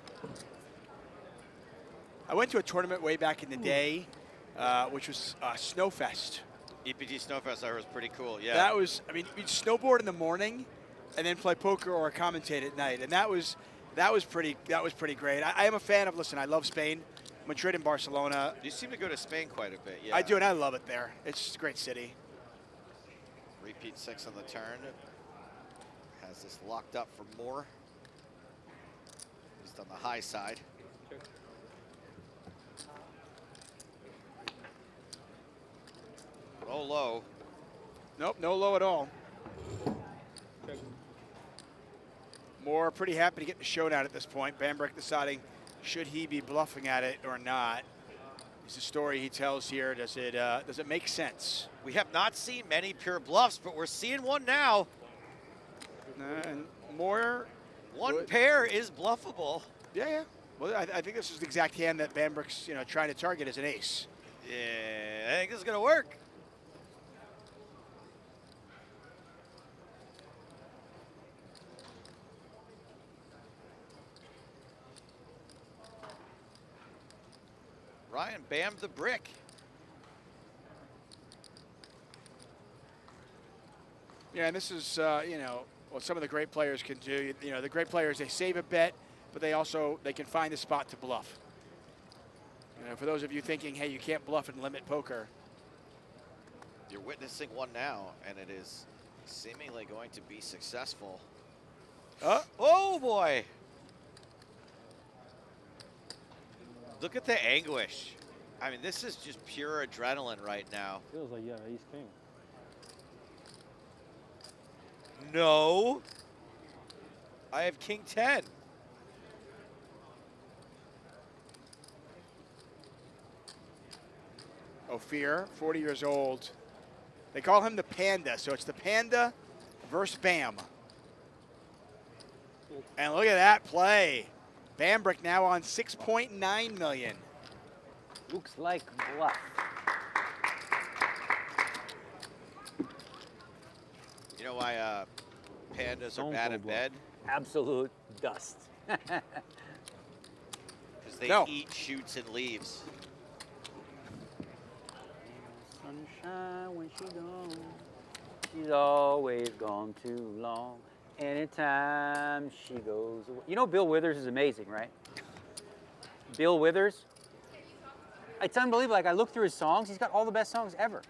C: I went to a tournament way back in the day, which was Snowfest.
E: EPT Snowfest, I heard was pretty cool. Yeah.
C: That was, I mean, you'd snowboard in the morning, and then play poker or commentate at night, and that was pretty great. I am a fan of. Listen, I love Spain, Madrid, and Barcelona.
E: You seem to go to Spain quite a bit. Yeah.
C: I do, and I love it there. It's just a great city.
E: Repeat 6 on the turn. Has this locked up for Mor. He's on the high side. Oh, low.
C: Nope, no low at all. Mor pretty happy to get the showdown at this point. Bambrick deciding should he be bluffing at it or not. It's the story he tells here. Does it make sense?
E: We have not seen many pure bluffs, but we're seeing one now.
C: And Mor.
E: One pair is bluffable.
C: Yeah. Well, I think this is the exact hand that Bambrick's trying to target as an ace.
E: Yeah, I think this is gonna work. Ryan Bambrick.
C: Yeah, and this is, what some of the great players can do. The great players, they save a bet, but they can find a spot to bluff. For those of you thinking, hey, you can't bluff in limit poker.
E: You're witnessing one now, and it is seemingly going to be successful. Oh boy! Look at the anguish. I mean, this is just pure adrenaline right now.
F: Feels like, yeah, ace king.
E: No. I have king 10.
C: Ofir, 40 years old. They call him the Panda, so it's the Panda versus Bam. And look at that play. Bambrick now on 6.9 million.
G: Looks like bluff.
E: You know why pandas are
G: Don't
E: bad
G: go
E: in
G: bluff.
E: bed?
G: Absolute dust.
E: Because they
C: No.
E: eat shoots and leaves.
G: Sunshine when she gone. She's always gone too long. Anytime she goes away. You know Bill Withers is amazing, right? Bill Withers. It's unbelievable. Like I look through his songs, he's got all the best songs ever.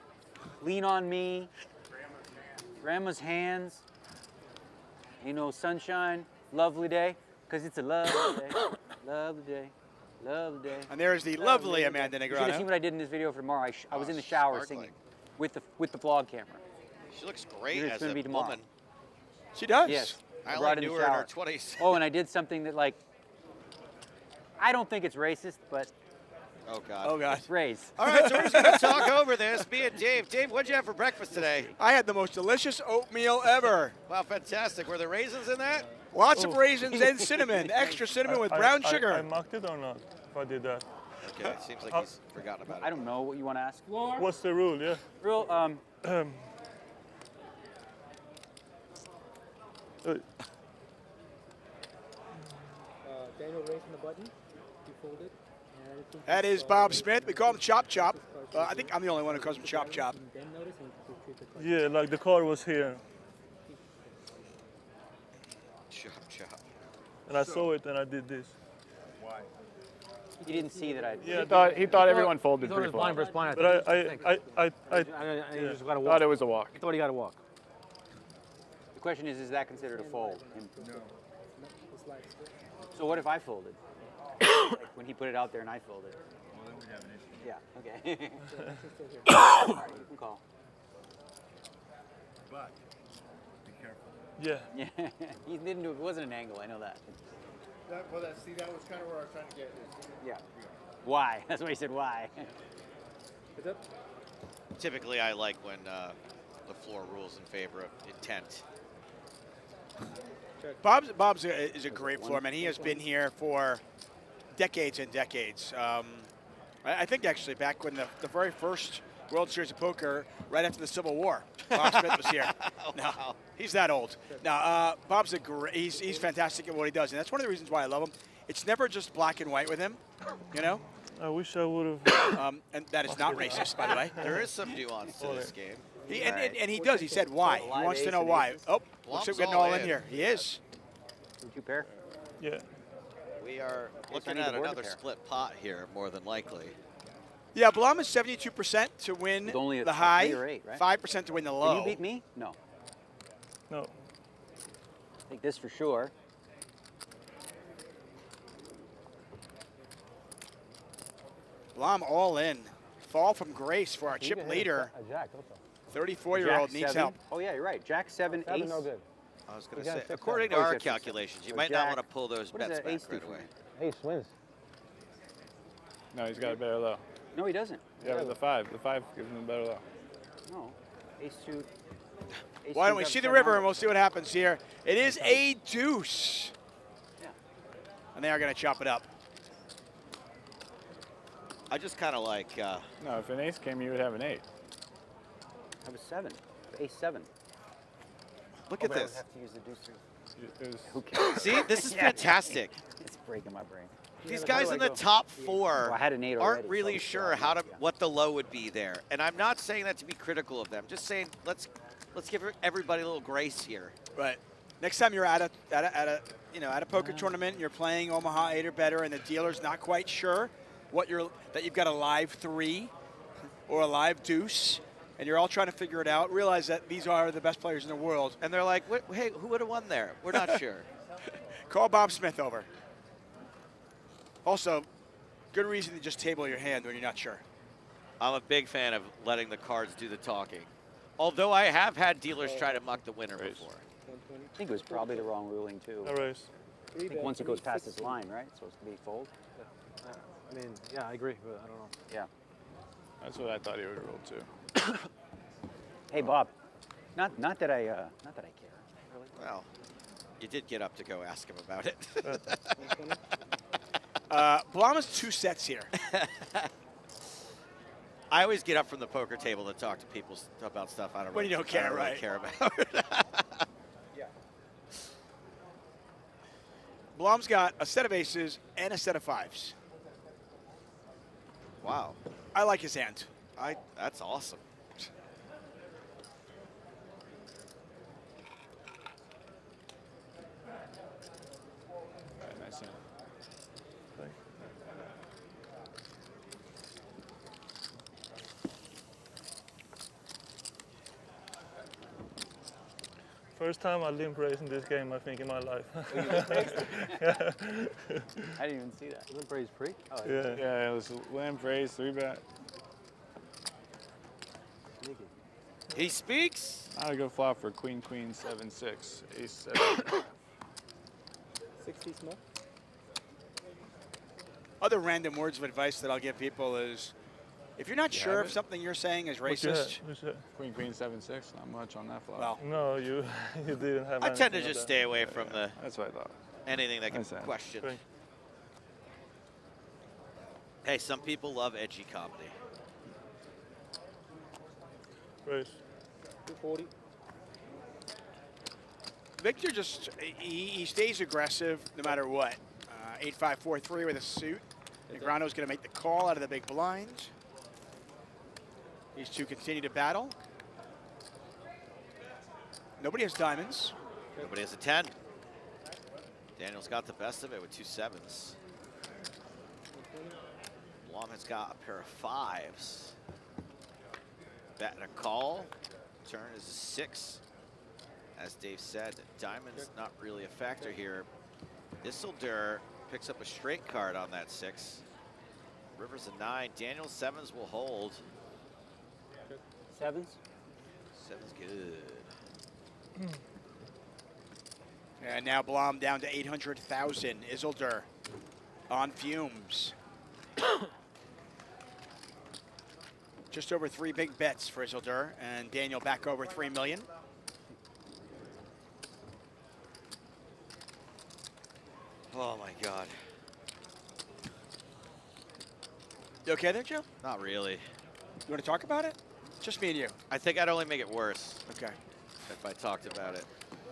G: Lean on Me. Grandma's Hands. You know, Sunshine, Lovely Day. Because it's a lovely day. Lovely day. Lovely day.
C: And there's the lovely Amanda
G: You should have seen
C: Negreanu.
G: what I did in this video for tomorrow. I was in the shower
E: sparkling.
G: singing with the vlog camera.
E: She looks great
G: It's
E: as
G: gonna
E: a
G: be tomorrow.
E: woman.
C: She does.
G: Yes.
E: I
G: brought
E: only
G: it in
E: knew
G: the
E: her in her
G: shower.
E: 20s.
G: Oh, and I did something that like, I don't think it's racist, but
E: Oh, God.
C: Oh, God.
G: it's race.
E: All right, so we're just going to talk over this. Me and Dave. Dave, what'd you have for breakfast today?
C: I had the most delicious oatmeal ever.
E: Wow, fantastic. Were there raisins in that?
C: Lots of raisins and cinnamon. Extra cinnamon with brown sugar.
H: I marked it or not? If I did that.
E: Okay, it seems like he's forgotten about it.
G: I don't know what you want to ask.
H: What's the rule? Yeah.
G: Real,
I: Daniel raising the button. He folded. And I think
C: That is Bob Smith. We call him Chop Chop. I think I'm the only one who calls him Chop Chop.
I: then notice and retrieve the card.
H: Yeah, like the card was here,
E: Chop, chop.
H: and I saw it, and I did this.
G: you didn't see that I.
H: Yeah,
J: He thought everyone folded
F: He thought it was blind
J: pre-flop.
F: versus blind.
H: but I
F: You just got to
J: Thought
F: walk.
J: it was a walk.
F: He thought he got to walk.
G: The question is that considered a fold?
I: It's like
G: So what if I folded? Like when he put it out there and I folded. Well, then we'd have an issue. Yeah. Okay. All right, you can call.
H: yeah.
G: Yeah. He didn't do it. It wasn't an angle. I know that.
I: that was kind of where I was trying to get.
G: Yeah. Why? That's why he said why.
I: Is that
E: Typically, I like when the floor rules in favor of intent.
C: Bob's is a great floor man. He has been here for decades and decades. I think actually back when the very first World Series of Poker, right after the Civil War, Bob Smith was here. No, he's that old. Now, Bob's he's fantastic at what he does, and that's one of the reasons why I love him. It's never just black and white with him, you know?
H: I wish I would have.
C: And that is not racist, by the way.
E: There is some nuance to this game.
C: And he does. He said why. He wants to know why. Oh, looks like we're getting all in here. He is.
G: Would you pair?
H: Yeah.
E: We are
G: I
E: looking
G: need
E: at
G: the board to
E: another
G: pair.
E: split pot here, more than likely.
C: Yeah, Blom is 72% to win
G: With only a
C: the
G: 3
C: high,
G: or 8, right?
C: 5% to win the low.
G: Can you beat me? No.
H: No.
G: I think this for sure.
C: Blom all in. Fall from grace for our chip leader.
F: A jack also.
C: 34-year-old
G: Jack
C: needs
G: 7.
C: help.
G: Oh yeah, you're right. Jack 7,
F: Seven,
G: ace.
F: no good.
E: I was going
F: You
E: to
F: gotta
E: say,
F: fix
E: according
F: that.
E: to
G: Oh,
E: our
G: he's got six,
E: calculations, you
G: so
E: might not
G: Jack-
E: want to pull those
G: what does
E: bets
G: that ace
E: back
G: do
E: right
G: for
E: away.
G: me?
F: Ace wins.
J: No, he's got a better low.
G: No, he doesn't.
J: Yeah, with the 5. The 5 gives him a better low.
G: No. Ace 2. Ace
C: Why don't
G: 2's
C: we
G: up
C: see the
G: 7
C: river and
G: under.
C: we'll see what happens here. It is a deuce.
G: Yeah.
C: And they are going to chop it up.
E: I just kind of like,
J: No, if an ace came, you would have an 8.
G: I was 7. Ace 7.
E: look at
G: But I would
E: this.
G: have to use the deuce 3.
J: It was,
G: Who cares?
E: See, this is
G: Yeah.
E: fantastic.
G: It's breaking my brain.
E: These
G: How
E: guys
G: do I
E: in the
G: go?
E: top 4
G: Well, I had an 8
E: aren't
G: already,
E: really
G: so-
E: sure what the low would be there. And I'm not saying that to be critical of them. Just saying let's give everybody a little grace here.
C: Right. Next time you're at a poker tournament and you're playing Omaha 8 or better and the dealer's not quite sure that you've got a live 3 or a live deuce and you're all trying to figure it out, realize that these are the best players in the world.
E: And they're like, hey, who would have won there? We're not sure.
C: Call Bob Smith over. Also, good reason to just table your hand when you're not sure.
E: I'm a big fan of letting the cards do the talking. Although I have had dealers try to muck the winner before.
G: I think it was probably the wrong ruling, too.
H: I raise.
G: I think once he goes past his line, right? It's supposed to be fold.
F: I mean, yeah, I agree, but I don't know.
G: Yeah.
J: that's what I thought he would have rolled too.
G: Hey, Bob. Not that I care. Really.
E: Well, you did get up to go ask him about it.
C: Blom has 2 sets here.
E: I always get up from the poker table to talk to people about stuff I don't
C: When
E: really,
C: you don't care,
E: I don't really
C: right?
E: care about.
C: Blom's got a set of aces and a set of fives.
E: Wow.
C: I like his hand.
E: That's awesome.
J: Very nice hand.
H: First time I limp raised in this game, I think, in my life.
G: I didn't even see that. Limp raise pre? Oh,
H: Yeah.
J: Yeah, it was limp raise, 3-bet.
G: sneaky.
E: He speaks.
J: Not a good flop for queen, 7-6, ace 7.
I: 60 small.
C: Other random words of advice that I'll give people is, if you're not sure
J: have
C: if
J: it?
C: something you're saying is
H: What you had?
C: racist,
H: What you had?
J: Queen, 7-6, not much on that flop.
C: well,
H: No, you you didn't have.
E: I tend to
H: anything
E: just
H: like
E: stay away from the
J: That's what I thought.
E: anything that can
J: Nice hand.
E: question.
H: Thank
E: Hey, some people love edgy comedy.
H: that. Raise.
I: 240.
C: Viktor just, he stays aggressive no matter what. 8-5-4-3 with a suit. Negreanu's going to make the call out of the big blind. These two continue to battle. Nobody has diamonds.
E: Nobody has a 10. Daniel's got the best of it with 2 7s. Blom has got a pair of 5s. Bet and a call. Turn is a 6. As Dave said, diamond's not really a factor here. Isildur picks up a straight card on that 6. River's a 9. Daniel's 7s will hold.
G: Sevens?
E: 7's good.
C: And now Blom down to 800,000. Isildur on fumes. Just over 3 big bets for Isildur, and Daniel back over 3 million.
E: Oh my God.
C: You okay there, Joe?
E: Not really.
C: You want to talk about it? Just me and you.
E: I think I'd only make it worse
C: Okay.
E: if I talked about it.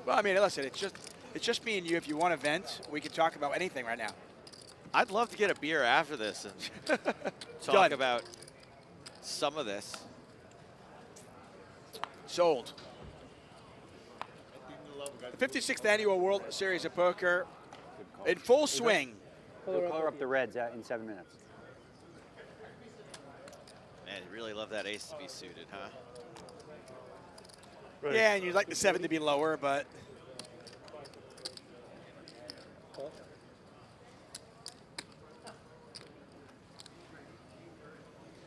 C: Well, I mean, listen, it's just me and you. If you want to vent, we can talk about anything right now.
E: I'd love to get a beer after this and talk
C: Done.
E: about some of this.
C: Sold. The 56th annual World Series of Poker in full swing.
G: We'll color up the reds in 7 minutes.
E: Man, you really love that ace to be suited, huh?
H: Raise.
C: Yeah, and you'd like the 7 to be lower, but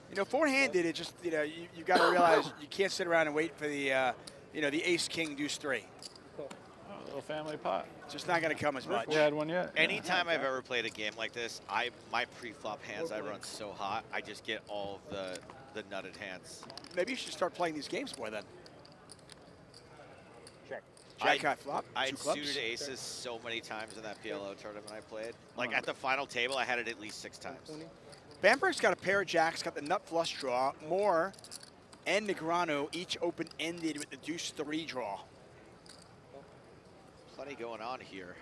C: you know, four-handed, it just, you know, you got to realize you can't sit around and wait for the, you know, the ace, king, deuce, 3.
J: Oh, a little family pot.
C: It's just not going to come as much.
J: We had one yet.
E: Anytime I've ever played a game like this, my pre-flop hands I run so hot, I just get all of the nutted hands.
C: Maybe you should start playing these games more then.
G: Check.
C: Jack high flop,
E: I
C: 2 clubs.
E: suited aces so many times in that PLO tournament I played. Like at the final table, I had it at least 6 times.
C: Bambrick's got a pair of jacks, got the nut flush draw. Mor and Negreanu each open-ended with the deuce 3 draw.
E: Plenty going on here.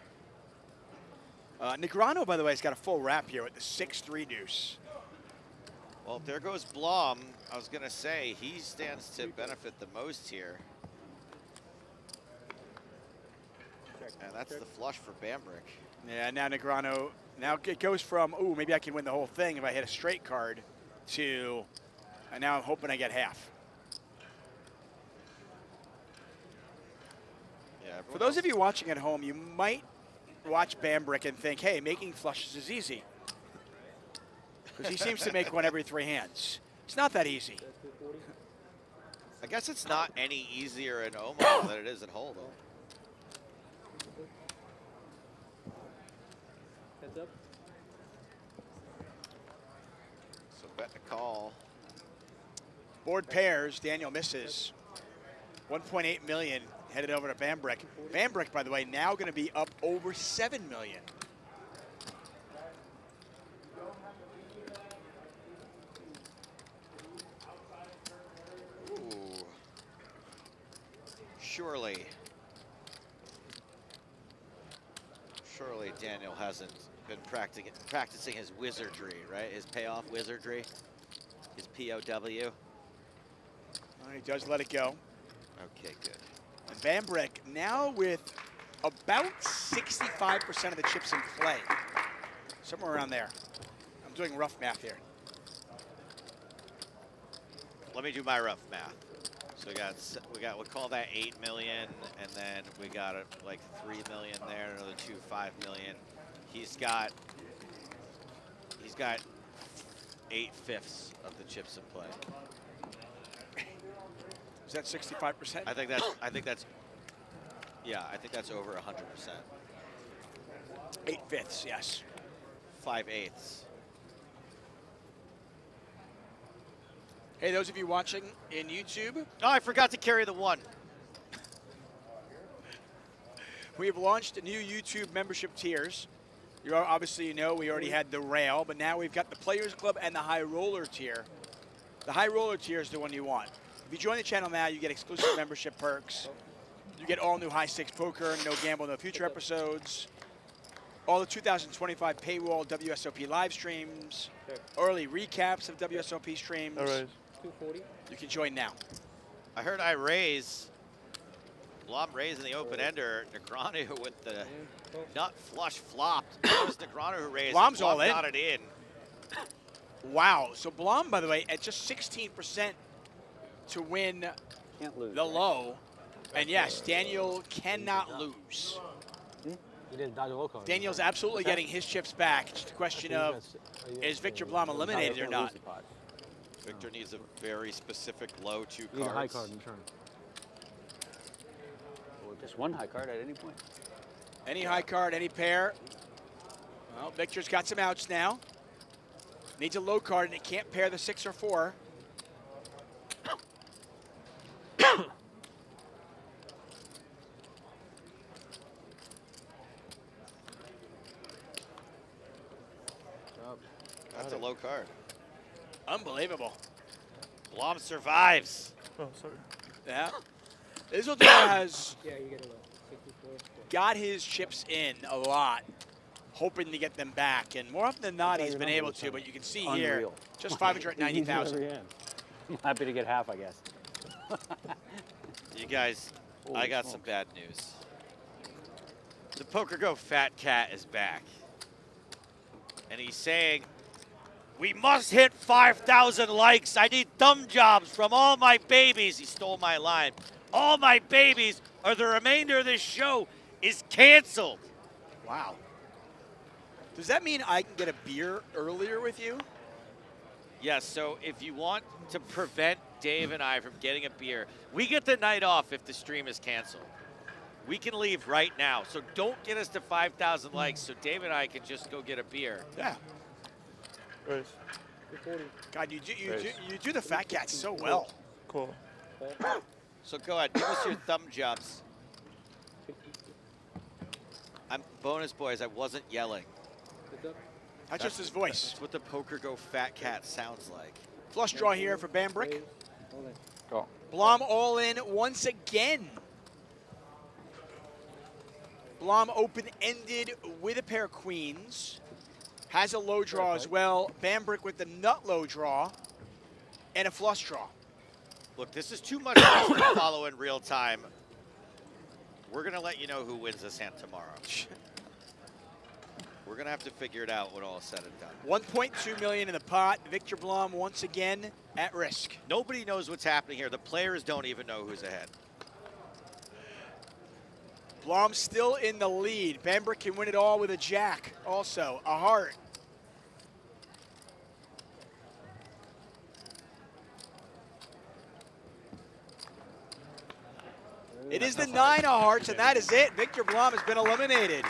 C: Negreanu, by the way, has got a full wrap here with the 6-3 deuce.
E: Well, there goes Blom. I was going to say, he stands to benefit the most here. And that's the flush for Bambrick.
C: Yeah, now Negreanu, now it goes from, ooh, maybe I can win the whole thing if I hit a straight card, to, and now I'm hoping I get half.
E: Yeah,
C: For those of you watching at home, you might watch Bambrick and think, hey, making flushes is easy. Because he seems to make one every 3 hands. It's not that easy.
E: I guess it's not any easier in Omaha than it is at Hold'em.
I: Heads up.
E: So bet to call.
C: Board pairs, Daniel misses. 1.8 million headed over to Bambrick. Bambrick, by the way, now going to be up over 7 million.
E: surely Daniel hasn't been practicing his wizardry, right? His payoff wizardry, his POW.
C: He does let it go.
E: Okay, good.
C: And Bambrick now with about 65% of the chips in play. Somewhere around there. I'm doing rough math here.
E: Let me do my rough math. So we got we'll call that 8 million, and then we got like 3 million there, another 5 million. He's got 8/5 of the chips in play.
C: Is that 65%?
E: I think that's over 100%.
C: 8/5, yes.
E: 5/8.
C: Hey, those of you watching in YouTube.
E: Oh, I forgot to carry the 1.
C: We have launched new YouTube membership tiers. Obviously, you know, we already had the rail, but now we've got the Players Club and the High Roller tier. The High Roller tier is the one you want. If you join the channel now, you get exclusive membership perks. You get all new high stakes poker, no gamble, no future episodes. All the 2025 paywall WSOP live streams, early recaps of WSOP streams.
H: All right.
I: 240.
C: You can join now.
E: I heard I raise. Blom raising the open ender. Negreanu with the nut flush flopped. It was Negreanu who raised.
C: Blom's
E: Blom
C: all in.
E: got it in.
C: Wow. So Blom, by the way, at just 16% to win
G: Can't lose.
C: the low. And yes, Daniel cannot lose.
F: He didn't dodge a low card.
C: Daniel's absolutely getting his chips back. It's just a question of, is Victor Blom eliminated or not?
E: Victor needs a very specific low 2
F: You need a high
E: cards.
F: card in turn.
G: Or just one high card at any point.
C: Any high card, any pair. Well, Victor's got some outs now. Needs a low card, and it can't pair the 6 or 4.
E: That's a low card.
C: Unbelievable.
E: Blom survives.
H: Oh, sorry.
C: Yeah. Isildur has
I: Yeah, you get a low. 64.
C: got his chips in a lot, hoping to get them back. And more often than not, he's been able to. But you can see here,
G: Unreal.
C: just 590,000.
G: I'm happy to get half, I guess.
E: You guys,
G: Holy
E: I got some
G: smokes.
E: bad news. The PokerGo Fat Cat is back. And he's saying, we must hit 5,000 likes. I need thumb jobs from all my babies. He stole my line. All my babies, or the remainder of this show is canceled.
C: Wow. Does that mean I can get a beer earlier with you?
E: Yes, so if you want to prevent Dave and I from getting a beer, we get the night off if the stream is canceled. We can leave right now. So don't get us to 5,000 likes so Dave and I can just go get a beer.
C: Yeah.
H: Raise.
I: 240.
C: God, you do the Fat Cat so well.
H: Cool.
E: So go ahead, give us your thumb jobs. I'm bonus boys, I wasn't yelling.
C: That's just his voice.
E: That's what the PokerGo Fat Cat sounds like.
C: Flush draw here for Bambrick.
J: Go.
C: Blom all in once again. Blom open-ended with a pair of queens. Has a low draw as well. Bambrick with the nut low draw and a flush draw.
E: Look, this is too much for us to follow in real time. We're gonna let you know who wins this hand tomorrow. We're gonna have to figure it out when all is said and done.
C: 1.2 million in the pot. Victor Blom once again at risk.
E: Nobody knows what's happening here. The players don't even know who's ahead.
C: Blom still in the lead. Bambrick can win it all with a jack. Also, a heart. It is the 9 of hearts, and that is it. Victor Blom has been eliminated.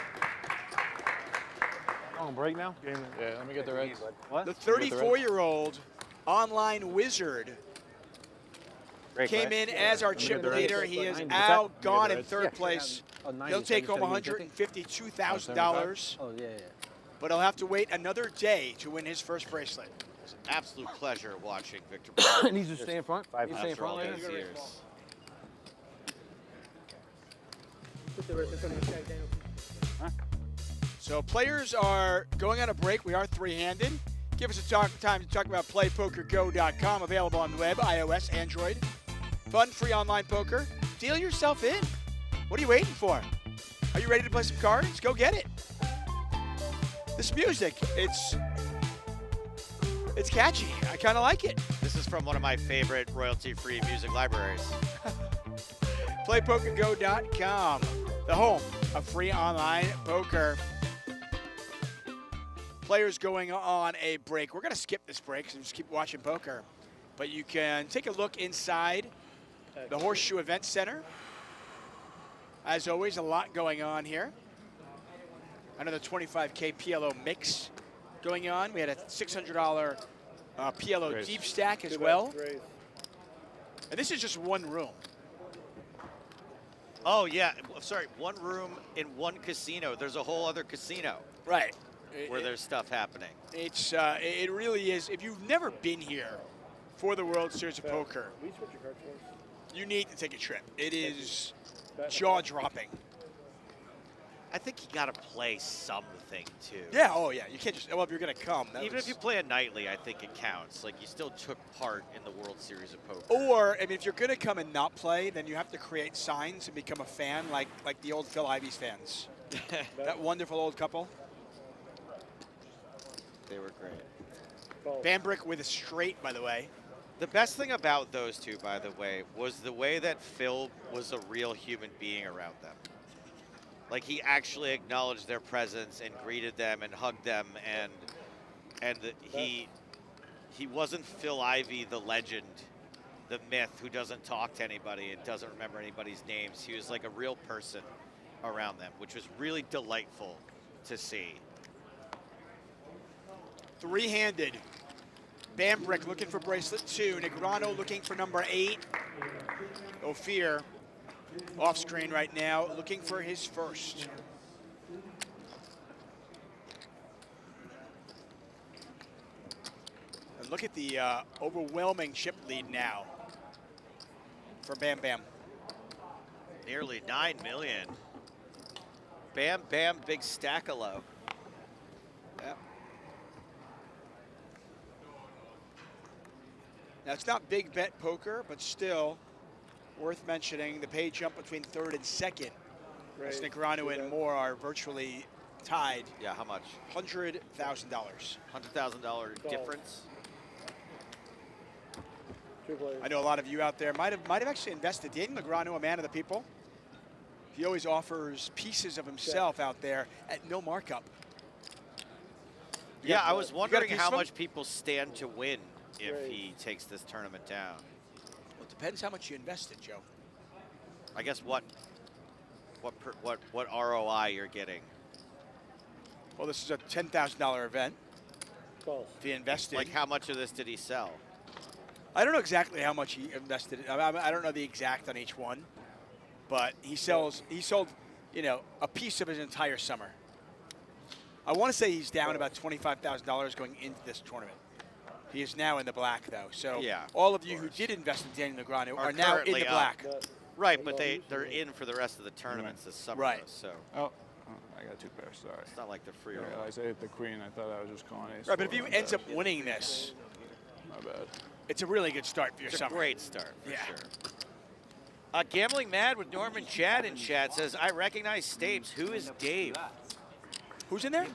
F: On break now?
H: Game.
J: Yeah, let me get the reds.
F: What?
C: The 34-year-old online wizard
G: Break,
C: came
G: right?
C: in as our chip
J: the
C: leader.
J: reds.
C: He is
F: Let
C: out,
J: the
C: gone in
J: reds.
C: third place. He'll take home $152,000,
F: Oh, yeah.
C: but he'll have to wait another day to win his first bracelet.
E: It's an absolute pleasure watching Victor Blom
F: Needs to stay in front.
G: Five
F: Needs to stay in
E: after all
F: front
E: these
F: later.
E: years.
C: So players are going on a break. We are three-handed. Give us a time to talk about playpokergo.com, available on the web, iOS, Android. Fun, free online poker. Deal yourself in. What are you waiting for? Are you ready to play some cards? Go get it. This music, it's catchy. I kind of like it.
E: This is from one of my favorite royalty-free music libraries.
C: PlayPokerGo.com, the home of free online poker. Players going on a break. We're going to skip this break and just keep watching poker. But you can take a look inside the Horseshoe Event Center. As always, a lot going on here. Another 25K PLO mix going on. We had a $600 PLO deep stack as well. And this is just one room.
E: Oh, yeah. Sorry, one room in one casino. There's a whole other casino.
C: Right.
E: Where there's stuff happening.
C: It's it really is. If you've never been here for the World Series of Poker, you need to take a trip. It is jaw-dropping.
E: I think you got to play something, too.
C: Yeah, oh yeah. You can't just, well, if you're going to come.
E: Even if you play a nightly, I think it counts. Like, you still took part in the World Series of Poker.
C: Or, I mean, if you're going to come and not play, then you have to create signs and become a fan, like the old Phil Ivey's fans. That wonderful old couple.
E: They were great.
C: Bambrick with a straight, by the way.
E: The best thing about those two, by the way, was the way that Phil was a real human being around them. Like, he actually acknowledged their presence and greeted them and hugged them, and he wasn't Phil Ivey, the legend, the myth, who doesn't talk to anybody and doesn't remember anybody's names. He was like a real person around them, which was really delightful to see.
C: Three-handed. Bambrick looking for bracelet 2. Negreanu looking for number 8. Ofir off screen right now, looking for his first. And look at the overwhelming chip lead now for Bam Bam.
E: Nearly 9 million. Bam Bam, big stack of low.
C: Yep. Now, it's not big bet poker, but still worth mentioning the pay jump between third and second. As Negreanu and Mor are virtually tied.
E: Yeah, how much?
C: $100,000.
E: $100,000 difference.
C: I know a lot of you out there might have actually invested. Daniel Negreanu, a man of the people. He always offers pieces of himself out there at no markup.
E: Yeah, I was wondering how much people stand to win if he takes this tournament down.
C: Well, it depends how much you invested, Joe.
E: I guess what ROI you're getting.
C: Well, this is a $10,000 event. If he invested.
E: Like, how much of this did he sell?
C: I don't know exactly how much he invested. I don't know the exact on each one, but he sold, you know, a piece of his entire summer. I want to say he's down about $25,000 going into this tournament. He is now in the black, though. So
E: yeah,
C: all of you who did invest in Daniel Negreanu are now in the black.
E: Right, but they're in for the rest of the tournaments this summer.
C: Right.
E: So.
D: Oh, I got 2 pairs. Sorry.
E: It's not like the free
D: roll. I said the queen. I thought I was just calling ace.
C: Right, but if he ends up winning this,
D: my bad.
C: It's a really good start for your summer.
E: It's a great start, for sure. Gambling Mad with Norman Chad in chat says, I recognize Stapes. Who is Dave?
C: Who's in there?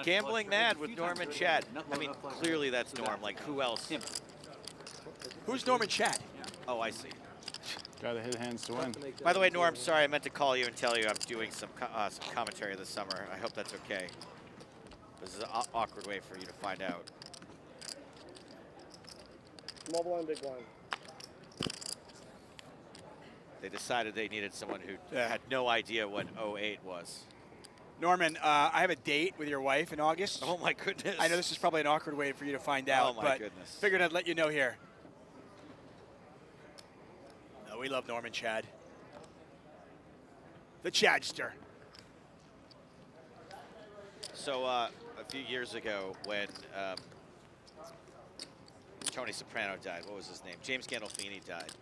E: Gambling Mad with Norman Chad. I mean, clearly that's Norm. Like, who else?
C: Who's Norman Chad?
E: Oh, I see.
D: Gotta hit hands to win.
E: By the way, Norm, sorry, I meant to call you and tell you I'm doing some commentary this summer. I hope that's okay. This is an awkward way for you to find out.
I: Small blind, big blind.
E: They decided they needed someone who had no idea what 08 was.
C: Norman, I have a date with your wife in August.
E: Oh, my goodness.
C: I know this is probably an awkward way for you to find out,
E: oh, my
C: but
E: goodness.
C: Figured I'd let you know here. No, we love Norman Chad. The Chadster.
E: So a few years ago when Tony Soprano died, what was his name? James Gandolfini died.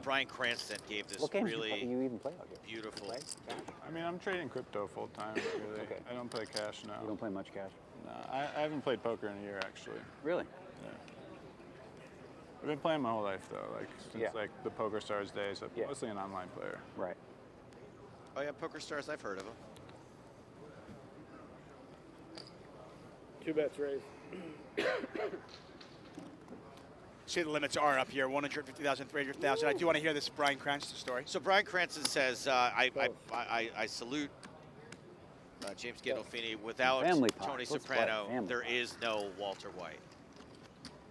E: Brian Cranston gave this
G: What games
E: really
G: you even play out here?
E: beautiful.
G: Play? Cash?
D: I mean, I'm trading crypto full time. Really,
G: Okay.
D: I don't play cash now.
G: You don't play much cash?
D: No, I haven't played poker in a year actually.
G: Really?
D: Yeah. I've been playing my whole life though, like since
G: Yeah.
D: like the Poker Stars days. I'm
G: Yeah.
D: mostly an online player.
G: Right.
E: Oh yeah, Poker Stars. I've heard of them.
I: 2 bets raised.
C: See, the limits are up here, 150,000, 300,000. I do want to hear this Brian Cranston story.
E: So Brian Cranston says, I salute James Gandolfini. Without
G: Family pot.
E: Tony
G: Let's play
E: Soprano,
G: family
E: there
G: pot.
E: is no Walter White.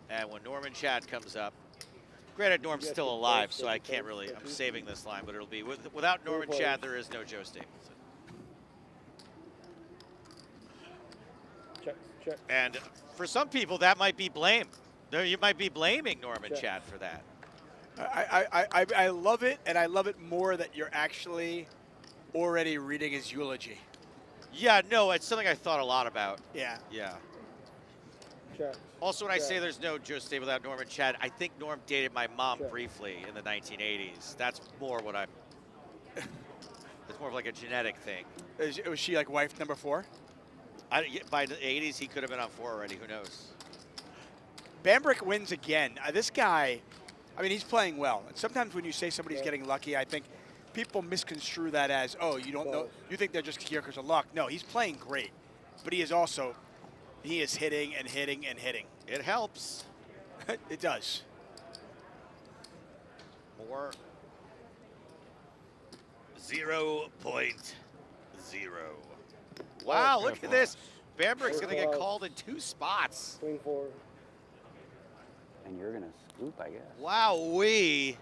E: And when Norman Chad comes up, granted Norm's still alive, so I can't really, I'm saving this line, but it'll be, without Norman Chad, there is no Joe Stapleton.
I: Check, check.
E: And for some people, that might be blame. You might be blaming Norman Chad for that.
C: I love it, and I love it more that you're actually already reading his eulogy.
E: Yeah, no, it's something I thought a lot about.
C: Yeah.
E: Yeah.
I: Check.
E: Also, when I say there's no Joe Stapleton without Norman Chad, I think Norm dated my mom briefly in the 1980s. That's more what I'm. It's more of like a genetic thing.
C: Was she like wife number 4?
E: By the 80s, he could have been on 4 already. Who knows?
C: Bambrick wins again. This guy, I mean, he's playing well. And sometimes when you say somebody's getting lucky, I think people misconstrue that as, oh, you don't know, you think they're just here because of luck. No, he's playing great. But he is also, he is hitting and hitting and hitting.
E: It helps.
C: It does.
E: More 0.0. Wow, look at this. Bambrick's going to get called in 2 spots.
I: Queen 4.
G: And you're going to scoop, I guess.
E: Wow-wee.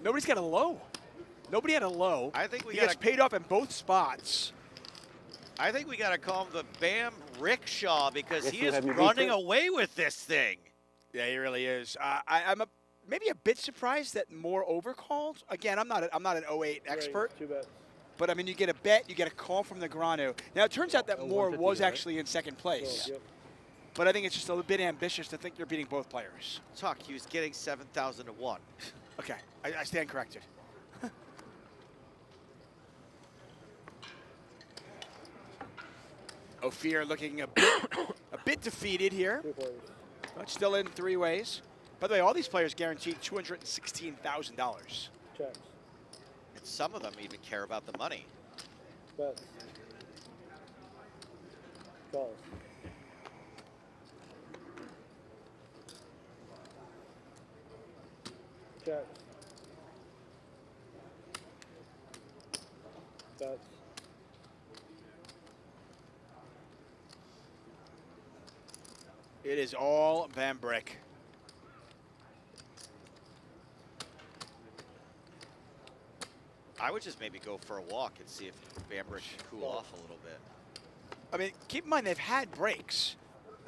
C: Nobody's got a low. Nobody had a low.
E: I think we
C: he
E: got
C: gets paid off in both spots.
E: I think we got to call him the Bam Rickshaw because
G: Guess
E: he
G: you
E: is
G: had me beat
E: running
G: too.
E: away with this thing.
C: Yeah, he really is. I'm maybe a bit surprised that more overcalled. Again, I'm not an 08 expert.
I: 2 bets.
C: But I mean, you get a bet, you get a call from Negreanu. Now it turns out that Moore
I: 150,
C: was
I: right?
C: actually in second place.
I: Yep.
C: But I think it's just a little bit ambitious to think you're beating both players.
E: Talk, he was getting 7,000 to 1.
C: Okay, I stand corrected. Ofir looking a bit defeated here.
I: 2 quarters.
C: But still in 3 ways. By the way, all these players guaranteed $216,000.
I: Checks.
E: And some of them even care about the money.
I: Bets. Calls. Checks. Bets.
C: It is all Bambrick.
E: I would just maybe go for a walk and see if Bambrick can cool off a little bit.
C: I mean, keep in mind, they've had breaks.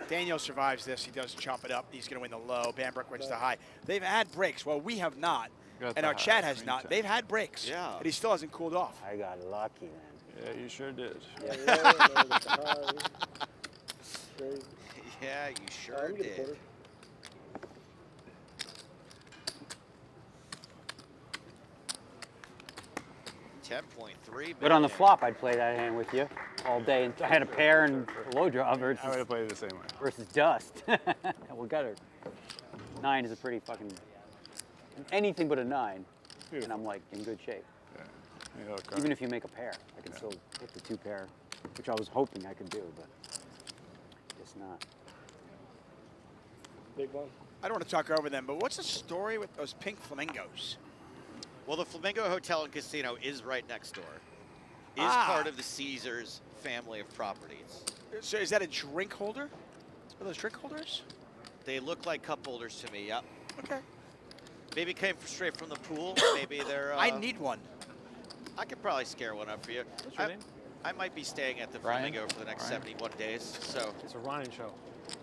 C: Daniel survives this. He does chop it up. He's going to win the low. Bambrick wins the high. They've had breaks. Well, we have not. And our chat has not. They've had breaks.
E: Yeah.
C: But he still hasn't cooled off.
G: I got lucky then.
D: Yeah, you sure did.
I: Yeah, low, and then with the high. Raise.
E: Yeah, you sure
I: I'm gonna get a
E: did.
I: quarter.
E: $10.3
G: But on the
E: million.
G: flop, I'd play that hand with you all day. And I had a pair and a low draw
D: I would
G: versus,
D: have played it the same way.
G: versus dust. We got her. 9 is a pretty fucking, anything but a 9. And I'm like in good shape.
D: Yeah. You know, card.
G: Even if you make a pair, I can still hit the 2 pair, which I was hoping I could do, but guess not.
I: Big one.
C: I don't want to talk over them, but what's the story with those pink flamingos?
E: Well, the Flamingo Hotel and Casino is right next door. Is part of the Caesars family of properties.
C: So is that a drink holder? Are those drink holders?
E: They look like cup holders to me, yep.
C: Okay.
E: Maybe came straight from the pool. Maybe they're...
C: I need one.
E: I could probably scare one up for you.
F: What's your name?
E: I might be staying at the
J: Ryan?
E: Flamingo for the next 71 days, so...
F: It's a Ryan show.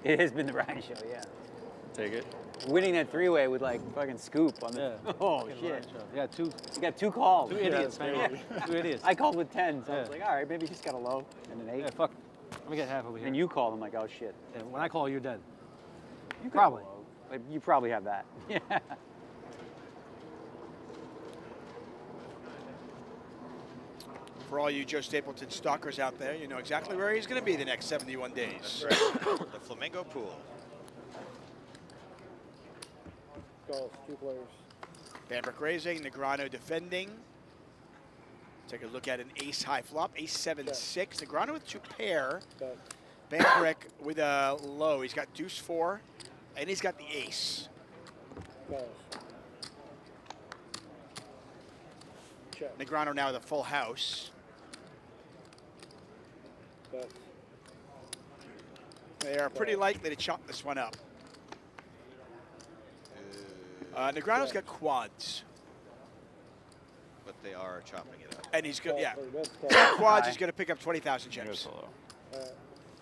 G: It has been the Ryan show, yeah.
J: Take it.
G: Winning that 3-way with like fucking scoop on the.
F: Yeah.
G: Oh
F: Yeah,
G: shit!
F: Ryan show. Yeah, two
G: You got 2 calls.
F: idiots,
G: Yeah.
F: man. 2 idiots.
G: I called with 10, so I was
F: Yeah.
G: like, all right, maybe you just got a low and an 8.
F: Yeah, fuck. Let me get half over here.
G: And you called, I'm like, oh shit.
F: And when I call, you're dead.
G: You got
F: Probably.
G: a low. But you probably have that. Yeah.
C: For all you Joe Stapleton stalkers out there, you know exactly where he's going to be the next 71 days.
E: The Flamingo Pool.
I: Golf, 2 players.
C: Bambrick raising, Negreanu defending. Take a look at an ace high flop, ace 7-6. Negreanu with 2 pair.
I: Bet.
C: Bambrick with a low. He's got deuce 4, and he's got the ace.
I: Balls. Check.
C: Negreanu now with a full house.
I: Bet.
C: They are pretty likely to chop this one up. Negreanu's got quads,
E: But they are chopping it up.
C: and he's good. Yeah,
I: Play bets,
C: he's got quads.
G: High.
C: He's going to pick up 20,000
D: Here's
C: chips.
D: the low.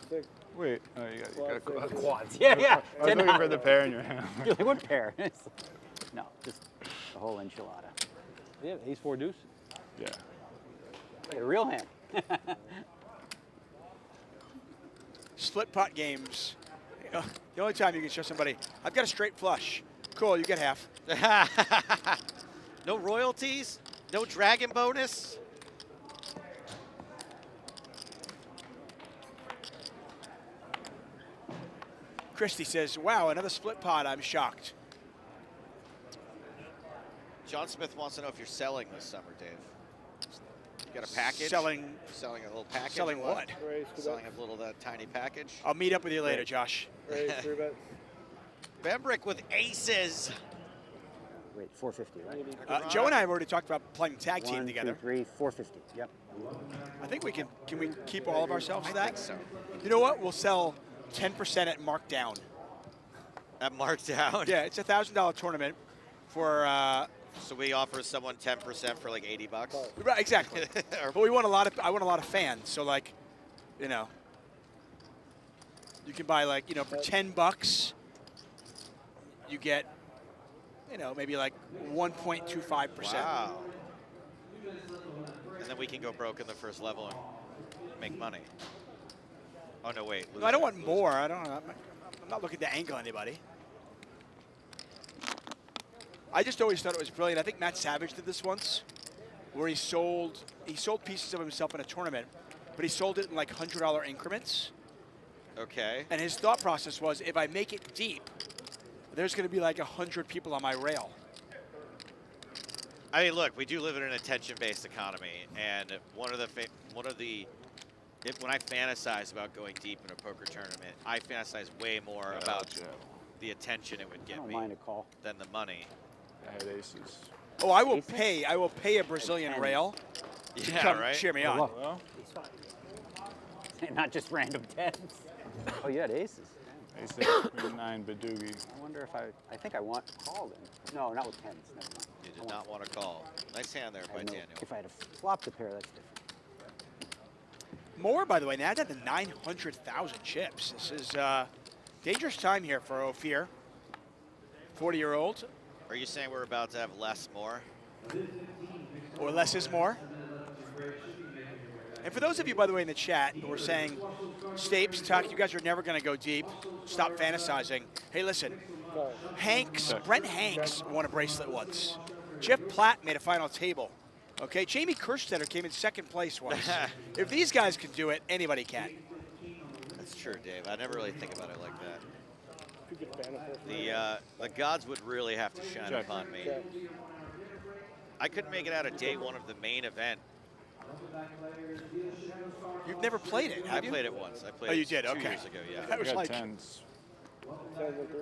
I: 6.
D: Wait. Oh, you got a
I: Quad,
D: quad.
G: Quads. Yeah, yeah.
D: I was
G: 10
D: looking
G: high.
D: for the pair in your hand.
G: You're like, what pair? No, just the whole enchilada.
F: Yeah, ace 4 deuce.
D: Yeah.
G: Like a real hand.
C: Split pot games. You know, the only time you can show somebody, I've got a straight flush. Cool, you get half.
E: No royalties? No dragon bonus?
C: Christy says, wow, another split pot. I'm shocked.
E: John Smith wants to know if you're selling this summer, Dave. You got a package?
C: Selling
E: Selling a little package?
C: selling
E: or
C: what?
I: Raise, 2
E: Selling
I: bets.
E: a little that tiny package?
C: I'll meet up with you later, Josh.
I: Raise, 3 bets.
E: Bambrick with aces.
G: Wait, 450, right?
C: Joe and I have already talked about playing tag team
G: 1,
C: together.
G: 2, 3, 450. Yep.
C: I think we can we keep all of ourselves to that?
E: I think so.
C: You know what? We'll sell 10% at markdown.
E: At markdown?
C: Yeah, it's a $1,000 tournament for,
E: So we offer someone 10% for like 80 bucks?
C: right, exactly. But we want I want a lot of fans. So like, you know, you can buy like, you know, for 10 bucks, you get, you know, maybe like 1.25%.
E: Wow. And then we can go broke in the first level and make money. Oh, no, wait.
C: No, I don't want more. I don't. I'm not looking to angle anybody. I just always thought it was brilliant. I think Matt Savage did this once, where he sold pieces of himself in a tournament, but he sold it in like $100 increments.
E: Okay.
C: And his thought process was, if I make it deep, there's going to be like 100 people on my rail.
E: I mean, look, we do live in an attention-based economy, and when I fantasize about going deep in a poker tournament, I fantasize way more about the attention it would
G: I
E: get
G: don't
E: me
G: mind a call.
E: than the money.
D: I had aces.
C: Oh, I will
G: Aces?
C: pay. I will pay a Brazilian
G: And
C: rail to
E: Yeah,
C: come
E: right?
C: cheer me on.
D: Well,
G: Not just random tens. Oh, you had aces.
D: ace 6, queen 9, Badoogie.
G: I wonder if I think I want to call then. No, not with tens. Never mind.
E: You did not want to call. Nice hand there
G: I
E: by
G: know
E: Daniel.
G: if I had flopped a pair, that's different.
C: More, by the way, now down to 900,000 chips. This is dangerous time here for Ofir. 40-year-old,
E: Are you saying we're about to have less more?
C: or less is more. And for those of you, by the way, in the chat who were saying, Stapes, Tuck, you guys are never going to go deep. Stop fantasizing. Hey, listen, Brent Hanks won a bracelet once. Jeff Platt made a final table. Okay, Jamie Kerstetter came in second place once. If these guys can do it, anybody can.
E: That's true, Dave. I never really think about it like that.
I: Could get banned.
E: The gods would really have to shine
D: Check.
E: upon me.
I: Check.
E: I couldn't make it out of day one of the main event.
C: You've never played it, have
E: I
C: you?
E: played it once. I played
C: Oh, you
E: it
C: did?
E: 2
C: Okay.
E: years ago, yeah.
C: That
D: I
C: was
D: got
C: like,
D: 10s.
I: 10 and 3.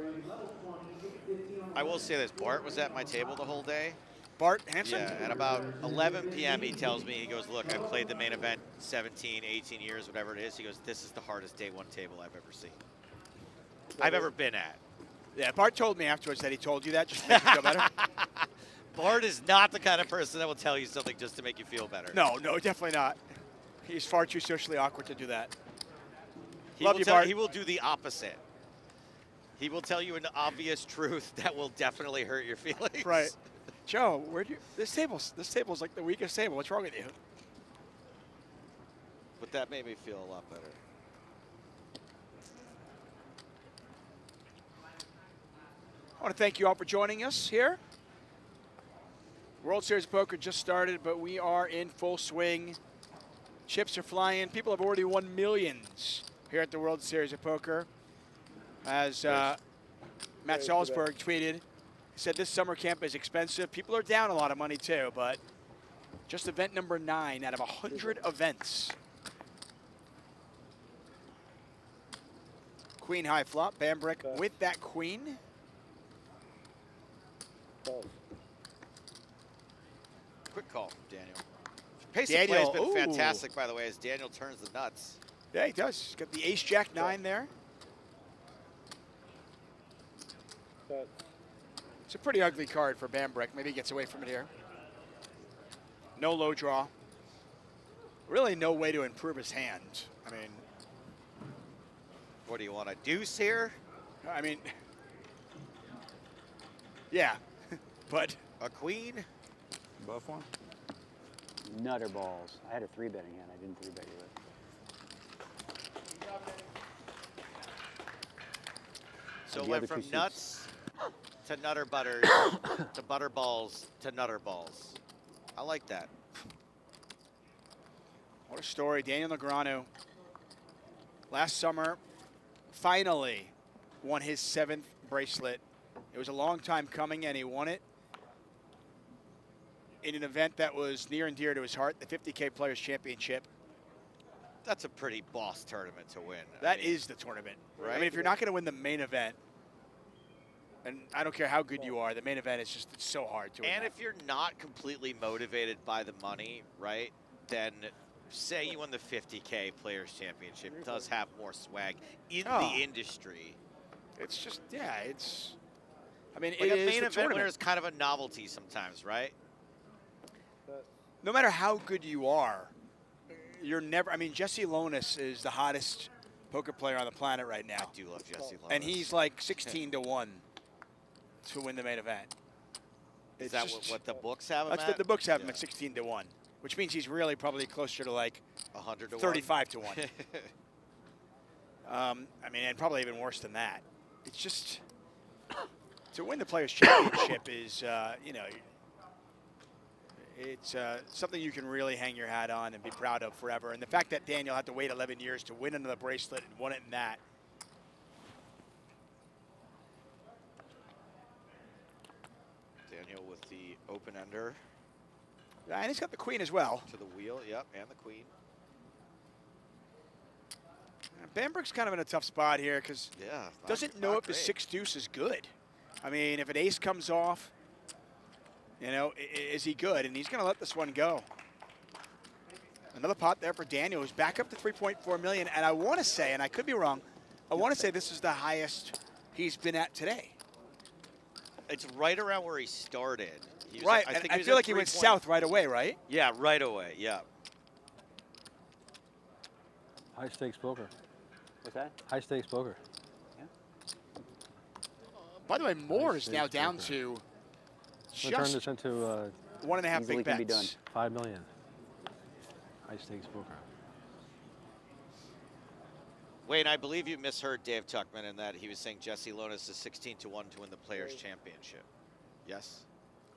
E: I will say this, Bart was at my table the whole day.
C: Bart Hansen?
E: Yeah, at about 11 p.m. he tells me, he goes, look, I've played the main event 17, 18 years, whatever it is. He goes, this is the hardest day one table I've ever seen. I've ever been at.
C: Yeah, Bart told me afterwards that he told you that just to make you feel better.
E: Bart is not the kind of person that will tell you something just to make you feel better.
C: No, definitely not. He's far too socially awkward to do that.
E: He
C: Love
E: will
C: you,
E: tell-
C: Bart.
E: He will do the opposite. He will tell you an obvious truth that will definitely hurt your feelings.
C: Right. Joe, where'd you? This table's like the weakest table. What's wrong with you?
E: But that made me feel a lot better.
C: I want to thank you all for joining us here. World Series of Poker just started, but we are in full swing. Chips are flying. People have already won millions here at the World Series of Poker. As Matt Salzberg tweeted, he said this summer camp is expensive. People are down a lot of money too, but just event number 9 out of 100 events. Queen high flop. Bambrick with that queen.
E: Quick call from Daniel. Pace
C: Daniel,
E: of play has been
C: ooh.
E: fantastic, by the way, as Daniel turns the nuts.
C: Yeah, he does. He's got the ace-jack-9 there. It's a pretty ugly card for Bambrick. Maybe he gets away from it here. No low draw. Really no way to improve his hand. I mean...
E: What do you want, a deuce here?
C: I mean... Yeah, but...
E: A queen?
D: Buff one?
G: Nutter balls. I had a 3-betting hand. I didn't 3-bet you with.
E: So
G: The
E: it went
G: other
E: from
G: two
E: nuts to nutter butters to butter balls to nutter balls. I like that.
C: What a story. Daniel Negreanu, last summer, finally won his 7th bracelet. It was a long time coming, and he won it in an event that was near and dear to his heart, the 50K Players Championship.
E: That's a pretty boss tournament to win.
C: That is the tournament.
E: Right?
C: I mean, if you're not going to win the main event, and I don't care how good you are, the main event is just it's so hard to win.
E: And
C: that.
E: if you're not completely motivated by the money, right, then say you won the 50K Players Championship, it does have more swag in the industry.
C: It's just, yeah, it's... I mean,
E: Like
C: it
E: a
C: is
E: main
C: the
E: event
C: tournament.
E: winner is kind of a novelty sometimes, right?
C: No matter how good you are, you're never... I mean, Jesse Lonis is the hottest poker player on the planet right now.
E: I do love Jesse Lonis.
C: And he's like 16 to 1 to win the main event.
E: Is
C: It's
E: that
C: just-
E: what the books have him
C: That's
E: at?
C: the books have him at 16 to 1, which means he's really probably closer to like
E: 100 to
C: 35 to 1. I mean, and probably even worse than that. It's just to win the Players Championship is, you know, it's something you can really hang your hat on and be proud of forever. And the fact that Daniel had to wait 11 years to win another bracelet and won it in that.
E: Daniel with the open ender
C: Yeah, and he's got the queen as well.
E: to the wheel, yep, and the queen.
C: Bambrick's kind of in a tough spot here because
E: Yeah.
C: doesn't know if his 6-deuce is good. I mean, if an ace comes off, you know, is he good? And he's going to let this one go. Another pot there for Daniel, who's back up to 3.4 million. And I want to say, and I could be wrong, I want to say this is the highest he's been at today.
E: It's right around where he started. He was
C: Right,
E: at-
C: and
E: think
C: I
E: was
C: feel
E: at
C: like he went
E: 3
C: south right away, right?
E: Yeah, right away, yeah.
F: High stakes poker.
G: What's that?
F: High stakes poker.
C: By the way, Moore
F: Nice
C: is now
F: stakes
C: down
F: poker.
C: to
F: We'll turn
C: just
F: this into
C: 1.5
G: Easily
C: big
G: can be
C: bets.
F: 5 million. High stakes poker.
E: Wayne, I believe you misheard Dave Tuckman in that he was saying Jesse Lonis is 16 to 1 to win the Players Championship. Yes?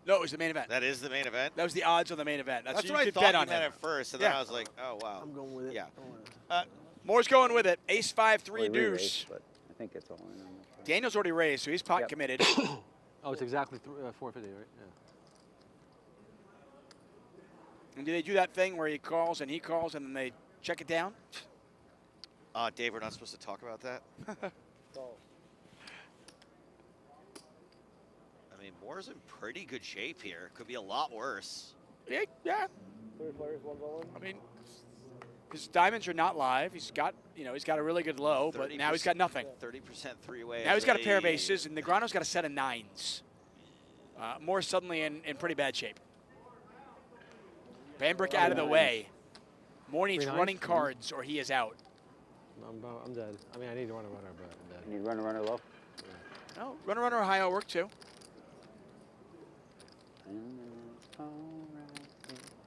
C: No, it was the main event.
E: That is the main event?
C: That was the odds on the main event.
E: That's
C: you
E: what I
C: could
E: thought
C: bet
E: you
C: on
E: meant
C: him.
E: at first, and then
C: Yeah.
E: I was like, oh, wow.
I: I'm going with it.
E: Yeah.
I: Don't worry.
C: Moore's going with it. Ace 5 3
G: Well, he
C: deuce.
G: re-raised, but I think it's all in. I'm not sure.
C: Daniel's already raised, so he's pot
G: Yep.
C: committed.
F: Oh, it's exactly 450, right? Yeah.
C: And do they do that thing where he calls and then they check it down?
E: Dave, we're not supposed to talk about that? I mean, Moore's in pretty good shape here. Could be a lot worse.
C: Yeah.
I: 3 players, 1 bowling.
C: I mean, his diamonds are not live. He's got, you know, he's got a really good low, but now he's got nothing.
E: 30% three-way.
C: Now he's got a pair of aces, and Negreanu's got a set of 9s. Moore's suddenly in pretty bad shape. Bambrick out of the way. Moore needs
F: 3 nines?
C: running cards, or he is out.
F: I'm dead. I mean, I need to run a runner, but I'm dead.
G: You need runner low.
C: No, runner or high will work too.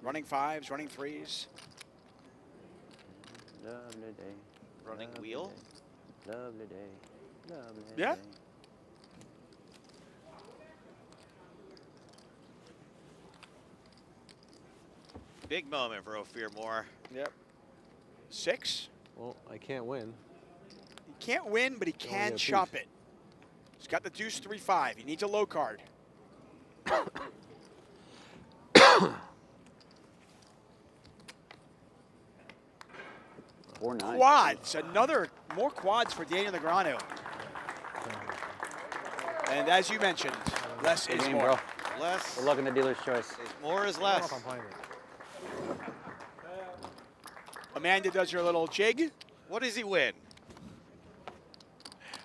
C: Running 5s, running 3s.
G: Lovely day.
E: Running
G: lovely
E: wheel?
G: day, Lovely day. Lovely
C: Yeah.
G: day.
E: Big moment for Ofir Mor.
C: Yep. 6.
F: Well, I can't win.
C: He can't win, but he
F: Only
C: can
F: a
C: chop
F: deuce.
C: it. He's got the deuce 3-5. He needs a low card.
G: 4-9.
C: Quads. More quads for Daniel Negreanu. And as you mentioned, less
G: Good
C: is
G: game,
C: more.
G: bro.
E: Less.
G: Good luck in the dealer's choice.
E: More is
F: I don't know
E: less.
F: if I'm playing it.
C: Amanda does her little jig.
E: What does he win?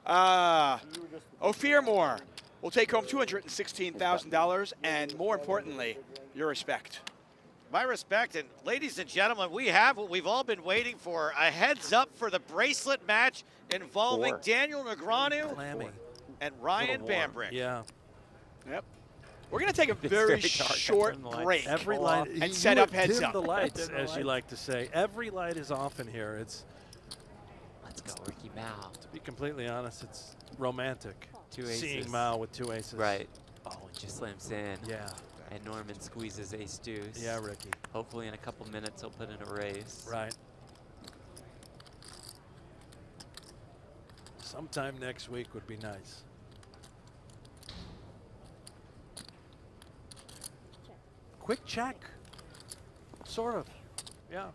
C: Ofir Mor will take home $216,000 and, more importantly, your respect.
E: My respect, and ladies and gentlemen, we have what we've all been waiting for, a heads up for the bracelet match involving
G: 4.
E: Daniel Negreanu
K: Clammy.
E: and Ryan
K: Little warm.
E: Bambrick.
K: Yeah.
C: Yep. We're going to take a
G: It's
C: very
G: very dark.
C: short
G: Turn the lights.
C: break
K: Every light
C: and
K: you
C: set
K: would
C: up heads
K: dim
C: up.
K: the lights,
G: Dim the
K: as you like to say. Every light is off in here. It's,
L: Let's go, Ricky Mao.
K: to be completely honest, it's romantic.
L: Two aces.
K: Seeing Mao with 2 aces.
L: Right. Oh, and just slams in.
K: Yeah.
L: And Norman squeezes ace deuce.
K: Yeah, Ricky.
L: Hopefully in a couple minutes he'll put in a raise.
K: Right. Sometime next week would be nice. Quick check. Sort of. Yeah.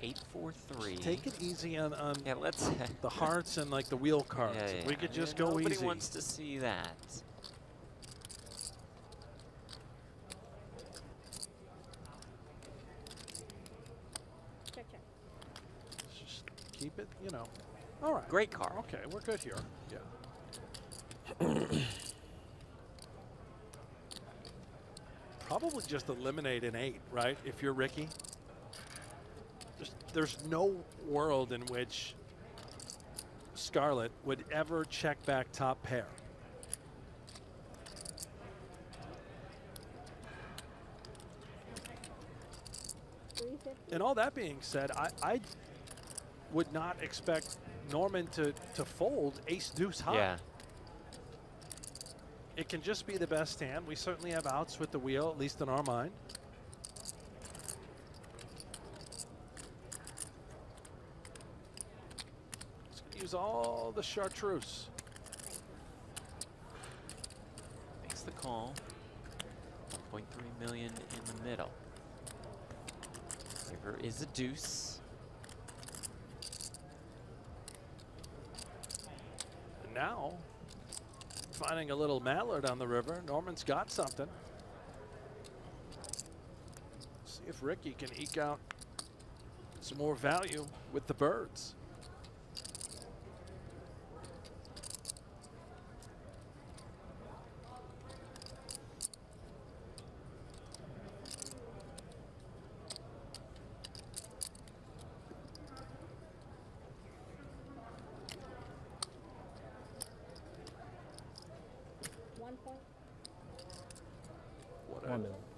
L: Eight, 4, 3.
K: Take it easy on
L: Yeah, let's.
K: the hearts and like the wheel cards.
L: Yeah,
K: If we
L: yeah.
K: could just
L: Yeah,
K: go
L: nobody
K: easy.
L: wants to see that.
K: Just keep it, you know. All right.
L: Great card.
K: Okay, we're good here. Yeah. Probably just eliminate an 8, right? If you're Ricky. There's no world in which Scarlett would ever check back top pair. And all that being said, I would not expect Norman to fold ace deuce high.
L: Yeah.
K: It can just be the best hand. We certainly have outs with the wheel, at least in our mind. Let's use all the chartreuse.
L: Makes the call. 1.3 million in the middle. River is a deuce.
K: And now, finding a little mallard on the river. Norman's got something. See if Ricky can eke out some more value with the birds.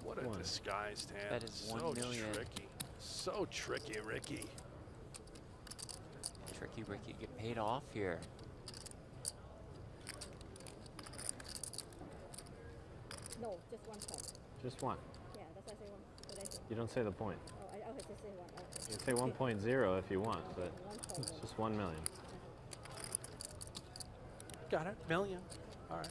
K: What a disguised hand.
L: That is
K: so
L: 1 million.
K: tricky. So tricky, Ricky.
L: Tricky Ricky get paid off here.
M: No, just 1 point.
F: Just one.
M: Yeah, that's why I say 1. What I say?
F: You don't say the point.
M: Oh, I okay, just say 1. Okay.
F: You can say 1.0 if you want, but
M: 1
F: it's just 1 million.
K: Got it. Million. All right.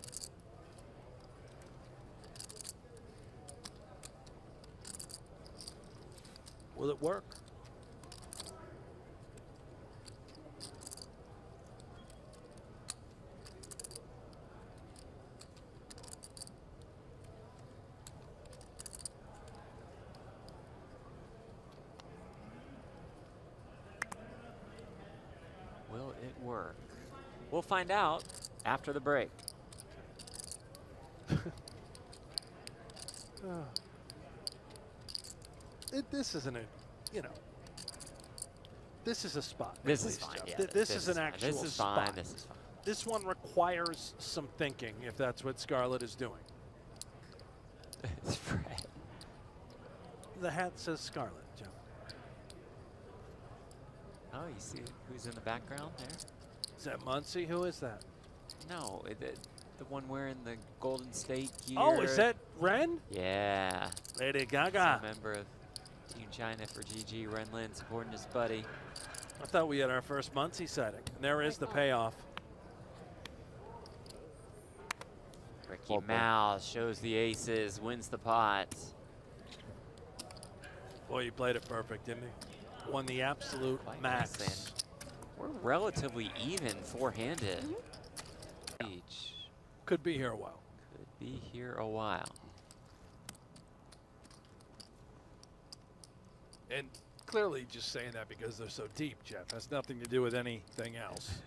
K: Will it work?
L: Will it work? We'll find out after the break.
K: This isn't a, you know, this is a spot.
L: This
K: at
L: is
K: least,
L: fine.
K: Jeff.
L: Yeah,
K: This is an
L: fine.
K: actual
L: This is
K: spot.
L: fine. This is fine.
K: This one requires some thinking if that's what Scarlett is doing.
L: It's Fred.
K: The hat says Scarlett, Joe.
L: Oh, you see who's in the background there?
K: Is that Muncie? Who is that?
L: No, The one wearing the Golden State gear.
K: Oh, is that Ren?
L: Yeah.
K: Lady
L: He's
K: Gaga.
L: a member of Team China for GG. Ren Lin supporting his buddy.
K: I thought we had our first Muncie setting. And there is the payoff.
L: Ricky Mouse shows the aces, wins the pot.
K: Boy, you played it perfect, didn't he? Won the absolute max.
L: Nice. We're relatively even four-handed. Each.
K: Could be here a while.
L: Could be here a while.
K: And clearly just saying that because they're so deep, Jeff. Has nothing to do with anything else.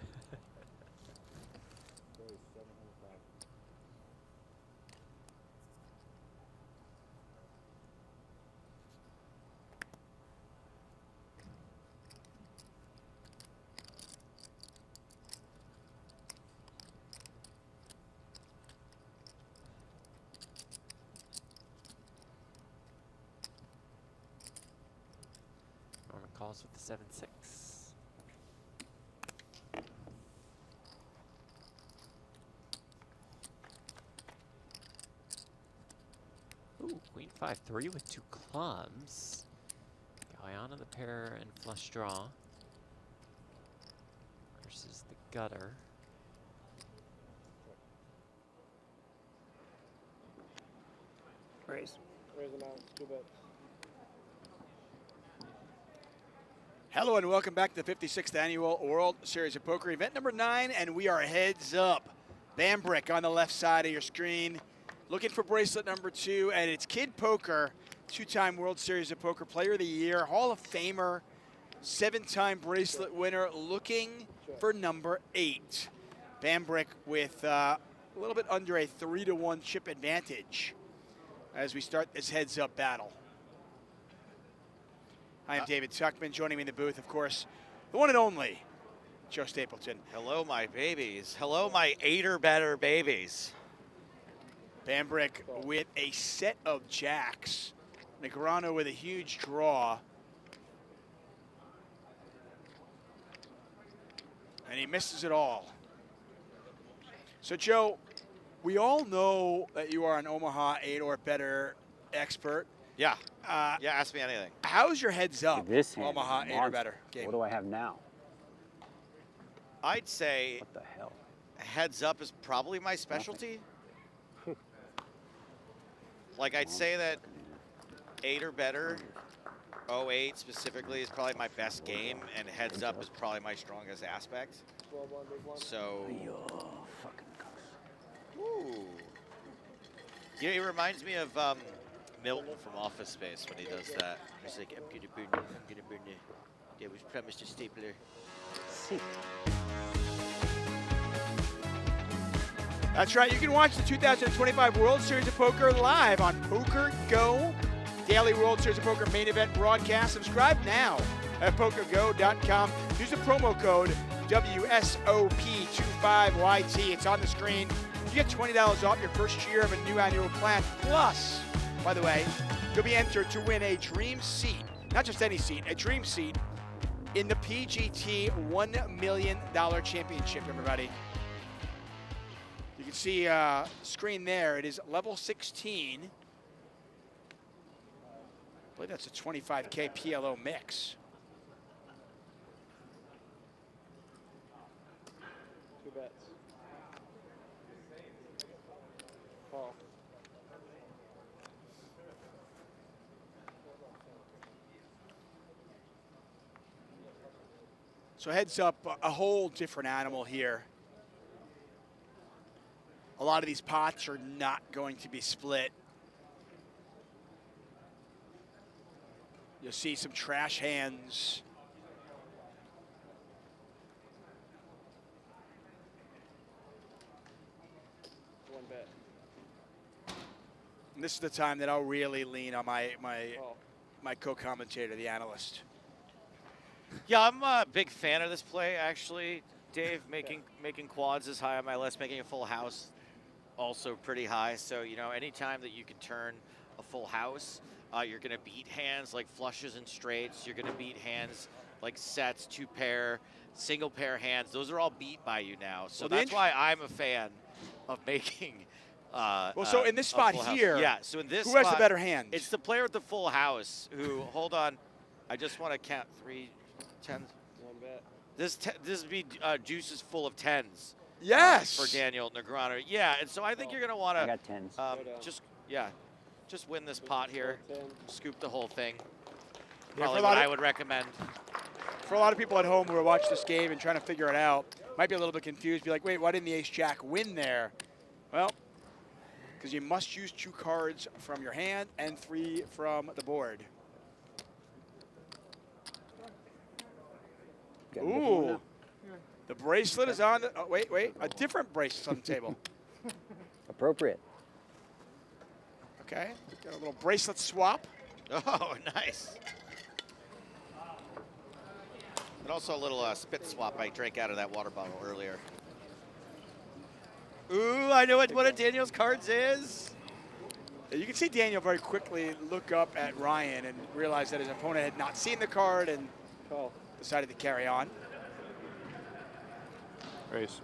L: Norman calls with the 7-6. Ooh, Queen 5-3 with 2 clubs. Guyana the pair and flush draw. Versus the gutter.
I: Raise. Raise them out. 2 bets.
C: Hello and welcome back to the 56th Annual World Series of Poker, event number 9, and we are heads up. Bambrick on the left side of your screen, looking for bracelet number 2, and it's Kid Poker, 2-time World Series of Poker Player of the Year, Hall of Famer, 7-time bracelet winner, looking for number 8. Bambrick with a little bit under a 3-to-1 chip advantage as we start this heads-up battle. I am David Tuckman. Joining me in the booth, of course, the one and only Joe Stapleton.
E: Hello, my babies. Hello, my 8 or better babies.
C: Bambrick with a set of jacks. Negreanu with a huge draw. And he misses it all. So, Joe, we all know that you are an Omaha 8 or better expert.
E: Yeah. Yeah, ask me anything.
C: How's your heads up
G: This hand
C: Omaha
G: is
C: 8 or
G: monster.
C: better game?
G: What do I have now?
E: I'd say
G: What the hell?
E: heads up is probably my specialty. Like, I'd say that 8 or better, 08 specifically, is probably my best game, and heads up is probably my strongest aspect. So, ooh. Yeah, it reminds me of Milton from Office Space when he does that. He's like, I'm gonna burn you, I'm gonna burn you. There was promised a stapler.
C: That's right. You can watch the 2025 World Series of Poker live on PokerGO, daily World Series of Poker main event broadcast. Subscribe now at PokerGo.com. Use the promo code WSOP25YT. It's on the screen. You get $20 off your first year of a new annual plan. Plus, by the way, you'll be entered to win a dream seat, not just any seat, a dream seat in the PGT $1 million championship, everybody. You can see screen there. It is level 16. I believe that's a 25K PLO mix.
I: 2 bets. Call.
C: So heads up, a whole different animal here. A lot of these pots are not going to be split. You'll see some trash hands.
I: One bet.
C: And this is the time that I'll really lean on my co-commentator, the analyst.
E: Yeah, I'm a big fan of this play, actually. Dave, making quads is high on my list. Making a full house, also pretty high. So, you know, anytime that you can turn a full house, you're going to beat hands like flushes and straights. You're going to beat hands like sets, 2-pair, single pair hands. Those are all beat by you now. So
C: Well,
E: that's why I'm a fan of making.
C: Well, so in this
E: a
C: spot
E: full house.
C: here,
E: yeah. So in this,
C: who has the
E: spot,
C: better hand?
E: It's the player with the full house who. Hold on, I just want to count 3 10s.
F: One bet.
E: This would be juices full of 10s.
C: Yes.
E: For Daniel Negreanu. Yeah, and so I think you're going to want to.
G: I got 10s.
E: Just win this pot here. Scoop the whole thing.
C: Yeah,
E: Probably what I would recommend.
C: For a lot of people at home who are watching this game and trying to figure it out, might be a little bit confused. Be like, wait, why didn't the ace-jack win there? Well, because you must use 2 cards from your hand and 3 from the board. Ooh. The bracelet is on the, oh, wait, a different bracelet on the table.
G: Appropriate.
C: Okay, got a little bracelet swap.
E: Oh, nice. And also a little spit swap I drank out of that water bottle earlier. Ooh, I know what one of Daniel's cards is.
C: You can see Daniel very quickly look up at Ryan and realize that his opponent had not seen the card and decided to carry on.
D: Raise.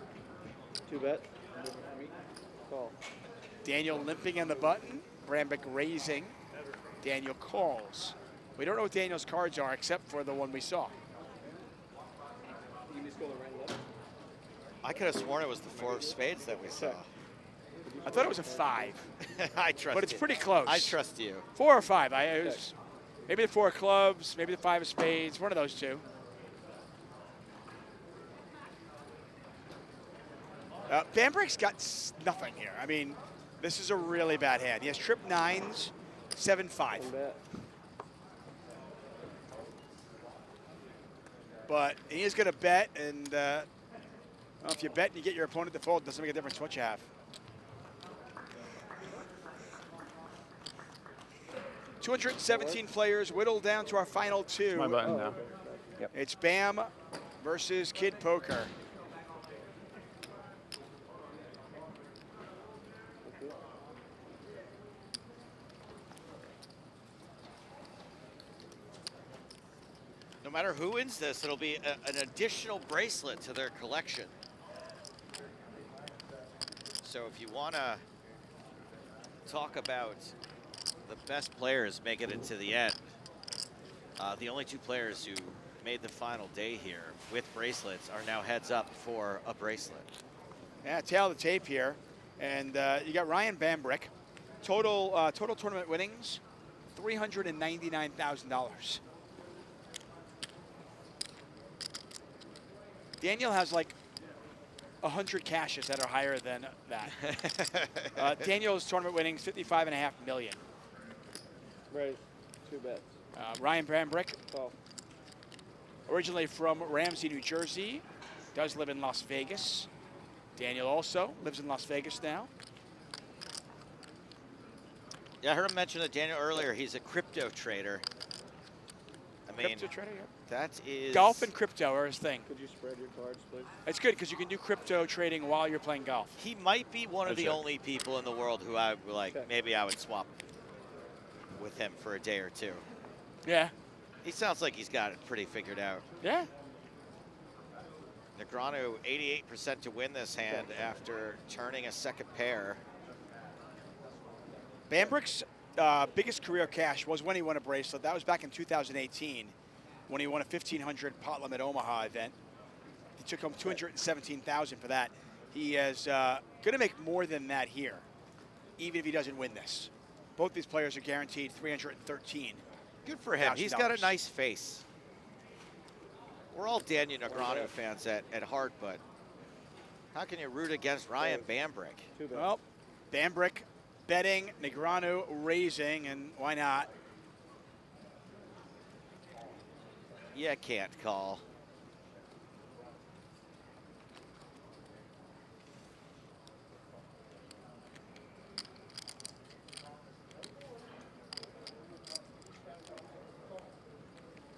F: 2 bet. Call.
C: Daniel limping on the button. Bambrick raising. Daniel calls. We don't know what Daniel's cards are except for the one we saw.
F: You just go the right left.
E: I could have sworn it was the 4 of spades that we saw.
C: I thought it was a 5.
E: I trust
C: But it's
E: you.
C: pretty close.
E: I trust you.
C: 4 or 5. It was maybe the 4 of clubs, maybe the 5 of spades, one of those 2. Bambrick's got nothing here. I mean, this is a really bad hand. He has trip 9s, 7-5. But he is going to bet, and well, if you bet and you get your opponent to fold, it doesn't make a difference what you have. .217 players, whittled down to our final 2.
D: My button now.
G: Yep.
C: It's Bam versus Kid Poker.
E: No matter who wins this, it'll be an additional bracelet to their collection. So if you want to talk about the best players making it to the end, the only 2 players who made the final day here with bracelets are now heads up for a bracelet.
C: Yeah, tail of the tape here. And you got Ryan Bambrick. Total tournament winnings, $399,000. Daniel has like 100 cashes that are higher than that. Daniel's tournament winnings, $55.5 million.
F: Raise. 2 bets.
C: Ryan Bambrick,
F: Call.
C: originally from Ramsey, New Jersey, does live in Las Vegas. Daniel also lives in Las Vegas now.
E: Yeah, I heard him mention that Daniel earlier. He's a crypto trader. I mean,
C: Crypto trader, yep.
E: that is
C: Golf and crypto are his thing.
F: Could you spread your cards, please?
C: It's good because you can do crypto trading while you're playing golf.
E: He might be one of the only people in the world who I would like.
F: Okay.
E: Maybe I would swap with him for a day or 2.
C: Yeah.
E: He sounds like he's got it pretty figured out.
C: Yeah.
E: Negreanu 88% to win this hand after turning a second pair.
C: Bambrick's biggest career cash was when he won a bracelet. That was back in 2018 when he won a 1,500 pot limit Omaha event. He took home $217,000 for that. He is going to make more than that here, even if he doesn't win this. Both these players are guaranteed $313,000.
E: Good for him. He's got a nice face. We're all Daniel Negreanu fans at heart, but how can you root against Ryan Bambrick?
C: Well, Bambrick betting, Negreanu raising, and why not?
E: You can't call.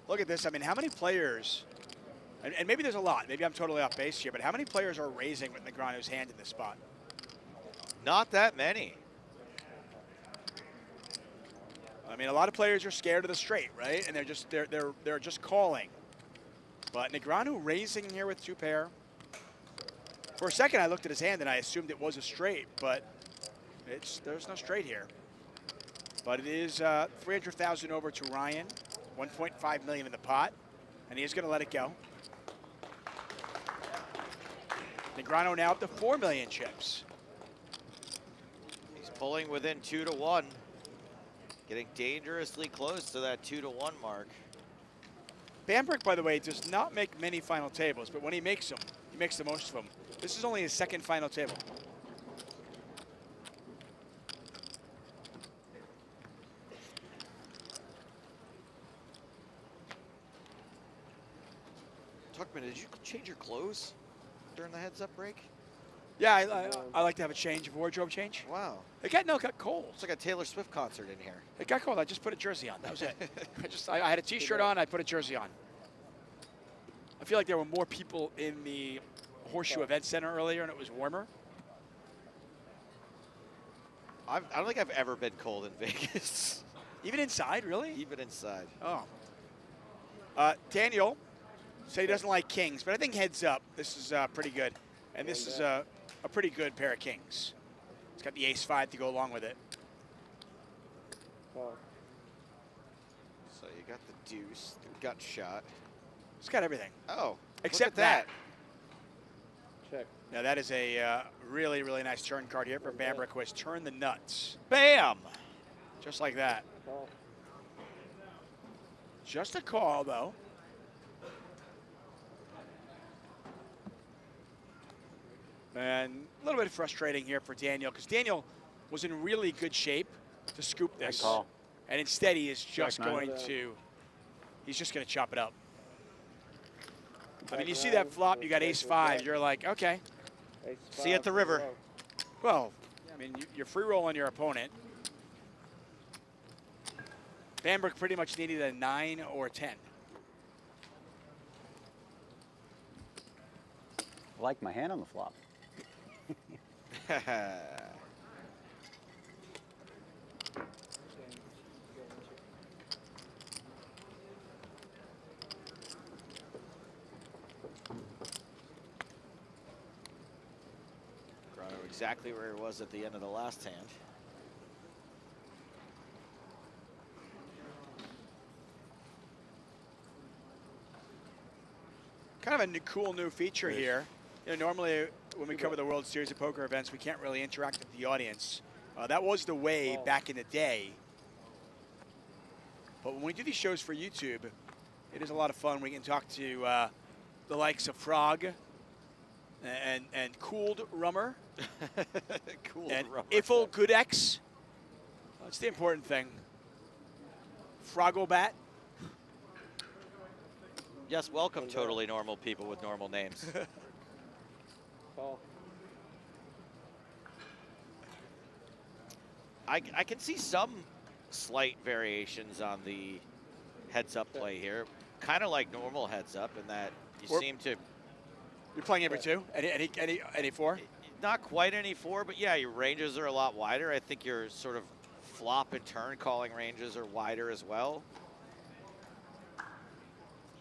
C: Look at this. I mean, how many players, and maybe there's a lot, maybe I'm totally off base here, but how many players are raising with Negreanu's hand in this spot?
E: Not that many.
C: I mean, a lot of players are scared of the straight, right? And they're just calling. But Negreanu raising here with 2 pair. For a second, I looked at his hand and I assumed it was a straight, but there's no straight here. But it is 300,000 over to Ryan, 1.5 million in the pot, and he is going to let it go. Negreanu now up to 4 million chips.
E: He's pulling within 2 to 1. Getting dangerously close to that 2 to 1 mark.
C: Bambrick, by the way, does not make many final tables, but when he makes them, he makes the most of them. This is only his second final table.
E: Tuckman, did you change your clothes during the heads-up break?
C: Yeah, I like to have a change, a wardrobe change.
E: Wow.
C: It got cold.
E: It's like a Taylor Swift concert in here.
C: It got cold. I just put a jersey on. That was it. I had a T-shirt on. I put a jersey on. I feel like there were more people in the Horseshoe Event Center earlier, and it was warmer.
E: I don't think I've ever been cold in Vegas.
C: Even inside, really?
E: Even inside.
C: Oh. Daniel said he doesn't like kings, but I think heads up, this is pretty good. And this is a pretty good pair of kings. It's got the ace-5 to go along with it.
E: So you got the deuce, the gut shot.
C: It's got everything.
E: Oh,
C: except
E: look at that.
J: Check.
C: Now that is a really, really nice turn card here for Bambrick, who has turned the nuts.
E: Bam!
C: Just like that.
J: Call.
C: Just a call, though. And a little bit frustrating here for Daniel, because Daniel was in really good shape to scoop this.
G: Call.
C: And instead he is just
J: Jack nine.
C: he's just going to chop it up. I mean, you see that flop, you got ace-5, you're like, okay.
E: See you at the river.
C: Well, I mean, you're free rolling your opponent. Bambrick pretty much needed a 9 or a 10.
G: I like my hand on the flop.
E: Grano exactly where he was at the end of the last hand.
C: Kind of a cool new feature here. You know, normally when we cover the World Series of Poker events, we can't really interact with the audience. That was the way back in the day. But when we do these shows for YouTube, it is a lot of fun. We can talk to the likes of Frog and Cooled Rummer.
E: Cool.
C: And
E: Rummer.
C: Ifel Goodex. That's the important thing. Froggobat.
E: Yes, welcome totally normal people with normal names.
J: Call.
E: I can see some slight variations on the heads-up play here. Kind of like normal heads-up in that you seem to...
C: You're playing every two? Any four?
E: Not quite any four, but yeah, your ranges are a lot wider. I think your sort of flop and turn calling ranges are wider as well.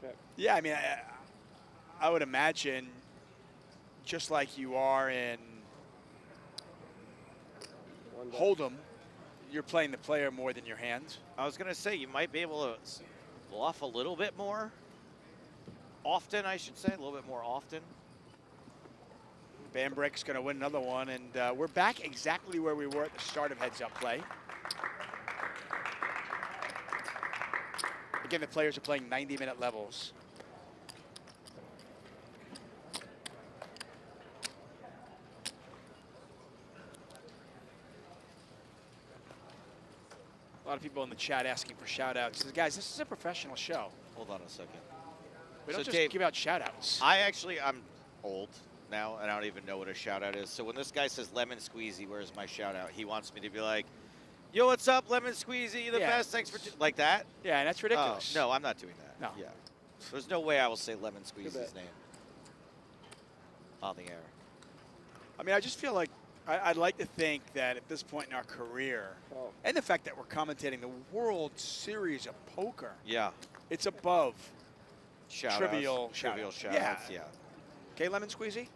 J: Check.
C: Yeah, I mean, I would imagine just like you are in Hold'em, you're playing the player more than your hand.
E: I was going to say, you might be able to bluff a little bit more often, I should say, a little bit more often.
C: Bambrick's going to win another one, and we're back exactly where we were at the start of heads-up play. Again, the players are playing 90-minute levels. A lot of people in the chat asking for shout-outs. Guys, this is a professional show.
E: Hold on a second.
C: We don't
E: So
C: just
E: Dave,
C: give out shout-outs.
E: I'm old now, and I don't even know what a shout-out is. So when this guy says lemon squeezy, where's my shout-out? He wants me to be like, yo, what's up, lemon squeezy? You the best. Thanks for like that.
C: Yeah, and that's ridiculous.
E: Oh, no, I'm not doing that.
C: No.
E: Yeah. There's no way I will say lemon squeezy's name on the air.
C: I mean, I just feel like I'd like to think that at this point in our career, and the fact that we're commentating the World Series of Poker, it's above trivial shout-outs.
E: Yeah.
C: Okay, Lemon Squeezy?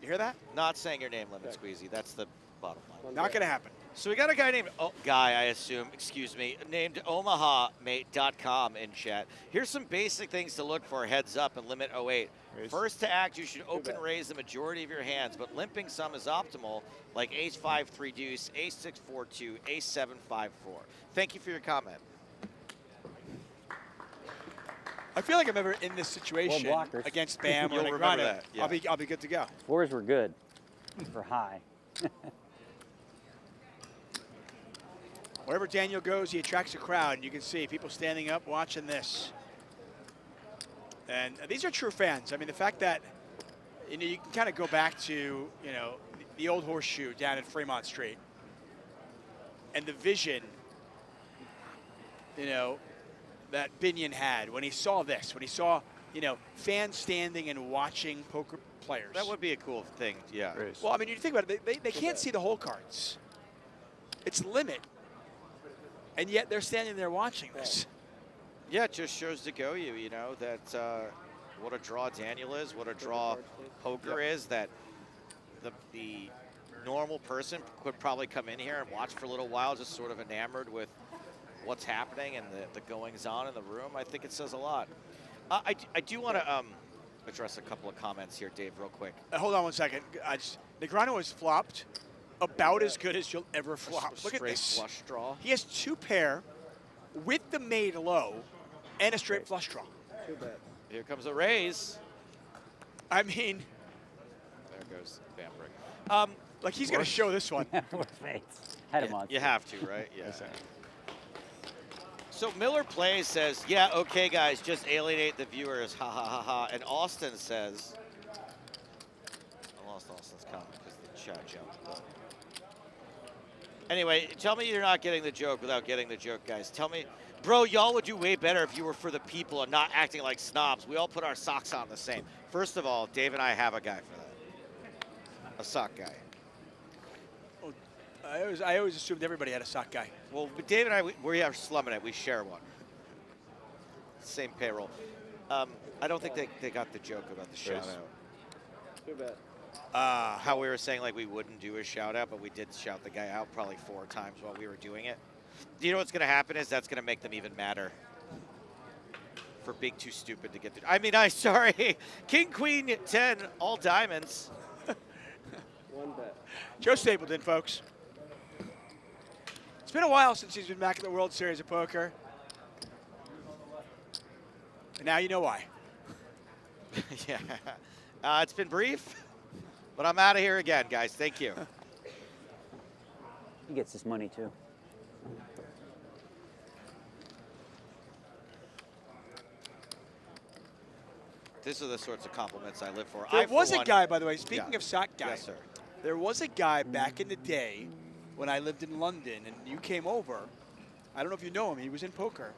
C: You hear that?
E: Not saying your name, Lemon Squeezy. That's the bottom line.
C: Not going to happen.
E: So we got a guy named, I assume, excuse me, named OmahaMate.com in chat. Here's some basic things to look for, heads up, in limit 08. First to act, you should open raise the majority of your hands, but limping some is optimal, like ace 5 3 deuce, ace 6 4 2, ace 7 5 4. Thank you for your comment.
C: I feel like I'm ever in this situation
G: blockers.
C: against Bam or
E: You'll remember
C: Negreanu.
E: that, yeah.
C: I'll be good to go.
G: Fours were good for high.
C: Wherever Daniel goes, he attracts a crowd, and you can see people standing up watching this. And these are true fans. I mean, the fact that you can kind of go back to the old horseshoe down at Fremont Street, and the vision that Binion had when he saw this, when he saw fans standing and watching poker players.
E: That would be a cool thing, yeah.
C: Well, I mean, you think about it, they can't see the hole cards. It's limit. And yet they're standing there watching this.
E: Yeah, it just shows to go that what a draw Daniel is, what a draw poker is, that the normal person could probably come in here and watch for a little while, just sort of enamored with what's happening and the goings on in the room. I think it says a lot. I do want to address a couple of comments here, Dave, real quick.
C: Hold on one second. Negreanu has flopped about as good as you'll ever flop. Look at this.
E: Flush draw.
C: He has 2 pair with the made low and a straight flush draw.
J: Too bad.
E: Here comes a raise.
C: I mean,
E: there goes Bambrick.
C: Like he's going to show this one.
G: Four spades. Had him on.
E: You have to, right? Yeah. So Miller Plays says, yeah, okay, guys, just alienate the viewers, ha ha ha ha. And Austin says, I lost Austin's comment because the chat jumped. But anyway, tell me you're not getting the joke without getting the joke, guys. Tell me, bro, y'all would do way better if you were for the people and not acting like snobs. We all put our socks on the same. First of all, Dave and I have a guy for that. A sock guy.
C: I always assumed everybody had a sock guy.
E: Well, Dave and I, we are slumming it. We share one. Same payroll. I don't think they got the joke about the shout out.
J: Too bad.
E: How we were saying like we wouldn't do a shout out, but we did shout the guy out probably 4 times while we were doing it. Do you know what's going to happen is that's going to make them even madder for being too stupid to get the. I mean, sorry. King, Queen, 10, all diamonds.
J: One bet.
C: Joe Stapleton, folks. It's been a while since he's been back in the World Series of Poker. And now you know why.
E: Yeah. It's been brief, but I'm out of here again, guys. Thank you.
G: He gets his money too.
E: These are the sorts of compliments I live for.
C: There was a guy, by the way, speaking
E: Yeah.
C: of sock guys.
E: Yes, sir.
C: There was a guy back in the day when I lived in London and you came over. I don't know if you know him. He was in poker.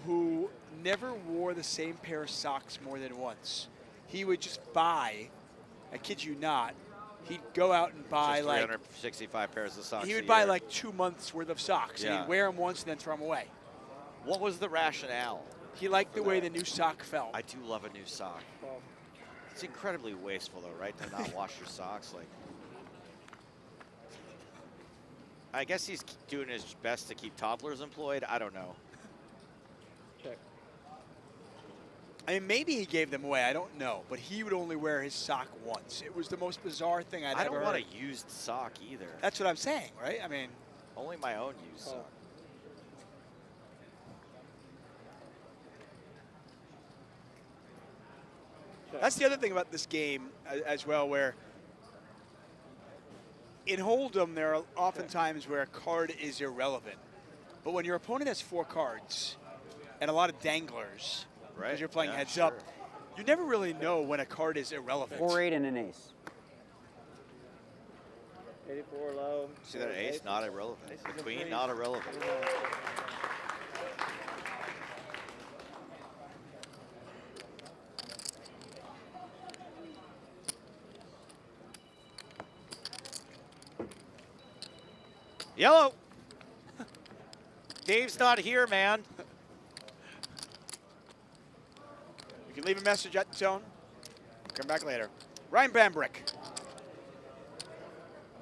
C: Who never wore the same pair of socks more than once. He would just buy, I kid you not, he'd go out and buy
E: Just
C: like
E: 365 pairs of socks.
C: he would
E: a
C: buy
E: year.
C: like 2 months worth of socks. And
E: Yeah.
C: he'd wear them once and then throw them away.
E: What was the rationale?
C: He liked the way the new sock felt.
E: I do love a new sock. It's incredibly wasteful, though, right? To not wash your socks. Like, I guess he's doing his best to keep toddlers employed. I don't know.
J: Check.
C: I mean, maybe he gave them away. I don't know. But he would only wear his sock once. It was the most bizarre thing I'd
E: I
C: ever
E: don't
C: heard.
E: want a used sock either.
C: That's what I'm saying, right? I mean,
E: Only my own used sock.
C: that's the other thing about this game as well, where in Hold'em, there are often times where a card is irrelevant. But when your opponent has 4 cards and a lot of danglers,
E: Right.
C: because you're playing
E: Yeah,
C: heads
E: sure.
C: up, you never really know when a card is irrelevant.
G: 4-8 and an ace.
J: 84 low.
E: See that ace? Not irrelevant. The queen? Not irrelevant. Yellow. Dave's not here, man.
C: You can leave a message at the tone. Come back later. Ryan Bambrick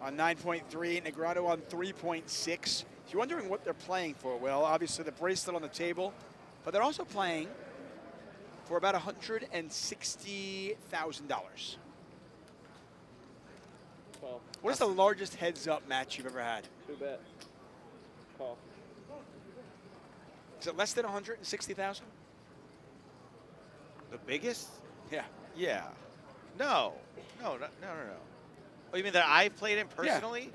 C: on 9.3, Negreanu on 3.6. If you're wondering what they're playing for, well, obviously the bracelet on the table, but they're also playing for about $160,000.
J: Call.
C: What is the largest heads-up match you've ever had?
J: 2-bet. Call.
C: Is it less than 160,000?
E: The biggest?
C: Yeah.
E: Yeah. No. No. Oh, you mean that I've played him personally?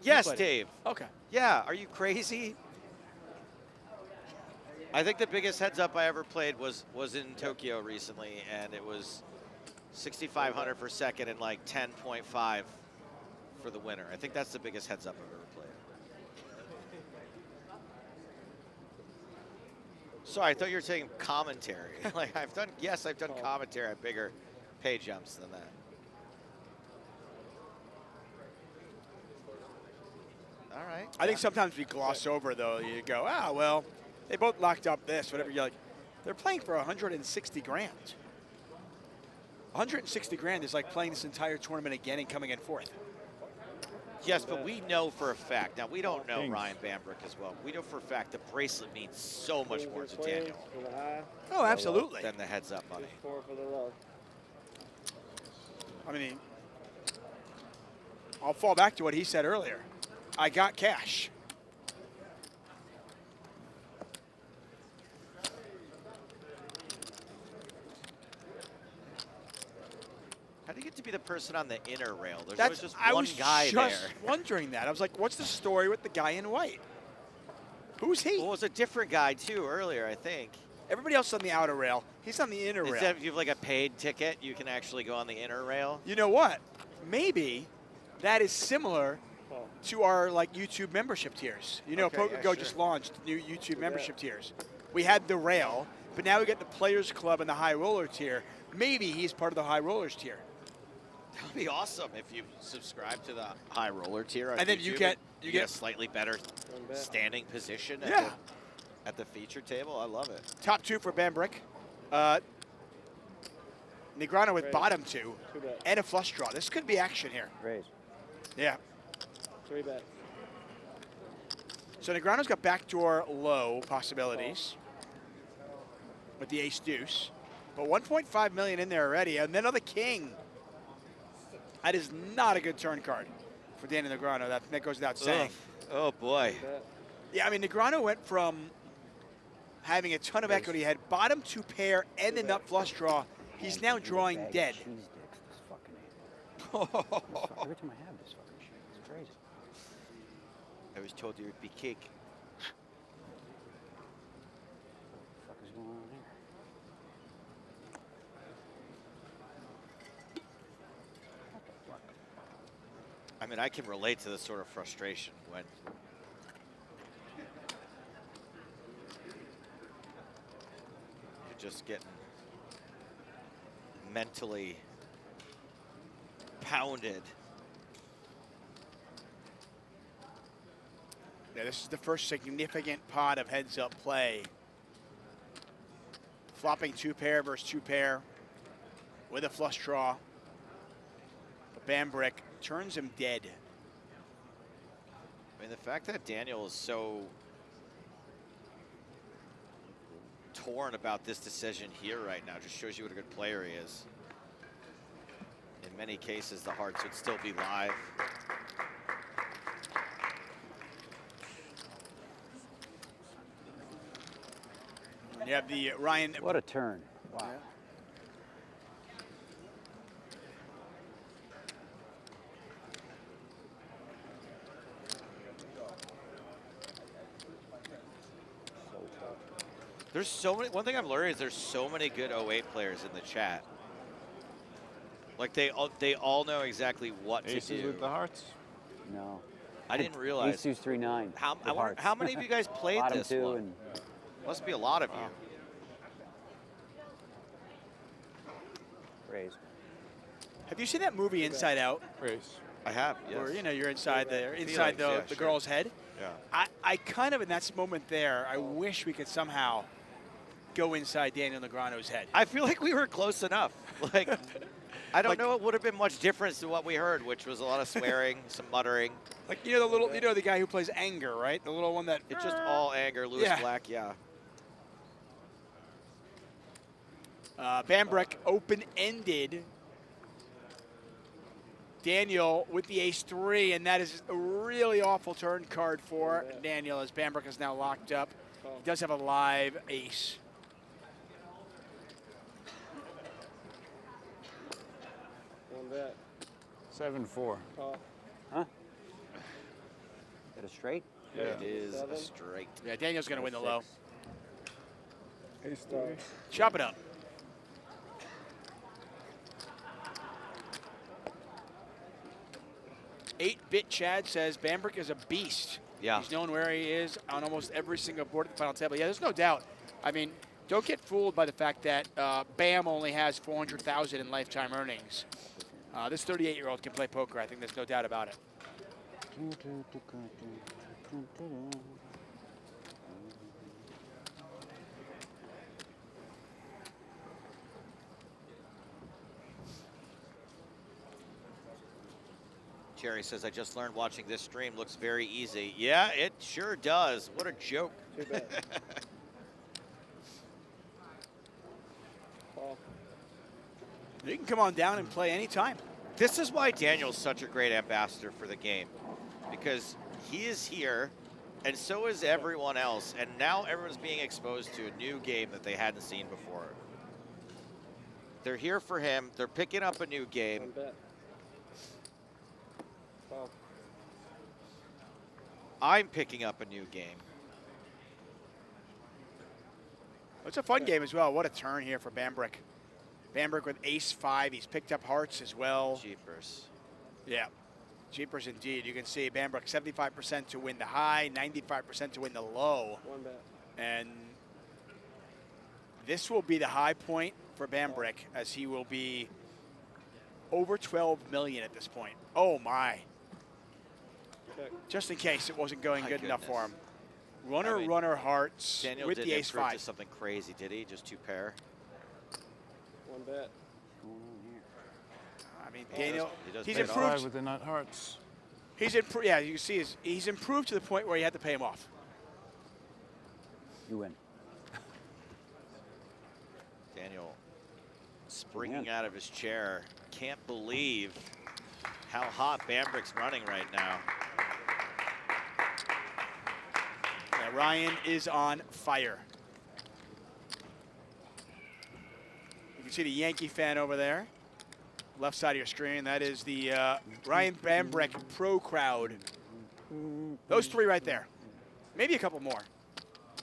E: Yes,
C: played it.
E: Dave.
C: Okay.
E: Yeah. Are you crazy? I think the biggest heads up I ever played was in Tokyo recently, and it was 6,500 for second and like 10.5 for the winner. I think that's the biggest heads up I've ever played. Sorry, I thought you were saying commentary. Like I've done commentary at bigger pay jumps than that. All right.
C: I think sometimes we gloss over, though. You go, well, they both locked up this, whatever. You're like, they're playing for 160 grand. 160 grand is like playing this entire tournament again and coming in fourth.
E: Yes, but we know for a fact. Now, we don't know Ryan Bambrick as well. We know for a fact the bracelet means so much more to Daniel.
J: For the high.
C: Oh, absolutely.
E: Than the heads up money.
J: 4 for the low.
C: I mean, I'll fall back to what he said earlier. I got cash.
E: How do you get to be the person on the inner rail? There's
C: That's,
E: always just
C: I
E: one
C: was
E: guy
C: just
E: there.
C: wondering that. I was like, what's the story with the guy in white? Who's he?
E: Well, it was a different guy, too, earlier, I think.
C: Everybody else on the outer rail. He's on the inner rail.
E: Instead of you have like a paid ticket, you can actually go on the inner rail.
C: You know what? Maybe that is similar to our like YouTube membership tiers. You know,
E: Okay,
C: PokerGo
E: yeah,
C: just
E: sure.
C: launched new YouTube membership tiers. We had the rail, but now we get the Players Club and the High Roller tier. Maybe he's part of the High Rollers tier.
E: That would be awesome if you subscribe to the high roller tier on
C: And then
E: YouTube
C: you get
E: a slightly better standing position at the feature table. I love it.
C: Top two for Bambrick. Negreanu with
J: Raise.
C: bottom two
J: 2-bet.
C: and a flush draw. This could be action here.
J: Raise.
C: Yeah.
J: 3-bet.
C: So Negreanu's got backdoor low possibilities with the ace deuce, but 1.5 million in there already, and then on the king. That is not a good turn card for Daniel Negreanu. That goes without saying.
E: Oh boy.
C: Yeah, I mean Negreanu went from having a ton of equity, had bottom two pair and the nut flush draw. He's now drawing dead.
G: Every time I have this fucking shit, it's crazy.
E: I was told you would be cake.
G: What the fuck is going on here?
E: I mean, I can relate to this sort of frustration when you're just getting mentally pounded.
C: Yeah, this is the first significant pot of heads-up play. Flopping two pair versus two pair with a flush draw. But Bambrick turns him dead.
E: I mean, the fact that Daniel is so torn about this decision here right now just shows you what a good player he is. In many cases, the hearts would still be live.
C: And you have the Ryan.
G: What a turn. Wow.
E: There's so many. One thing I've learned is there's so many good 08 players in the chat. Like they all know exactly what
D: Aces
E: to do.
D: with the hearts?
G: No.
E: I didn't realize.
G: Ace deuce 3-9.
E: I wonder how many of you guys played
G: Bottom
E: this
G: two
E: one?
G: and
E: Must be a lot of you.
G: raise.
C: Have you seen that movie Inside Out?
D: Raise.
E: I have. Yes.
C: Where you're inside the
E: Feelings, yeah,
C: the
E: sure.
C: girl's head.
E: Yeah.
C: I kind of in that moment there, I wish we could somehow go inside Daniel Negreanu's head.
E: I feel like we were close enough. Like I don't know. It would have been much different to what we heard, which was a lot of swearing, some muttering.
C: Like, you know, the little, you know, the guy who plays Anger, right? The little one that.
E: It's just all anger. Lewis
C: Yeah.
E: Black, yeah.
C: Bambrick open-ended. Daniel with the ace-3, and that is a really awful turn card for Daniel as Bambrick is now locked up. He does have a live ace.
J: One bet.
D: 7-4.
J: Call.
G: Huh? Is it a straight?
E: Yeah. It is a straight.
C: Yeah, Daniel's going to win the low.
J: Ace-3.
C: Chop it up. 8-bit Chad says Bambrick is a beast.
E: Yeah.
C: He's known where he is on almost every single board at the final table. Yeah, there's no doubt. I mean, don't get fooled by the fact that Bam only has 400,000 in lifetime earnings. This 38-year-old can play poker. I think there's no doubt about it.
E: Jerry says, I just learned watching this stream looks very easy. Yeah, it sure does. What a joke.
J: Too bad. Call.
C: You can come on down and play anytime.
E: This is why Daniel's such a great ambassador for the game, because he is here, and so is everyone else, and now everyone's being exposed to a new game that they hadn't seen before. They're here for him. They're picking up a new game.
J: One bet. Call.
E: I'm picking up a new game.
C: It's a fun game as well. What a turn here for Bambrick. Bambrick with ace-5. He's picked up hearts as well.
E: Jeepers.
C: Yeah. Jeepers indeed. You can see Bambrick 75% to win the high, 95% to win the low.
J: One bet.
C: And this will be the high point for Bambrick, as he will be over 12 million at this point. Oh my.
J: Check.
C: Just in case it wasn't going
E: My
C: good enough for him.
E: goodness.
C: Runner,
E: I mean,
C: runner, hearts
E: Daniel
C: with
E: didn't
C: the
E: improve to
C: ace-5.
E: something crazy, did he? Just 2 pair?
J: One bet.
C: I mean,
E: He
C: Daniel,
E: does
C: he's
E: pay it off.
C: improved.
D: With the nut hearts.
C: He's improved. Yeah, you can see he's improved to the point where you had to pay him off.
G: You win.
E: Daniel springing out of his chair. Can't believe how hot Bambrick's running right now.
C: Yeah, Ryan is on fire. You can see the Yankee fan over there. Left side of your screen. That is the Ryan Bambrick pro crowd. Those 3 right there. Maybe a couple more.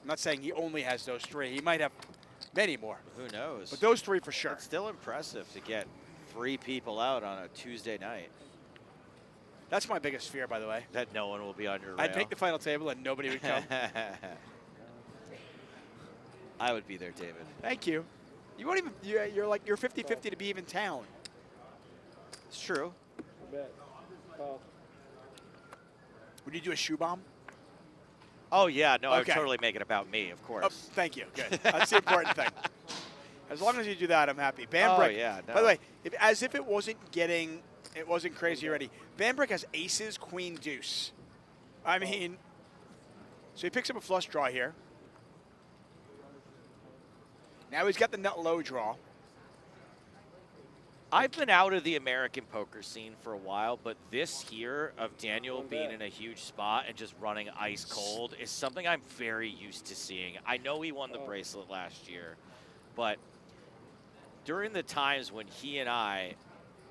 C: I'm not saying he only has those 3. He might have many more.
E: Who knows?
C: But those 3 for sure.
E: It's still impressive to get 3 people out on a Tuesday night.
C: That's my biggest fear, by the way.
E: That no one will be on your rail.
C: I'd make the final table and nobody would come.
E: I would be there, David.
C: Thank you. You won't even. You're like you're 50-50 to be even town.
E: It's true.
J: One bet. Call.
C: Would you do a shoe bomb?
E: Oh, yeah. No, I would
C: Okay.
E: totally make it about me, of course.
C: Oh, thank you. Good. That's the important thing. As long as you do that, I'm happy. Bambrick.
E: Oh, yeah, no.
C: By the way, as if it wasn't crazy already. Bambrick has aces, queen, deuce. I mean, so he picks up a flush draw here. Now he's got the nut low draw.
E: I've been out of the American poker scene for a while, but this here of Daniel being in a huge spot and just running ice cold is something I'm very used to seeing. I know he won the bracelet last year, but during the times when he and I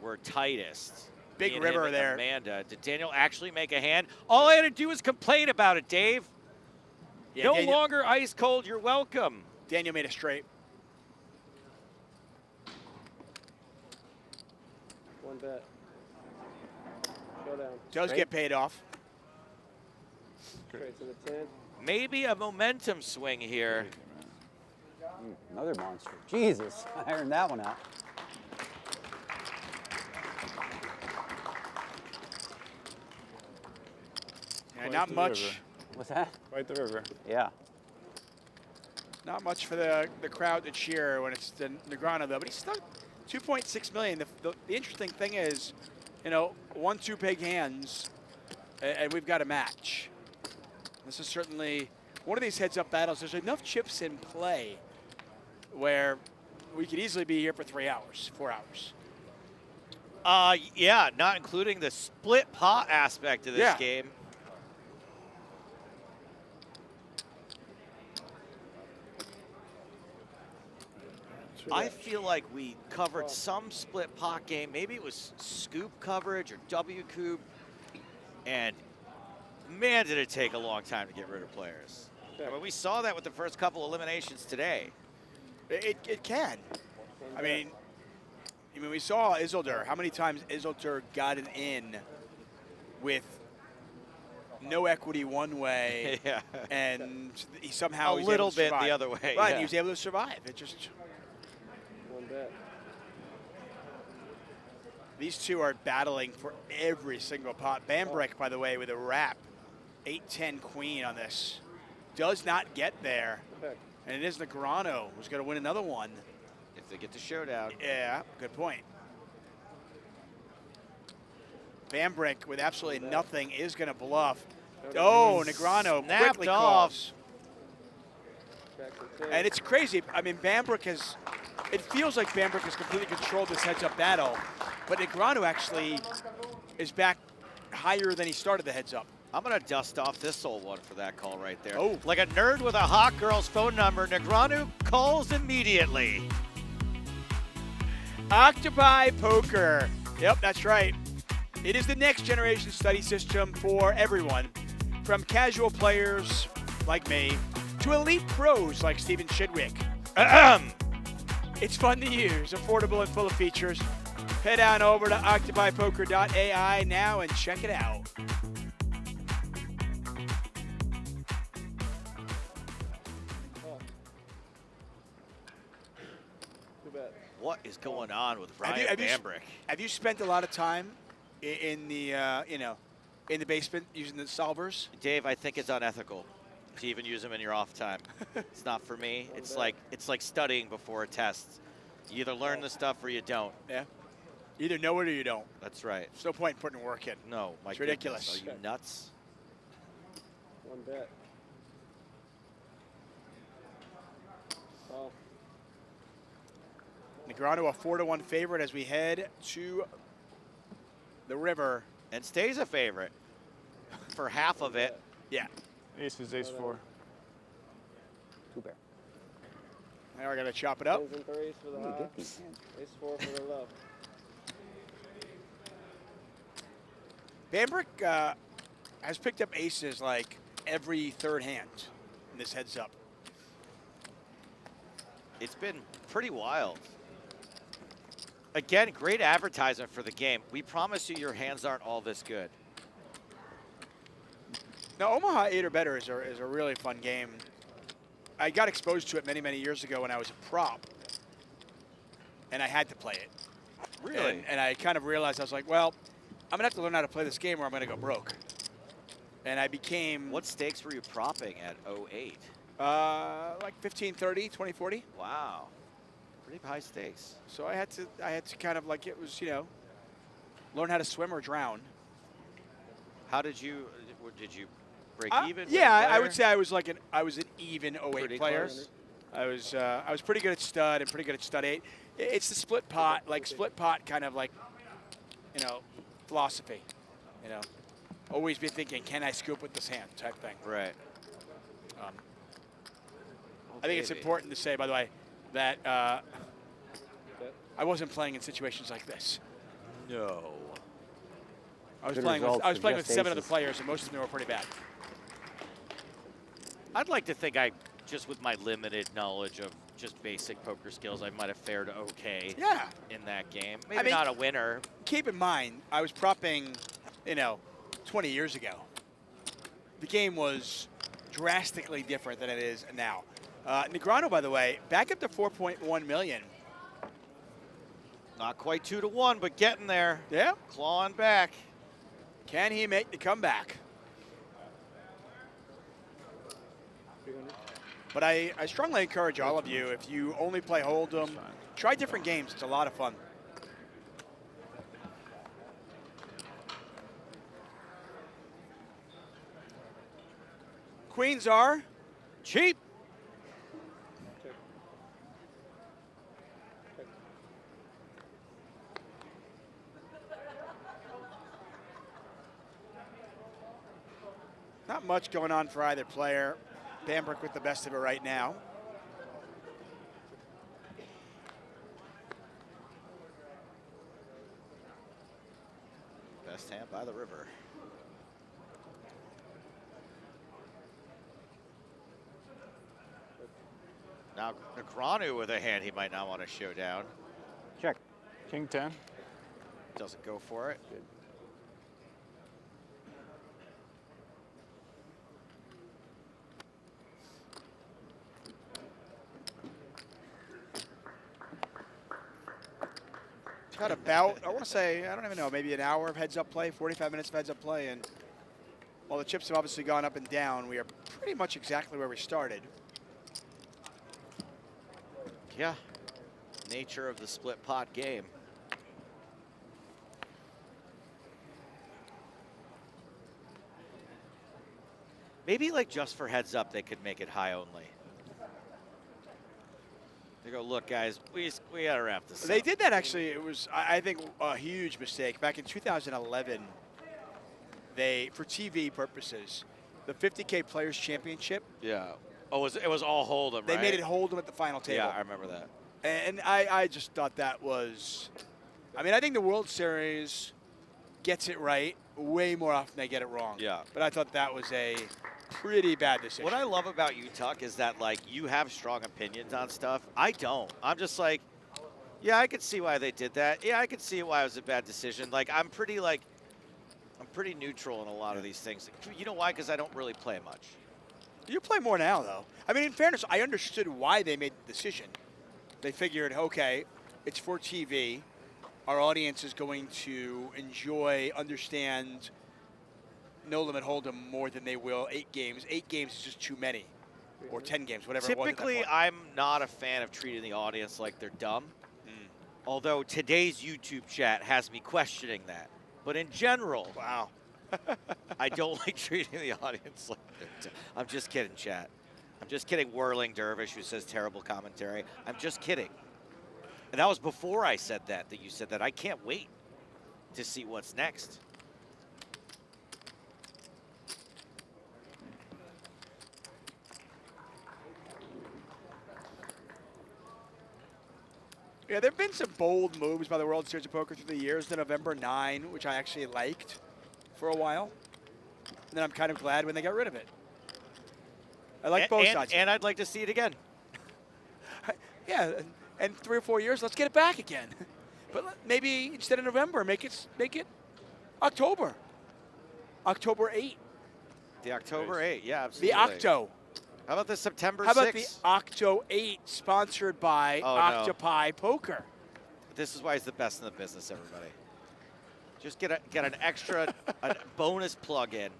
E: were tightest,
C: Big
E: me and
C: river
E: him and
C: there.
E: Amanda, did Daniel actually make a hand? All I had to do was complain about it, Dave.
C: Yeah,
E: No
C: Daniel,
E: longer ice cold, you're welcome.
C: Daniel made a straight.
J: One bet. Showdown.
C: Does get paid off.
J: Straight to the 10.
E: Maybe a momentum swing here.
G: Another monster. Jesus, I ironed that one out.
C: Yeah, not much.
G: What's that?
D: Fight the river.
G: Yeah.
C: Not much for the crowd to cheer when it's the Negreanu though, but he's still 2.6 million. The interesting thing is, you know, 1-2 big hands, and we've got a match. This is certainly one of these heads-up battles. There's enough chips in play where we could easily be here for 3 hours, 4 hours.
E: Yeah, not including the split pot aspect of this game. I feel like we covered some split pot game. Maybe it was scoop coverage or W coup. And man, did it take a long time to get rid of players. I mean, we saw that with the first couple eliminations today.
C: It can. I mean, we saw Isildur. How many times Isildur got it in with no equity one way, and he somehow
E: a little bit the other way.
C: Right, he was able to survive. It just.
J: One bet.
C: These two are battling for every single pot. Bambrick, by the way, with a wrap, 8-10 queen on this, does not get there, and it is Negreanu who's going to win another one.
E: If they get the showdown.
C: Yeah, good point. Bambrick with absolutely nothing is going to bluff. Oh, Negreanu quickly calls. And it's crazy. I mean, Bambrick has, it feels like Bambrick has completely controlled this heads-up battle, but Negreanu actually is back higher than he started the heads-up.
E: I'm going to dust off this old one for that call right there. Oh. Like a nerd with a hot girl's phone number, Negreanu calls immediately.
C: Octopi Poker. Yep, that's right. It is the next generation study system for everyone, from casual players like me to elite pros like Steven Chidwick. It's fun to use, affordable and full of features. Head on over to octopipoker.ai now and check it out.
E: What is going on with Ryan Bambrick?
C: Have you spent a lot of time in the in the basement using the solvers?
E: Dave, I think it's unethical to even use them in your off time. It's not for me. It's like studying before a test. You either learn the stuff or you don't.
C: Yeah. You either know it or you don't.
E: That's right.
C: There's no point in putting work in.
E: No, my
C: it's ridiculous.
E: Goodness. Are you nuts?
J: One bet. Oh.
C: Negreanu a 4-1 favorite as we head to the river.
E: And stays a favorite for half of it.
C: Yeah.
D: Ace is ace-4.
G: Two pair.
C: Now we're going to chop it up.
J: Kings and threes for the high. Ace-4 for the low.
C: Bambrick has picked up aces like every third hand in this heads up.
E: It's been pretty wild. Again, great advertisement for the game. We promise you your hands aren't all this good.
C: Now, Omaha 8 or Better is a really fun game. I got exposed to it many, many years ago when I was a prop, and I had to play it.
E: Really?
C: And I kind of realized, I was like, well, I'm going to have to learn how to play this game or I'm going to go broke. And I became...
E: What stakes were you propping at 08?
C: Like 15, 30, 20, 40.
E: Wow. Pretty high stakes.
C: So I had to kind of like, it was, you know, learn how to swim or drown.
E: How did you break even?
C: Yeah, I would say I was an even 08
E: Pretty
C: player.
E: close.
C: I was pretty good at stud and pretty good at stud 8. It's the split pot, kind of like, you know, philosophy. You know, always be thinking, can I scoop with this hand type thing.
E: Right.
C: I think it's important to say, by the way, that I wasn't playing in situations like this.
E: No.
C: I was playing with 7 other players, and most of them were pretty bad.
E: I'd like to think just with my limited knowledge of just basic poker skills, I might have fared okay in that game. Maybe not a winner.
C: Keep in mind, I was propping, 20 years ago. The game was drastically different than it is now. Negreanu, by the way, back up to 4.1 million.
E: Not quite 2-1, but getting there.
C: Yeah.
E: Clawing back.
C: Can he make the comeback? But I strongly encourage all of you, if you only play Hold'em, Try different games. It's a lot of fun. Queens are
E: cheap.
C: Not much going on for either player. Bambrick with the best of it right now.
E: Best hand by the river. Now Negreanu with a hand he might not want to show down.
A: Check.
D: King 10.
E: Doesn't go for it.
D: Good.
C: Got about, I want to say, I don't even know, maybe an hour of heads-up play, 45 minutes of heads-up play, and while the chips have obviously gone up and down, we are pretty much exactly where we started.
E: Yeah, nature of the split pot game. Maybe like just for heads up, they could make it high only. They go, look, guys, we gotta wrap this up.
C: They did that actually. It was, I think, a huge mistake. Back in 2011, they, for TV purposes, the 50K Players Championship.
E: Yeah. Oh, it was all hold'em,
C: They
E: right?
C: made it hold'em at the final table.
E: Yeah, I remember that.
C: And I just thought that was, I mean, I think the World Series gets it right way more often than they get it wrong.
E: Yeah.
C: But I thought that was a pretty bad decision.
E: What I love about you, Tuck, is that like you have strong opinions on stuff. I don't. I'm just like, yeah, I could see why they did that. Yeah, I could see why it was a bad decision. Like I'm pretty neutral in a lot of these things. You know why? Because I don't really play much.
C: You play more now, though. I mean, in fairness, I understood why they made the decision. They figured, okay, it's for TV. Our audience is going to enjoy, understand No Limit Hold'em more than they will 8 games. 8 games is just too many, or 10 games, whatever it was at that
E: Typically,
C: point.
E: I'm not a fan of treating the audience like they're dumb. Although today's YouTube chat has me questioning that. But in general,
C: wow,
E: I don't like treating the audience like they're dumb. I'm just kidding, chat. I'm just kidding, Whirling Dervish, who says terrible commentary. I'm just kidding. And that was before I said that you said that. I can't wait to see what's next.
C: Yeah, there have been some bold moves by the World Series of Poker through the years. The November 9, which I actually liked for a while. And then I'm kind of glad when they got rid of it. I like both sides.
E: And I'd like to see it again.
C: Yeah, and 3 or 4 years, let's get it back again. But maybe instead of November, make it October. October 8.
E: The October 8, yeah, absolutely.
C: The Octo.
E: How about the September 6?
C: How about the Octo 8 sponsored by Octopi Poker?
E: This is why he's the best in the business, everybody. Just get an extra a bonus plug-in.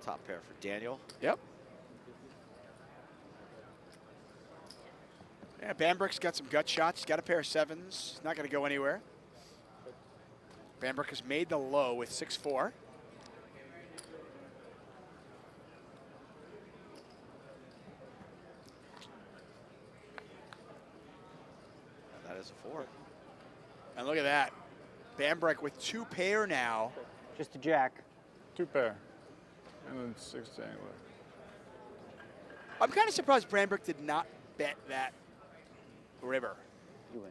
E: Top pair for Daniel.
C: Yep. Yeah, Bambrick's got some gut shots. He's got a pair of 7s. Not going to go anywhere. Bambrick has made the low with 6-4.
E: That is a 4.
C: And look at that. Bambrick with 2 pair now.
A: Just a jack.
D: 2 pair. And then 6 to anywhere.
C: I'm kind of surprised Bambrick did not bet that river.
G: You win.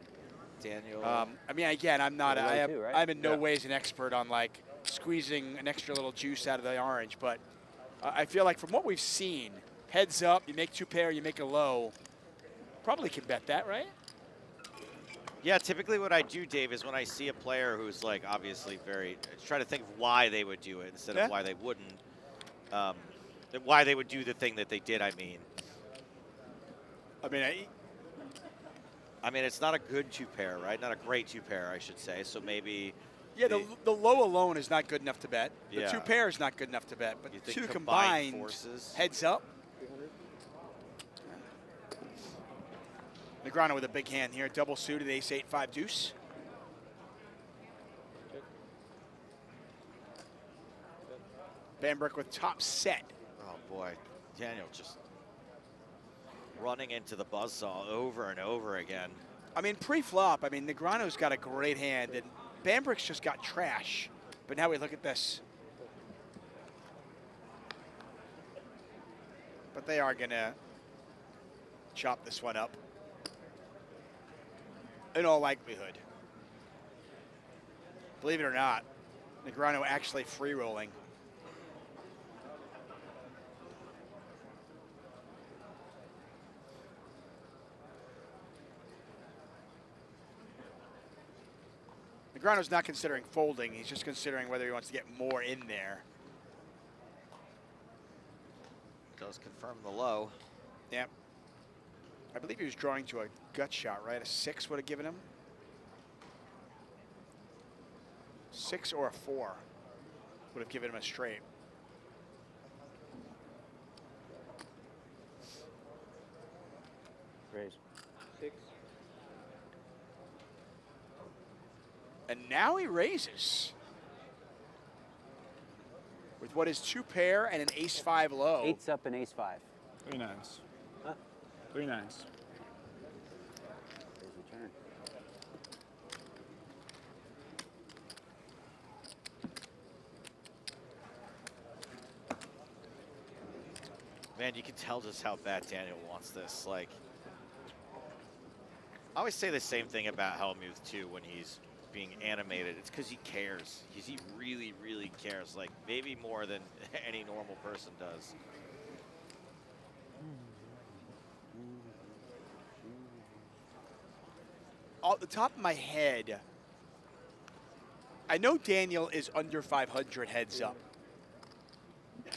E: Daniel.
C: I mean, again, I'm not. I'm in no
D: Yeah.
C: ways an expert on like squeezing an extra little juice out of the orange, but I feel like from what we've seen, heads up, you make 2 pair, you make a low. Probably can bet that, right?
E: Yeah, typically what I do, Dave, is when I see a player who's like obviously very, try to think of why they would do it instead of why they wouldn't. Why they would do the thing that they did, I mean.
C: I mean,
E: it's not a good 2 pair, right? Not a great 2 pair, I should say. So maybe.
C: Yeah, the low alone is not good enough to bet. The
E: Yeah.
C: 2 pair is not good enough to bet, but
E: You think
C: 2
E: combined
C: combined
E: forces?
C: heads up. Negreanu with a big hand here, double suited, ace 8, 5 deuce. Bambrick with top set.
E: Oh boy, Daniel just running into the buzzsaw over and over again.
C: I mean, pre-flop, I mean, Negreanu's got a great hand, and Bambrick's just got trash. But now we look at this. But they are gonna chop this one up. In all likelihood. Believe it or not, Negreanu actually free rolling. Negreanu's not considering folding. He's just considering whether he wants to get more in there.
E: Does confirm the low.
C: Yep. I believe he was drawing to a gut shot, right? A 6 would have given him. 6 or a 4 would have given him a straight.
G: Raise.
J: 6.
C: And now he raises. With what is 2 pair and an ace 5 low.
G: 8's up and ace 5.
D: 3 nines.
G: Huh?
D: 3 nines.
G: There's your turn.
E: Man, you can tell just how bad Daniel wants this. Like, I always say the same thing about Hellmuth too when he's being animated. It's because he cares. He really, really cares. Like, maybe more than any normal person does.
C: Off the top of my head, I know Daniel is under 500 heads up.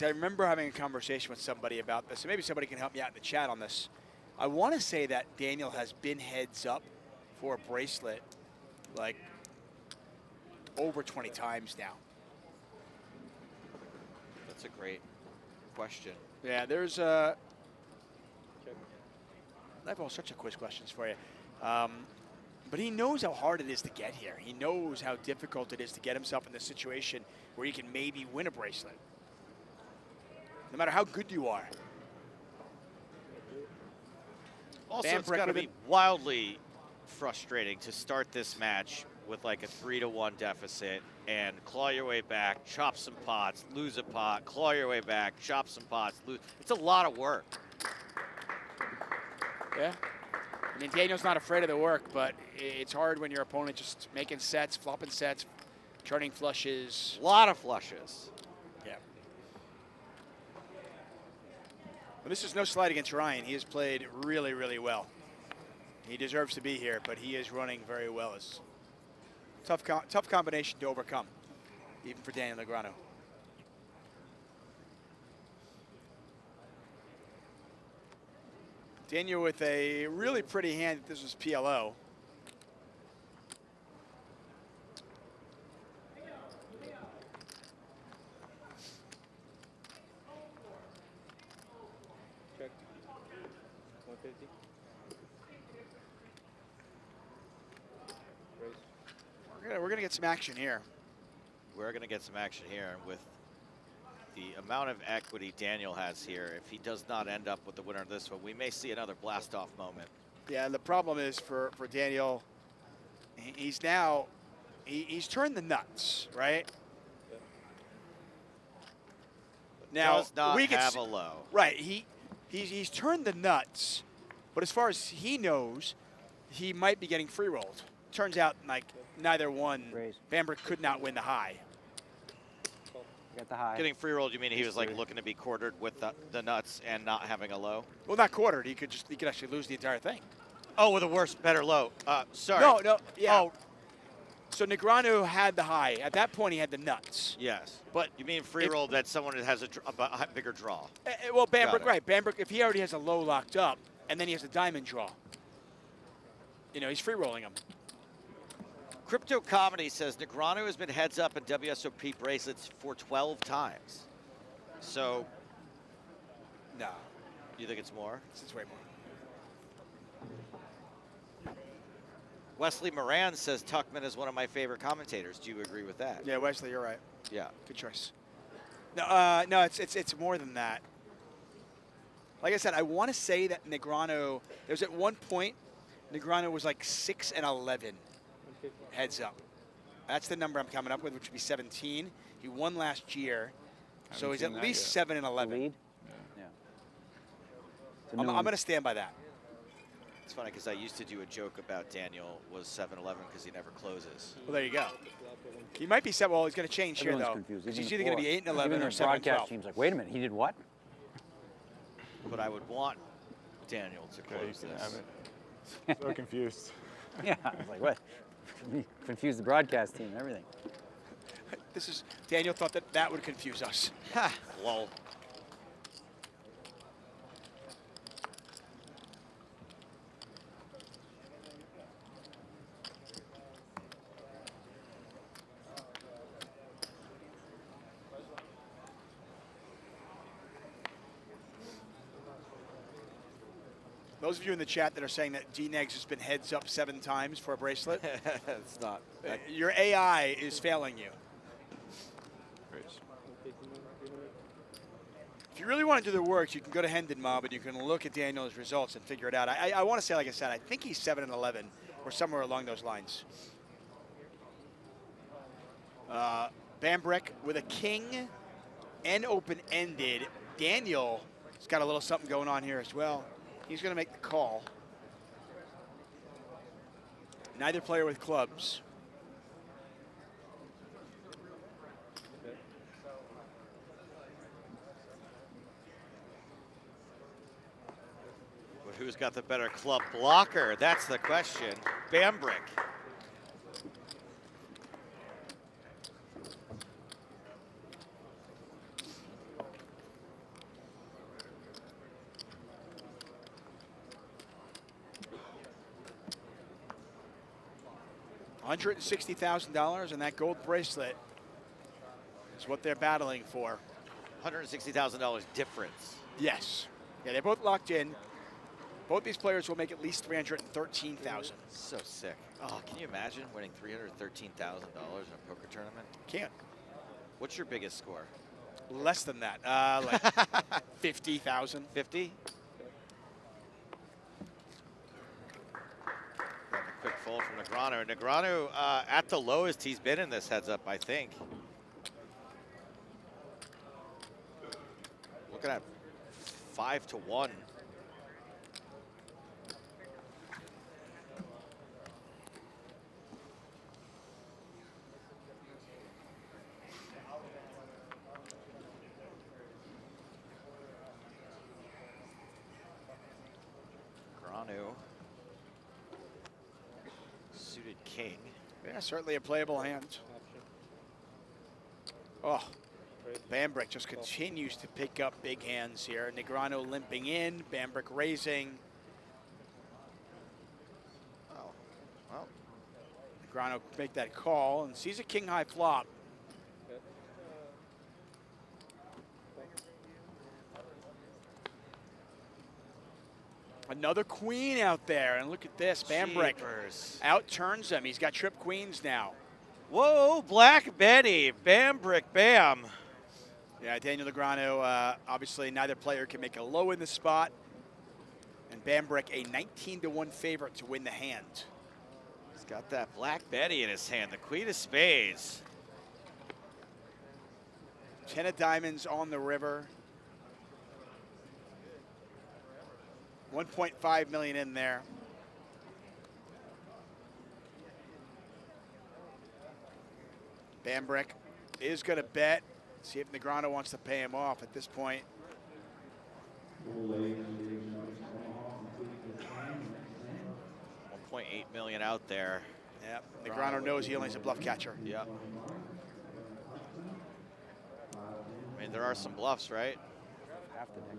C: I remember having a conversation with somebody about this, and maybe somebody can help me out in the chat on this. I want to say that Daniel has been heads up for a bracelet like over 20 times now.
E: That's a great question.
C: Yeah, there's I have all sorts of quiz questions for you. But he knows how hard it is to get here. He knows how difficult it is to get himself in this situation where he can maybe win a bracelet. No matter how good you are.
E: Also, it's got to be wildly frustrating to start this match with like a 3-1 deficit and claw your way back, chop some pots, lose a pot, claw your way back, chop some pots, lose. It's a lot of work.
C: Yeah. I mean, Daniel's not afraid of the work, but it's hard when your opponent just making sets, flopping sets, turning flushes.
E: A lot of flushes.
C: Yeah. Well, this is no slight against Ryan. He has played really, really well. He deserves to be here, but he is running very well. It's tough combination to overcome, even for Daniel Negreanu. Daniel with a really pretty hand. This was PLO.
J: Check. 150. Raise.
C: We're gonna get some action here.
E: We're going to get some action here, and with the amount of equity Daniel has here, if he does not end up with the winner of this one, we may see another blast-off moment.
C: Yeah, and the problem is for Daniel, he's turned the nuts, right? Now
E: does not have a low.
C: Right, he's turned the nuts, but as far as he knows, he might be getting free rolled. Turns out like neither one. Bambrick could not win the high.
G: Got the high.
E: Getting free rolled, you mean he was like looking to be quartered with the nuts and not having a low?
C: Well, not quartered. He could actually lose the entire thing.
E: Oh, with a worse, better low. Sorry.
C: No, yeah. Oh. So Negreanu had the high. At that point, he had the nuts.
E: Yes. But you mean free roll that someone has a bigger draw?
C: Well, Bambrick, right. Bambrick, if he already has a low locked up, and then he has a diamond draw, he's free rolling him.
E: Crypto Comedy says Negreanu has been heads up in WSOP bracelets for 12 times. So,
C: no.
E: You think it's more?
C: It's way more.
E: Wesley Moran says Tuckman is one of my favorite commentators. Do you agree with that?
C: Yeah, Wesley, you're right.
E: Yeah.
C: Good choice. No, no, it's more than that. Like I said, I want to say that Negreanu. There's at one point, Negreanu was like 6 and 11. Heads up. That's the number I'm coming up with, which would be 17. He won last year, so he's at least 7 and 11.
G: Lead? Yeah.
C: I'm going to stand by that.
E: It's funny because I used to do a joke about Daniel was 7-11 because he never closes.
C: Well, there you go. He might be 7. Well, he's going to change
G: Everyone's
C: here, though.
G: confused.
C: Because
G: Even
C: he's either
G: the
C: going to be 8 and 11
G: even
C: or
G: the
C: 7 and 12.
G: broadcast team's like, wait a minute, he did what?
E: But I would want Daniel to close this.
D: So confused.
G: Yeah, I was like, what? Confused the broadcast team and everything.
C: This is Daniel thought that would confuse us.
E: Ha, lol.
C: Those of you in the chat that are saying that D-Negs has been heads up 7 times for a bracelet,
E: it's not.
C: Your AI is failing you. If you really want to do the work, you can go to Hendon Mob and you can look at Daniel's results and figure it out. I want to say, like I said, I think he's 7 and 11 or somewhere along those lines. Bambrick with a king and open-ended. Daniel has got a little something going on here as well. He's going to make the call. Neither player with clubs.
E: But who's got the better club blocker? That's the question. Bambrick.
C: $160,000 and that gold bracelet is what they're battling for.
E: $160,000 difference.
C: Yes. Yeah, they're both locked in. Both these players will make at least $313,000.
E: So sick. Oh, can you imagine winning $313,000 in a poker tournament?
C: Can't.
E: What's your biggest score?
C: Less than that. Like 50,000.
E: 50? Quick fold from Negreanu. Negreanu at the lowest he's been in this heads up, I think. Looking at 5-1. Negreanu. Suited king.
C: Yeah, certainly a playable hand. Oh, Bambrick just continues to pick up big hands here. Negreanu limping in, Bambrick raising.
E: Oh, well.
C: Negreanu make that call and sees a king high flop. Another queen out there, and look at this, Bambrick outturns him. He's got trip queens now.
E: Whoa, Black Betty, Bambrick, bam.
C: Yeah, Daniel Negreanu, obviously neither player can make a low in the spot. And Bambrick a 19-1 favorite to win the hand.
E: He's got that Black Betty in his hand, the queen of spades.
C: 10 of diamonds on the river. 1.5 million in there. Bambrick is going to bet. See if Negreanu wants to pay him off at this point.
E: $1.8 million out there.
C: Yep, Negreanu knows he only is a bluff catcher.
E: Yep. I mean, there are some bluffs, right?
G: Half the deck.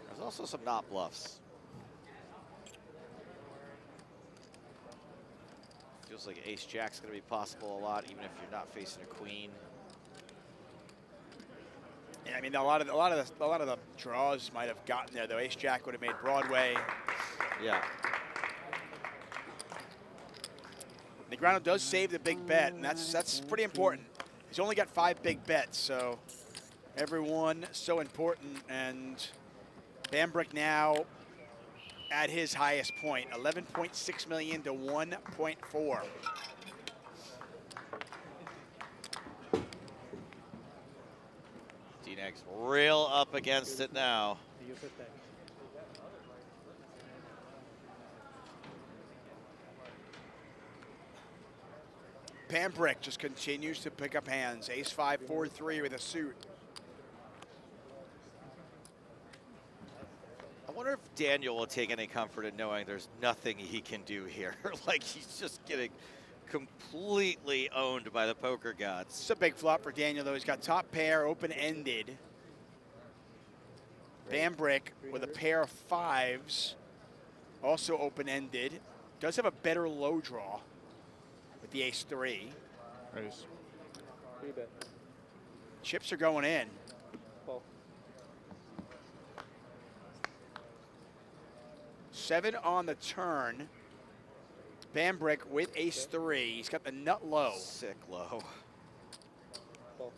E: There's also some not bluffs. Feels like ace-jack's gonna be possible a lot, even if you're not facing a queen.
C: Yeah, I mean, a lot of the draws might have gotten there though. Ace Jack would have made Broadway.
E: Yeah.
C: Negreanu does save the big bet, and that's pretty important. He's only got 5 big bets, so everyone so important. And Bambrick now at his highest point, 11.6 million to 1.4.
E: D-Neg's real up against it now.
C: Bambrick just continues to pick up hands. Ace 5, 4, 3 with a suit.
E: I wonder if Daniel will take any comfort in knowing there's nothing he can do here. Like he's just getting completely owned by the poker gods.
C: It's a big flop for Daniel though. He's got top pair, open-ended. Bambrick with a pair of 5s, also open-ended. Does have a better low draw with the ace 3.
D: Raise.
C: Chips are going in.
J: Call.
C: 7 on the turn. Bambrick with ace 3. He's got the nut low.
E: Sick low.
J: Call.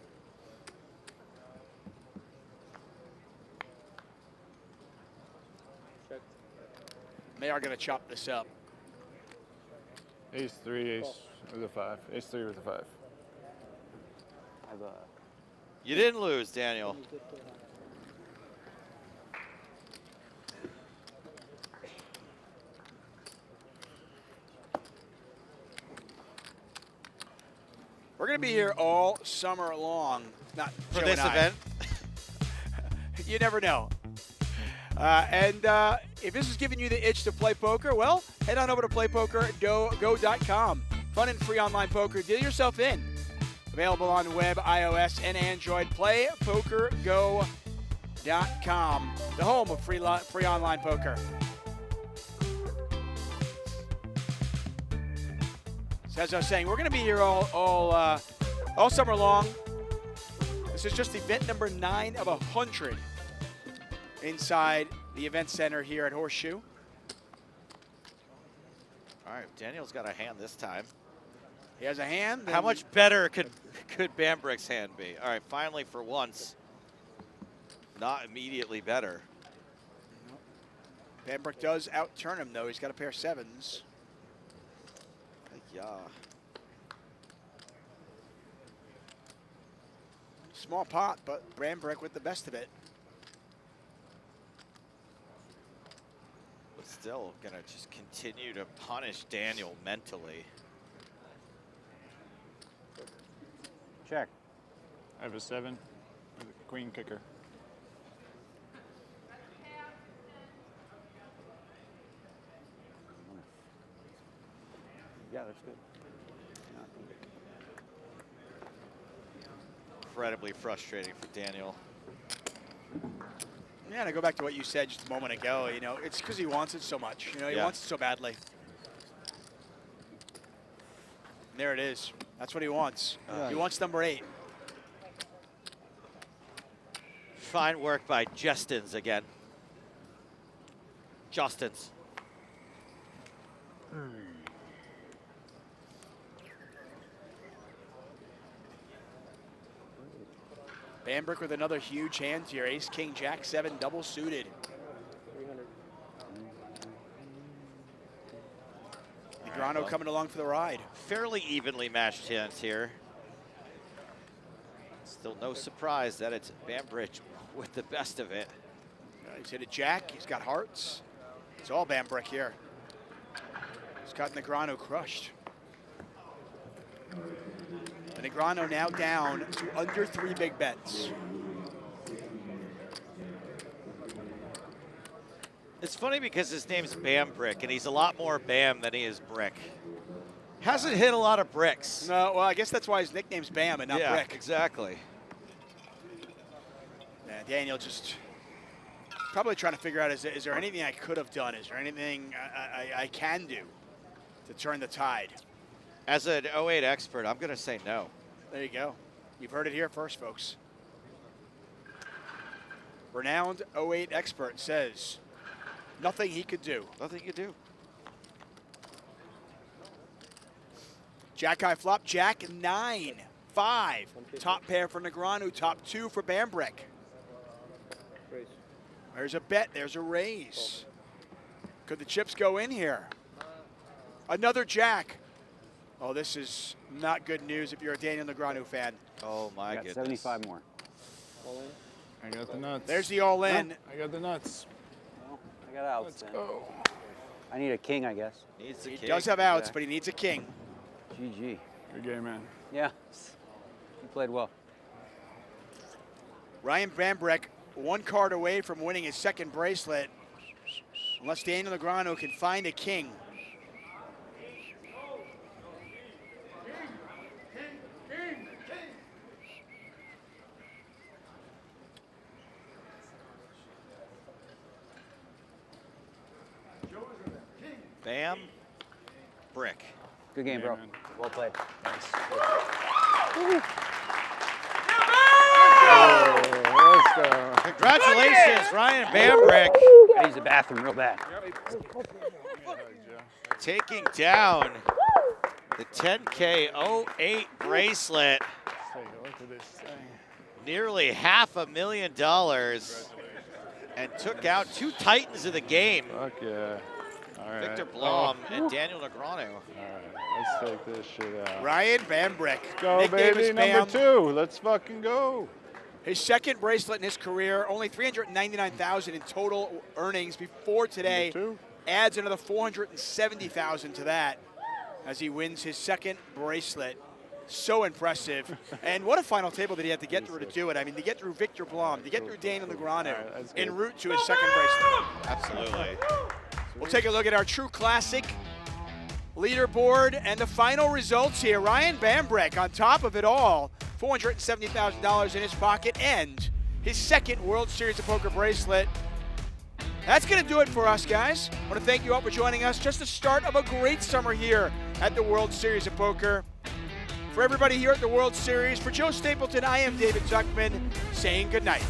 J: Check.
C: They are going to chop this up.
D: Ace 3, ace with a 5. Ace 3 with a 5.
E: You didn't lose, Daniel.
C: We're going to be here all summer long. Not
E: For
C: Joe
E: this
C: and I.
E: event?
C: You never know. If this is giving you the itch to play poker, well, head on over to playpokergo.com. Fun and free online poker. Deal yourself in. Available on web, iOS, and Android. PlayPokerGo.com, the home of free online poker. So as I was saying, we're going to be here all summer long. This is just event number 9 of 100 inside the event center here at Horseshoe.
E: All right, Daniel's got a hand this time.
C: He has a hand.
E: How much better could Bambrick's hand be? All right, finally for once, not immediately better.
C: Bambrick does outturn him though. He's got a pair of 7s.
E: Yeah.
C: Small pot, but Bambrick with the best of it.
E: But still gonna just continue to punish Daniel mentally.
G: Check.
D: I have a 7 with a queen kicker.
G: Yeah, that's good.
E: Incredibly frustrating for Daniel.
C: Yeah, and I go back to what you said just a moment ago. You know, it's because he wants it so much. You know, he wants it so badly. And there it is. That's what he wants. He wants number 8.
E: Fine work by Justins again. Justins.
C: Bambrick with another huge hand here. Ace, King, Jack, 7, double suited.
J: 300.
C: Negreanu coming along for the ride.
E: Fairly evenly matched hands here. Still no surprise that it's Bambrick with the best of it.
C: He's hit a Jack. He's got hearts. It's all Bambrick here. He's got Negreanu crushed. And Negreanu now down to under 3 big bets.
E: It's funny because his name's Bambrick, and he's a lot more Bam than he is Brick. Hasn't hit a lot of bricks.
C: No, well, I guess that's why his nickname's Bam and not
E: yeah,
C: Brick.
E: Exactly.
C: Yeah, Daniel just probably trying to figure out, is there anything I could have done? Is there anything I can do to turn the tide?
E: As an 08 expert, I'm going to say no.
C: There you go. You've heard it here first, folks. Renowned 08 expert says nothing he could do.
E: Nothing you do.
C: Jack high flop, Jack 9, 5. Top pair for Negreanu, top 2 for Bambrick.
J: Raise.
C: There's a bet, there's a raise. Could the chips go in here? Another jack. Oh, this is not good news if you're a Daniel Negreanu fan.
E: Oh my
G: Got
E: goodness.
G: 75 more.
J: All in.
D: I got the nuts.
C: There's the all in.
D: I got the nuts.
J: No, I got outs
D: Let's
J: then.
D: go.
J: I need a king, I guess.
E: Needs the
C: He
E: king.
C: does have outs,
J: Yeah.
C: but he needs a king.
J: GG.
D: Good game, man.
J: Yeah. You played well.
C: Ryan Bambrick, 1 card away from winning his second bracelet, unless Daniel Negreanu can find a king.
E: Bam. Brick.
J: Good game, bro.
D: man.
J: Well played.
D: Let's go.
E: Congratulations, Ryan Bambrick,
J: I use the bathroom real bad.
E: taking down the 10K 08 bracelet.
D: Let's take a look at this thing.
E: Nearly $500,000 and took out 2 titans of the game.
D: Fuck yeah. All right.
E: Viktor Blom
D: Oh.
E: and Daniel Negreanu.
D: All right, let's take this shit out.
C: Ryan Bambrick.
D: Go,
C: nickname
D: baby,
C: is
D: number
C: Bam.
D: 2. Let's fucking go.
C: His second bracelet in his career, only $399,000 in total earnings before today.
D: Number 2.
C: Adds another $470,000 to that as he wins his second bracelet. So impressive. And what a final table that he had to get through to do it. I mean, to get through Viktor Blom, to get through Daniel Negreanu
D: right, that's
C: en
D: good.
C: route to his second bracelet.
E: Absolutely.
C: We'll take a look at our True Classic leaderboard and the final results here. Ryan Bambrick on top of it all, $470,000 in his pocket and his second World Series of Poker bracelet. That's going to do it for us, guys. I want to thank you all for joining us. Just the start of a great summer here at the World Series of Poker. For everybody here at the World Series, for Joe Stapleton, I am David Zuckman saying goodnight.